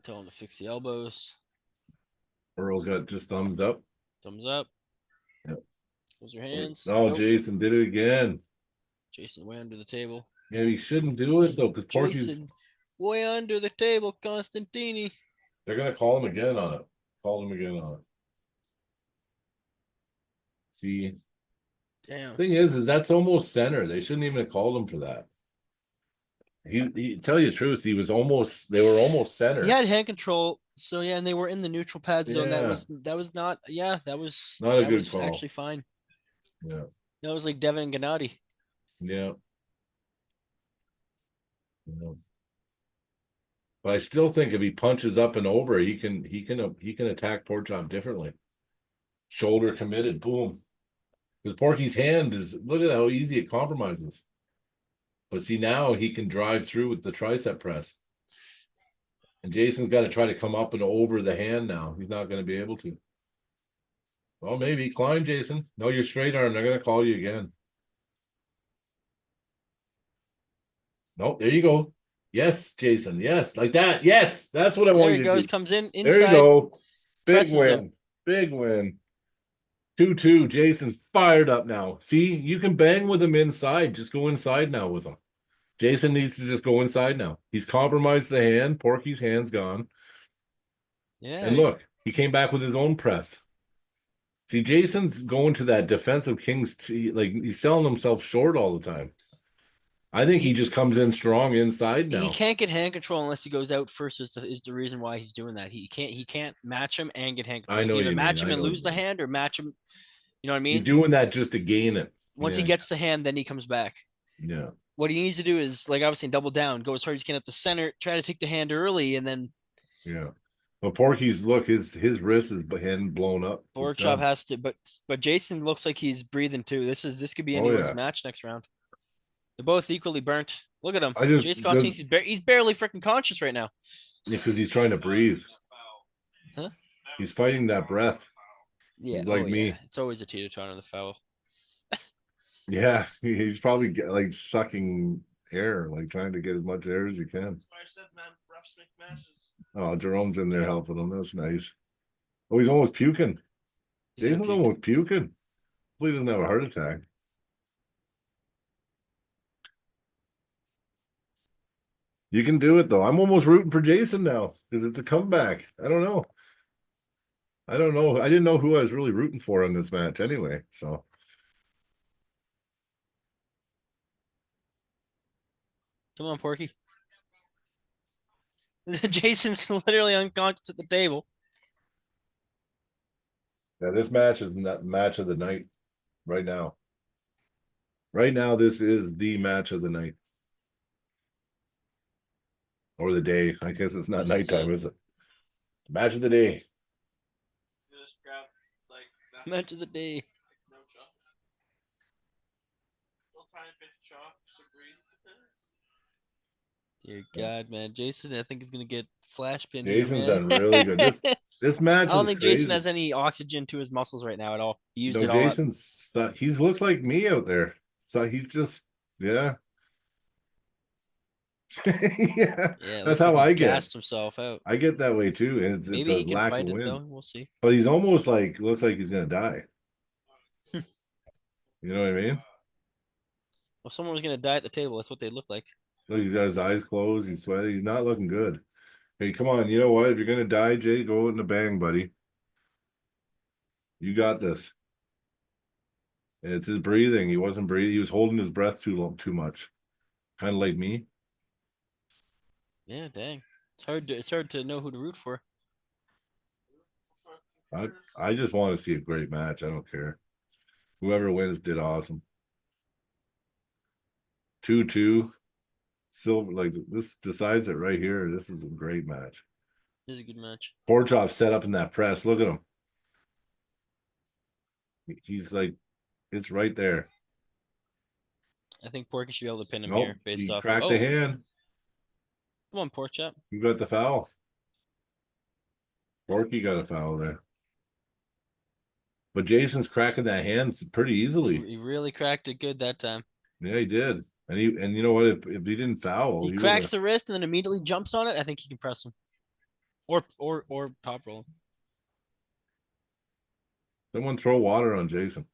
Tell him to fix the elbows. Earl's got just thumbs up. Thumbs up. Yep. Close your hands. Oh, Jason did it again. Jason way under the table. Yeah, he shouldn't do it though, because Porky's Jason way under the table, Costantini. They're gonna call him again on it. Call him again on it. See, Damn. thing is that's almost center. They shouldn't even have called him for that. He tell you the truth, they were almost center. He had hand control, so yeah, and they were in the neutral pad zone. Yeah. That was not that was Not a good call. Actually fine. Yeah. That was like Devin and Gennady. Yeah. Yeah. But I still think if he punches up and over, he can attack PorkChop differently. Shoulder committed, boom. Because Porky's hand look at how easy it compromises. But see, now he can drive through with the tricep press. And Jason's got to try to come up and over the hand now. He's not going to be able to. Well, maybe. Climb, Jason. No, you're straight arm. They're going to call you again. Nope, there you go. Yes, Jason. Yes, like that. Yes, that's what I want you to do. There he goes. Comes in inside. There you go. Big win. Him. Big win. 2-2. Jason's fired up now. See, you can bang with him inside. Just go inside now with him. Jason needs to just go inside now. He's compromised the hand. Porky's hand's gone. Yeah. And look, he came back with his own press. See, Jason's going to that defensive Kings. Like, he's selling himself short all the time. I think he just comes in strong inside now. He can't get hand control unless he goes out first. Is the reason why he's doing that. He can't match him and get hand control. I know Either you match mean. him and lose the hand, or match him. You know what I mean? He's doing that just to gain it. Once he gets the hand, then he comes back. Yeah. What he needs to do is, like, obviously double down, go as hard as he can at the center, try to take the hand early, and then yeah. But Porky's look, his wrist is hand blown up. It's PorkChop done. has to, but Jason looks like he's breathing too. This could be Oh, anyone's yeah. match next round. They're both equally burnt. Look at him. I just Jason does- Costantini, he's barely freaking conscious right now. because he's trying to breathe. Huh? He's fighting that breath. Yeah, He's like me. Yeah. It's always a teeter-totter on the foul. Yeah, he's probably like sucking air, like trying to get as much air as you can. That's why I said, man, refs make matches. Oh, Jerome's in there helping him. That's nice. Oh, he's almost puking. He's gonna Jason's puke. almost puking. Hopefully he doesn't have a heart attack. You can do it though. I'm almost rooting for Jason now because it's a comeback. I don't know. I don't know. I didn't know who I was really rooting for in this match anyway. So Come on, Porky. Jason's literally unconscious at the table. yeah, this match is not match of the night right now. Right now, this is the match of the night. Or the day. I guess it's not This is nighttime, it. is it? Match of the day. You just grab, like, that, Match of the day. no chop. Little tiny bit of chop, just to breathe. Dear God, man. Jason, I think is gonna get flash pinned. Jason's here, man. done really good. This match I don't is think crazy. Jason has any oxygen to his muscles right now at all. He used No, it all up. Jason's he looks like me out there. So he's just yeah. Yeah, Yeah, it that's looks how like he I get. gassed himself out. I get that way too. And it's Maybe a he can lack fight of it wind. though. We'll see. But he's almost like looks like he's gonna die. You know what I mean? If someone was gonna die at the table, that's what they look like. Look, he's got his eyes closed, he's sweaty, he's not looking good. Hey, come on, you know what? If you're gonna die, Jay, go in the bang, buddy. You got this. And it's his breathing. He wasn't breathing, he was holding his breath too much. Kind of like me. Yeah, dang. It's hard to know who to root for. I just want to see a great match. I don't care. Whoever wins did awesome. 2-2. Silver, like this decides it right here. This is a great match. This is a good match. PorkChop set up in that press. Look at him. He's like, it's right there. I think Porky should be able to pin him Nope, here based he off. cracked Of, the hand. Come on, PorkChop. You got the foul. Porky got a foul there. But Jason's cracking that hand pretty easily. He really cracked it good that time. Yeah, he did. And you know what? If he didn't foul, He cracks the wrist and then immediately jumps on it. I think he can press him, or top roll him. Someone throw water on Jason.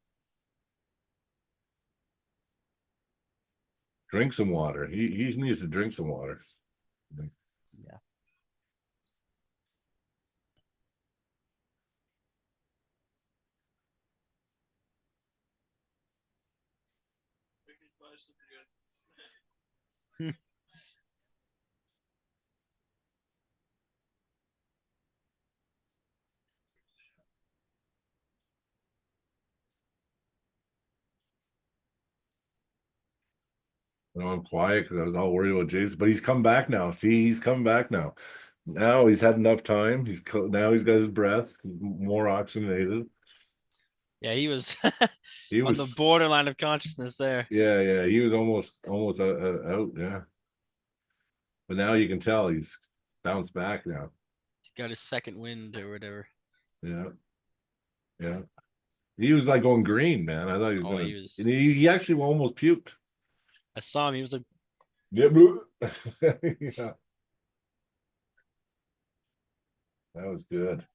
Drink some water. He needs to drink some water. Yeah. We can buy something good. You know, I'm quiet because I was all worried about Jason, but he's come back now. See, he's come back now. Now he's had enough time. Now he's got his breath, more oxygenated. Yeah, he was He on was the borderline of consciousness there. Yeah, he was almost out. Yeah, but now you can tell he's bounced back now. He's got his second wind or whatever. Yeah. He was like going green, man. I thought he was Oh, gonna. he was- and he actually almost puked. I saw him. He was like, Yeah, yeah. That was good.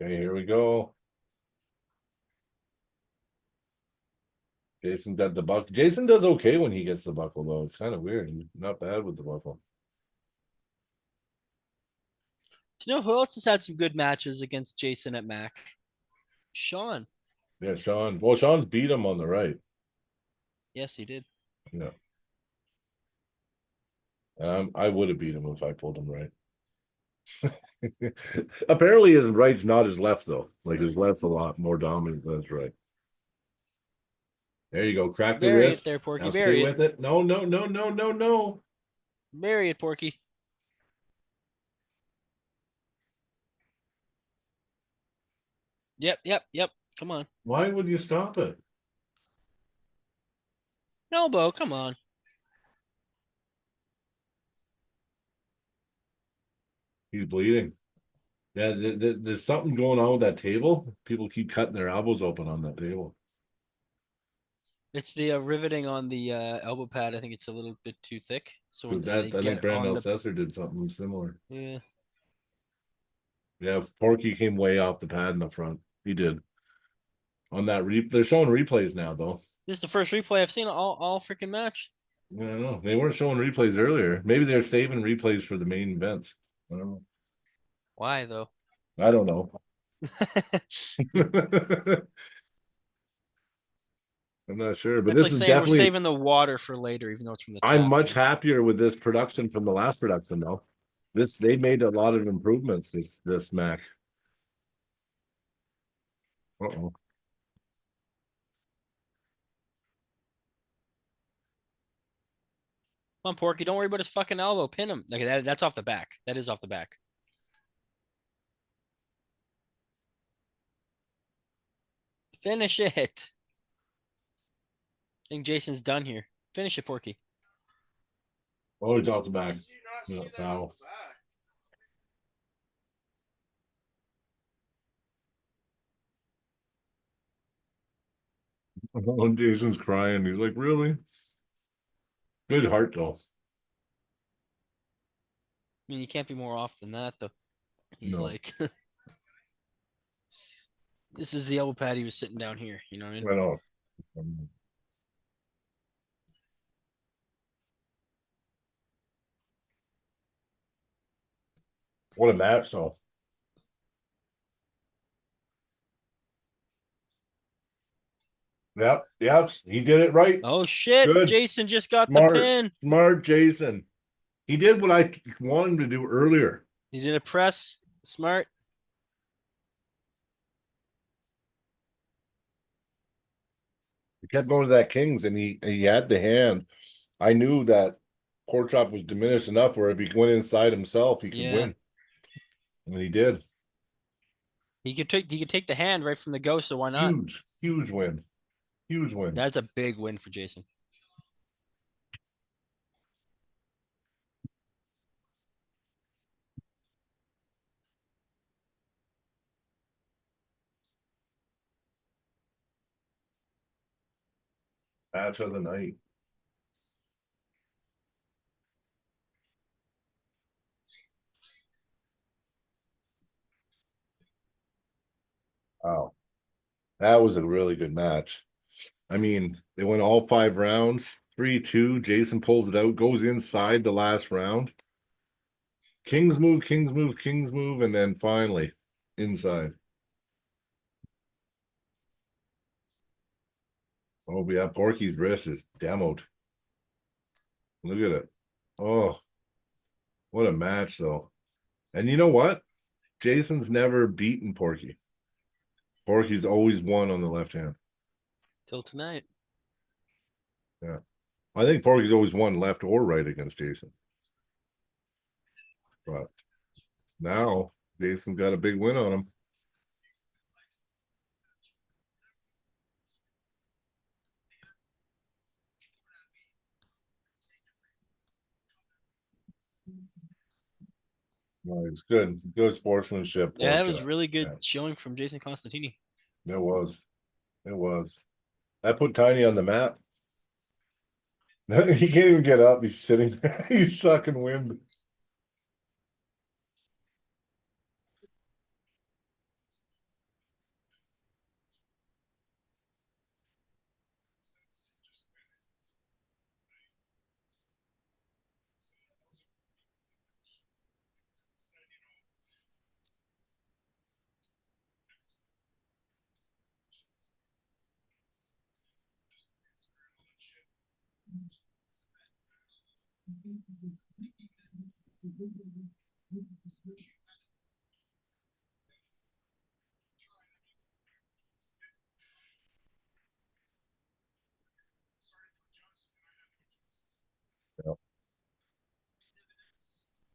Okay, here we go. Jason got the buckle. Jason does okay when he gets the buckle, though. It's kind of weird. He's not bad with the buckle. do you know who else has had some good matches against Jason at Mac? Sean. Yeah, Sean. Well, Sean's beat him on the right. Yes, he did. Yeah. I would have beat him if I pulled him right. Apparently, his right's not his left, though. Like his left's a lot more dominant than his right. There you go. Crack the Bury it wrist. there, Porky. Now Bury stay it. with it. No. Bury it, Porky. Yep. Come on. Why would you stop it? Elbow, come on. He's bleeding. Yeah, there's something going on with that table. People keep cutting their elbows open on that table. It's the riveting on the elbow pad. I think it's a little bit too thick. So when Because they I think get Brandon on the Alcester did something similar. yeah. Yeah, Porky came way off the pad in the front. He did. On that they're showing replays now though. This is the first replay I've seen all freaking match. I don't know. They weren't showing replays earlier. Maybe they're saving replays for the main events. I don't know. Why though? I don't know. I'm not sure, but It's this like is saying we're definitely. saving the water for later, even though it's from the I'm tap. much happier with this production from the last production though. They made a lot of improvements this Mac. Uh-oh. Come on, Porky. Don't worry about his fucking elbow. Pin him. Like that's off the back. That is off the back. Finish it. I think Jason's done here. Finish it, Porky. Oh, he's off the back. Did you not Yeah, see that foul. off the back? Oh, Jason's crying. He's like, really? Good heart though. I mean, you can't be more off than that, though. He's No. like, this is the elbow pad. He was sitting down here. You know what I mean? I know. What a match though. Yep, he did it right. Oh shit! Good. Jason just got the Smart, pin. smart Jason. He did what I wanted him to do earlier. He's in a press. Smart. He kept going to that Kings and he had the hand. I knew that PorkChop was diminished enough where if he went inside himself, he could Yeah. win. And he did. He could take the hand right from the go. So why not? Huge win. Huge win. That's a big win for Jason. Match of the night. Wow. That was a really good match. I mean, they went all 5 rounds, 3-2. Jason pulls it out, goes inside the last round. Kings move, Kings move, Kings move, and then finally inside. Oh, yeah, Porky's wrist is demoed. Look at it. Oh, what a match, though. And you know what? Jason's never beaten Porky. Porky's always won on the left hand. Till tonight. Yeah. I think Porky's always won left or right against Jason. But now Jason's got a big win on him. Well, it's good. Good sportsmanship. Yeah, that was PorkChop. really good Yeah. showing from Jason Costantini. It was. It was. That put Tiny on the map. He can't even get up. He's sitting there. He's sucking wind.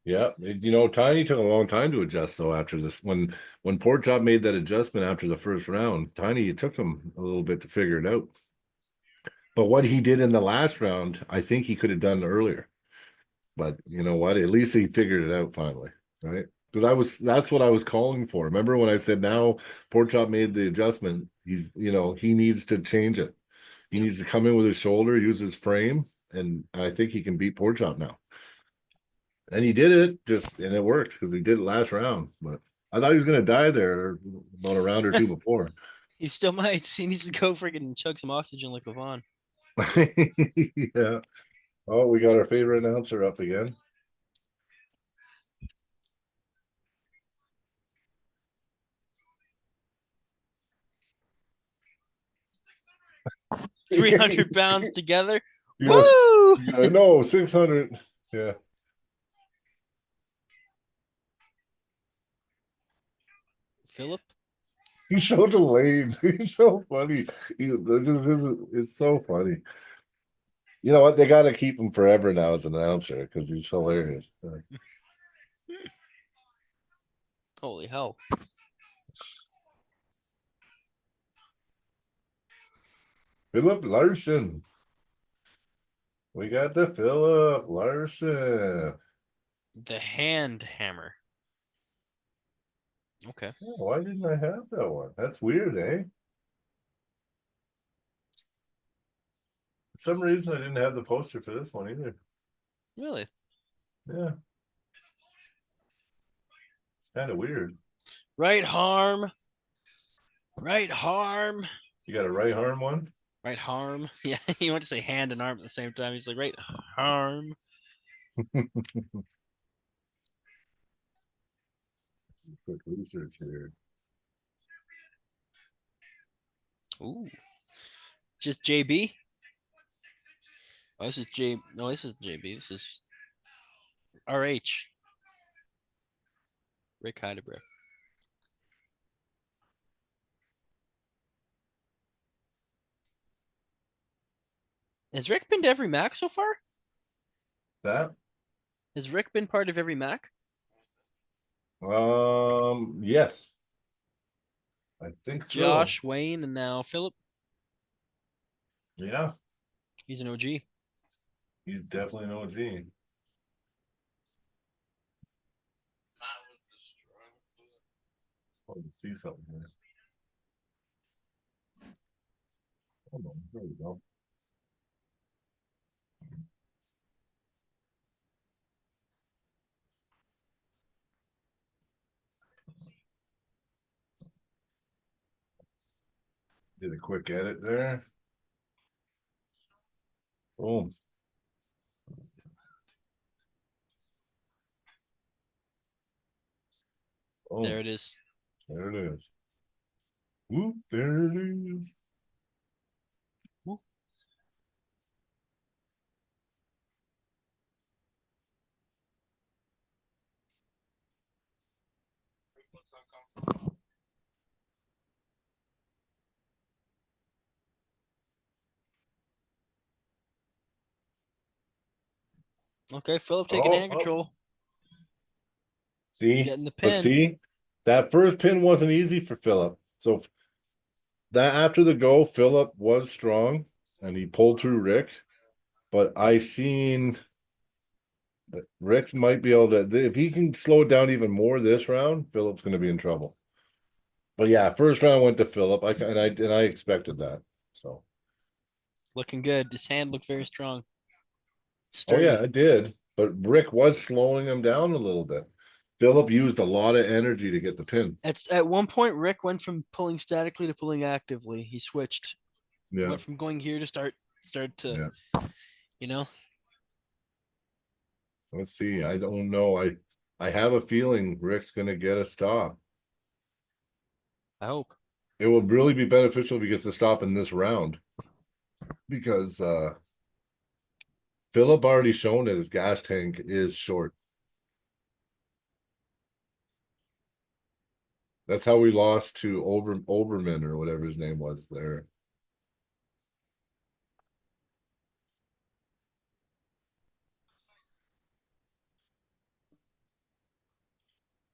Yeah, you know, Tiny took a long time to adjust though after this. When PorkChop made that adjustment after the first round, Tiny, it took him a little bit to figure it out. But what he did in the last round, I think he could have done earlier. But you know what? At least he figured it out finally, right? Because that's what I was calling for. Remember when I said now PorkChop made the adjustment, he needs to change it. He needs to come in with his shoulder, use his frame, and I think he can beat PorkChop now. And he did it and it worked because he did it last round. But I thought he was gonna die there about a round or two before. He still might. He needs to go freaking chug some oxygen like Levon. Yeah. Oh, we got our favorite announcer up again. 300 pounds together. Yeah. Woo! Yeah, no, 600. Yeah. Philip. He's so delayed. He's so funny. It's so funny. You know what? They got to keep him forever now as an announcer because he's hilarious. Holy hell. Philip Larson. We got the Philip Larson. The hand hammer. Okay. Oh, why didn't I have that one? That's weird, eh? For some reason, I didn't have the poster for this one either. Really? Yeah. It's kind of weird. Right harm. Right harm. You got a right arm one? Right harm. Yeah, he went to say hand and arm at the same time. He's like, right harm. Quick research here. Ooh. Just JB. Oh, this is J. No, this is JB. This is RH. Rick Heidebrecht. Has Rick been to every Mac so far? That? Has Rick been part of every Mac? Yes. I think so. Josh, Wayne, and now Philip. Yeah, He's an OG. he's definitely an OG. Matt was destroying. Oh, you see something here. Hold on, there we go. Did a quick edit there. Boom. Boom. There it is. There it is. Whoop, there it is. Looks uncomfortable. Okay, Philip taking hand control. See, Getting the but pin. see, that first pin wasn't easy for Philip. So that after the go, Philip was strong and he pulled through Rick. But I seen that Rick might be able to, if he can slow it down even more this round, Philip's going to be in trouble. But yeah, first round went to Philip. I expected that. So Looking good. His hand looked very strong. oh Sturdy. yeah, I did. But Rick was slowing him down a little bit. Philip used a lot of energy to get the pin. At one point, Rick went from pulling statically to pulling actively. He switched. Yeah. Went from going here to start to, you know. Let's see. I don't know. I have a feeling Rick's gonna get a stop. I hope. It will really be beneficial if he gets a stop in this round. Because Philip already shown that his gas tank is short. That's how we lost to Oberman or whatever his name was there.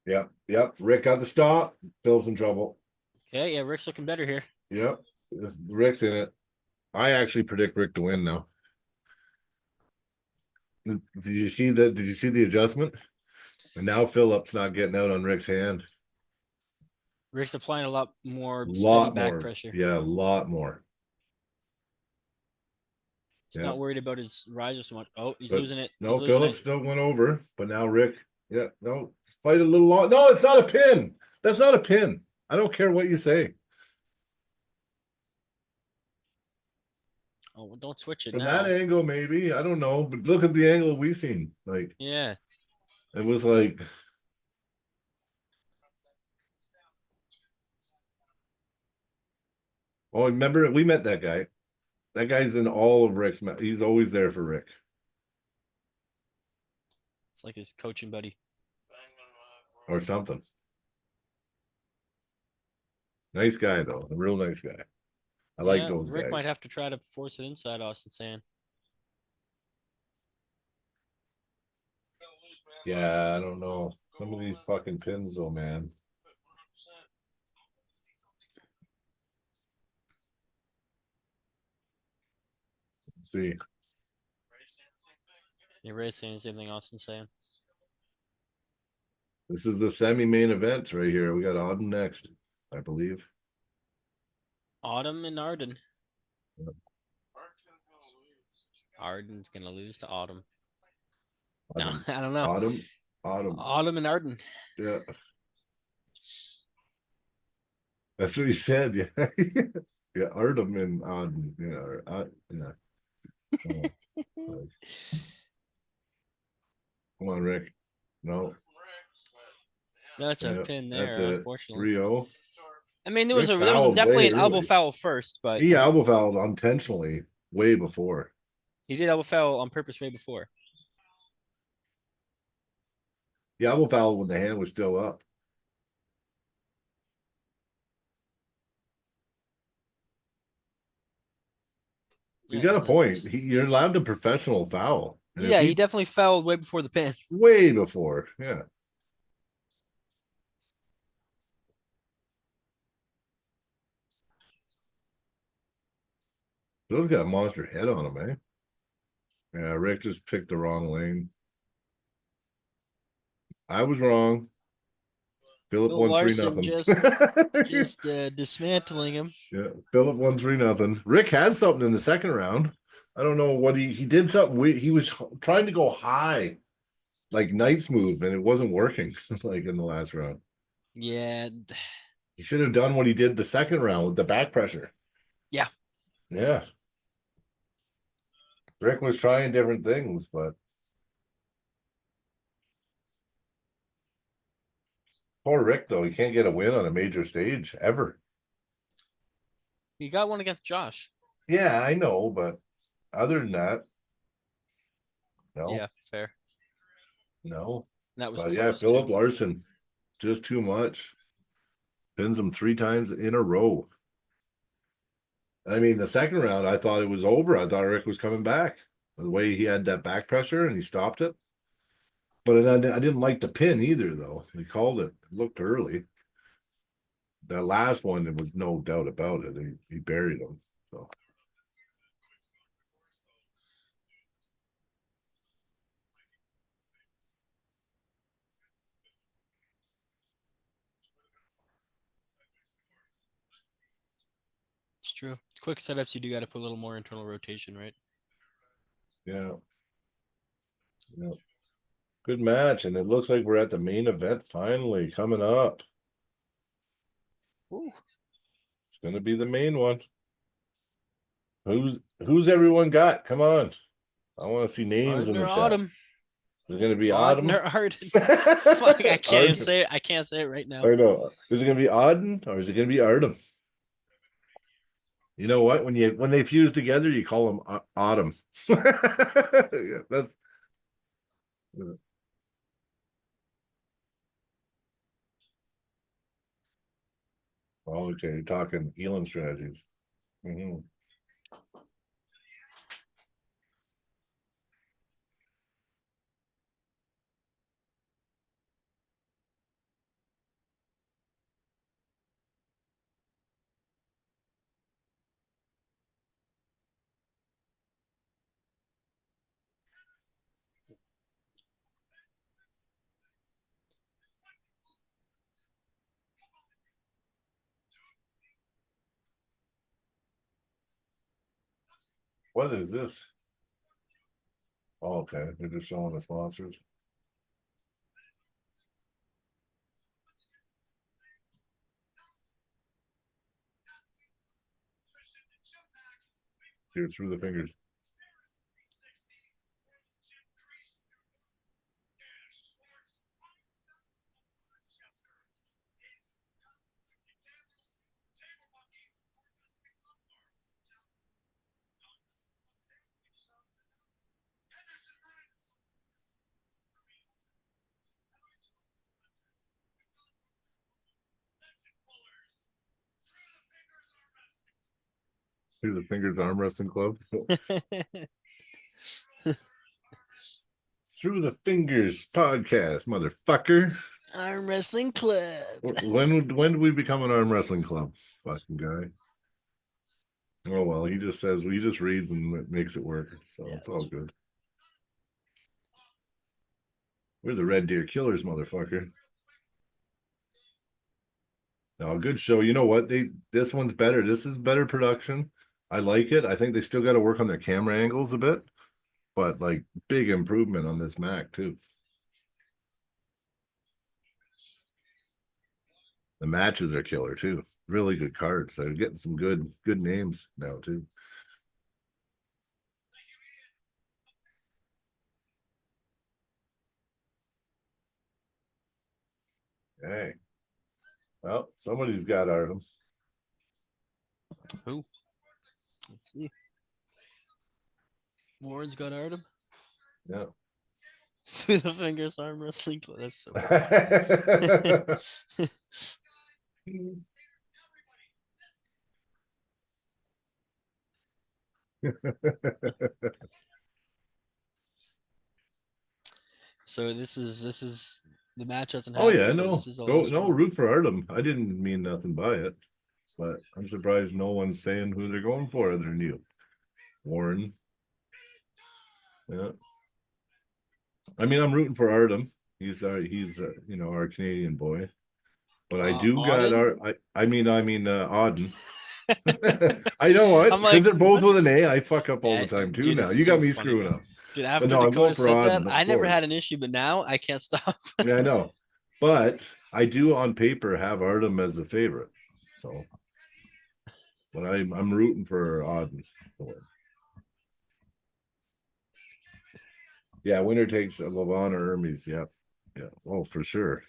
Yep. Yep. Rick got the stop. Phil's in trouble. Okay, yeah, Rick's looking better here. Yep. Rick's in it. I actually predict Rick to win now. Did you see that? Did you see the adjustment? And now Philip's not getting out on Rick's hand. Rick's applying a lot more steady Lot back more. pressure. Yeah, a lot more. He's Yeah. not worried about his riser so much. Oh, he's But losing it. No, He's losing Philip it. still went over, but now Rick. Yeah, no, fight a little long. No, it's not a pin. That's not a pin. I don't care what you say. Oh, well, don't switch it From now. that angle, maybe. I don't know, but look at the angle we seen. Like, Yeah. it was like. Oh, remember we met that guy. That guy's in all of Rick's. He's always there for Rick. It's like his coaching buddy. Or something. Nice guy though, a real nice guy. I like Yeah, those Rick guys. might have to try to force it inside Austin Sand. Yeah, I don't know. Some of these fucking pins though, man. Let's see. Yeah, Ray's saying the same thing Austin's saying. This is the semi-main event right here. We got Auden next, I believe. Autumn and Arden. Yep. Arden's gonna lose to Autumn. Autumn. No, I don't know. Autumn. Autumn and Arden. Yeah. That's what he said. Yeah. Yeah, Artem and Auden. Yeah. Yeah. Oh, come on, Rick. No. That's a Yeah, pin that's there, it. unfortunately. 3-0. I mean, there Rick was fouled definitely way an elbow early. foul first, but He elbow fouled intentionally way before. he did elbow foul on purpose way before. He elbow fouled when the hand was still up. You Yeah, got a point. that's- You're allowed to professional foul. And if Yeah, he definitely fouled way before the pin. way before. Yeah. Those got a monster head on him, eh? Yeah, Rick just picked the wrong lane. I was wrong. Philip Phil won Larson 3-0. just dismantling him. Yeah, Philip won 3-0. Rick had something in the second round. I don't know what he did something weird. He was trying to go high, like Knight's move, and it wasn't working. Like in the last round, Yeah, he should have done what he did the second round with the back pressure. Yeah. Yeah. Rick was trying different things, but poor Rick though, he can't get a win on a major stage ever. he got one against Josh. Yeah, I know, but other than that, no, Yeah, fair. no. That was But close yeah, Philip too. Larson, just too much. Pins him 3 times in a row. I mean, the second round, I thought it was over. I thought Rick was coming back. The way he had that back pressure and he stopped it. But I didn't like the pin either, though. He called it. It looked early. That last one, there was no doubt about it. He buried him. So. It's true. Quick setups, you do got to put a little more internal rotation, right? Yeah. Yeah. Good match. And it looks like we're at the main event finally coming up. Ooh. It's gonna be the main one. Who's everyone got? Come on. I want to see names in Arden the or chat. Autumn. Is it gonna be Auden Auden? or Arden. Fuck, I can't even Arden. say it. I can't say it right now. I know. Is it gonna be Auden or is it gonna be Artem? You know what? When they fuse together, you call them Autumn. Yeah, that's. Oh, okay, you're talking healing strategies. Mhm. What is this? Oh, okay, they're just showing the sponsors. Here through the fingers. Through the fingers arm wrestling club. Through the fingers podcast, motherfucker. Arm wrestling club. When do we become an arm wrestling club? Fucking guy. Oh well, he just says he just reads and it makes it work. So Yeah, it's all good. We're the Red Deer Killers, motherfucker. No, good show. You know what? This one's better. This is better production. I like it. I think they still got to work on their camera angles a bit, but like big improvement on this Mac too. The matches are killer too. Really good cards. They're getting some good names now too. Hey. Well, somebody's got Artem. Who? Let's see. Warren's got Artem. Yeah. Through the fingers arm wrestling club. That's so So this is the match hasn't Oh happened. yeah, but no. This is all Go this no one. root for Artem. I didn't mean nothing by it, but I'm surprised no one's saying who they're going for other than you. Warren. Yeah. I mean, I'm rooting for Artem. He's you know, our Canadian boy. But I do got Auden? I mean Auden. I know what, I'm because like, they're both what? with an A. I fuck up all the Yeah, time too dude, now. it's You got so me funny, screwing man. up. Dude, But after no, I'm Dakota going for said that, Auden, of I never course. had an issue, but now I can't stop. Yeah, I know. But I do on paper have Artem as a favorite. So but I'm rooting for Auden. Yeah, winner takes Levon or Hermes. Yeah. Yeah. Oh, for sure.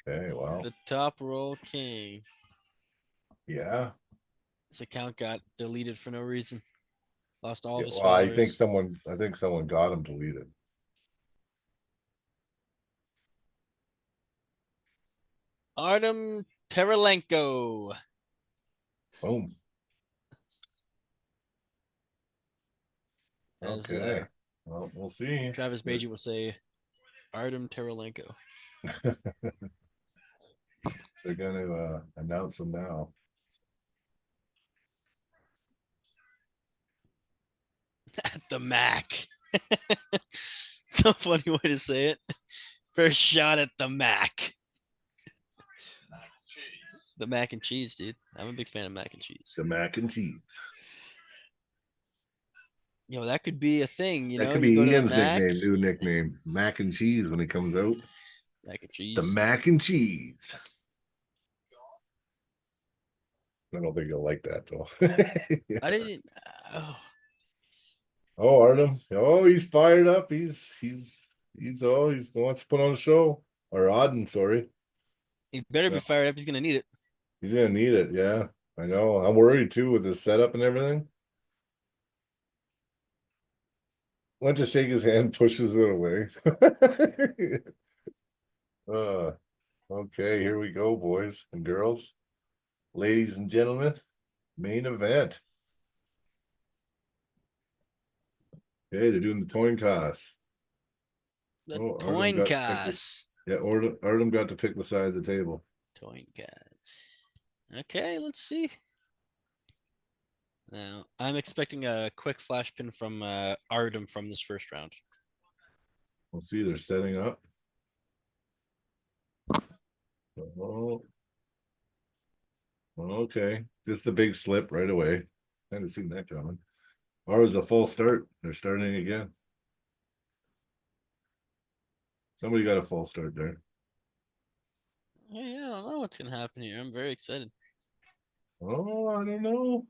Okay, wow. The top roll king. Yeah. This account got deleted for no reason. Lost all of his Well, I think followers. someone got him deleted. Artem Taranenko. Boom. As Okay. Well, we'll see. Travis Beijing will say, Artem Taranenko. They're going to announce him now. At the Mac. So funny way to say it. First shot at the Mac. Jeez. The mac and cheese, dude. I'm a big fan of mac and cheese. The mac and cheese. You know, that could be a thing. You That know, could you be go to the Ian's Mac. nickname, new nickname. Mac and cheese when he comes out. Mac and cheese. The mac and cheese. I don't think you'll like that though. Yeah. I didn't. Oh, Artem. Oh, he's fired up. He's he wants to put on a show. Or Auden, sorry. He better be Yeah. fired up. He's gonna need it. He's gonna need it. Yeah, I know. I'm worried too with the setup and everything. Went to shake his hand, pushes it away. Okay, here we go, boys and girls, ladies and gentlemen. Main event. Okay, they're doing the coin toss. The Oh, Artem coin got to pick toss. Yeah, Artem got to pick the side of the table. Coin toss. Okay, let's see. Now, I'm expecting a quick flash pin from Artem from this first round. We'll see. They're setting up. Oh. Okay, just a big slip right away. Kind of seen that coming. Or it was a full start. They're starting again. Somebody got a false start there. Yeah, I don't know what's gonna happen here. I'm very excited. Oh, I don't know.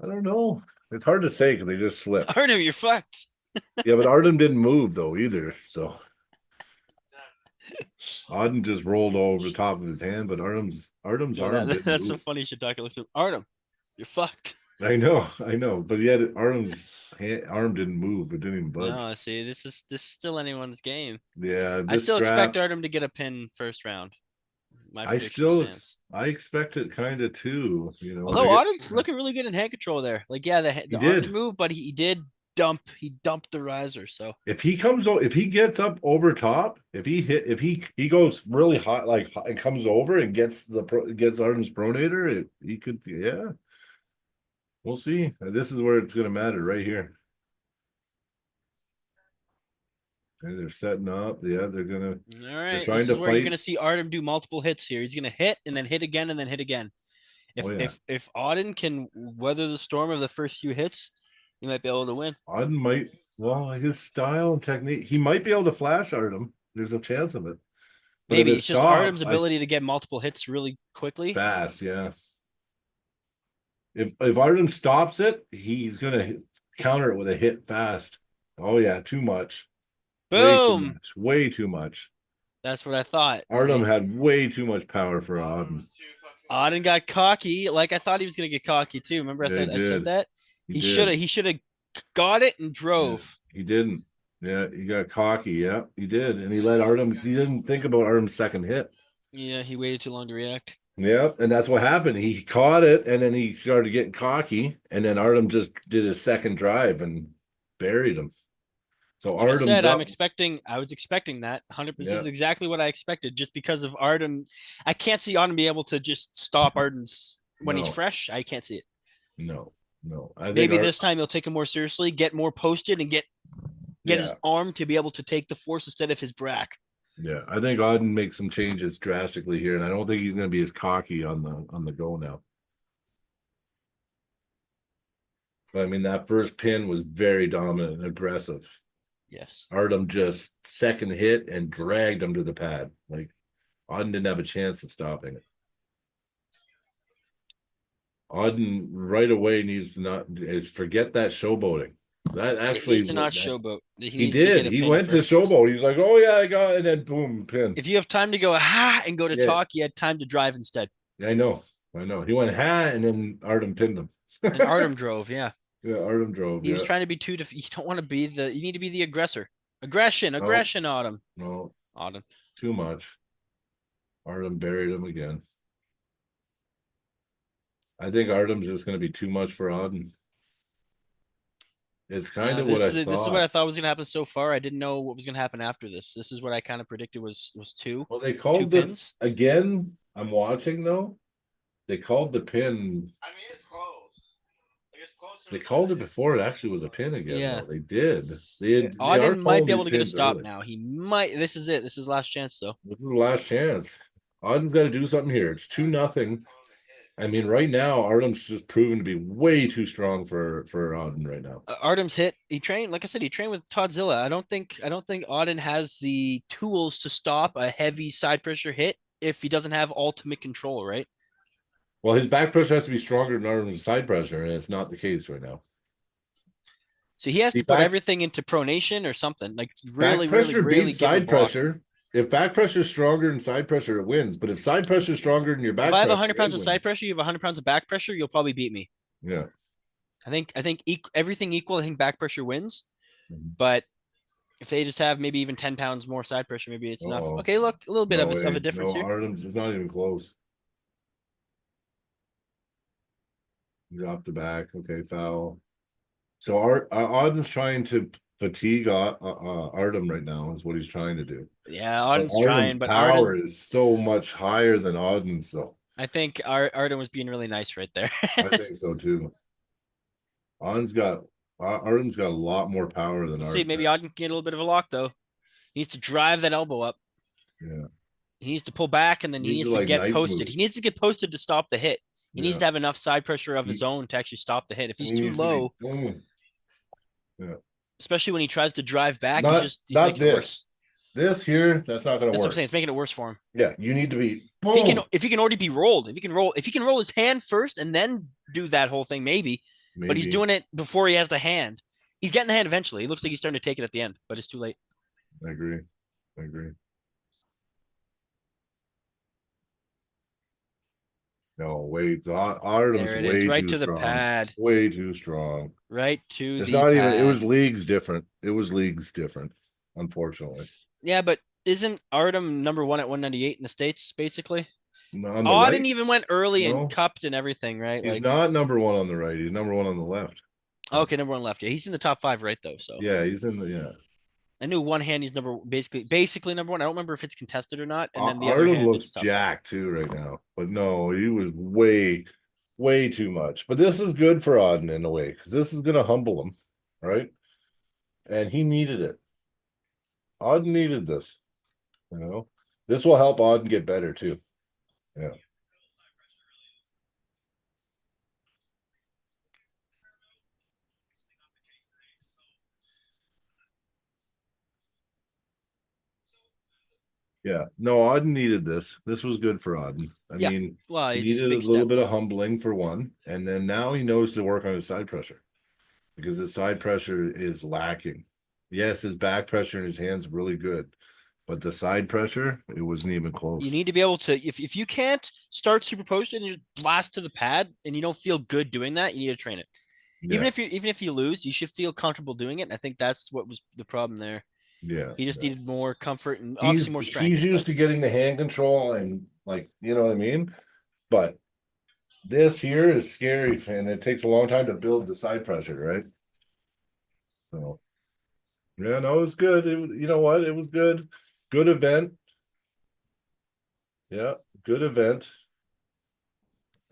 I don't know. It's hard to say because they just slipped. Artem, you're fucked. Yeah, but Artem didn't move though either. So Auden just rolled over the top of his hand, but Artem's No, arm didn't that's so move. funny. You should talk to Artem. You're fucked. I know, but yet Artem's arm didn't move. It didn't even budge. No, see, this is still anyone's game. Yeah, I this still expect scraps- Artem to get a pin first round. My I prediction still, stands. I expect it kind of too. You know, Although to get- Auden's looking really good in hand control there. Like, yeah, the arm did. didn't move, but he dumped the riser. So if he gets up over top, if he goes really hot, like and comes over and gets Artem's pronator, he could, yeah. We'll see. This is where it's going to matter right here. Okay, they're setting up. Yeah, they're gonna. all right, trying this to is where you're fight. gonna see Artem do multiple hits here. He's gonna hit and then hit again and then hit again. If Oh, yeah. if Auden can weather the storm of the first few hits, he might be able to win. Auden might. Well, his style and technique, he might be able to flash Artem. There's a chance of it. But if Maybe it it's just stops, Artem's ability to get multiple hits really quickly. fast, yeah. If Artem stops it, he's gonna counter it with a hit fast. Oh yeah, too much. Boom. Way too much. That's what I thought. Artem See? had way too much power for Auden. Auden got cocky. Like I thought he was gonna get cocky too. Remember I Yeah, thought he I said did. that? He He should have got it and drove. He didn't. Yeah, he got cocky. Yeah, he did. And he let Artem, he didn't think about Artem's second hit. Yeah, he waited too long to react. Yeah, and that's what happened. He caught it and then he started getting cocky, and then Artem just did his second drive and buried him. So Like I Artem's said, up. I was expecting that 100%. This Yeah. is exactly what I expected just because of Artem. I can't see Artem be able to just stop Arden's when he's No. fresh. I can't see it. No. I think Maybe this time he'll take him more seriously, get more posted, and get his Yeah. arm to be able to take the force instead of his brack. Yeah, I think Auden makes some changes drastically here, and I don't think he's going to be as cocky on the go now. But I mean, that first pin was very dominant and aggressive. Yes. Artem just second hit and dragged him to the pad. Like Auden didn't have a chance of stopping it. Auden right away needs to forget that showboating. That actually He needs to not that- showboat. He needs to get did. a He pin went first. to showboat. He's like, "Oh yeah, I got," it. And then boom, pin. If you have time to go and go to Yeah. talk, you had time to drive instead. I know. He went and then Artem pinned him. And Artem drove. Yeah. Yeah, Artem drove. He was Yeah. trying to be too. You don't want to be the. You need to be the aggressor. Aggression, Autumn. No, Autumn. too much. Artem buried him again. I think Artem's just going to be too much for Auden. It's kind of what I thought. This is what I thought was going to happen so far. I didn't know what was going to happen after this. This is what I kind of predicted was two. Well, they Two called pins. again. I'm watching though. They called the pin. I mean, it's close. Like, it's closer They than called it that. before it actually was a pin again. Yeah. Though. They did. They are Auden might calling be able these to get a pins stop early. now. He might. This is it. This is last chance though. This is the last chance. Auden's got to do something here. It's 2-0. I mean, right now, Artem's just proven to be way too strong for Auden right now. Artem's hit. He trained, like I said, he trained with Toddzilla. I don't think Auden has the tools to stop a heavy side pressure hit if he doesn't have ultimate control, right? Well, his back pressure has to be stronger than Artem's side pressure, and it's not the case right now. So he has See, to put back- everything into pronation or something. Like Back really, pressure really beats give a side block. pressure. If back pressure is stronger than side pressure, it wins. But if side pressure is stronger than your back If I have pressure, 100 pounds it of side wins. pressure, you have 100 pounds of back pressure, you'll probably beat me. Yeah. I think everything equal. I think back pressure wins, Mhm. but if they just have maybe even 10 pounds more side pressure, maybe it's enough. Uh-oh. Okay, look, a little bit No of a way. difference No, here. Artem's is not even close. Drop the back. Okay, foul. So Auden's trying to fatigue Artem right now is what he's trying to do. Yeah, But Auden's trying, but power Arden, is so much higher than Auden's, though. I think Arden was being really nice right there. I think so too. Artem's got a lot more power than We'll see, Arden. maybe Auden can get a little bit of a lock though. He needs to drive that elbow up. Yeah. He needs to pull back, and then he These needs are to like get Knight's posted. moves. He needs to get posted to stop the hit. He needs Yeah. to have enough side pressure of his He- own to actually stop the hit. If he's He too needs to be- low, especially when he tries to drive back, he's not making it worse. this here, that's not gonna That's what I'm work. saying. It's making it worse for him. Yeah, you need to be If he can already be rolled, if he can roll his hand first and then do that whole thing, maybe. But he's doing it before he has the hand. He's getting the hand eventually. He looks like he's starting to take it at the end, but it's too late. I agree. No, wait, Artem's There it is, way right too to the strong. pad. Way too strong. Right to It's the not even. pad. It was leagues different. Unfortunately. Yeah, but isn't Artem number 1 at 198 in the States, basically? On the Auden right, even went early No. and cupped and everything, right? he's not number 1 on the right. He's number 1 on the left. Okay, number 1 left. Yeah, he's in the top 5, right? Though, so Yeah, he's in the I knew one hand he's basically number 1. I don't remember if it's contested or not. And then the other Artem hand looks is top jacked too right now, but no, he was way too much. But this is good for Auden in a way because this is going to humble him, right? And he needed it. Auden needed this. This will help Auden get better too. Yeah. Yeah, no, Auden needed this. This was good for Auden. I Yeah. mean, Well, he it's needed a big little step. bit of humbling for one, and then now he knows to work on his side pressure because his side pressure is lacking. Yes, his back pressure and his hands really good, but the side pressure, it wasn't even close. You need to be able to, if you can't start super posted and you just blast to the pad and you don't feel good doing that, you need to train it. Yeah, Even if you lose, you should feel comfortable doing it. And I think that's what was the problem there. yeah. He just yeah. needed more comfort and obviously more strength. He's used to getting the hand control and like, you know what I mean? But this here is scary and it takes a long time to build the side pressure, right? So yeah, no, it was good. It was, you know what? It was good. Good event. Yeah, good event.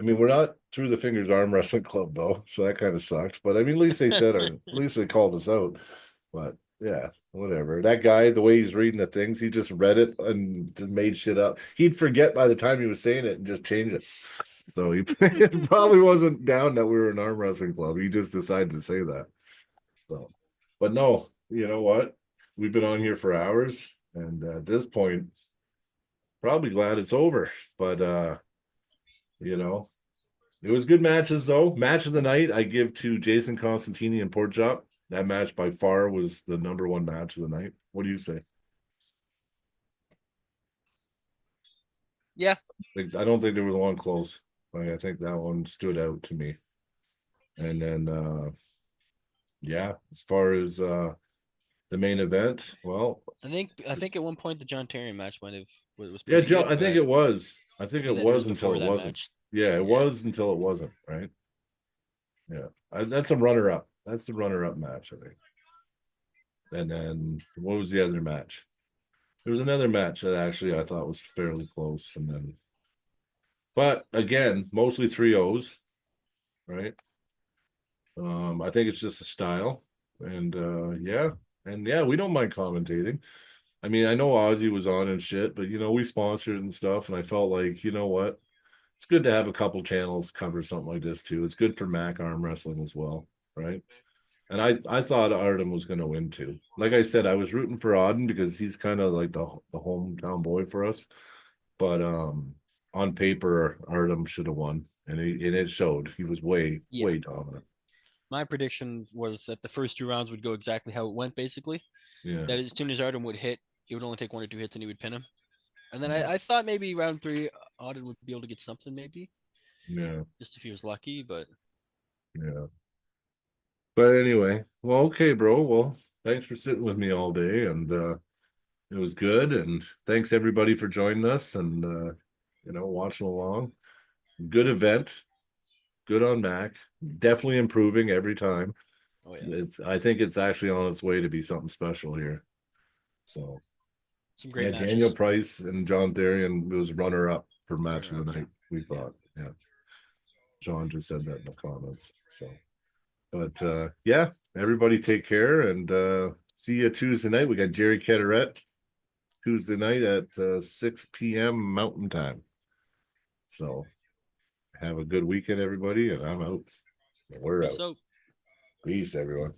I mean, we're not through the fingers arm wrestling club though, so that kind of sucked. But I mean, at least they said at least they called us out. But yeah, whatever. That guy, the way he's reading the things, he just read it and just made shit up. He'd forget by the time he was saying it and just change it. So he probably wasn't down that we were an arm wrestling club. He just decided to say that. So, but no, you know what? We've been on here for hours, and at this point, probably glad it's over. But it was good matches though. Match of the night, I give to Jason Costantini and PorkChop. That match by far was the number 1 match of the night. What do you say? Yeah. I don't think there was one close. I think that one stood out to me. And then yeah, as far as the main event, well, I think at one point the John Terry match might have was yeah, pretty Joe, good, I think but it was. I think it then was before until it that wasn't. match. Yeah, it was until it wasn't, right? Yeah. That's a runner-up. That's the runner-up match, I think. And then what was the other match? There was another match that actually I thought was fairly close, and then but again, mostly 3-0s, right? I think it's just a style. And yeah, we don't mind commentating. I mean, I know Ozzy was on and shit, but we sponsored and stuff, and I felt like, you know what? It's good to have a couple channels cover something like this too. It's good for Mac arm wrestling as well, right? And I thought Artem was going to win too. Like I said, I was rooting for Auden because he's kind of like the hometown boy for us. But on paper, Artem should have won, and it showed. He was way dominant. My prediction was that the first 2 rounds would go exactly how it went, basically. Yeah. That as soon as Artem would hit, it would only take 1 or 2 hits and he would pin him. And then I thought maybe round 3, Auden would be able to get something, maybe. Yeah. Just if he was lucky, but Yeah. But anyway, well, okay, bro. Well, thanks for sitting with me all day, and it was good. And thanks everybody for joining us and watching along. Good event. Good on Mac. Definitely improving every time. oh yeah, I think it's actually on its way to be something special here. So some great matches. Daniel Price and John Therian was runner up for match of the Runner-up, night, we thought. Yeah. John just said that in the comments. So but yeah, everybody take care and see you Tuesday night. We got Jerry Ketterette Tuesday night at 6 p.m. Mountain Time. So have a good weekend, everybody, and I'm out. We're out. So Peace, everyone.